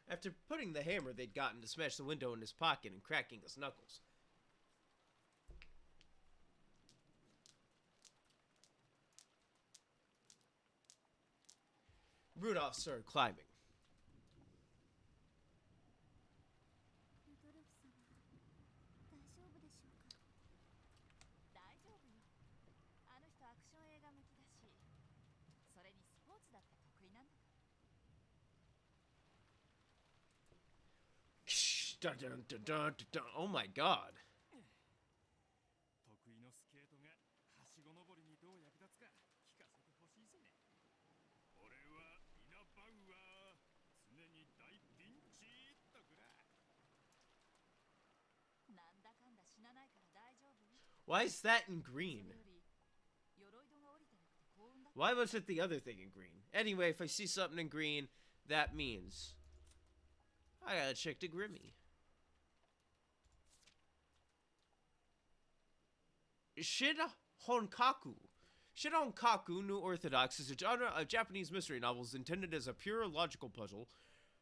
After putting the hammer they'd gotten to smash the window in his pocket and cracking his knuckles. Rudolph started climbing. ルドルフ様、大丈夫でしょうか？大丈夫よ。あの人アクション映画向きだし、それにスポーツだって得意なんだから。Dun, dun, dun, dun, dun, dun. Oh my god. 得意のスケートがはしご登りにどう役立つか聞かせてほしいぜ。俺はイナバウアー、常に大ピンチとくら。なんだかんだ死なないから大丈夫。 Why is that in green? それより鎧戸が降りてなくて幸運だった。 Why was it the other thing in green? Anyway, if I see something in green, that means I gotta check the Grimmy. Shihonkaku. Shihonkaku, New Orthodox, is a genre of Japanese mystery novels intended as a pure logical puzzle.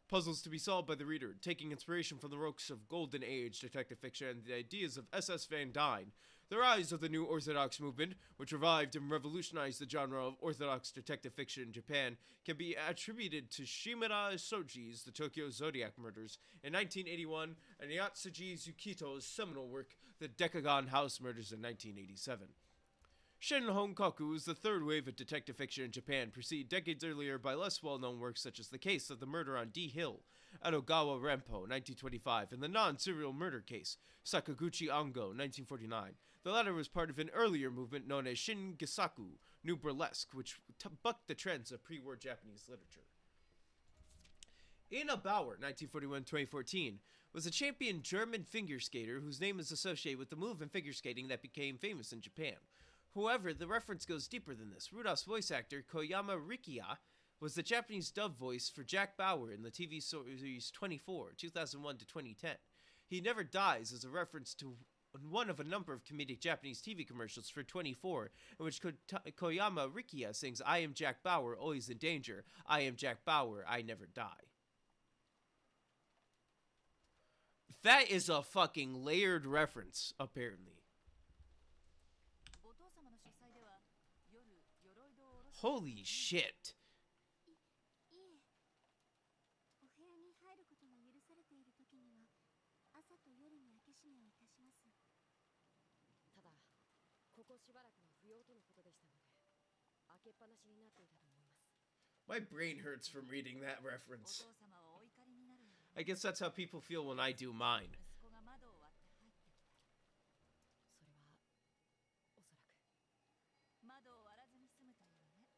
Puzzles to be solved by the reader, taking inspiration from the works of Golden Age detective fiction and the ideas of S.S. Van Dyne. The rise of the New Orthodox movement, which revived and revolutionized the genre of Orthodox detective fiction in Japan, can be attributed to Shimada Shoji's The Tokyo Zodiac Murders in 1981 and Yatsuji Yukito's seminal work, The Decagon House Murders in 1987. Shihonkaku is the third wave of detective fiction in Japan, preceded decades earlier by less well-known works such as The Case of the Murder on D Hill, Edogawa Renpo, 1925, and the non-serial murder case, Sakaguchi Ango, 1949. The latter was part of an earlier movement known as Shingisaku, New Burlesque, which bucked the trends of pre-war Japanese literature. Ina Bauer, 1941-2014, was a champion German figure skater whose name is associated with the move in figure skating that became famous in Japan. However, the reference goes deeper than this. Rudolph's voice actor, Koyama Rikiya, was the Japanese dub voice for Jack Bauer in the TV series 24, 2001 to 2010. He Never Dies is a reference to one of a number of comedic Japanese TV commercials for 24, in which Koyama Rikiya sings, "I am Jack Bauer, always in danger. I am Jack Bauer, I never die." That is a fucking layered reference, apparently. Holy shit. いえ、お部屋に入ることが許されている時には朝と夜に開け閉めをいたします。ただ、ここしばらくは不要とのことでしたので、開けっぱなしになっていたと思います。 My brain hurts from reading that reference. I guess that's how people feel when I do mine. それはおそらく窓を割らずに済むというね。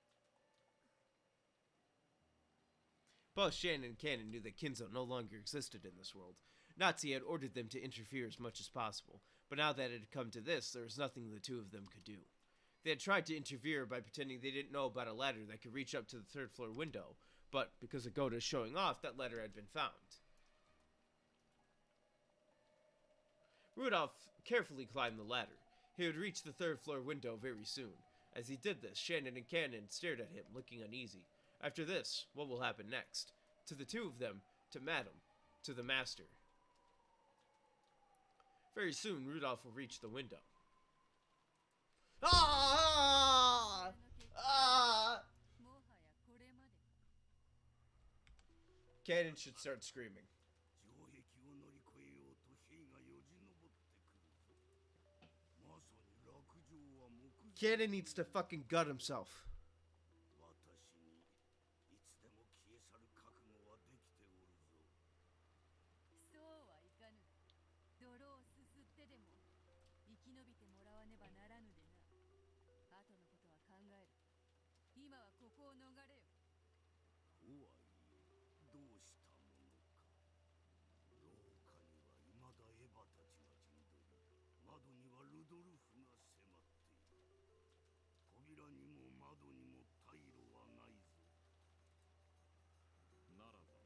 Both Shannon and Cannon knew that Kinzo no longer existed in this world. Natsuhi had ordered them to interfere as much as possible, but now that it had come to this, there was nothing the two of them could do. They had tried to interfere by pretending they didn't know about a ladder that could reach up to the third-floor window, but because of Goda's showing off, that ladder had been found. Rudolph carefully climbed the ladder. He would reach the third-floor window very soon. As he did this, Shannon and Cannon stared at him, looking uneasy. After this, what will happen next? To the two of them, to Madam, to the Master. Very soon, Rudolph will reach the window. Ah! Ah! Cannon should start screaming. Cannon needs to fucking gut himself. 延びてもらわねばならぬでな。後のことは考える。今はここを逃れよ。とはいえどうしたものか。廊下にはいまだエヴァたちが陣取り、窓にはルドルフが迫っている。扉にも窓にも退路はないぞ。ならば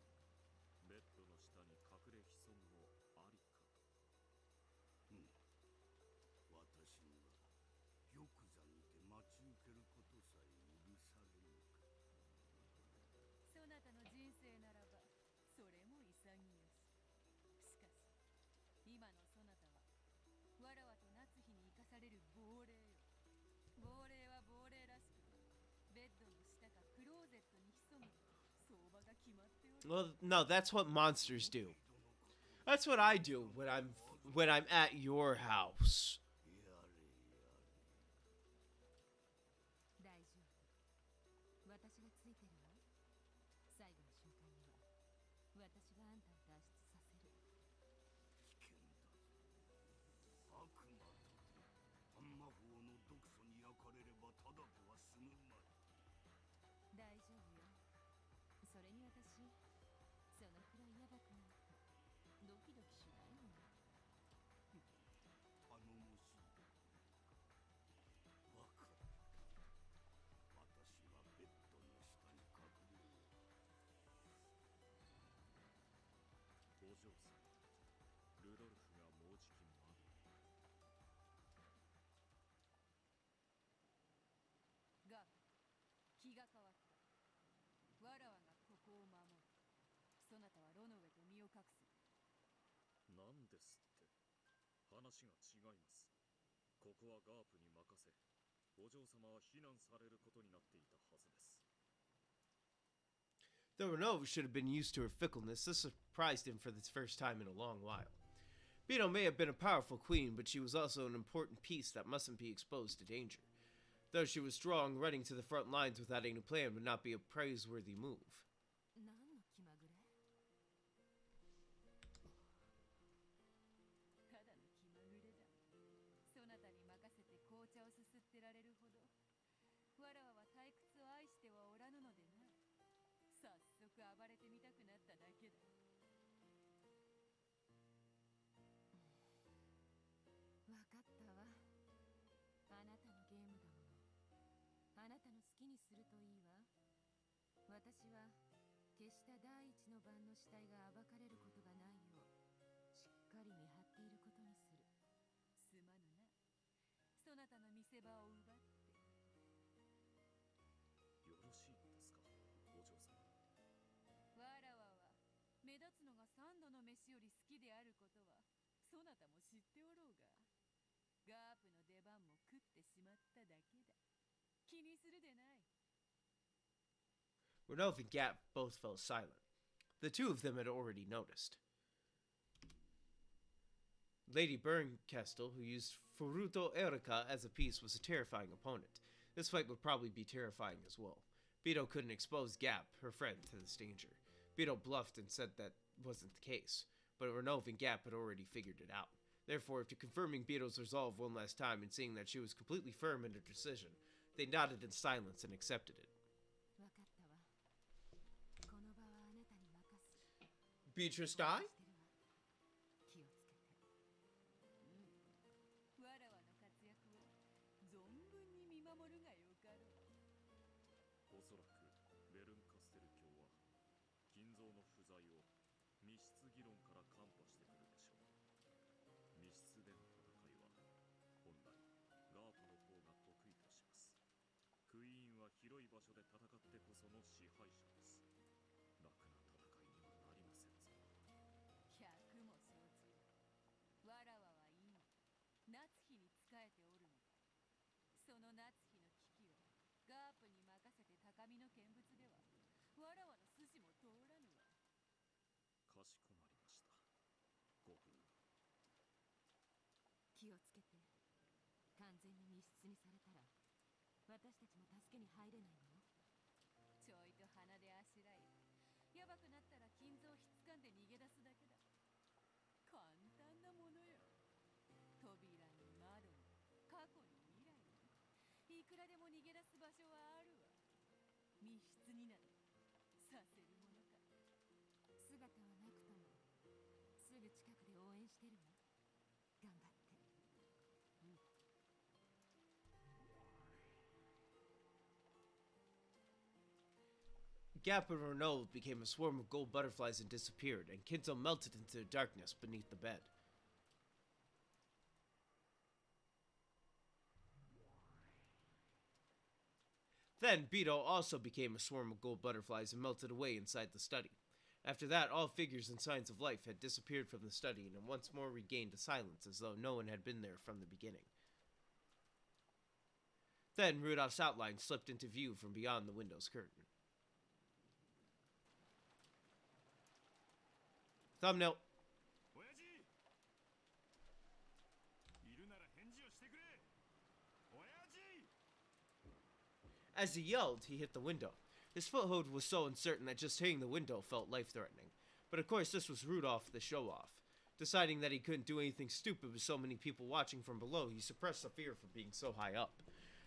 ベッドの下に隠れ潜むもありかと。私には玉座にて待ち受けることさえ許されぬか。そなたの人生ならばそれも潔し。しかし今のそなたはわらわと夏日に生かされる亡霊よ。亡霊は亡霊らしく、ベッドの下かクローゼットに潜む相場が決まっておる。 Well, no, that's what monsters do. That's what I do when I'm at your house. 大丈夫。私がついてるわ。最後の瞬間には私があんたを脱出させる。危険だぞ。悪魔だ。半魔法の毒素に焼かれればただでは済むまい。大丈夫よ。それに私そのくらいヤバくないとドキドキしないもの。頼もしい。わかった。私はベッドの下に隠れる。お嬢さん、ルドルフがもうじき窓。が気が変わった。わらわがここを守る。そなたは炉の上で身を隠す。なんですって。話が違います。ここはガープに任せ、お嬢様は非難されることになっていたはずです。Though Renova should have been used to her fickleness, this surprised him for the first time in a long while. Beatrice may have been a powerful queen, but she was also an important piece that mustn't be exposed to danger. Though she was strong, running to the front lines without any plan would not be a praiseworthy move. 何の気まぐれ？ただの気まぐれだ。そなたに任せて紅茶をすすってられるほどわらわは退屈を愛してはおらぬのでな。早速暴れてみたくなっただけだ。わかったわ。あなたのゲームだもの。あなたの好きにするといいわ。私は決した第一の番の死体が暴かれることがないようしっかり見張っていることにする。すまぬな。そなたの見せ場を奪って。よろしいのですか、お嬢様。わらわは目立つのが三度の飯より好きであることはそなたも知っておろうが、ガープの出番も食ってしまっただけだ。気にするでない。 Renova and Gap both fell silent. The two of them had already noticed. Lady Bernkestel, who used Furuto Erika as a piece, was a terrifying opponent. This fight would probably be terrifying as well. Beto couldn't expose Gap, her friend, to this danger. Beto bluffed and said that wasn't the case, but Renova and Gap had already figured it out. Therefore, after confirming Beto's resolve one last time and seeing that she was completely firm in her decision, they nodded in silence and accepted it. Beatrice die? わらわの活躍を存分に見守るがよかろう。おそらくベルンカステル卿は金蔵の不在を密室議論から看破してくるでしょう。密室での戦いは本来ガープの方が得意とします。クイーンは広い場所で戦ってこその支配者です。楽な戦いにはなりませんぞ。百も承知。わらわは今夏日に仕えておるのだ。その夏日の危機をガープに任せて高みの見物ではわらわの筋も通らぬわ。かしこまりました。ご軍。気をつけて。完全に密室にされたら私たちも助けに入れないのよ。ちょいと鼻であしらい、やばくなったら金蔵をひっつかんで逃げ出すだけだ。簡単なものよ。扉に窓ににいくらでも逃げ出す場所はあるわ。密室になどさせるものか。姿はなくともすぐ近くで応援してるわ。頑張って。Gap and Renault became a swarm of gold butterflies and disappeared, and Kinzo melted into the darkness beneath the bed. Then, Beto also became a swarm of gold butterflies and melted away inside the study. After that, all figures and signs of life had disappeared from the study and once more regained a silence as though no one had been there from the beginning. Then, Rudolph's outline slipped into view from beyond the window's curtain. Thumbnail. As he yelled, he hit the window. His foothold was so uncertain that just hitting the window felt life-threatening. But of course, this was Rudolph the show-off. Deciding that he couldn't do anything stupid with so many people watching from below, he suppressed the fear from being so high up,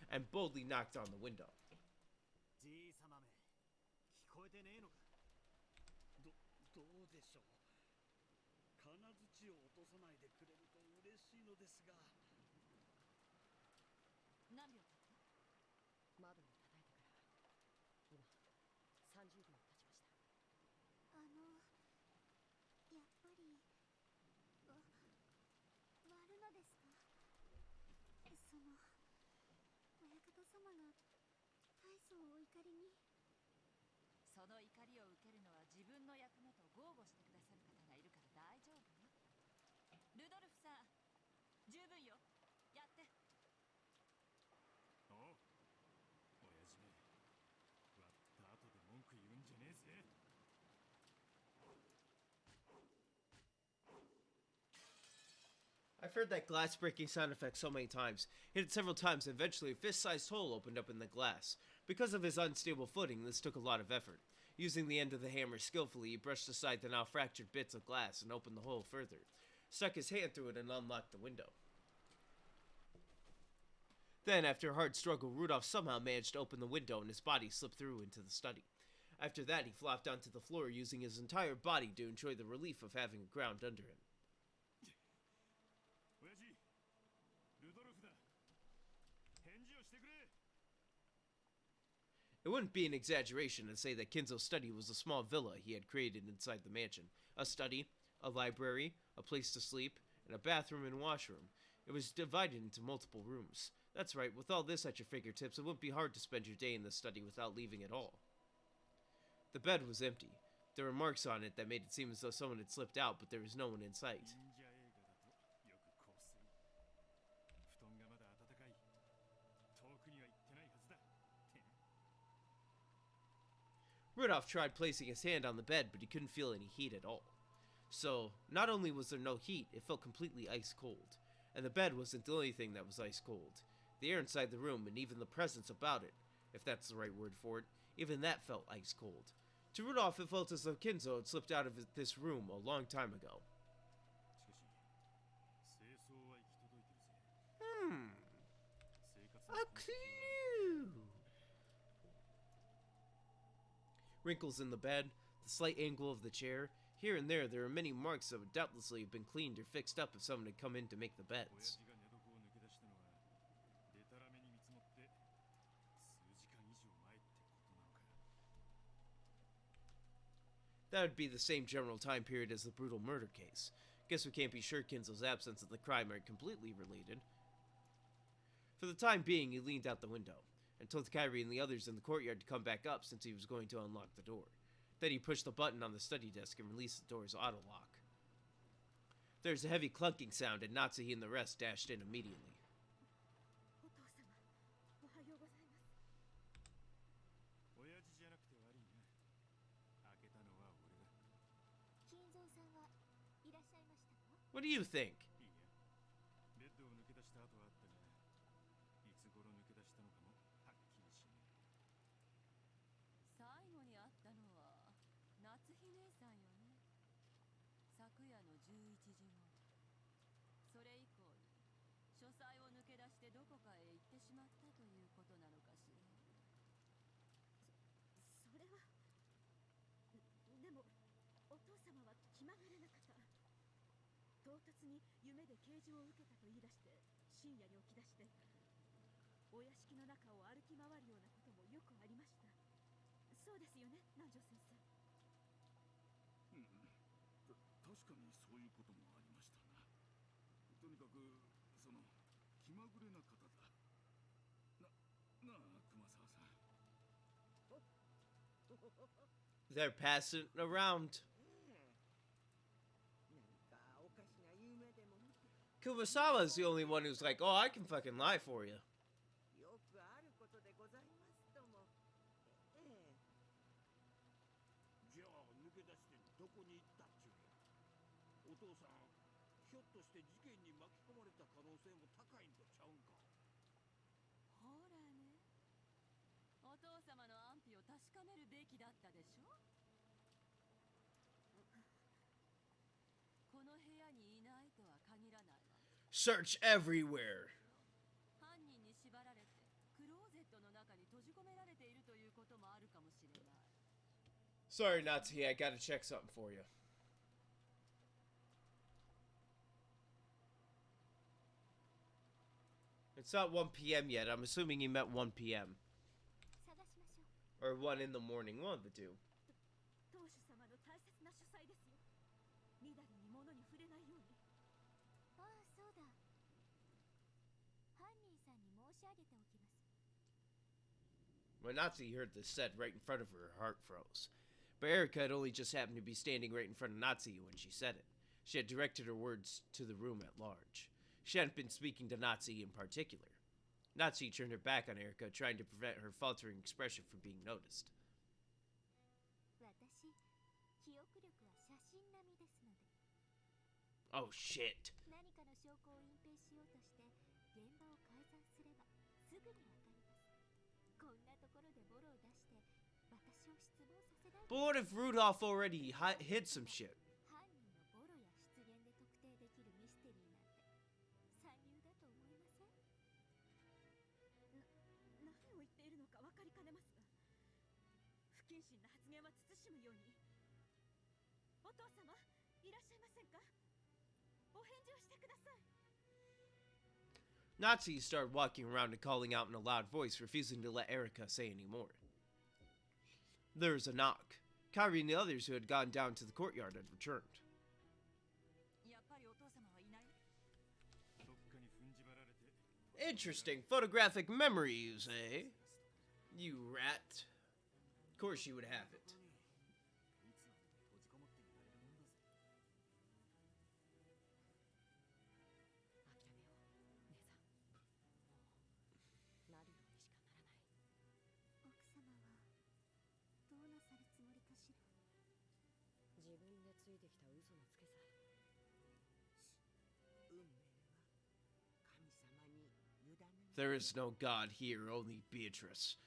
and boldly knocked on the window. どうでしょう。金槌を落とさないでくれると嬉しいのですが。何秒経った？窓に叩いてから今30秒経ちました。やっぱり割るのですか？親方様が大層お怒りに。その怒りを受けるのは自分の役目と豪語してくださる方がいるから大丈夫よ。ルドルフさん、十分よ。やって。おう、親父め、割った後で文句言うんじゃねえぜ。I've heard that glass breaking sound effect so many times. Hit it several times, and eventually a fist-sized hole opened up in the glass. Because of his unstable footing, this took a lot of effort. Using the end of the hammer skillfully, he brushed aside the now fractured bits of glass and opened the hole further, stuck his hand through it, and unlocked the window. Then, after a hard struggle, Rudolph somehow managed to open the window and his body slipped through into the study. After that, he flopped onto the floor, using his entire body to enjoy the relief of having the ground under him. It wouldn't be an exaggeration to say that Kinzo's study was a small villa he had created inside the mansion. A study, a library, a place to sleep, and a bathroom and washroom. It was divided into multiple rooms. That's right, with all this at your fingertips, it wouldn't be hard to spend your day in the study without leaving at all. The bed was empty. There were marks on it that made it seem as though someone had slipped out, but there was no one in sight. Rudolph tried placing his hand on the bed, but he couldn't feel any heat at all. So, not only was there no heat, it felt completely ice cold. And the bed wasn't the only thing that was ice cold. The air inside the room, and even the presence about it, if that's the right word for it, even that felt ice cold. To Rudolph, it felt as though Kinzo had slipped out of this room a long time ago. A clue! Wrinkles in the bed, the slight angle of the chair. Here and there are many marks that would doubtlessly have been cleaned or fixed up if someone had come in to make the beds. That would be the same general time period as the brutal murder case. Guess we can't be sure Kinzo's absence and the crime aren't completely related. For the time being, he leaned out the window and told Kairi and the others in the courtyard to come back up since he was going to unlock the door. Then he pushed the button on the study desk and released the door's auto-lock. There's a heavy clunking sound and Natsuhi and the rest dashed in immediately. What do you think? 最後に会ったのは夏日姉さんよね。昨夜の11時頃。それ以降に書斎を抜け出してどこかへ行ってしまったということなのかしら。それはでもお父様は気まぐれな方。唐突に夢で啓示を受けたと言い出して深夜に起き出して、お屋敷の中を歩き回るようなこともよくありました。そうですよね、南條先生。確かにそういうこともありましたな。とにかくその気まぐれな方だ。なあ熊沢さん。They're passing it around. Kumasawa's the only one who's like, oh, I can fucking lie for you. よくあることでございますとも。じゃあ抜け出してどこに行ったっちゅうや。お父さん、ひょっとして事件に巻き込まれた可能性も高いんとちゃうんか。ほらね、お父様の安否を確かめるべきだったでしょ。この部屋にいないとは限らないわ。Search everywhere. 犯人に縛られてクローゼットの中に閉じ込められているということもあるかもしれない。Sorry, Natsuhi, I gotta check something for you. It's not 1 p.m. yet. I'm assuming you meant 1 p.m. Or 1 in the morning. One of the two. 当主様の大切な書斎ですよ。みだりに物に触れないように。ああ、そうだ。犯人さんに申し上げておきます。 When Natsuhi heard this said right in front of her, her heart froze. But Erika had only just happened to be standing right in front of Natsuhi when she said it. She had directed her words to the room at large. She hadn't been speaking to Natsuhi in particular. Natsuhi turned her back on Erika, trying to prevent her faltering expression from being noticed. 私、記憶力は写真並みですので。 Oh shit. 何かの証拠を隠蔽しようとして現場を改ざんすればすぐにわかります。こんなところでボロを出して私を失望させない。 But what if Rudolph already hid some shit? 犯人のボロや出現で特定できるミステリーなんて三流だと思いません？何を言っているのか分かりかねますが、不謹慎な発言は慎むように。お父様、いらっしゃいませんか？お返事をしてください。 Natsuhi started walking around and calling out in a loud voice, refusing to let Erika say any more. There was a knock. Kairi and the others who had gone down to the courtyard had returned. やっぱりお父様はいない？ Interesting photographic memory, you say? You rat. Of course you would have it. なるようにしかならない。奥様はどうなさるつもりかしら。自分でついてきた嘘のつけさ。運命は神様に委ね。 There is no God here, only Beatrice.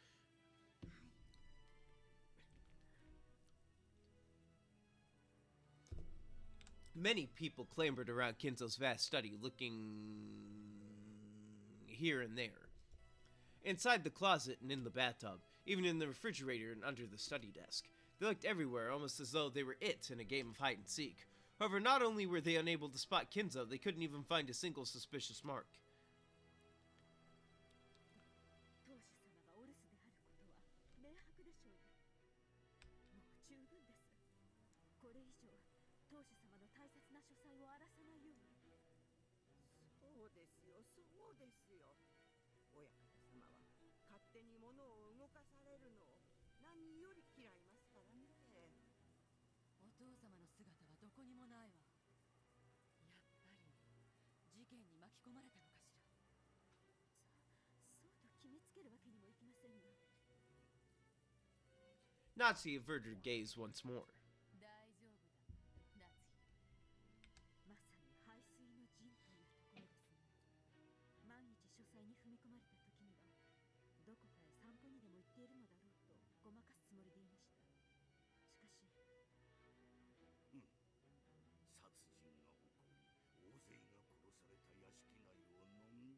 Many people clambered around Kinzo's vast study, looking here and there. Inside the closet and in the bathtub, even in the refrigerator and under the study desk. They looked everywhere, almost as though they were it in a game of hide and seek. However, not only were they unable to spot Kinzo, they couldn't even find a single suspicious mark. 当主様がお留守であることは明白でしょうに。もう十分です。これ以上当主様の大切な書斎を荒らさないように。そうですよ、そうですよ。親方様は勝手に物を動かされるのを何より嫌いますからね。お父様の姿はどこにもないわ。やっぱり事件に巻き込まれたのかしら。そうと決めつけるわけにもいきませんが。 Natsuhi averted her gaze once more. 大丈夫だ、夏日。まさに背水の陣というところですね。万一書斎に踏み込まれた時にはどこかへ散歩にでも行っているのだろうとごまかすつもりでいました。しかし殺人が起こり大勢が殺された屋敷内をのん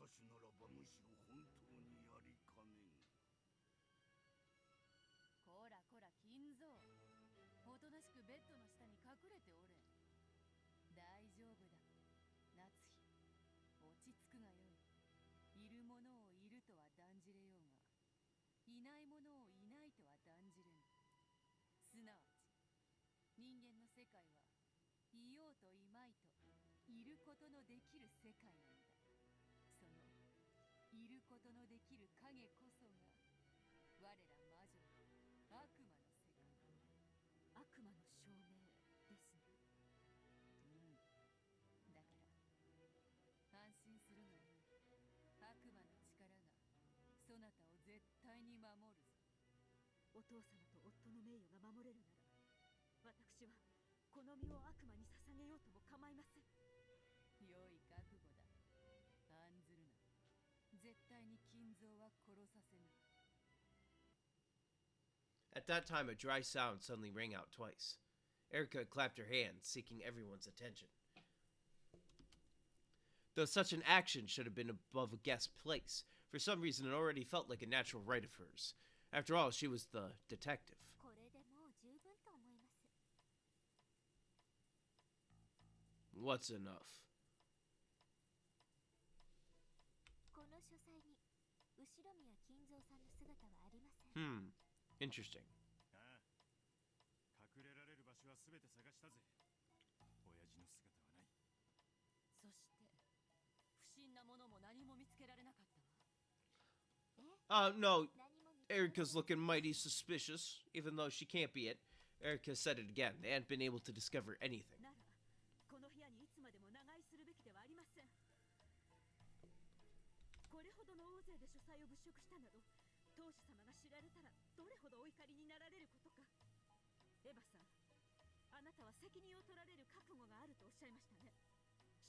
私ならばむしろ本当にやりかねん。こらこら金蔵、おとなしくベッドの下に隠れておれ。大丈夫だ夏日、落ち着くがよい。いるものをいるとは断じれようが、いないものをいないとは断じれぬ。すなわち人間の世界はいようといまいといることのできる世界なのだ。そのいることのできる影こそが我ら魔女の悪魔の世界。悪魔の証明ですね。だから安心するがよい。悪魔の力がそなたを絶対に守るぞ。お父様と夫の名誉が守れるなら、私はこの身を悪魔に捧げようとも構いません。良い覚悟だ。案ずるな。絶対に金蔵は殺させぬ。 At that time, a dry sound suddenly rang out twice. Erica clapped her hands, seeking everyone's attention. Though such an action should have been above a guest's place, for some reason it already felt like a natural right of hers. After all, she was the detective. What's enough? Interesting. 隠れられる場所はすべて探したぜ。親父の姿はない。そして不審なものも何も見つけられなかったわ。No, Erica's looking mighty suspicious, even though she can't be it. Erica said it again. They hadn't been able to discover anything. ならこの部屋にいつまでも長居するべきではありません。これほどの大勢で書斎を物色したなど、当主様が知られたらどれほどお怒りになられることか。エヴァさん、あなたは責任を取られる覚悟があるとおっしゃいましたね。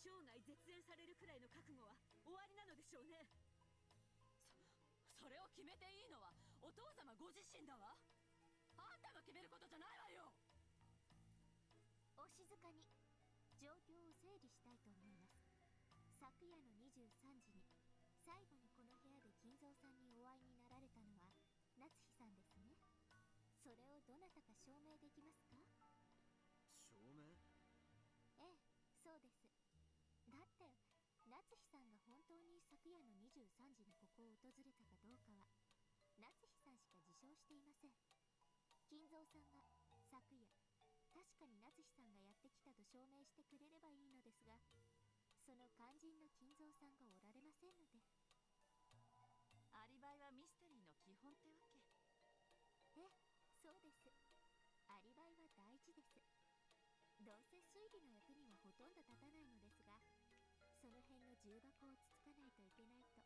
生涯絶縁されるくらいの覚悟はおありなのでしょうね。それを決めていいのはお父様ご自身だわ。あんたが決めることじゃないわよ。お静かに。状況を整理したいと思います。昨夜の23時に最後にこの部屋で金蔵さんにお会いになられたのは夏日さんですね。それをどなたか証明できますか？証明？ええ、そうです。だって夏日さんが本当に昨夜の23時にここを訪れたかどうかは夏日さんしか自称していません。金蔵さんが昨夜確かに夏日さんがやってきたと証明してくれればいいのですが、その肝心の金蔵さんがおられませんので。アリバイはミステリーの基本ってわけ。ええ、そうです。アリバイは大事です。どうせ推理の役にはほとんど立たないのですが、その辺の重箱をつつかないといけないと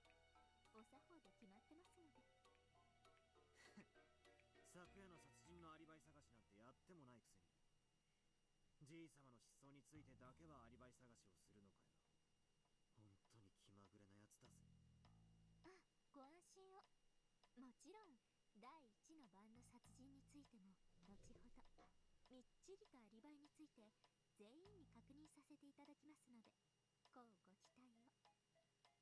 お作法で決まってますので。昨夜の殺人のアリバイ探しなんてやってもないくせに、じい様の失踪についてだけはアリバイ探しをするのかよ。本当に気まぐれなやつだぜ。あ、ご安心を。もちろん第一の晩の殺人についても後ほどみっちりとアリバイについて全員に確認させていただきますので、こうご期待を。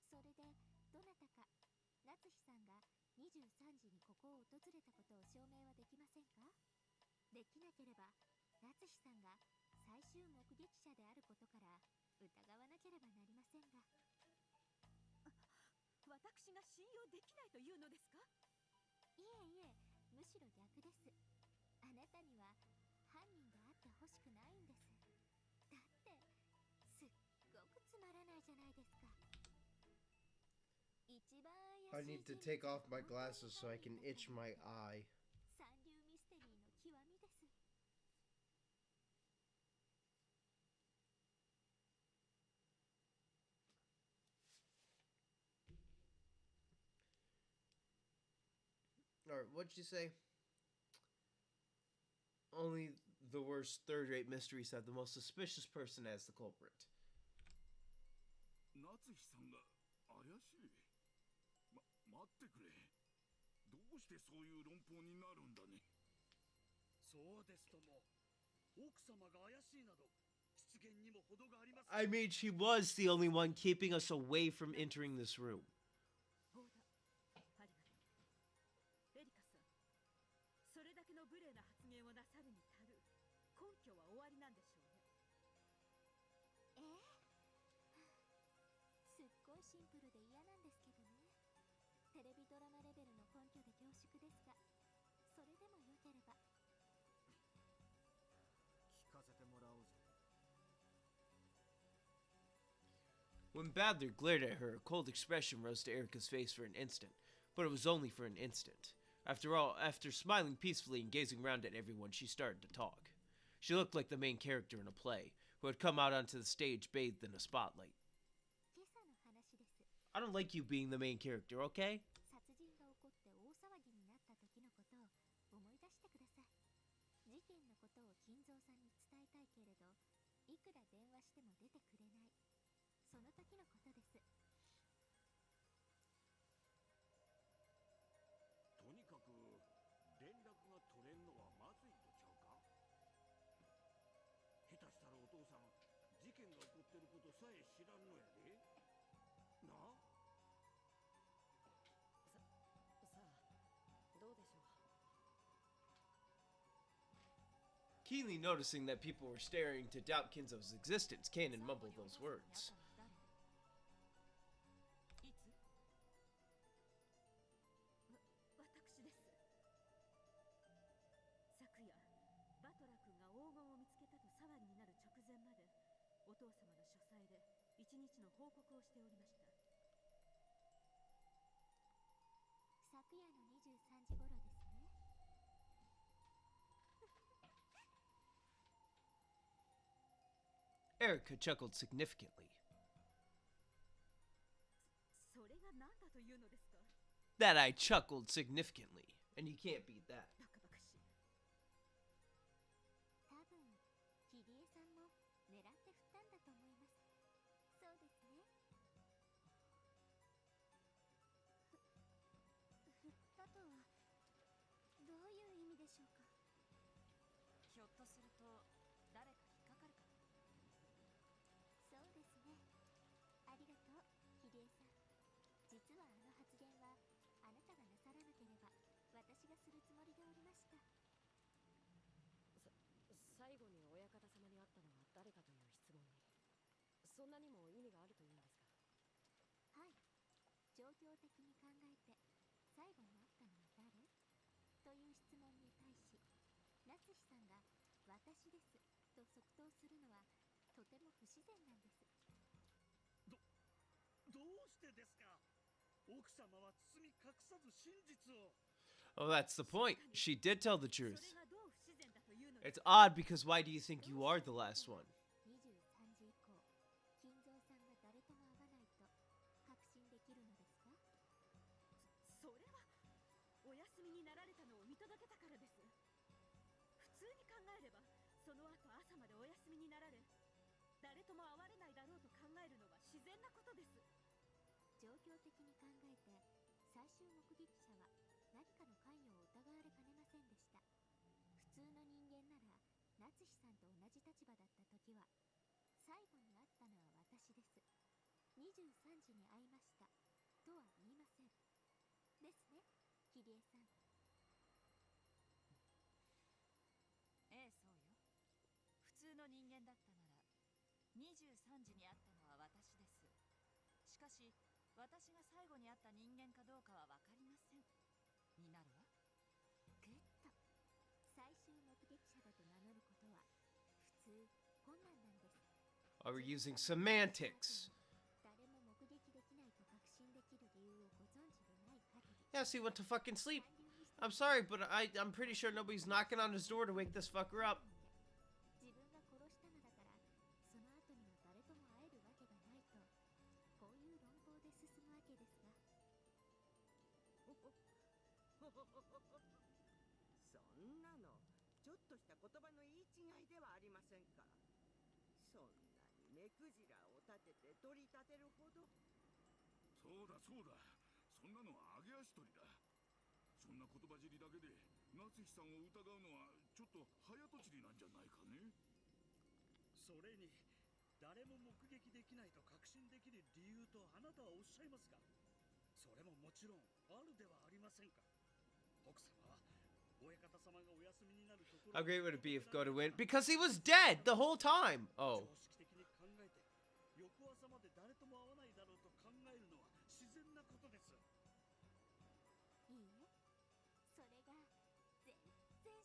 それでどなたか夏日さんが23時にここを訪れたことを証明はできませんか？できなければ夏日さんが最終目撃者であることから疑わなければなりませんが。私が信用できないというのですか？いえいえ、むしろ逆です。あなたには犯人であってほしくないんです。だってすっごくつまらないじゃないですか。一番怪し I い need to take off my glasses so I can itch my eye. 三流ミステリーの極みです。Alright, what'd you say? Only the worst third-rate mysteries have the most suspicious person as the culprit. 夏日さんが怪しい。待ってくれ。どうしてそういう論法になるんだね。そうですとも。奥様が怪しいなど出現にも程があります。 I mean, she was the only one keeping us away from entering this room. そうだ、ありがとう。エリカさん、それだけの無礼な発言をなさるに足る根拠は終わりなんでしょうね。すっごいシンプルで嫌なんですけどね。テレビドラマレベルの根拠で恐縮ですが、それでもよければ。聞かせてもらおうぜ。 When Badler glared at her, a cold expression rose to Erica's face for an instant, but it was only for an instant. After all, after smiling peacefully and gazing around at everyone, she started to talk. She looked like the main character in a play, who had come out onto the stage bathed in a spotlight. I don't like you being the main character, okay? 殺人が起こって大騒ぎになった時のことを思い出してください。事件のことを金蔵さんに伝えたいけれど、いくら電話しても出てくれない。その時のことです。とにかく連絡が取れんのはまずいとちゃうか。下手したらお父さん事件が起こってることさえ知らんのやでな。さあどうでしょう。 Keenly noticing that people were staring to doubt Kinzo's existence, Kanon mumbled those words. 私です。昨夜バトラ君が黄金を見つけたと騒ぎになる直前までお父様の書斎で一日の報告をしておりました。昨夜の23時頃ですね。 Erica chuckled significantly. それが何だというのですか。 That I chuckled significantly, and you can't beat that. バカバカしい。多分キリエさんも狙って振ったんだと思います。そうですね。振ったとはどういう意味でしょうか。ひょっとすると誰か引っかかるかも。そうですね。ありがとう、キリエさん。実はあの発言はあなたがなさらなければ私がするつもりでおりました。最後に親方様に会ったのは誰かという質問に、そんなにも意味があるというんですか。はい。状況的に考えて最後に会ったのは誰という質問に対し、夏日さんが私ですと即答するのはとても不自然なんです。どうしてですか。奥様は包み隠さず真実を。 Oh, that's the point. She did tell the truth. It's odd because why do you think you are the last one? 23時以降、金蔵さんが誰とも会わないと確信できるのですか。それはお休みになられたのを見届けたからです。普通に考えればその後朝までお休みになられ、誰とも会われないだろうと考えるのは自然なことです。状況的に考えて最終目撃者は何かの関与を疑われかねませんでした。普通の人間なら夏日さんと同じ立場だった時は最後に会ったのは私です。23時に会いましたとは言いません。ですね、キリエさん。ええ、そうよ。普通の人間だったなら23時に会ったのは私です。しかし私が最後に会った人間かどうかは分かりませんになるわ。グッド。最終目撃者だと名乗ることは普通困難なんです。 Are we using semantics? 誰も目撃できないと確信できる理由をご存知でない限り。 Yes, he went to fucking sleep. I'm sorry, but I'm pretty sure nobody's knocking on his door to wake this fucker up. 自分が殺したのだからその後には誰とも会えるわけがないと、こういう論法で進むわけですが。そんなのちょっとした言葉の言い違いではありませんか。そんなに目くじらを立てて取り立てるほど。そうだそうだ、そんなのは揚げ足取りだ。そんな言葉尻だけで夏日さんを疑うのはちょっと早とちりなんじゃないかね。それに誰も目撃できないと確信できる理由とあなたはおっしゃいますか？それももちろんあるではありませんか。奥様は親方様がお休みになるところ。 How great would it be if Go to win? Because he was dead the whole time. Oh. 常識的に考えて翌朝まで誰とも会わないだろうと考えるのは自然なことです。いいえ、それが全然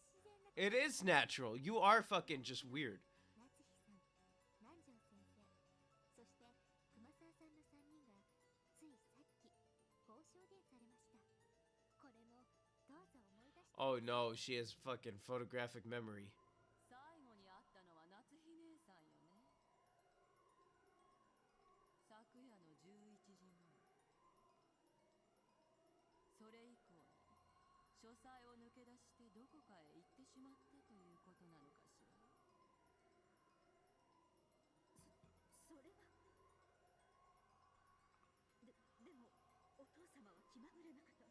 自然な。 It is natural. You are fucking just weird. 夏日さん、南條先生、そして熊沢さんの3人がついさっきご証言されました。これもどうぞ思い出して。 Oh no, she has fucking photographic memory. 最後に会ったのは夏日姉さんよね。昨夜の11時頃。それ以降に書斎を抜け出してどこかへ行ってしまったということなのかしら。それは。でもお父様は気まぐれな方。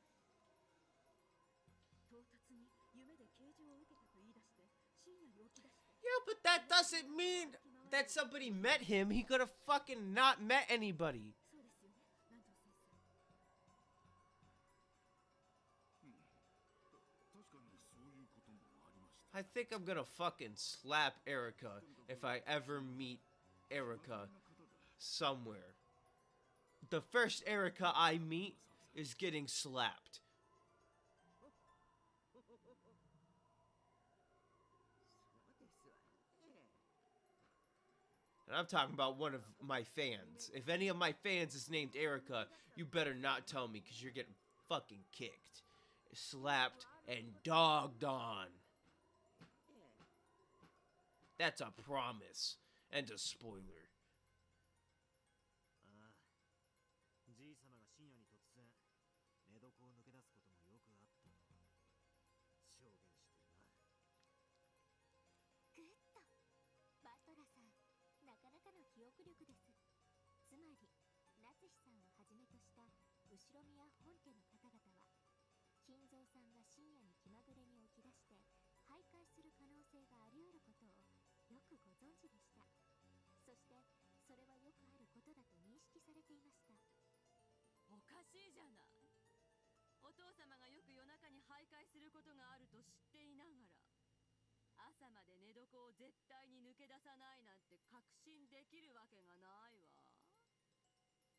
唐突に夢で啓示を受けたと言い出して深夜に起き出して。 Yeah, but that doesn't mean that somebody met him. He could have fucking not met anybody. そうですよね、南條先生。確かにそういうこともありました。 I think I'm gonna fucking slap Erica if I ever meet Erica somewhere. The first Erica I meet is getting slapped. And I'm talking about one of my fans. If any of my fans is named Erica, you better not tell me, because you're getting fucking kicked, slapped, and dogged on. That's a promise and a spoiler. ああ、じいさまが深夜に突然寝床を抜け出すこともよくあったと証言してるな。グッド、バトラさん、なかなかの記憶力です。つまり夏日さんをはじめとした後ろ宮本家の方々は金蔵さんが深夜に気まぐれに起き出して徘徊する可能性があり得ることをよくご存知でした。そしてそれはよくあることだと認識されていました。おかしいじゃない。お父様がよく夜中に徘徊することがあると知っていながら朝まで寝床を絶対に抜け出さないなんて確信できるわけがないわ。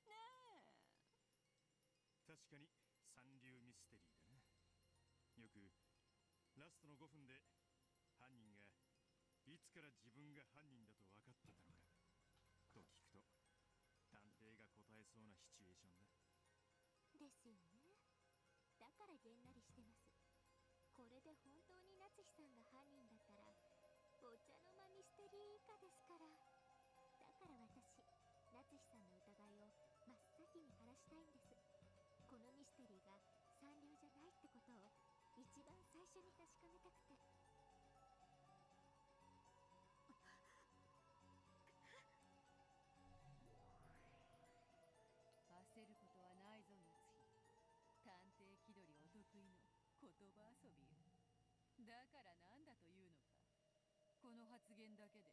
ねえ。確かに三流ミステリーだな。よくラストの5分で犯人がいつから自分が犯人だと分かってたのかと聞くと探偵が答えそうなシチュエーションだ。ですよね。だからげんなりしてます。これで本当に夏日さんが犯人だったらお茶の間ミステリー以下ですから。だから私、夏日さんの疑いを真っ先に晴らしたいんです。このミステリーが三流じゃないってことを一番最初に確かめたくて。焦ることはないぞ夏日。探偵気取りお得意の言葉遊びよ。だからなんだというのか。この発言だけで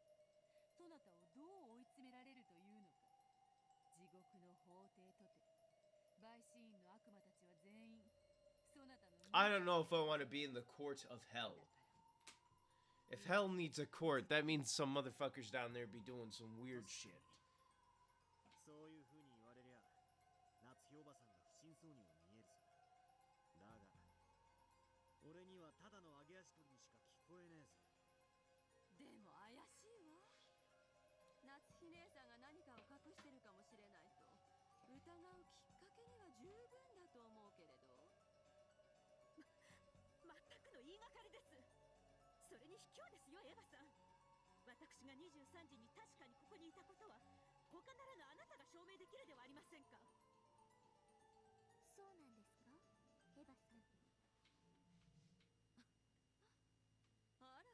そなたをどう追い詰められるというのか。地獄の法廷とて陪審員の悪魔たちは全員そなたの。 I don't know if I want to be in the court of hell. If hell needs a court, that means some motherfuckers down there be doing some weird shit. そういう風に言われりゃ夏日おばさんが不審そうにも見えるさ。だが俺にはただの揚げ足取りにしか聞こえねえぜ。でも怪しいわ。夏日姉さんが何かを隠してるかもしれないと疑うきっかけには十分だと思うけれど。全くの言いがかりです。それに卑怯ですよ、エヴァさん。私が23時に確かにここにいたことは他ならぬあなたが証明できるではありませんか。そうなんですか、エヴァさん。あら、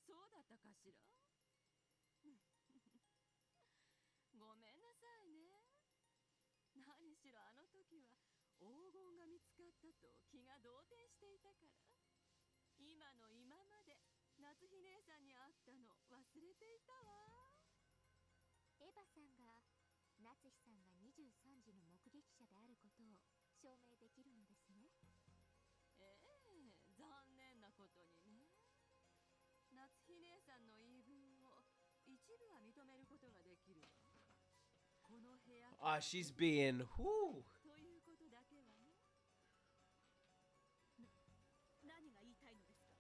そうだったかしら。ごめんなさいね。何しろあの時は黄金が見つかったと気が動転していたから。今の今まで夏日姉さんに会ったの忘れていたわ。エヴァさんが夏日さんが23時の目撃者であることを証明できるのですね。残念なことにね。夏日姉さんの言い分を一部は認めることができるわ。この部屋 she's being whoo. ということだけはね。何が言いたいのですか？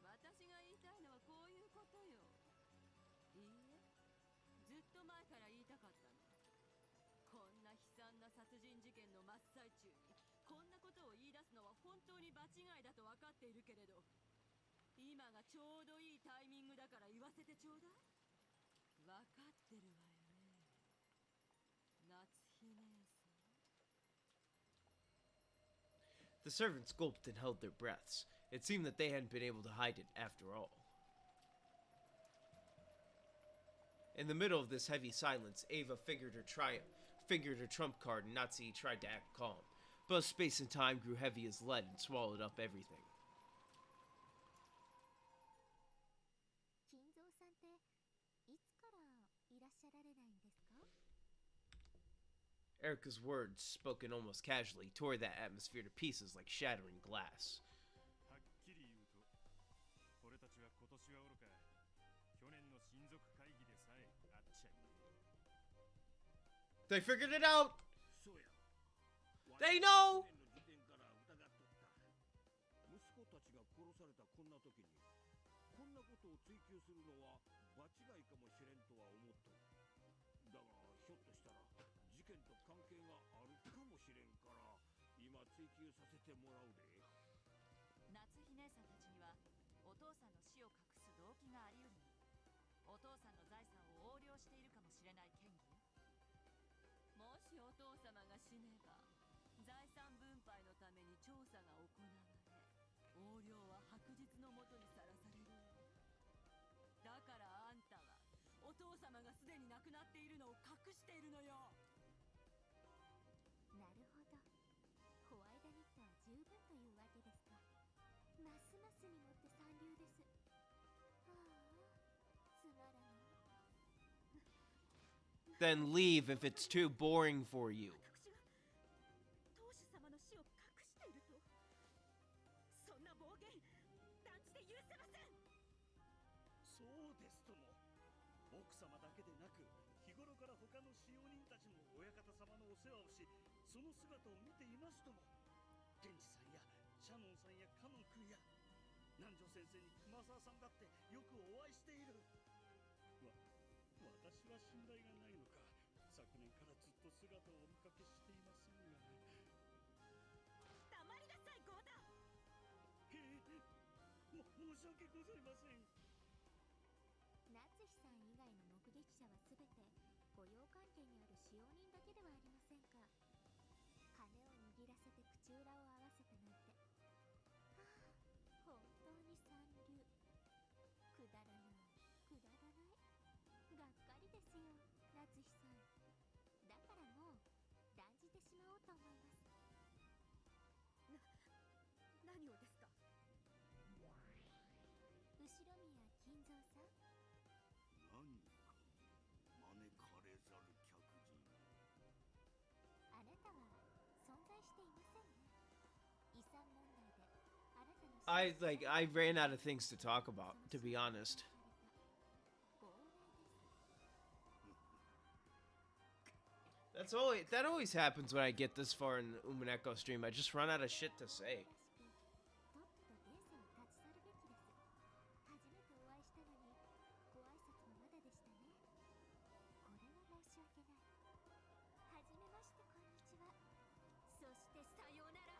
私が言いたいのはこういうことよ。いいえ、ずっと前から言いたかったの。こんな悲惨な殺人事件の真っ最中にこんなことを言い出すのは本当に場違いだと分かっているけれど、今がちょうどいいタイミングだから言わせてちょうだい。分かってるわよね、夏日姉さん。 The servants gulped and held their breaths. It seemed that they hadn't been able to hide it after all. In the middle of this heavy silence, Ava fingered her trump card, and Natsuhi tried to act calm. Both space and time grew heavy as lead and swallowed up everything. 金蔵さんっていつからいらっしゃられないんですか？ Erica's words, spoken almost casually, tore that atmosphere to pieces like shattering glass. はっきり言うと、俺たちは今年はおろか、去年の親族会議でさえ会っちゃいねえ。 They figured it out! そうや。 They know! 去年の時点から疑っとった。息子たちが殺されたこんな時にこんなことを追求するのは場違いかもしれんとは思っとる。だがひょっとしたら事件と関係があるかもしれんから今追求させてもらうで。夏日姉さんたちにはお父さんの死を隠す動機があり得るの。お父さんの財産を横領しているかもしれない嫌疑よ。もしお父様が死ねば財産分配のために調査が行われ、横領は白日のもとにさらされる。だからあんたはお父様がすでに亡くなっているのを隠しているのよ。なるほど。ホワイトニットは十分というわけですか。ますますにもって三流です。ああ、つまらない。 Then leave if it's too boring for you. 私が当主様の死を隠していると？そんな暴言断じて許せません。そうですとも。奥様だけでなく日頃から他の使用人たちも親方様のお世話をし、その姿を見ていますとも。源氏さんやシャノンさんやカノン君や南條先生に熊沢さんだってよくお会いしている。私は信頼がないのか、昨年からずっと姿をお見かけしていませんが。黙りなさい、ゴーダ。申し訳ございません。夏日さん以外の目撃者はすべて雇用関係にある使用人だけではありませんか。金を握らせて口裏を合わせたなんて。はあ、本当に三流。くだらない、くだらない。がっかりですよ、夏日さん。だからもう断じてしまおうと思います。何をですか？後ろ宮金蔵さん。何か招かれざる客人。あなたは存在していませんね。遺産問題であなたの I ran out of things to talk about, to be honest. That always happens when I get this far in the Umineko stream. I just run out of shit to say. とっとと現世を立ち去るべきです。初めてお会いしたのにご挨拶もまだでしたね。これは申し訳ない。はじめまして、こんにちは。そしてさようなら。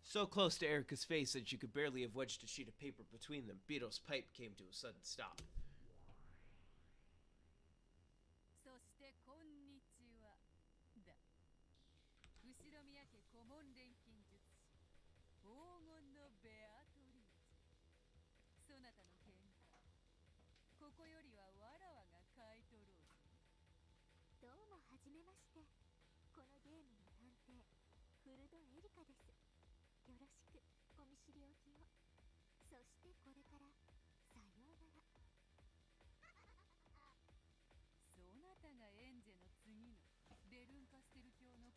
So close to Erica's face that she could barely have wedged a sheet of paper between them, Beato's pipe came to a sudden stop. そしてこんにちはだ。後ろ宮家顧問錬金術師黄金のベアトリーチェ。そなたの見解、ここよりはわらわが買い取ろうぞ。どうもはじめまして。このゲームの探偵フルドエリカです。よろしくお見知りおきを。そしてこれからさようなら。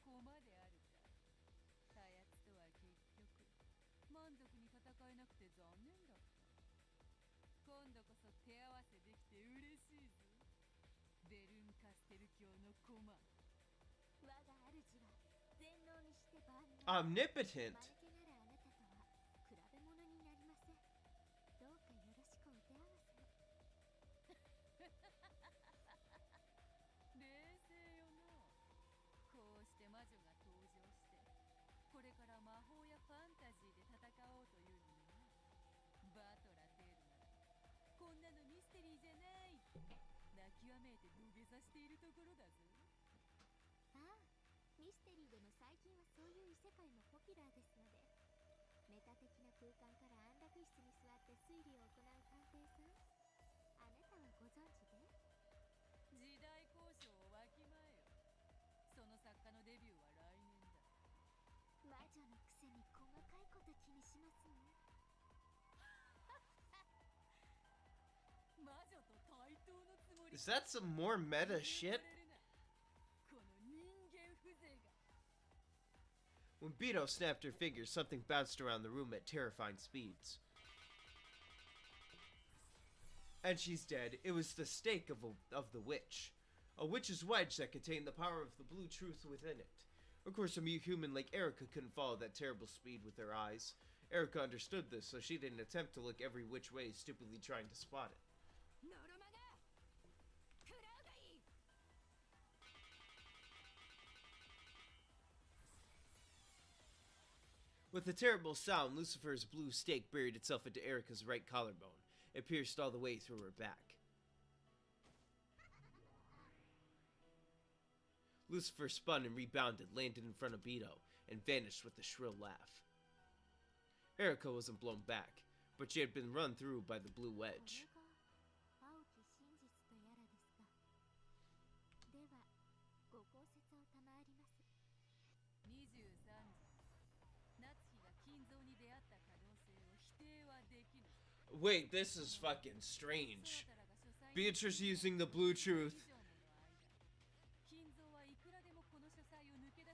駒であるか。たやつとは結局満足に戦えなくて残念だった。今度こそ手合わせできて嬉しいぞ。ベルンカステル教の駒。我が主は全能にして万能。Omnipotent. 間抜けならあなたとは比べ物になりません。どうかよろしくお手合わせを。冷静よな。こうして魔女が登場して、これから魔法やファンタジーで戦おうというのにな。バトラテールならこんなのミステリーじゃないって泣きわめいて土下座しているところだぞ。ああ、ミステリーでも最近はそういう異世界もポピュラーですので。メタ的な空間から安楽室に座って推理を行う探偵さん、あなたはご存知で？時代交渉をわきまえよ。その作家のデビューは来年だ。魔女のくせに細かいこと気にしますね。魔女と対等のつもり。 Is that some more meta shit? この人間風情が。 When Beto snapped her fingers, something bounced around the room at terrifying speeds. And she's dead. It was the stake of the witch. A witch's wedge that contained the power of the blue truth within it. Of course, a mute human like Erica couldn't follow that terrible speed with her eyes. Erica understood this, so she didn't attempt to look every which way, stupidly trying to spot it. With a terrible sound, Lucifer's blue stake buried itself into Erica's right collarbone. It pierced all the way through her back. Lucifer spun and rebounded, landed in front of Beto, and vanished with a shrill laugh. Erica wasn't blown back, but she had been run through by the blue wedge. Wait, this is fucking strange. Beatrice using the blue truth.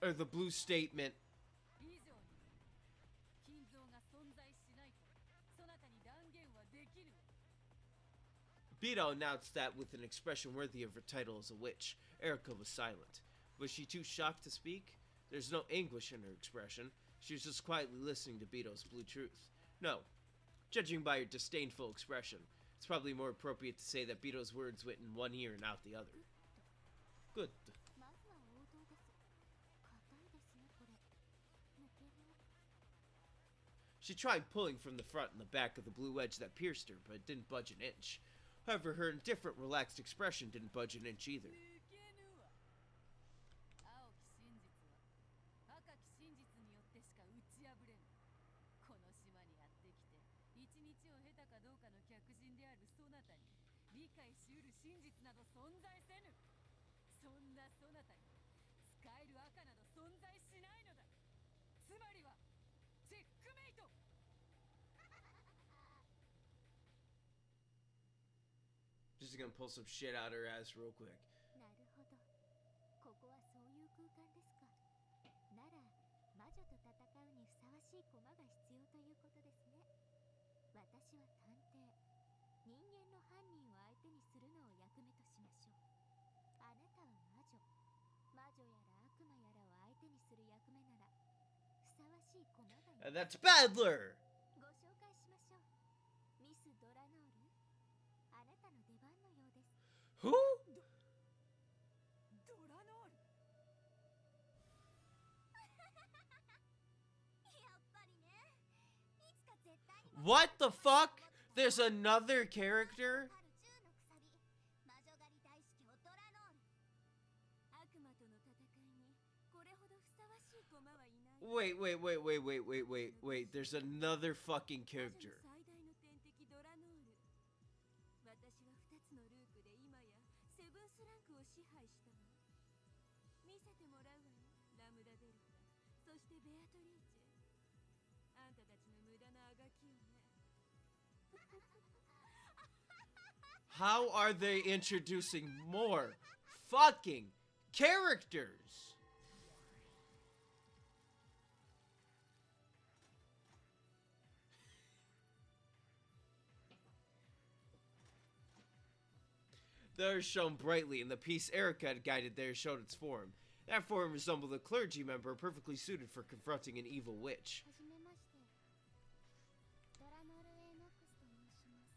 Or the blue statement. Beto announced that with an expression worthy of her title as a witch. Erica was silent. Was she too shocked to speak? There's no anguish in her expression. She was just quietly listening to Beto's blue truth. No. Judging by her disdainful expression, it's probably more appropriate to say that Beto's words went in one ear and out the other. Good. She tried pulling from the front and the back of the blue wedge that pierced her, but it didn't budge an inch. However, her indifferent, relaxed expression didn't budge an inch either. Just gonna pull some shit out her ass real quick. なるほど。ここはそういう空間ですか。なら魔女と戦うにふさわしい駒が必要ということですね。私は探偵。人間の犯人を相手にするのを役目としましょう。あなたは魔女。魔女やら悪魔やらを相手にする役目ならふさわしい駒がいる。That's Badler! ご紹介しましょう。ミス・ドラノール。あなたの出番のようです。 Who? ドラノール。やっぱりね。いつか絶対に。 What the fuck? There's another character? Wait. There's another fucking character. How are they introducing more fucking characters? They're shown brightly, and the piece Erica had guided there showed its form. That form resembled a clergy member perfectly suited for confronting an evil witch. はじめましてドラノルエノックスと申します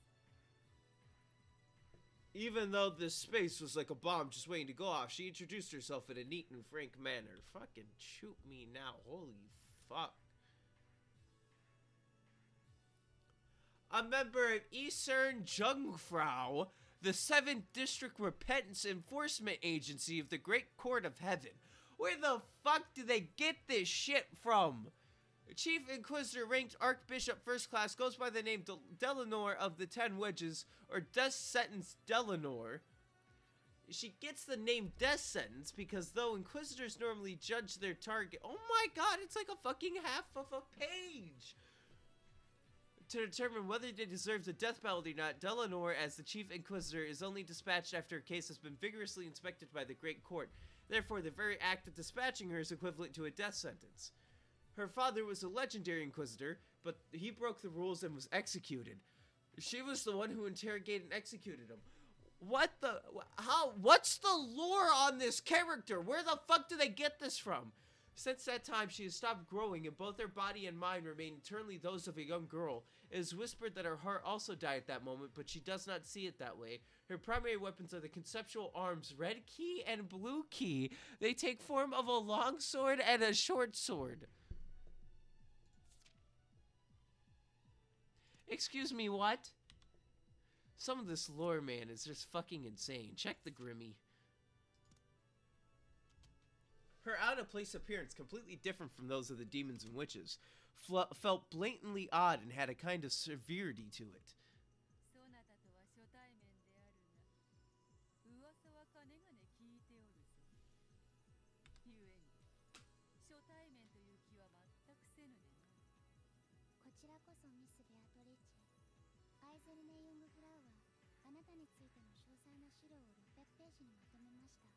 Even though this space was like a bomb just waiting to go off, she introduced herself in a neat and frank manner. Fucking shoot me now, holy fuck. A member of Eastern Jungfrau, the 7th District Repentance Enforcement Agency of the Great Court of Heaven. Where the fuck do they get this shit from? Chief Inquisitor ranked Archbishop First Class goes by the name Delanor of the 10 Wedges, or Death Sentence Delanor. She gets the name Death Sentence because though Inquisitors normally judge their target— oh my god, it's like a fucking half of a page! To determine whether they deserve the death penalty or not, Delanor, as the Chief Inquisitor, is only dispatched after a case has been vigorously inspected by the Great Court. Therefore, the very act of dispatching her is equivalent to a death sentence. Her father was a legendary Inquisitor, but he broke the rules and was executed. She was the one who interrogated and executed him. What the— what's the lore on this character? Where the fuck do they get this from? Since that time, she has stopped growing, and both her body and mind remain eternally those of a young girl. It is whispered that her heart also died at that moment, but she does not see it that way. Her primary weapons are the conceptual arms Red Key and Blue Key. They take form of a long sword and a short sword. Excuse me, what? Some of this lore, man, is just fucking insane. Check the Grimmy. Her out-of-place appearance, completely different from those of the demons and witches, felt blatantly odd and had a kind of severity to it. そなたとは初対面であるが、噂はかねがね聞いておるぞ。ゆえに、初対面という気は全くせぬでな。こちらこそミス・ベアトリーチェアイゼルネ・ユングフラウはあなたについての詳細な資料を600ページにまとめました。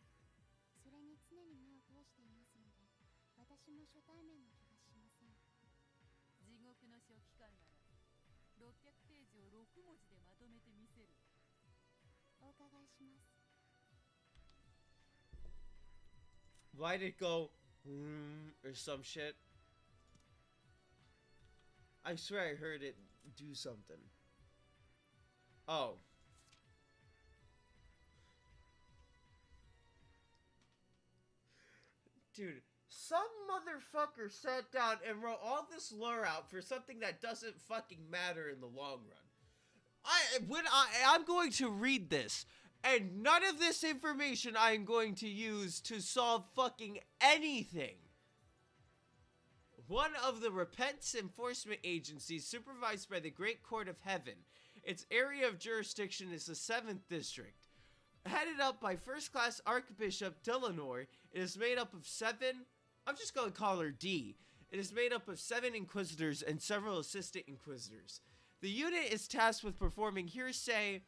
それに常に目を通していますので、私も初対面の気がしません。地獄の書記官なら600ページを6文字でまとめてみせる。お伺いします。Why'd it go or some shit? I swear I heard it do something. Oh. Dude, some motherfucker sat down and wrote all this lore out for something that doesn't fucking matter in the long run. I'm going to read this, and none of this information I am going to use to solve fucking anything. One of the repentance enforcement agencies supervised by the Great Court of Heaven. Its area of jurisdiction is the 7th District. Headed up by First Class Archbishop Delanor, it is made up of 7— I'm just going to call her D. It is made up of 7 Inquisitors and several Assistant Inquisitors. The unit is tasked with performing heresy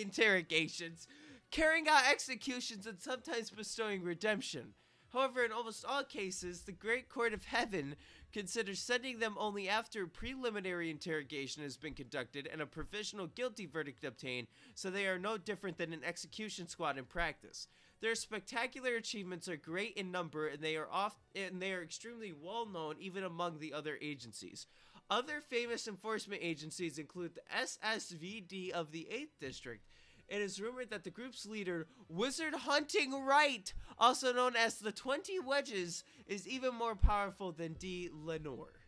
interrogations, carrying out executions, and sometimes bestowing redemption. However, in almost all cases, the Great Court of Heaven considers sending them only after preliminary interrogation has been conducted and a provisional guilty verdict obtained, so they are no different than an execution squad in practice. Their spectacular achievements are great in number, and they are extremely well known even among the other agencies. Other famous enforcement agencies include the SSVD of the 8th District. It is rumored that the group's leader, Wizard Hunting Right, also known as the 20 Wedges, is even more powerful than D. Lenore.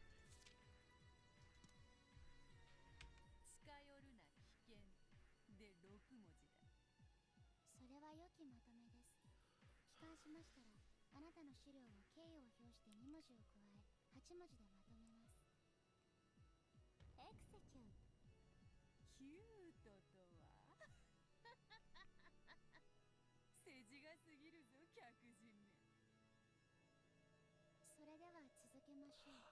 近寄るな危険で6文字だ。それは良きまとめです。帰還しましたら、あなたの資料を敬意を表して2文字を加え、8文字でまとめます。エクセキュート。キュートとは世辞が過ぎるぞ、客人め。それでは続けましょう。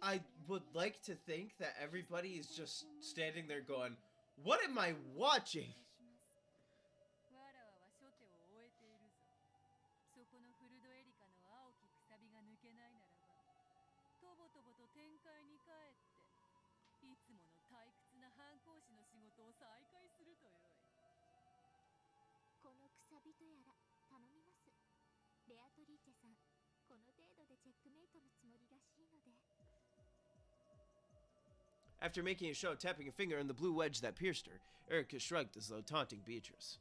I would like to think that everybody is just standing there going, what am I watching? わらわは初手を終えているぞ。そこのフルドエリカの青きくさびが抜けないならば、とぼとぼと展開に帰って、いつもの退屈な反抗師の仕事を再開するとよい。このくさびとやら頼みます。ベアトリーチェさん、この程度でチェックメイトのつもりらしいので。After making a show of tapping a finger in the blue wedge that pierced her, Erica shrugged as though taunting Beatrice.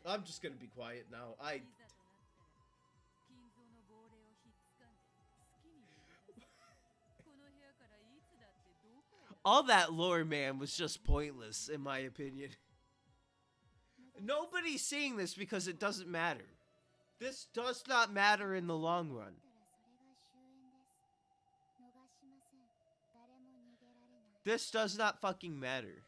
I'm just gonna be quiet now. All that lore, man, was just pointless, in my opinion. Nobody's seeing this because it doesn't matter. This does not matter in the long run. This does not fucking matter.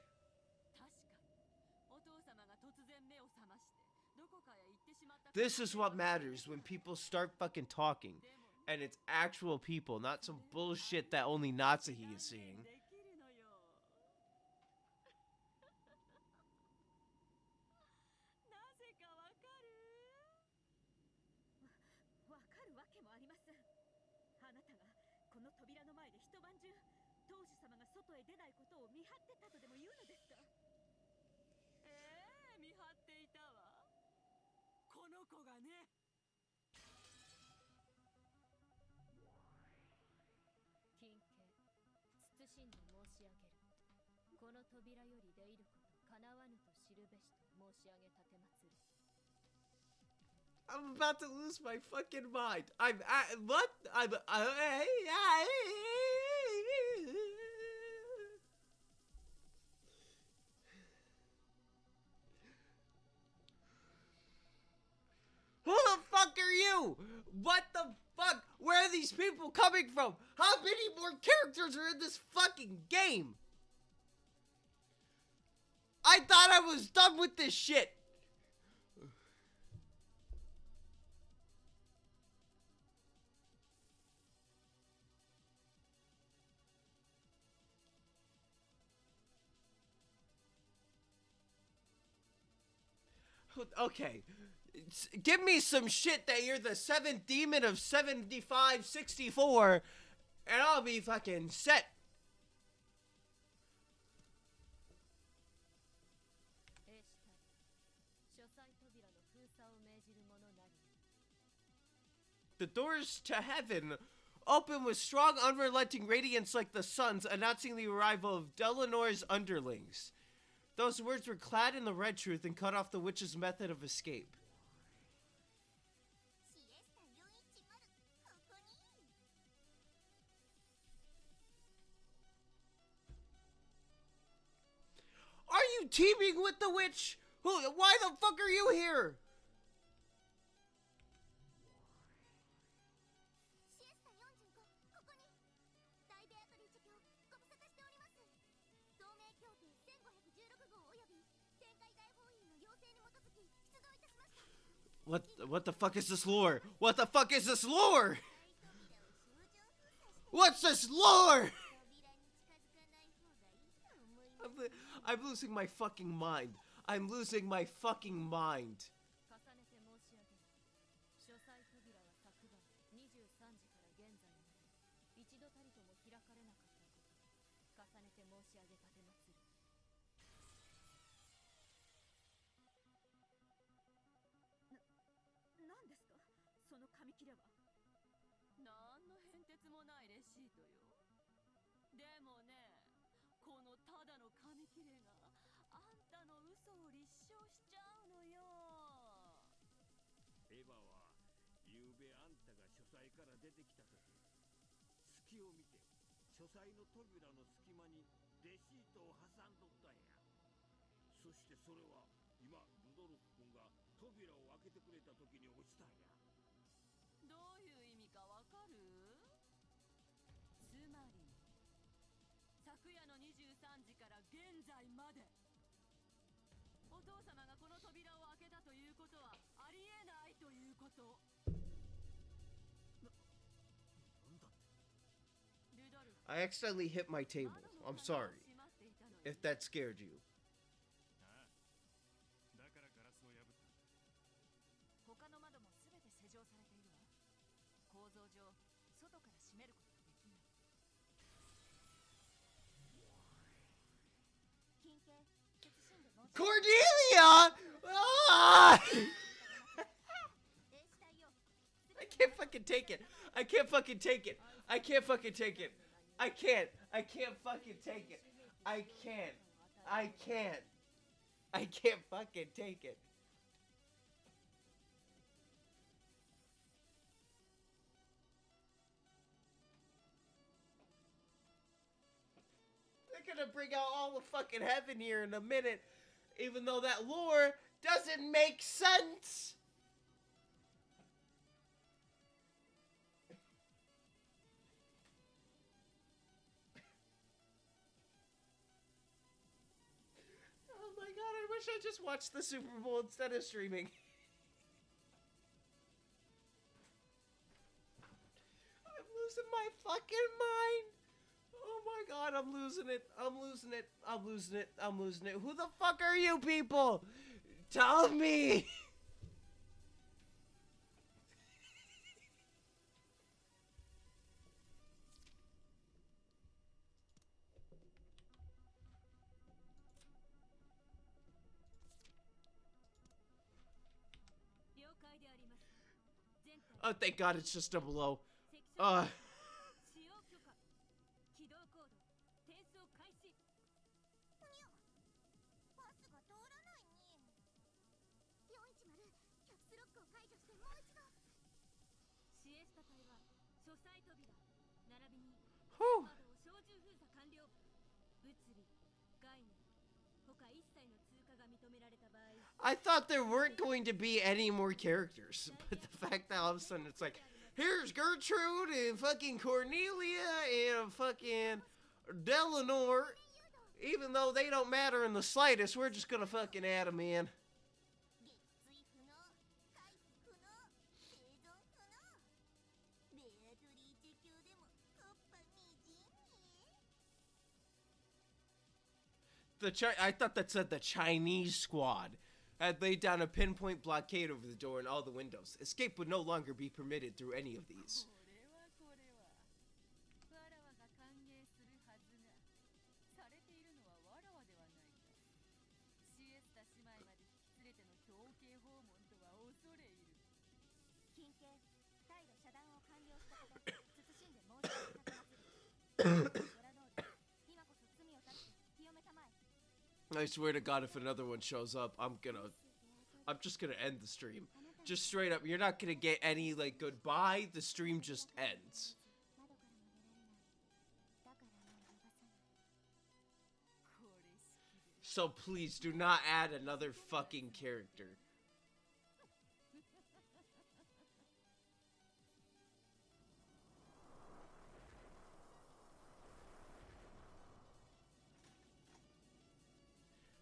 This is what matters when people start fucking talking. And it's actual people, not some bullshit that only Natsuhi is seeing. I'm about to lose my fucking mind. What? Who the fuck are you? What the fuck? Where are these people coming from? How many more characters are in this fucking game? I thought I was done with this shit. Okay. Give me some shit that you're the 7th demon of 7564, and I'll be fucking set. The doors to heaven open with strong, unrelenting radiance like the sun's, announcing the arrival of Delanor's underlings. Those words were clad in the red truth and cut off the witch's method of escape. Are you teaming with the witch? Why the fuck are you here? What the fuck is this lore? What the fuck is this lore? What's this lore? I'm losing my fucking mind. I'm losing my fucking mind. I accidentally hit my table. I'm sorry if that scared you. Cordelia! Ah! I can't fucking take it. I can't fucking take it. I can't fucking take it. I can't. I can't fucking take it. I can't. I can't. I can't fucking take it. They're gonna bring out all the fucking heaven here in a minute, even though that lore doesn't make sense. Oh my god, I wish I just watched the Super Bowl instead of streaming. I'm losing my fucking mind. Oh my god, I'm losing it. I'm losing it. I'm losing it. I'm losing it. Who the fuck are you people? Tell me. Oh, thank god it's just a blow. Whew. I thought there weren't going to be any more characters, but the fact that all of a sudden it's like, here's Gertrude and fucking Cornelia and fucking Delanor, even though they don't matter in the slightest, we're just gonna fucking add them in. I thought that said the Chinese squad had laid down a pinpoint blockade over the door and all the windows. Escape would no longer be permitted through any of these. I swear to God, if another one shows up, I'm just gonna end the stream. Just straight up, you're not gonna get any, like, goodbye. The stream just ends. So please, do not add another fucking character.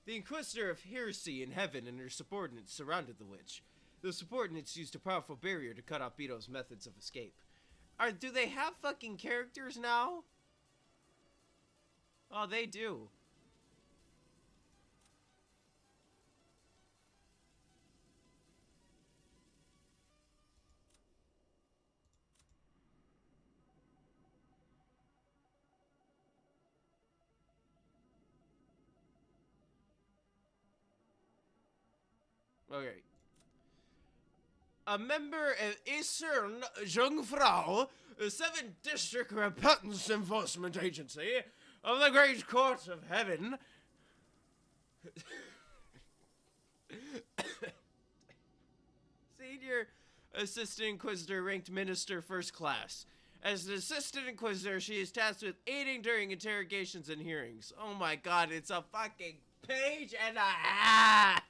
The Inquisitor of Heresy in Heaven and her subordinates surrounded the witch. The subordinates used a powerful barrier to cut off Beto's methods of escape. Do they have fucking characters now? Oh, they do. Okay. A member of Eastern Jungfrau, the 7th District Repentance Enforcement Agency of the Great Court of Heaven. Senior Assistant Inquisitor ranked Minister First Class. As an Assistant Inquisitor, she is tasked with aiding during interrogations and hearings. Oh my god, it's a fucking page and a half!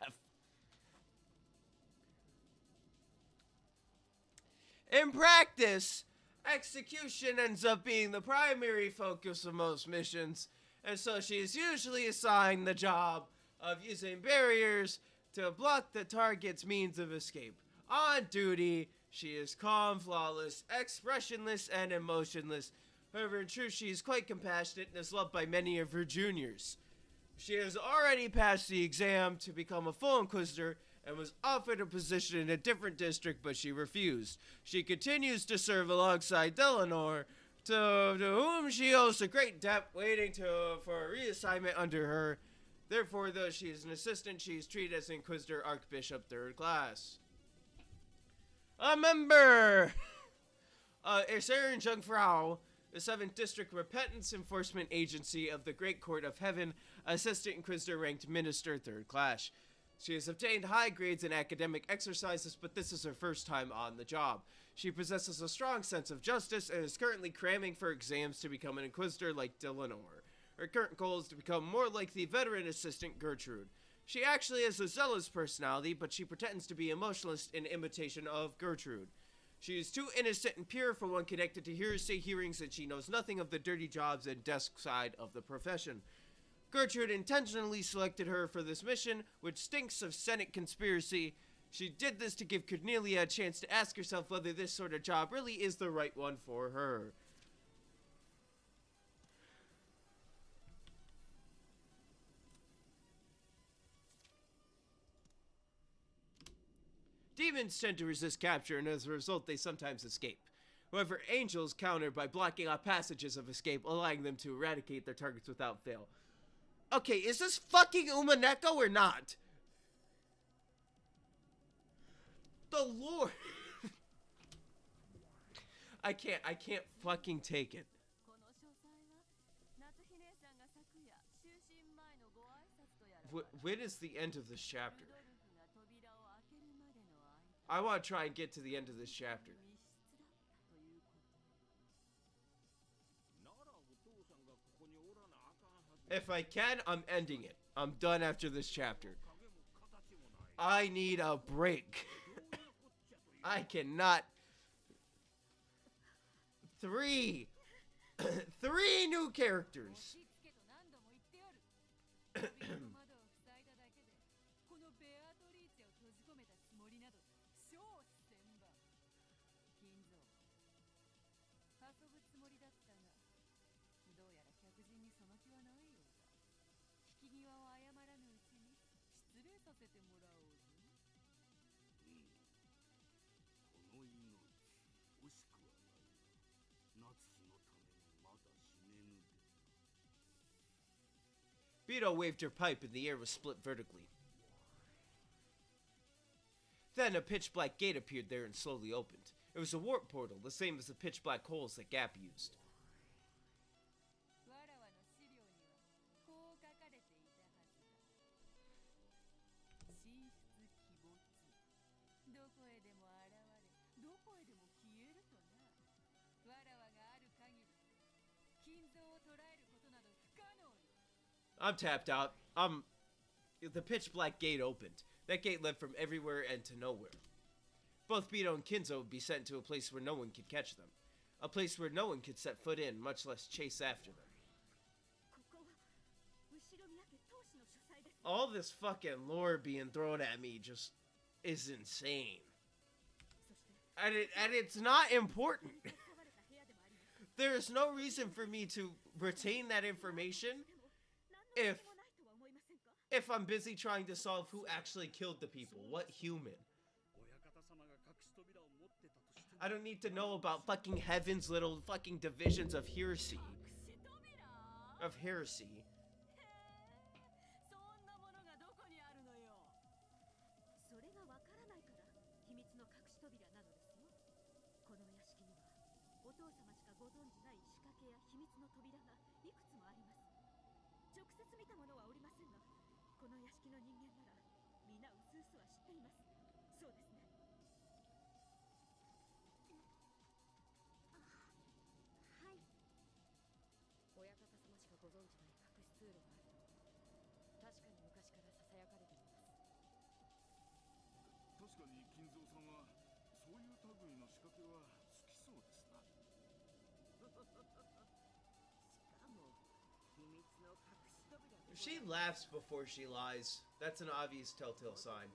In practice, execution ends up being the primary focus of most missions, and so she is usually assigned the job of using barriers to block the target's means of escape. On duty, she is calm, flawless, expressionless, and emotionless. However, in truth, she is quite compassionate and is loved by many of her juniors. She has already passed the exam to become a full Inquisitor and was offered a position in a different district, but she refused. She continues to serve alongside Delanor, to whom she owes a great debt, waiting for a reassignment under her Therefore, though she is an assistant, she is treated as Inquisitor Archbishop 3rd class. A member! Erin Jungfrau, the 7th District Repentance Enforcement Agency of the Great Court of Heaven, Assistant Inquisitor ranked Minister 3rd class. She has obtained high grades in academic exercises, but this is her first time on the job. She possesses a strong sense of justice and is currently cramming for exams to become an Inquisitor like Delanor. Her current goal is to become more like the veteran assistant Gertrude. She actually has a zealous personality, but she pretends to be emotionless in imitation of Gertrude. She is too innocent and pure for one connected to hearsay hearings, and she knows nothing of the dirty jobs and desk side of the profession. Gertrude intentionally selected her for this mission, which stinks of Senate conspiracy. She did this to give Cornelia a chance to ask herself whether this sort of job really is the right one for her. Demons tend to resist capture, and as a result, they sometimes escape. However, angels counter by blocking off passages of escape, allowing them to eradicate their targets without fail. Okay, is this fucking Umineko or not? The Lord. I can't fucking take it. When is the end of this chapter? I want to try and get to the end of this chapter. If I can, I'm ending it. I'm done after this chapter. I need a break. I cannot. Three new characters. Beto waved her pipe and the air was split vertically. Then a pitch-black gate appeared there and slowly opened. It was a warp portal, the same as the pitch-black holes that Gap used. I'm tapped out. The pitch-black gate opened. That gate led from everywhere and to nowhere. Both Beto and Kinzo would be sent to a place where no one could catch them. A place where no one could set foot in, much less chase after them. All this fucking lore being thrown at me just is insane. And it's not important. There's no reason for me to retain that information if I'm busy trying to solve who actually killed the people. What human? I don't need to know about fucking Heaven's little fucking divisions of heresy. If she laughs before she lies, that's an obvious telltale sign.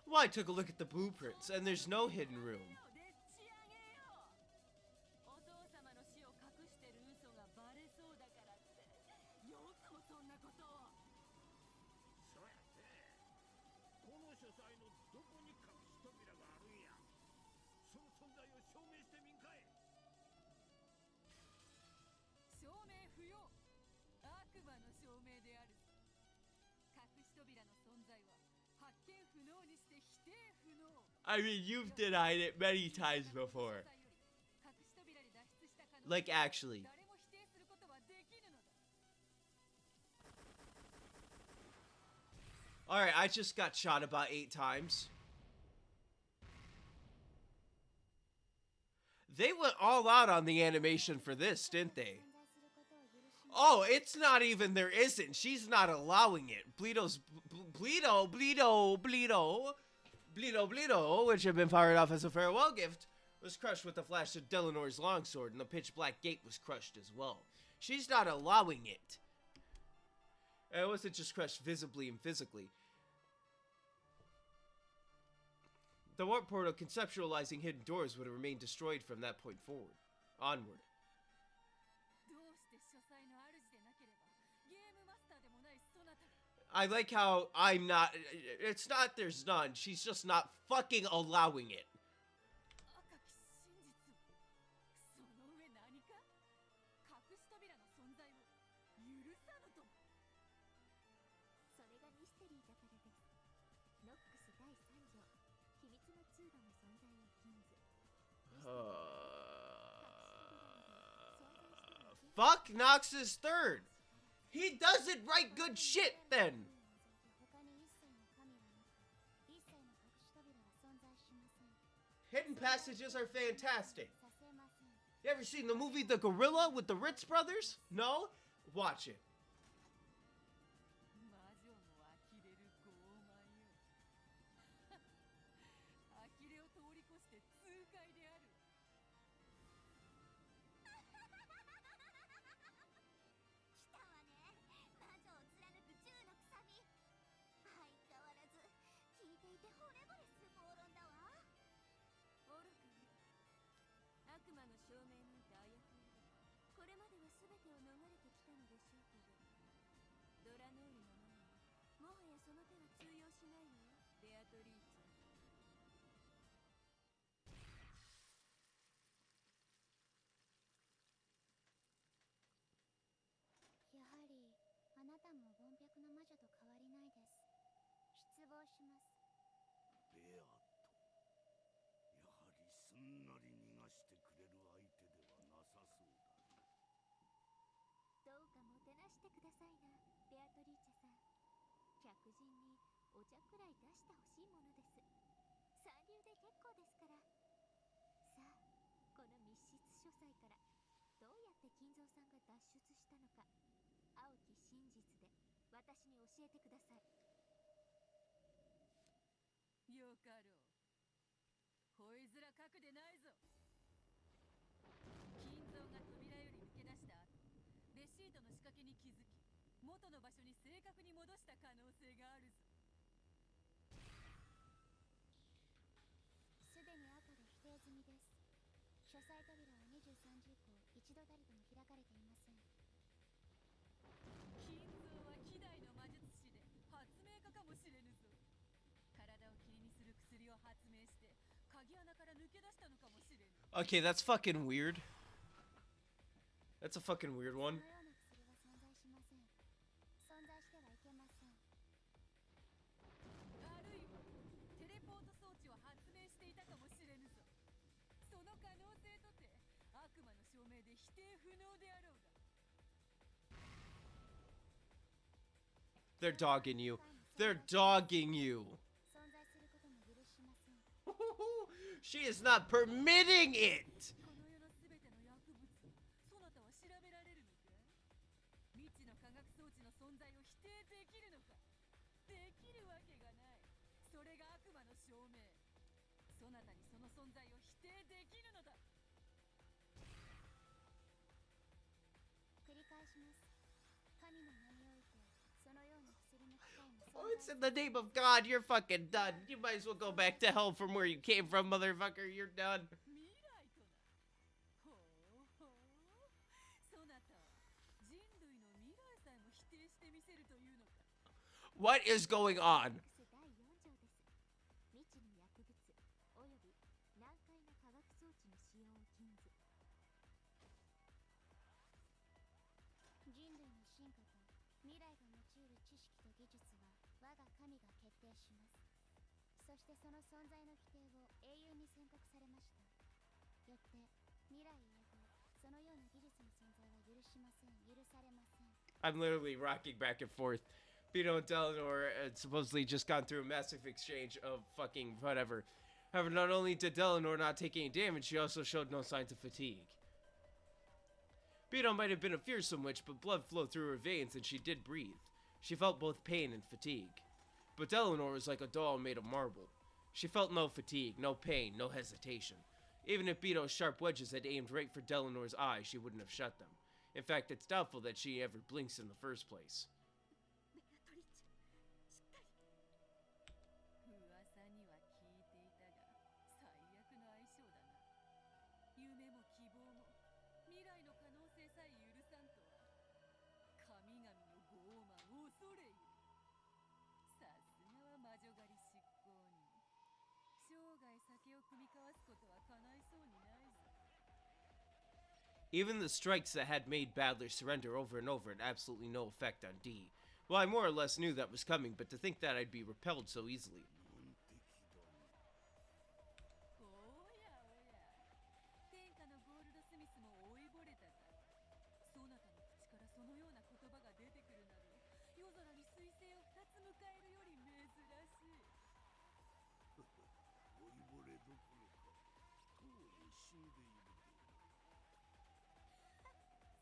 Well, I took a look at the blueprints, and there's no hidden room. 書斎のどこに隠し扉があるんや。その存在を証明してみんかい。証明不要。悪魔の証明である。隠し扉の存在は発見不能にして否定不能。I mean, you've denied it many times before. Like, actually. Alright, I just got shot about 8 times. They went all out on the animation for this, didn't they? Oh, it's not even there isn't. She's not allowing it. Bleedo, which had been fired off as a farewell gift, was crushed with the flash of Delanor's longsword, and the pitch black gate was crushed as well. She's not allowing it. And it wasn't just crushed visibly and physically. The warp portal conceptualizing hidden doors would have remained destroyed from that point forward. Onward. I like how I'm not... It's not there's none. She's just not fucking allowing it. Fuck Nox's third. He doesn't write good shit then. Hidden passages are fantastic. You ever seen the movie The Gorilla with the Ritz brothers? No? Watch it. Okay, that's fucking weird. That's a fucking weird one. They're dogging you. They're dogging you. She is not permitting it. Oh, it's in the name of God. You're fucking done. You might as well go back to hell from where you came from, motherfucker. You're done. What is going on? 未来が用いる知識と技術は我が神が決定します。そしてその存在の規定を永遠に宣告されました。よって未来永劫そのような技術の存在は許しません、許されません。I'm literally rocking back and forth. Beto and Delanor had supposedly just gone through a massive exchange of fucking whatever. However, not only did Delanor not take any damage, she also showed no signs of fatigue. Beto might have been a fearsome witch, but blood flowed through her veins and she did breathe. She felt both pain and fatigue. But Delanor was like a doll made of marble. She felt no fatigue, no pain, no hesitation. Even if Beto's sharp wedges had aimed right for Delanor's eyes, she wouldn't have shut them. In fact, it's doubtful that she ever blinks in the first place. 噂には聞いていたが最悪の相性だな。夢も希望も未来の可能性さえ許さんとは神々の傲慢恐れ入る。さすがは魔女狩り執行人。生涯酒を酌み交わすことは叶いそうにないぞ。 Even the strikes that had made Badler surrender over and over had absolutely no effect on D. Well, I more or less knew that was coming, but to think that I'd be repelled so easily. おやおや、天下のゴールドスミスも老いぼれたか。そなたの口からそのような言葉が出てくるなど、夜空に彗星を2つ迎えるより珍しい。老いぼれどころか、とうに死んでいるで。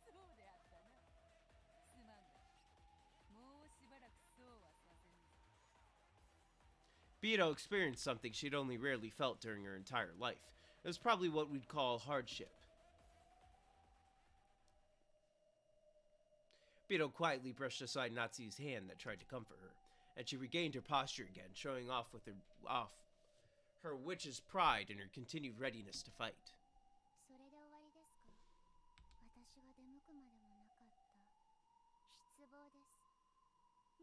そうであったな。すまんが、もうしばらくそうはさせぬ。 Beto experienced something she'd only rarely felt during her entire life. It was probably what we'd call hardship. Beto quietly brushed aside Natsuhi's hand that tried to comfort her, and she regained her posture again, showing off her witch's pride and her continued readiness to fight. それで終わりですか。私が出向くまでもなかった失望です。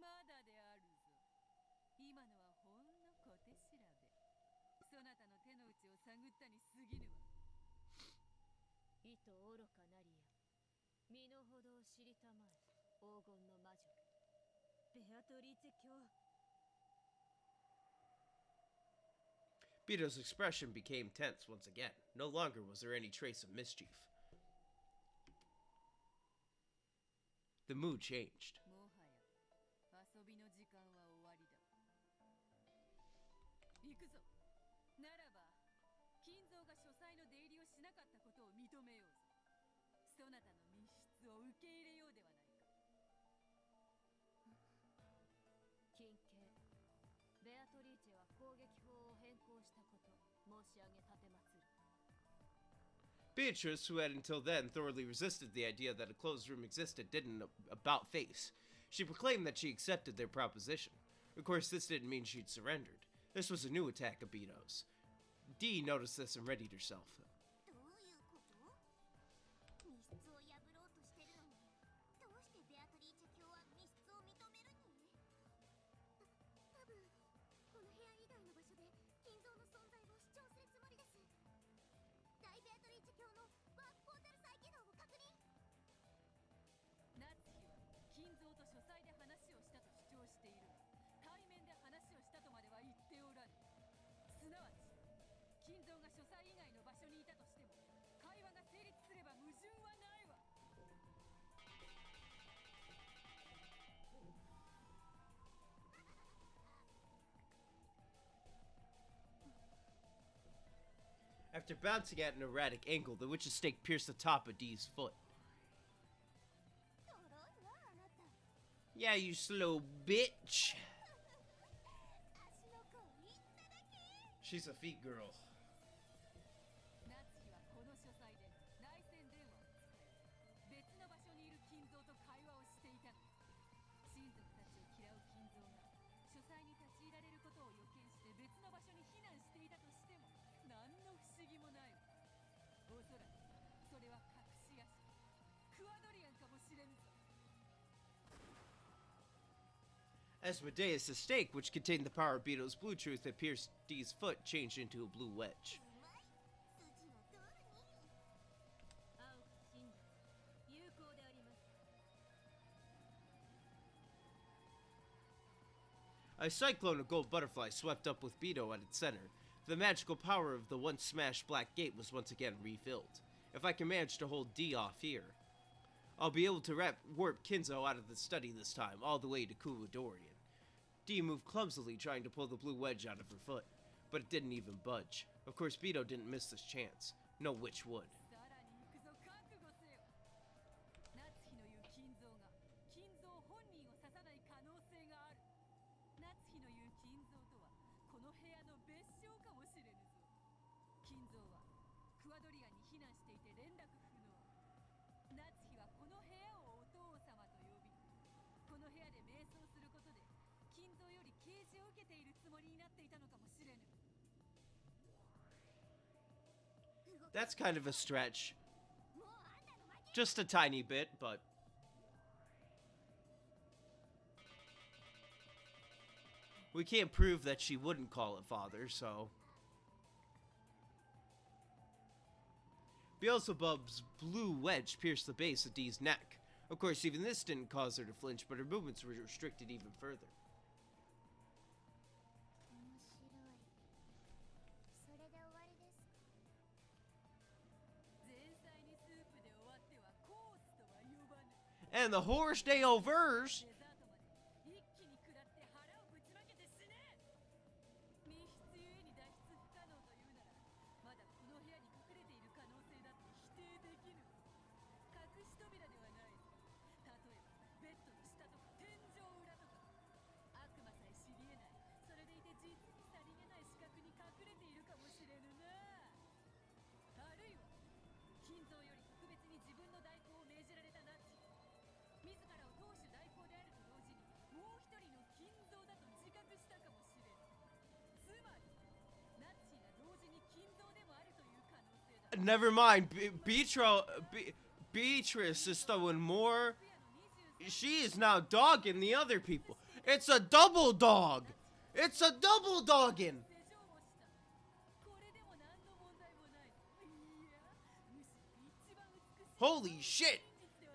まだであるぞ。今のはほんの小手調べ。そなたの手の内を探ったに過ぎぬわ。意図愚かなりや。身の程を知りたまえ。黄金の魔女。ベアトリーチェ卿。 Beto's expression became tense once again. No longer was there any trace of mischief. The mood changed. もはや遊びの時間は終わりだ。行くぞ。ならば金蔵が書斎の出入りをしなかったことを認めようぞ。そなたの密室を受け入れようではないか。金系ベアトリーチェは攻撃法を変更したこと申し上げ立てまつる。 Beatrice, who had until then thoroughly resisted the idea that a closed room existed, did an about-face. She proclaimed that she accepted their proposition. Of course, this didn't mean she'd surrendered. This was a new attack of Beto's. Dee noticed this and readied herself. どういうこと？密室を破ろうとしてるのに、どうしてベアトリーチェ卿は密室を認めるに？多分この部屋以外の場所で金蔵の存在を主張するつもりです。大ベアトリーチェ卿のワークポータル再起動を確認。ナツヒは金蔵と書斎で話をしたと主張しているが、対面で話をしたとまでは言っておらぬ。すなわち金蔵が書斎以外の場所にいたとしても会話が成立すれば矛盾はないわ。 After bouncing at an erratic angle, the witch's stake pierced the top of Dee's foot. Yeah, you slow bitch. She's a feet girl. ナツヒはこの書斎で内線電話を使い、別の場所にいる金蔵と会話をしていたのだ。親族たちを嫌う金蔵が書斎に立ち入られることを予見して別の場所に避難していたとしても何の不思議もないわ。おそらくそれは隠し屋敷、クアドリアンかもしれんぞ。 Asmodeus' stake, which contained the power of Beto's blue truth that pierced Dee's foot, changed into a blue wedge. 青く金だ。有効であります。A cyclone of gold butterflies swept up with Beto at its center. The magical power of the once smashed black gate was once again refilled. If I can manage to hold D off here, I'll be able to warp Kinzo out of the study this time, all the way to Kuwadorian. D moved clumsily, trying to pull the blue wedge out of her foot, but it didn't even budge. Of course, Beto didn't miss this chance. No witch would. That's kind of a stretch. Just a tiny bit, but... we can't prove that she wouldn't call it father, so... Beelzebub's blue wedge pierced the base of Dee's neck. Of course, even this didn't cause her to flinch, but her movements were restricted even further. And the horse day overs. Never mind, Beatrice is throwing more. She is now dogging the other people. It's a double dog. It's a double dogging. Holy shit.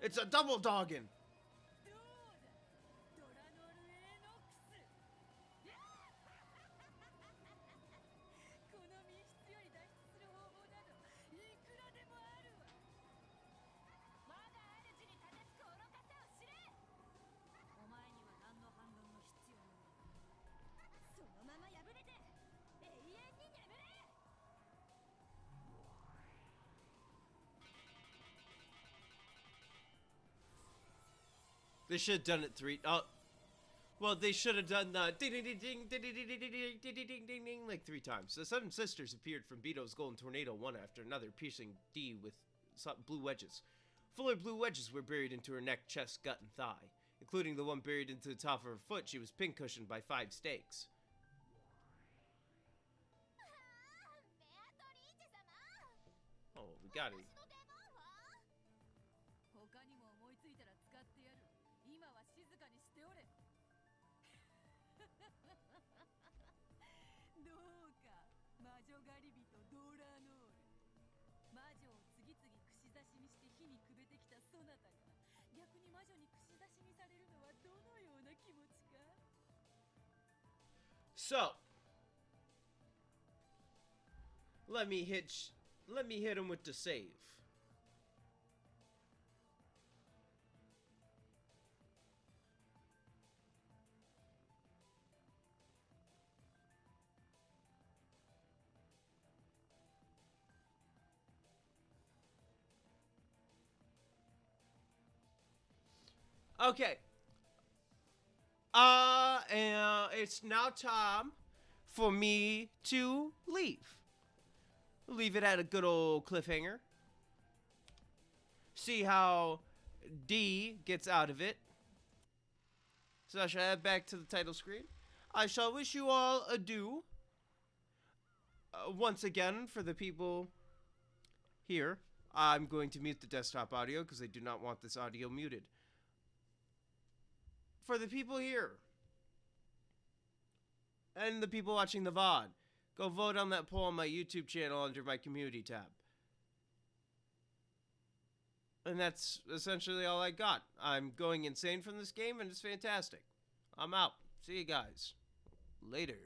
It's a double dogging. They should have done it well, they should have done the ding ding ding ding ding ding ding ding ding ding ding like 3 times. The 7 sisters appeared from Beto's golden tornado one after another, piercing D with blue wedges. Fuller blue wedges were buried into her neck, chest, gut, and thigh, including the one buried into the top of her foot. She was pincushioned by 5 stakes. Oh, we got it. So, let me hit him with the save. Okay. And it's now time for me to leave. Leave it at a good old cliffhanger. See how D gets out of it. So I shall head back to the title screen. I shall wish you all adieu. Once again, for the people here, I'm going to mute the desktop audio because I do not want this audio muted. For the people here, and the people watching the VOD, go vote on that poll on my YouTube channel under my community tab. And that's essentially all I got. I'm going insane from this game, and it's fantastic. I'm out. See you guys. later.